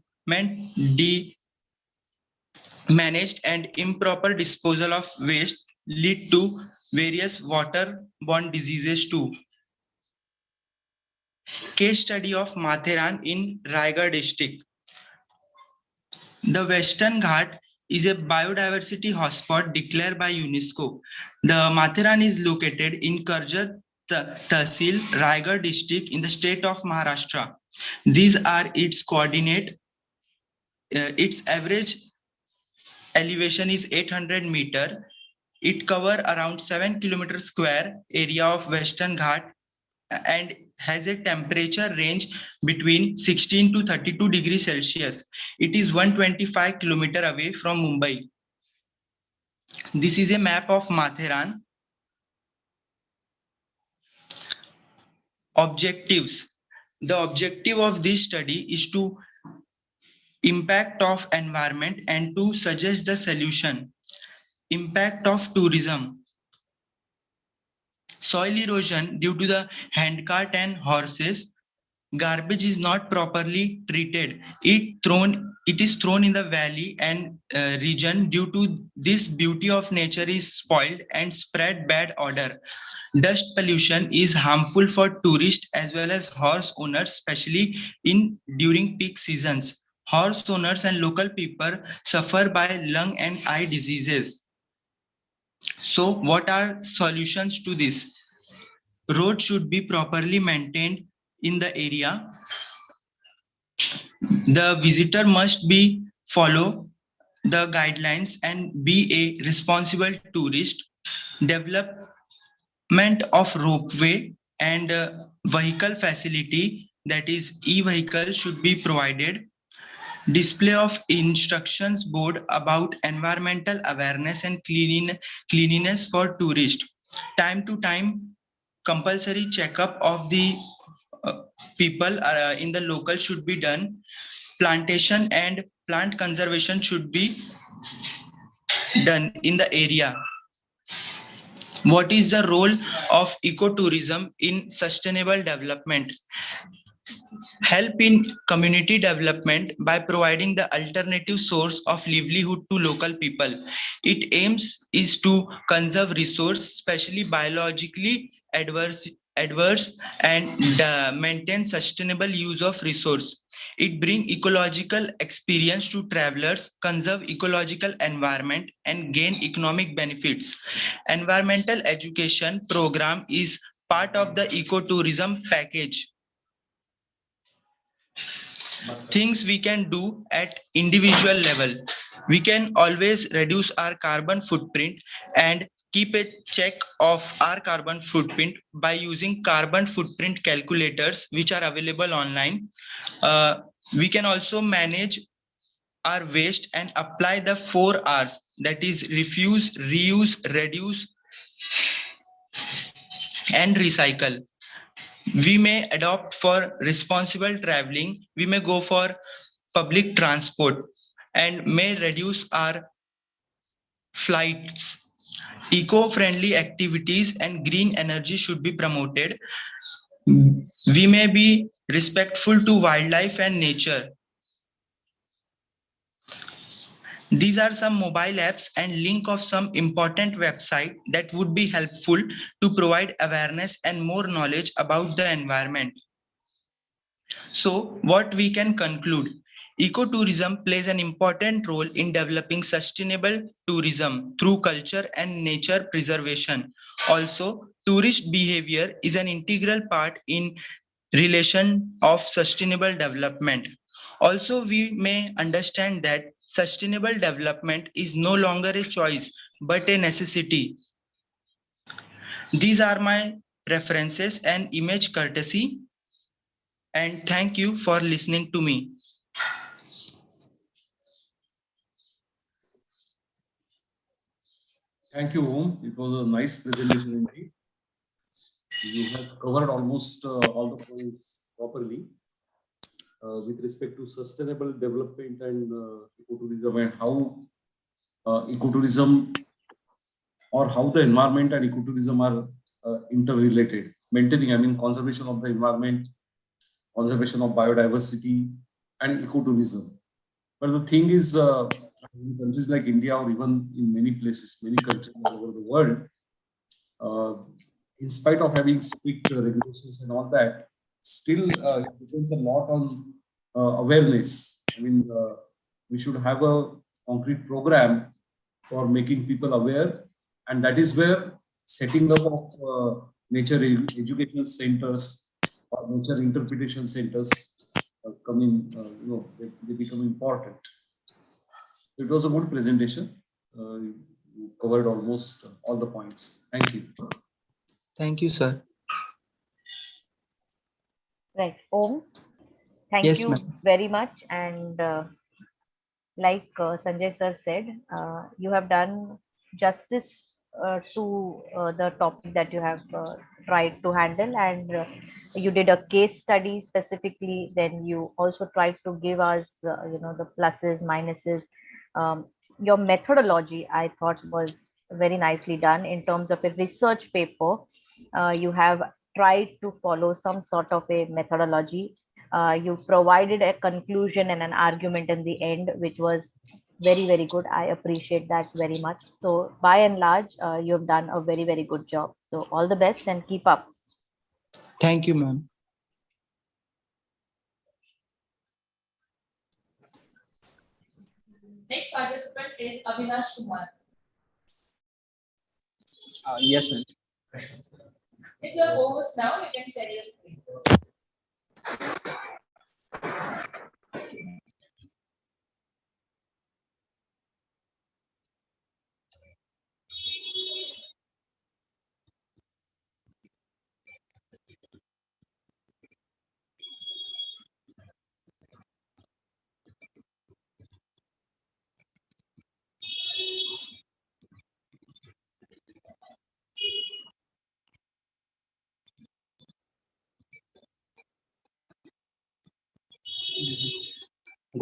managed and improper disposal of waste lead to various waterborne diseases too. Case study of Matheran in Raigad district. The Western Ghat is a biodiversity hotspot declared by UNESCO. The Matheran is located in Karjat Tahsil, Raigad district in the state of Maharashtra. These are its coordinate. Its average elevation is 800 meter. It covers around 7 kilometer square area of Western Ghat and has a temperature range between 16 to 32 degrees Celsius. It is 125 kilometers away from Mumbai. This is a map of Matheran. Objectives. The objective of this study is to impact of environment and to suggest the solution. Impact of tourism. Soil erosion due to the handcart and horses. Garbage is not properly treated. It is thrown in the valley and region. Due to this, beauty of nature is spoiled and spread bad odor. Dust pollution is harmful for tourists as well as horse owners, especially during peak seasons. Horse owners and local people suffer by lung and eye diseases. So what are solutions to this? Roads should be properly maintained in the area. The visitor must follow the guidelines and be a responsible tourist. Development of ropeway and vehicle facility, that is e-vehicle, should be provided. Display of instructions board about environmental awareness and cleanliness for tourists. Time to time compulsory checkup of the people in the local should be done. Plantation and plant conservation should be done in the area. What is the role of ecotourism in sustainable development? Help in community development by providing the alternative source of livelihood to local people. Its aims is to conserve resource, especially biologically adverse and maintain sustainable use of resource. It brings ecological experience to travelers, conserve ecological environment and gain economic benefits. Environmental education program is part of the ecotourism package. Things we can do at individual level. We can always reduce our carbon footprint and keep a check of our carbon footprint by using carbon footprint calculators which are available online. We can also manage our waste and apply the 4 R's, that is refuse, reuse, reduce and recycle. We may adopt for responsible traveling. We may go for public transport and may reduce our flights. Eco-friendly activities and green energy should be promoted. We may be respectful to wildlife and nature. These are some mobile apps and link of some important website that would be helpful to provide awareness and more knowledge about the environment. So what we can conclude? Ecotourism plays an important role in developing sustainable tourism through culture and nature preservation. Also, tourist behavior is an integral part in relation of sustainable development. Also, we may understand that sustainable development is no longer a choice, but a necessity. These are my references and image courtesy. And thank you for listening to me. Thank you, Om. It was a nice presentation indeed. You have covered almost all the points properly with respect to sustainable development and ecotourism, and how ecotourism or how the environment and ecotourism are interrelated. Maintaining, I mean, conservation of the environment, conservation of biodiversity, and ecotourism. But the thing is, in countries like India or even in many places, many countries all over the world, in spite of having strict regulations and all that, still it depends a lot on awareness. I mean, we should have a concrete program for making people aware, and that is where setting up of nature education centers or nature interpretation centers come in. They become important. It was a good presentation. You covered almost all the points. Thank you. Thank you, sir. Right. Om, thank Yes, you ma'am. very much. And like Sanjay sir said, you have done justice to the topic that you have tried to handle, and you did a case study specifically. Then you also tried to give us, the pluses, minuses. Um, your methodology, I thought, was very nicely done in terms of a research paper. You have tried to follow some sort of a methodology. You provided a conclusion and an argument in the end, which was very, very good. I appreciate that very much. So by and large, you've done a very, very good job. So all the best and keep up. Thank you, ma'am. Next participant is Avinash Kumar. Yes, ma'am. It's your host now. You can share your screen.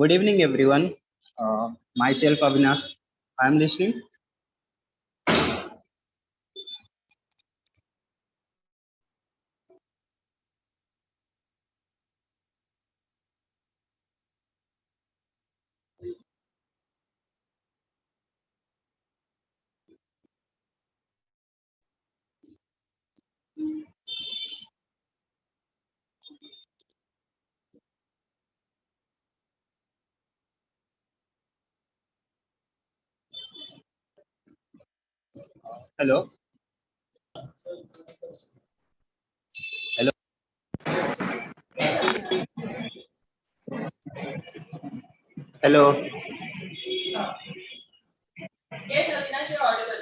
Good evening, everyone. Myself, Avinash. I am listening. Hello. Hello. Hello. Yes, Avinash, you're audible.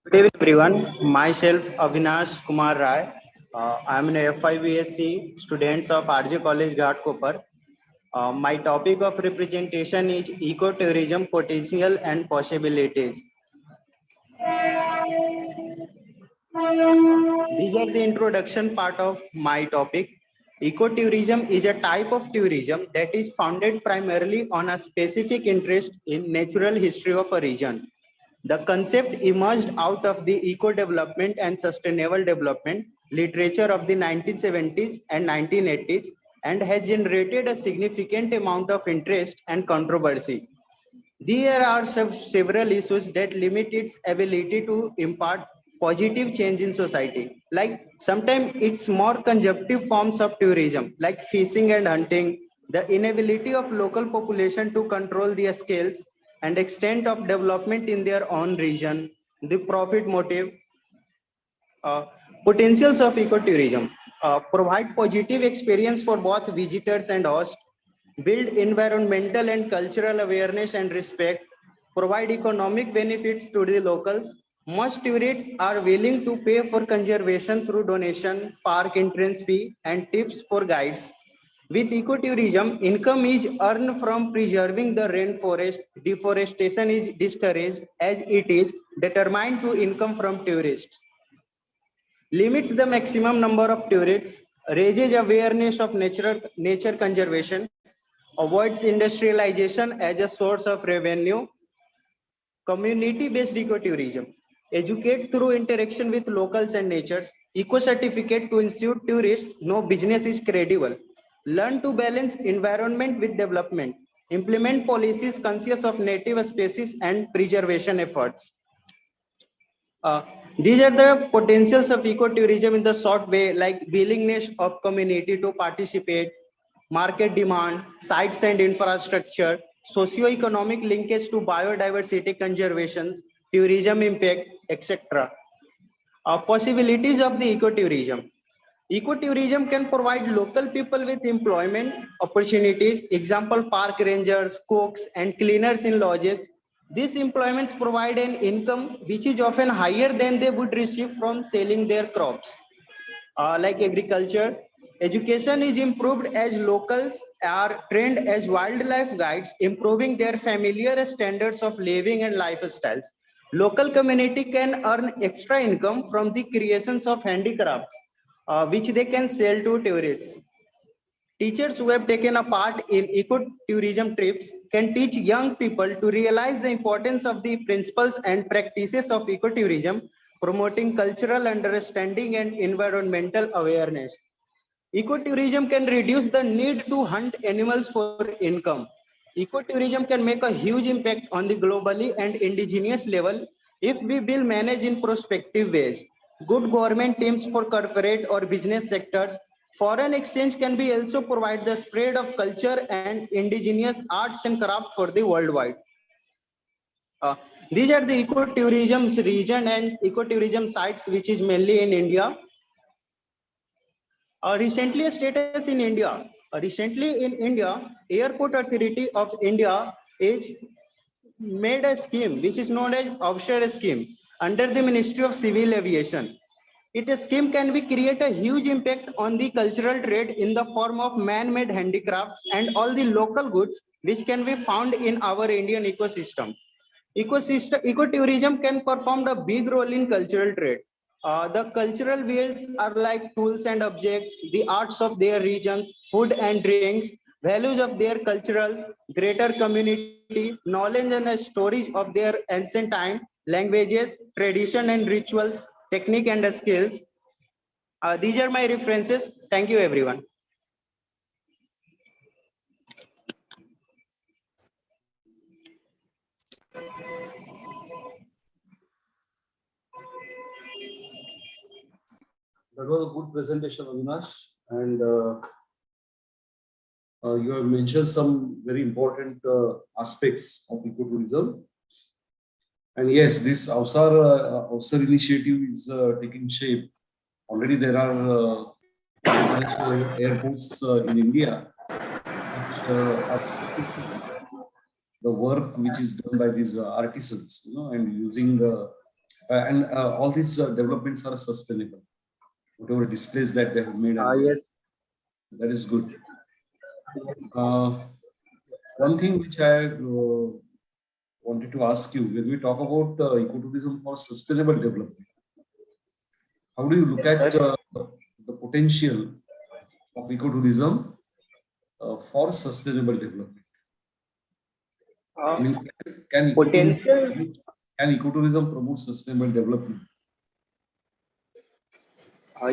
Good evening, everyone. Myself, Avinash Kumar Rai. I am an F5BSc student of RJ College, Ghatkopar. My topic of representation is ecotourism potential and possibilities. These are the introduction part of my topic. Ecotourism is a type of tourism that is founded primarily on a specific interest in natural history of a region. The concept emerged out of the eco-development and sustainable development literature of the 1970s and 1980s and has generated a significant amount of interest and controversy. There are several issues that limit its ability to impart positive change in society. Like sometimes it's more conjunctive forms of tourism, like fishing and hunting, the inability of local population to control their scales and extent of development in their own region, the profit motive, uh, potentials of ecotourism, provide positive experience for both visitors and hosts, build environmental and cultural awareness and respect, provide economic benefits to the locals. Most tourists are willing to pay for conservation through donation, park entrance fee, and tips for guides. With ecotourism, income is earned from preserving the rainforest. Deforestation is discouraged as it is determined to income from tourists. Limits the maximum number of tourists, raises awareness of nature conservation, avoids industrialization as a source of revenue, community-based ecotourism, educate through interaction with locals and natures, eco-certificate to ensure tourists no business is credible, learn to balance environment with development, implement policies conscious of native species and preservation efforts. Uh, these are the potentials of ecotourism in the short way, like willingness of community to participate, market demand, sites and infrastructure, socio-economic linkage to biodiversity conservation, tourism impact, etc. Possibilities of the ecotourism. Ecotourism can provide local people with employment opportunities, example park rangers, cooks and cleaners in lodges, These employments provide an income which is often higher than they would receive from selling their crops. Like agriculture, education is improved as locals are trained as wildlife guides, improving their familiar standards of living and lifestyles. Local community can earn extra income from the creations of handicrafts, which they can sell to tourists. Teachers who have taken a part in ecotourism trips can teach young people to realize the importance of the principles and practices of ecotourism, promoting cultural understanding and environmental awareness. Ecotourism can reduce the need to hunt animals for income. Ecotourism can make a huge impact on the globally and indigenous level if we will manage in prospective ways. Good government teams for corporate or business sectors. Foreign exchange can be also provide the spread of culture and indigenous arts and crafts for the worldwide. These are the ecotourism region and ecotourism sites which is mainly in India. Recently, a status in India. Recently in India, Airport Authority of India is made a scheme which is known as offshore scheme under the Ministry of Civil Aviation. It scheme can be create a huge impact on the cultural trade in the form of man-made handicrafts and all the local goods which can be found in our Indian ecosystem. Ecotourism can perform a big role in cultural trade. The cultural wheels are like tools and objects, the arts of their regions, food and drinks, values of their culturals, greater community, knowledge and stories of their ancient time, languages, tradition and rituals, technique and skills. These are my references. Thank you, everyone. That was a good presentation, Avinash, and you have mentioned some very important aspects of ecotourism. And yes, this Avsar initiative is taking shape. Already there are international airports in India which are the work which is done by these artisans, and using all these developments are sustainable. Whatever displays that they have made, Yes, that is good. One thing which I wanted to ask you, when we talk about ecotourism for sustainable development, how do you look at the potential of ecotourism for sustainable development? I mean, can ecotourism promote sustainable development?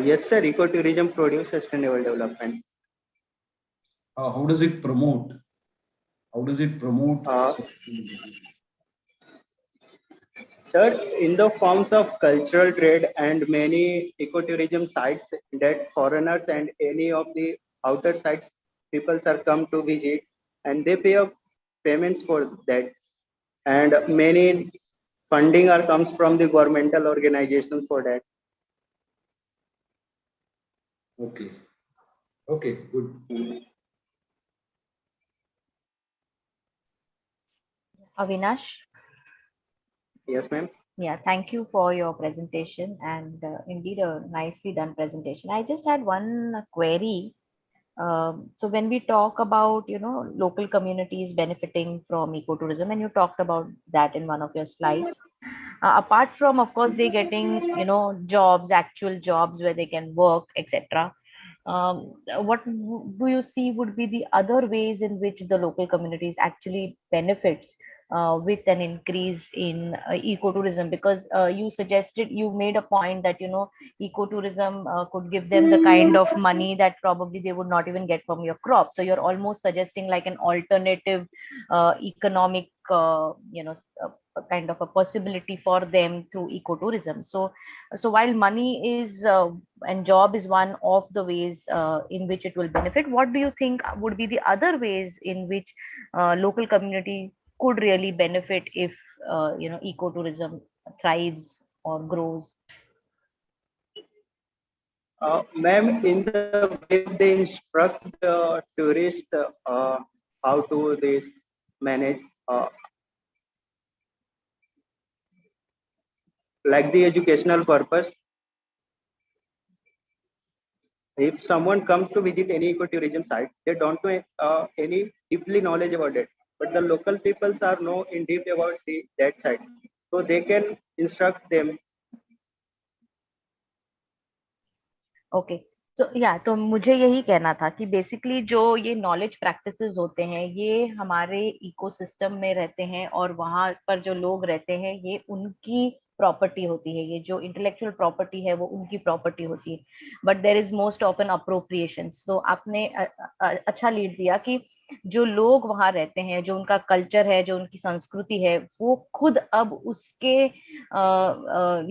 Yes, sir. Ecotourism produce sustainable development. How does it promote? How does it promote sustainable development? Sir, in the forms of cultural trade and many ecotourism sites that foreigners and any of the outer sites people are come to visit, and they pay up payments for that, and many funding are comes from the governmental organizations for that. Okay. Okay, good. Avinash? Yes, ma'am. Yeah, thank you for your presentation, and indeed a nicely done presentation. I just had one query. So when we talk about, local communities benefiting from ecotourism, and you talked about that in one of your slides, apart from, of course, they getting, jobs, actual jobs where they can work, etc. What do you see would be the other ways in which the local communities actually benefits with an increase in ecotourism? Because you made a point that ecotourism could give them the kind of money that probably they would not even get from your crop. So you're almost suggesting like an alternative economic a kind of a possibility for them through ecotourism. So while money is and job is one of the ways in which it will benefit, what do you think would be the other ways in which local community could really benefit if ecotourism thrives or grows? Ma'am, in the way they instruct the tourist how to this manage, like the educational purpose. If someone comes to visit any ecotourism site, they don't know any deeply knowledge about it, but the local peoples are know in deep about that site, so they can instruct them. Okay तो या तो मुझे यही कहना था कि basically जो ये नॉलेज प्रैक्टिसेस होते हैं ये हमारे इकोसिस्टम में रहते हैं और वहां पर जो लोग रहते हैं ये उनकी प्रॉपर्टी होती है, ये जो इंटेलेक्चुअल प्रॉपर्टी है वो उनकी प्रॉपर्टी होती है, but there is most of an appropriation. So आपने अच्छा लीड दिया कि जो लोग वहां रहते हैं, जो उनका कल्चर है, जो उनकी संस्कृति है, वो खुद अब उसके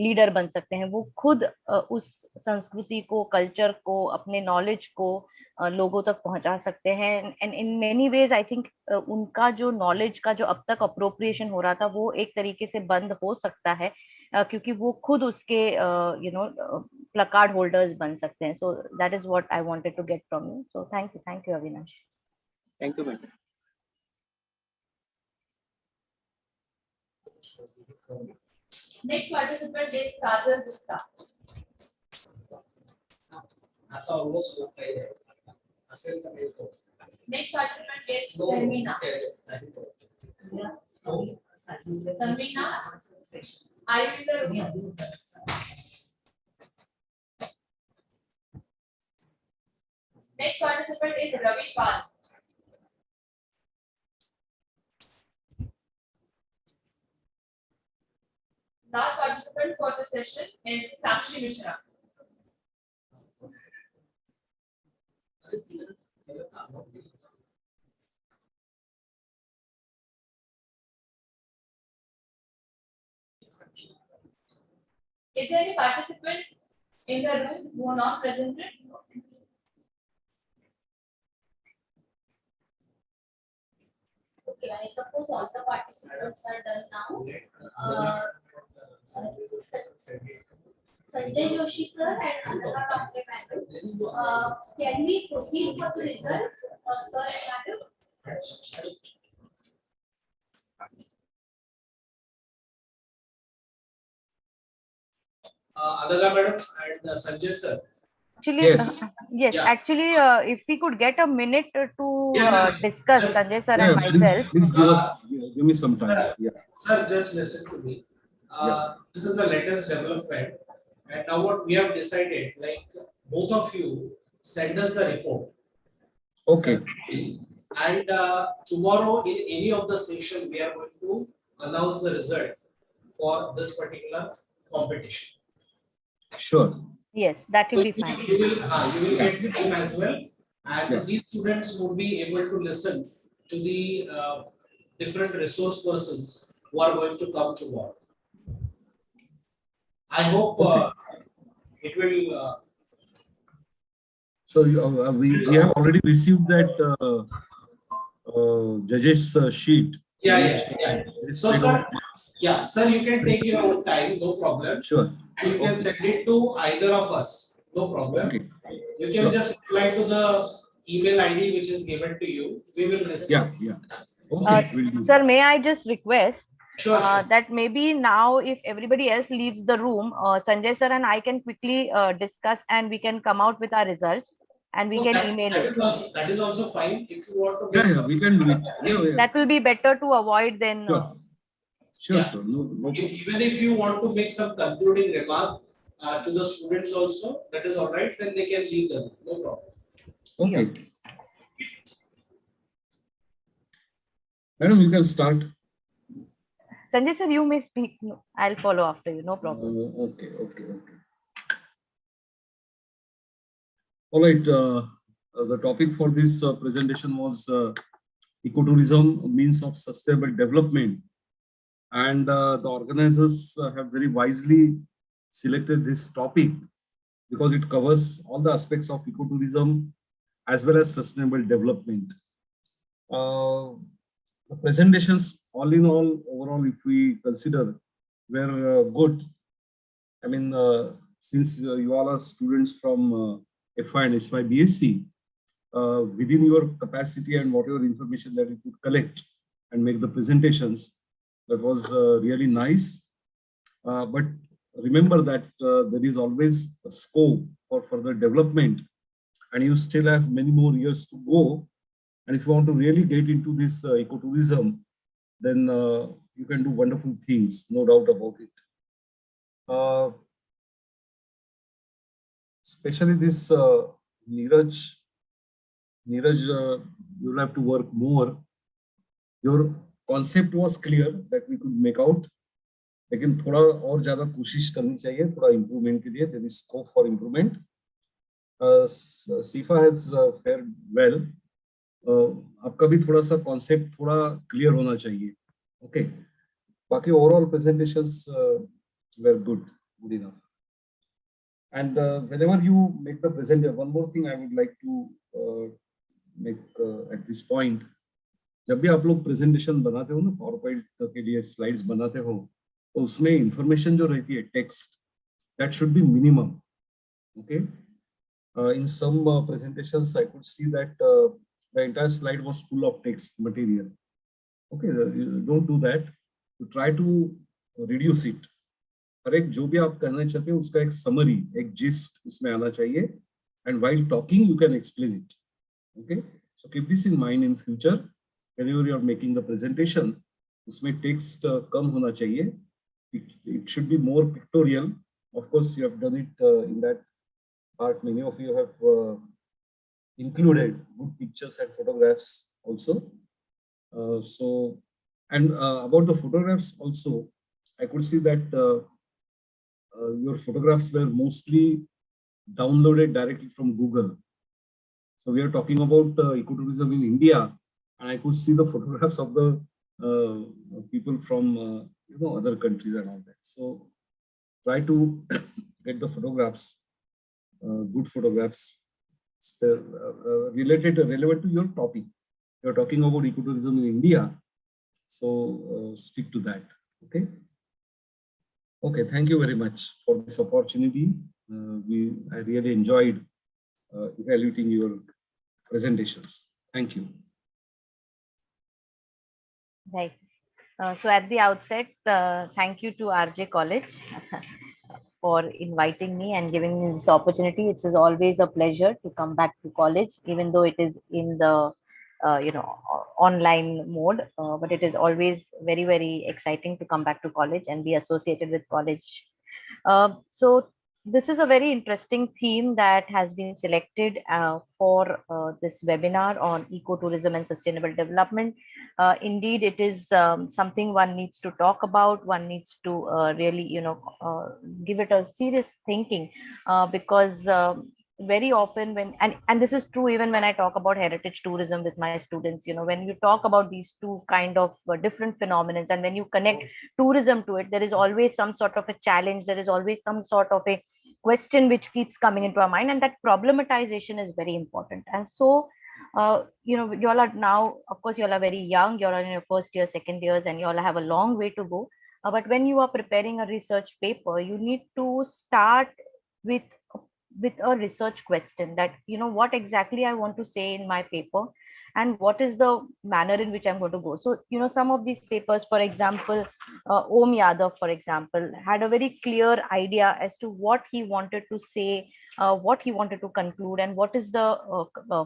लीडर बन सकते हैं, वो खुद उस संस्कृति को, कल्चर को, अपने नॉलेज को लोगों तक पहुंचा सकते हैं। And in many ways I think उनका जो नॉलेज का जो अब तक अप्रोप्रिएशन हो रहा था वो एक तरीके से बंद हो सकता है, क्योंकि वो खुद उसके प्लकार्ड होल्डर्स बन सकते हैं। So that is what I wanted to get from you. So thank you Avinash. Thank you, madam. Next participant is Kajal Gupta. Next participant is Tanvina. Tanvina, are you in the room? Next participant is Ravi Pal. Last participant for the session is Sakshi Mishra. Is there any participant in the room who are not presented? Okay, I suppose all the participants are done now. Sanjay Joshi sir and Ananda Kamble madam. Can we proceed for the result, sir and madam? Ananda madam and Sanjay sir. Actually, Yes. yes. Yeah. Actually, if we could get a minute to discuss, Yes. Sanjay sir Yeah, and myself. please give me some time. Yeah. Sir, just listen to me. This is the latest development, and now what we have decided, like both of you send us the report. Okay. And tomorrow in any of the sessions we are going to announce the result for this particular competition. Sure. Yes, that will So be fine. you will get the time as well, and these students would be able to listen to the different resource persons who are going to come tomorrow. I hope it will. So we have already received that judges sheet. Yeah. So sir, you can take your own time, no problem. Sure. And you can send it to either of us, no problem. Okay. You can just reply to the email ID which is given to you. We will receive. Yeah. Okay. We'll do Sir, may I just request Sure. that maybe now, if everybody else leaves the room, Sanjay sir and I can quickly discuss and we can come out with our results and we can email it. That is also fine. If you want to. Yeah, we can do it. Yeah. That will be better to avoid than. Sure. No even if you want to make some concluding remark to the students also, that is all right. Then they can leave them. No problem. Okay. Madam, you can start. Sanjay sir, you may speak. No, I'll follow after you. No problem. Okay. All right. The topic for this presentation was ecotourism, means of sustainable development. And the organizers have very wisely selected this topic because it covers all the aspects of ecotourism as well as sustainable development. The presentations, all in all, overall, if we consider, were good. I mean, since you all are students from FY and HY BSc, within your capacity and whatever information that you could collect and make the presentations, that was really nice. But remember that there is always a scope for further development, and you still have many more years to go. And if you want to really get into this ecotourism, then you can do wonderful things, no doubt about it. Especially this Neeraj, you'll have to work more. Your concept was clear that we could make out, लेकिन थोड़ा और ज़्यादा कोशिश करनी चाहिए थोड़ा improvement के लिए. There is scope for improvement. Sifa has fared well. आपका भी थोड़ा सा concept थोड़ा clear होना चाहिए. Okay. बाकी overall presentations were good enough. And whenever you make the presentation, one more thing I would like to make at this point. जब भी आप लोग presentation बनाते हो ना, PowerPoint के लिए slides बनाते हो, तो उसमें information जो रहती है text, that should be minimum. Okay. In some presentations, I could see that the entire slide was full of text material. Okay, don't do that. You try to reduce it. हर एक जो भी आप कहना चाहते हो उसका एक summary, एक gist उसमें आना चाहिए. And while talking, you can explain it. Okay, so keep this in mind in future. Whenever you are making the presentation, उसमें text कम होना चाहिए. It should be more pictorial. Of course, you have done it in that part. Many of you have included good pictures and photographs also. And about the photographs also, I could see that your photographs were mostly downloaded directly from Google. So we are talking about ecotourism in India, and I could see the photographs of the people from other countries and all that. So try to get the photographs, good photographs, relevant to your topic. You are talking about ecotourism in India, so stick to that. Okay. Okay. Thank you very much for this opportunity. I really enjoyed evaluating your presentations. Thank you. Right. So at the outset, thank you to RJ College for inviting me and giving me this opportunity. It is always a pleasure to come back to college, even though it is in the online mode. But it is always very, very exciting to come back to college and be associated with college. So this is a very interesting theme that has been selected for this webinar on ecotourism and sustainable development. Indeed, it is something one needs to talk about. One needs to really, give it a serious thinking because very often when, and this is true even when I talk about heritage tourism with my students, when you talk about these two kind of different phenomena, and when you connect tourism to it, there is always some sort of a challenge. There is always some sort of a question which keeps coming into our mind, and that problematization is very important. And so you all are now, of course, you all are very young, you all are in your first year, second years, and you all have a long way to go. But when you are preparing a research paper, you need to start with a research question that, what exactly I want to say in my paper, and what is the manner in which I'm going to go. So, some of these papers, for example, Om Yadav, for example, had a very clear idea as to what he wanted to say, what he wanted to conclude, and what is the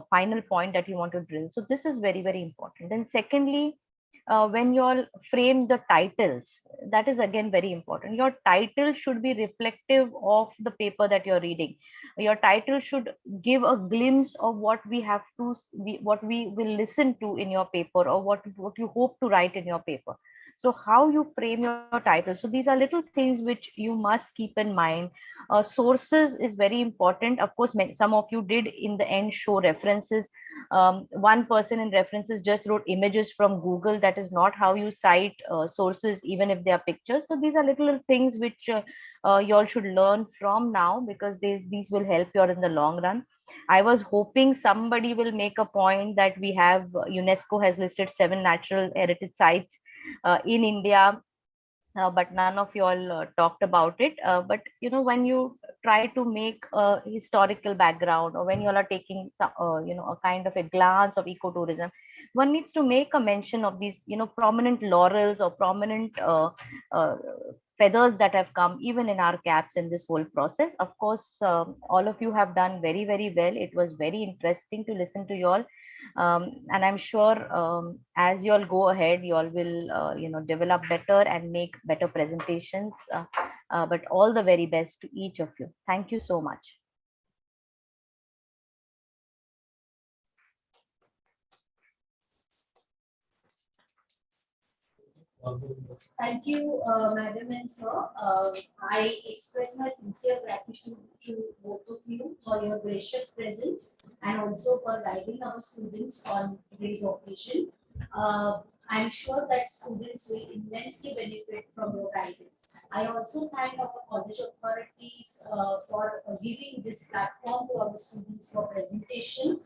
final point that he wanted to drill. So this is very, very important. And secondly, when you all frame the titles, that is again very important. Your title should be reflective of the paper that you're reading. Your title should give a glimpse of what we have to, what we will listen to in your paper, or what you hope to write in your paper. So how you frame your title. So these are little things which you must keep in mind. Sources is very important. Of course, some of you did in the end show references. One person in references just wrote images from Google. That is not how you cite sources, even if they are pictures. So these are little things which you all should learn from now, because these will help you out in the long run. I was hoping somebody will make a point that we have UNESCO has listed 7 natural heritage sites in India, but none of you all talked about it. But when you try to make a historical background, or when you all are taking a kind of a glance of ecotourism, one needs to make a mention of these prominent laurels or prominent feathers that have come even in our caps in this whole process. Of course, all of you have done very, very well. It was very interesting to listen to you all. And I'm sure as you all go ahead, you all will, develop better and make better presentations. But all the very best to each of you. Thank you so much. Thank you, Madam and Sir. I express my sincere gratitude to both of you for your gracious presence and also for guiding our students on today's occasion. I'm sure that students will immensely benefit from your guidance. I also thank our college authorities for giving this platform to our students for presentation.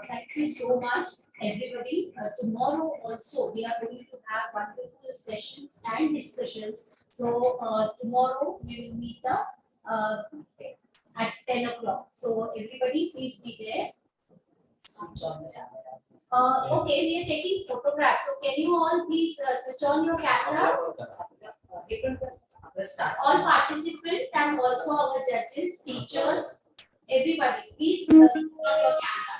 Thank you so much, everybody. Tomorrow also we are going to have wonderful sessions and discussions. So tomorrow we will meet up at 10 o'clock. So everybody, please be there. Okay, we are taking photographs. So can you all please switch on your cameras? All participants and also our judges, teachers, everybody, please switch on your cameras.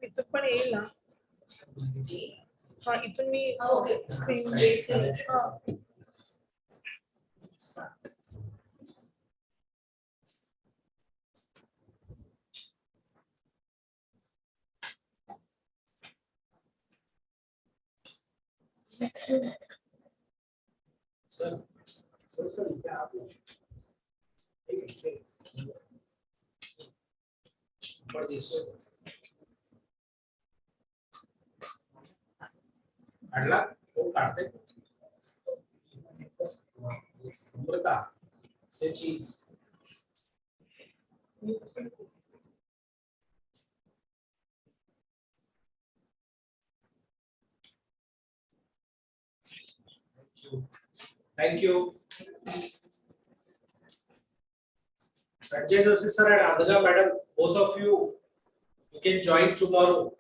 इथं पण येईल ना हा इथून मी okay screen base हा sir क्या आप अगला वो काटते अमृता से चीज Thank you. Sanjay Joshi sir and Adhika madam, both of you can join tomorrow.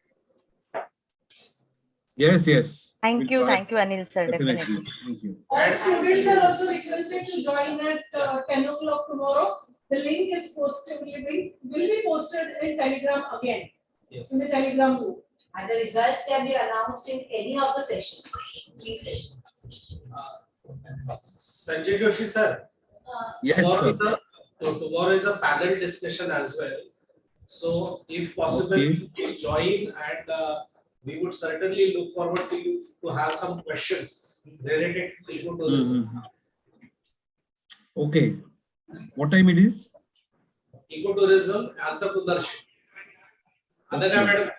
Yes. Thank you, Anil sir. Definitely. Thank you. All students are also requested to join at 10 o'clock tomorrow. The link is posted, will be posted in Telegram again. Yes. In the Telegram group. And the results can be announced in any of the sessions, 3 sessions. Sanjay Joshi sir. Yes, sir. Tomorrow is a panel discussion as well. So, if possible, Okay. you can join, and we would certainly look forward to you to have some questions related to ecotourism. Okay. What time it is? Ecotourism and the Kudarshi. Adhika madam,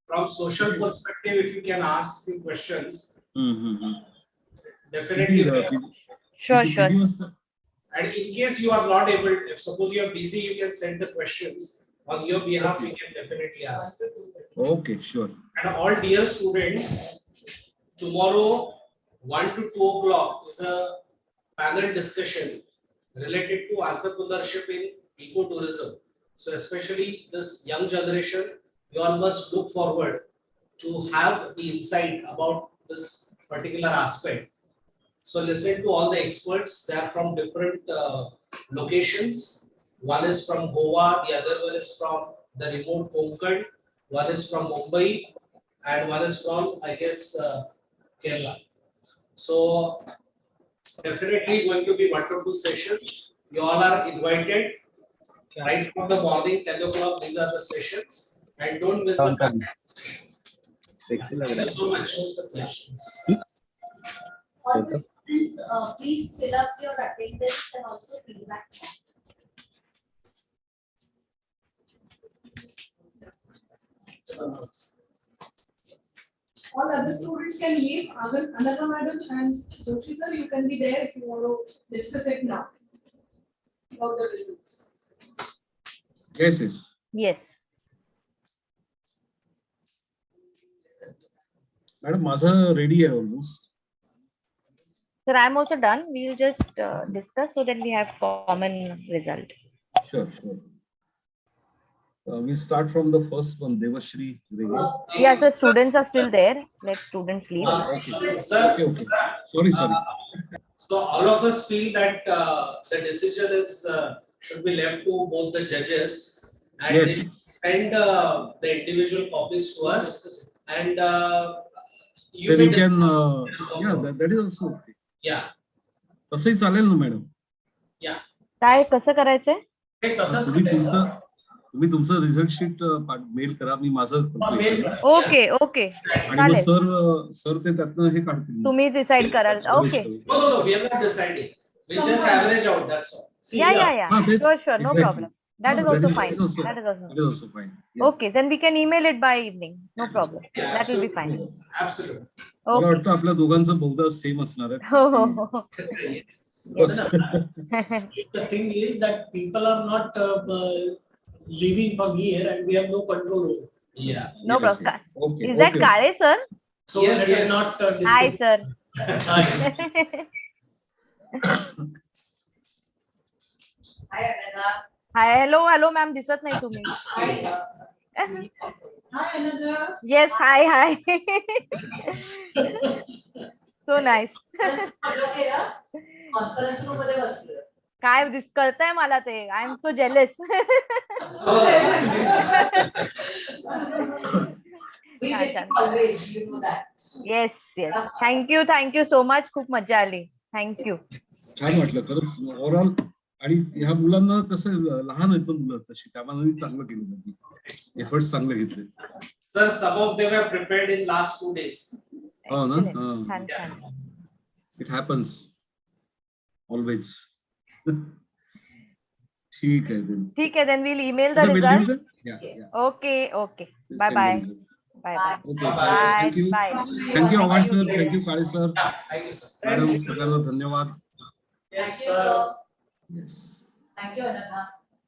from social perspective, if you can ask few questions. Definitely. Sure. And in case you are not able, if suppose you are busy, you can send the questions on your behalf. We can definitely ask. Okay, sure. And all dear students, tomorrow 1 to 2 o'clock is a panel discussion related to entrepreneurship in ecotourism. So especially this young generation, you all must look forward to have the insight about this particular aspect. So listen to all the experts. They are from different locations. One is from Goa, the other one is from the remote Konkan, one is from Mumbai, and one is from, I guess, Kerala. So definitely going to be wonderful sessions. You all are invited. Right from the morning, 10 o'clock, these are the sessions. And don't miss the panel. Thank you so much. All the students, please fill up your attendance and also feedback. all other students can leave. Another madam and Joshi sir, you can be there if you want to discuss it now about the results. Yes, yes. Yes. Madam, माझा ready आहे almost. Sir, I'm also done. We'll just discuss so that we have common result. Sure, sure. We start from the first one, Devashri. Yeah, so students are still there. Let students leave. Okay. Sir, Okay. Sorry. so all of us feel that the decision is should be left to both the judges, and Yes. they should send the individual copies to us, and you Then may you can, discuss. yeah, that is also okay. Yeah. तसंही चालेल ना madam. Yeah. काय कसं करायचंय? तुम्ही तुमचं result sheet mail करा, मी माझं complete करेन. ओके ओके आणि मग सर ते त्यातनं हे काढतील. तुम्ही डिसाइड कराल. Okay. No, we are not deciding. We'll just average out. That's all. Yeah. Sure. No problem. That is also fine. That is also fine. Yeah. Okay, then we can email it by evening. No problem. That will be fine. Absolutely. मला वाटतं आपल्या दोघांचं बहुधा same असणार आहे. हो. The thing is that people are not leaving from here and we have no control over it. Yeah. No problem. Okay. Is that Kale, sir? So Yes, let us yes. not discuss. Hi, sir. Hi, hello, ma'am. दिसत नाही तुम्ही. Hi, Another. Yes, hi. So nice. Conference room मध्ये बसलोय. काय कळतंय मला ते. I am so jealous. We miss you always, you know that. Yes. Thank you so much. खूप मजा आली. Thank you. छान वाटलं खरंच ओव्हरऑल. आणि ह्या मुलांना कसं लहान आहेत मुलं तशी त्यामुळे चांगलं केलं त्यांनी. एफर्ट्स चांगले घेतले. Sir, some of them have prepared in last 2 days. हो ना. छान. It happens always. ठीक आहे then we'll email the results. Yeah. Okay. Bye. Okay. Thank you. Thank you, Awad sir. Thank you, Kale sir. Thank you, sir. Madam, सगळ्यांना धन्यवाद. Yes, Thank you, sir. sir. Yes. Thank you, Ananda.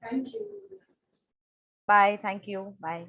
Thank you. Bye. Thank you. Bye.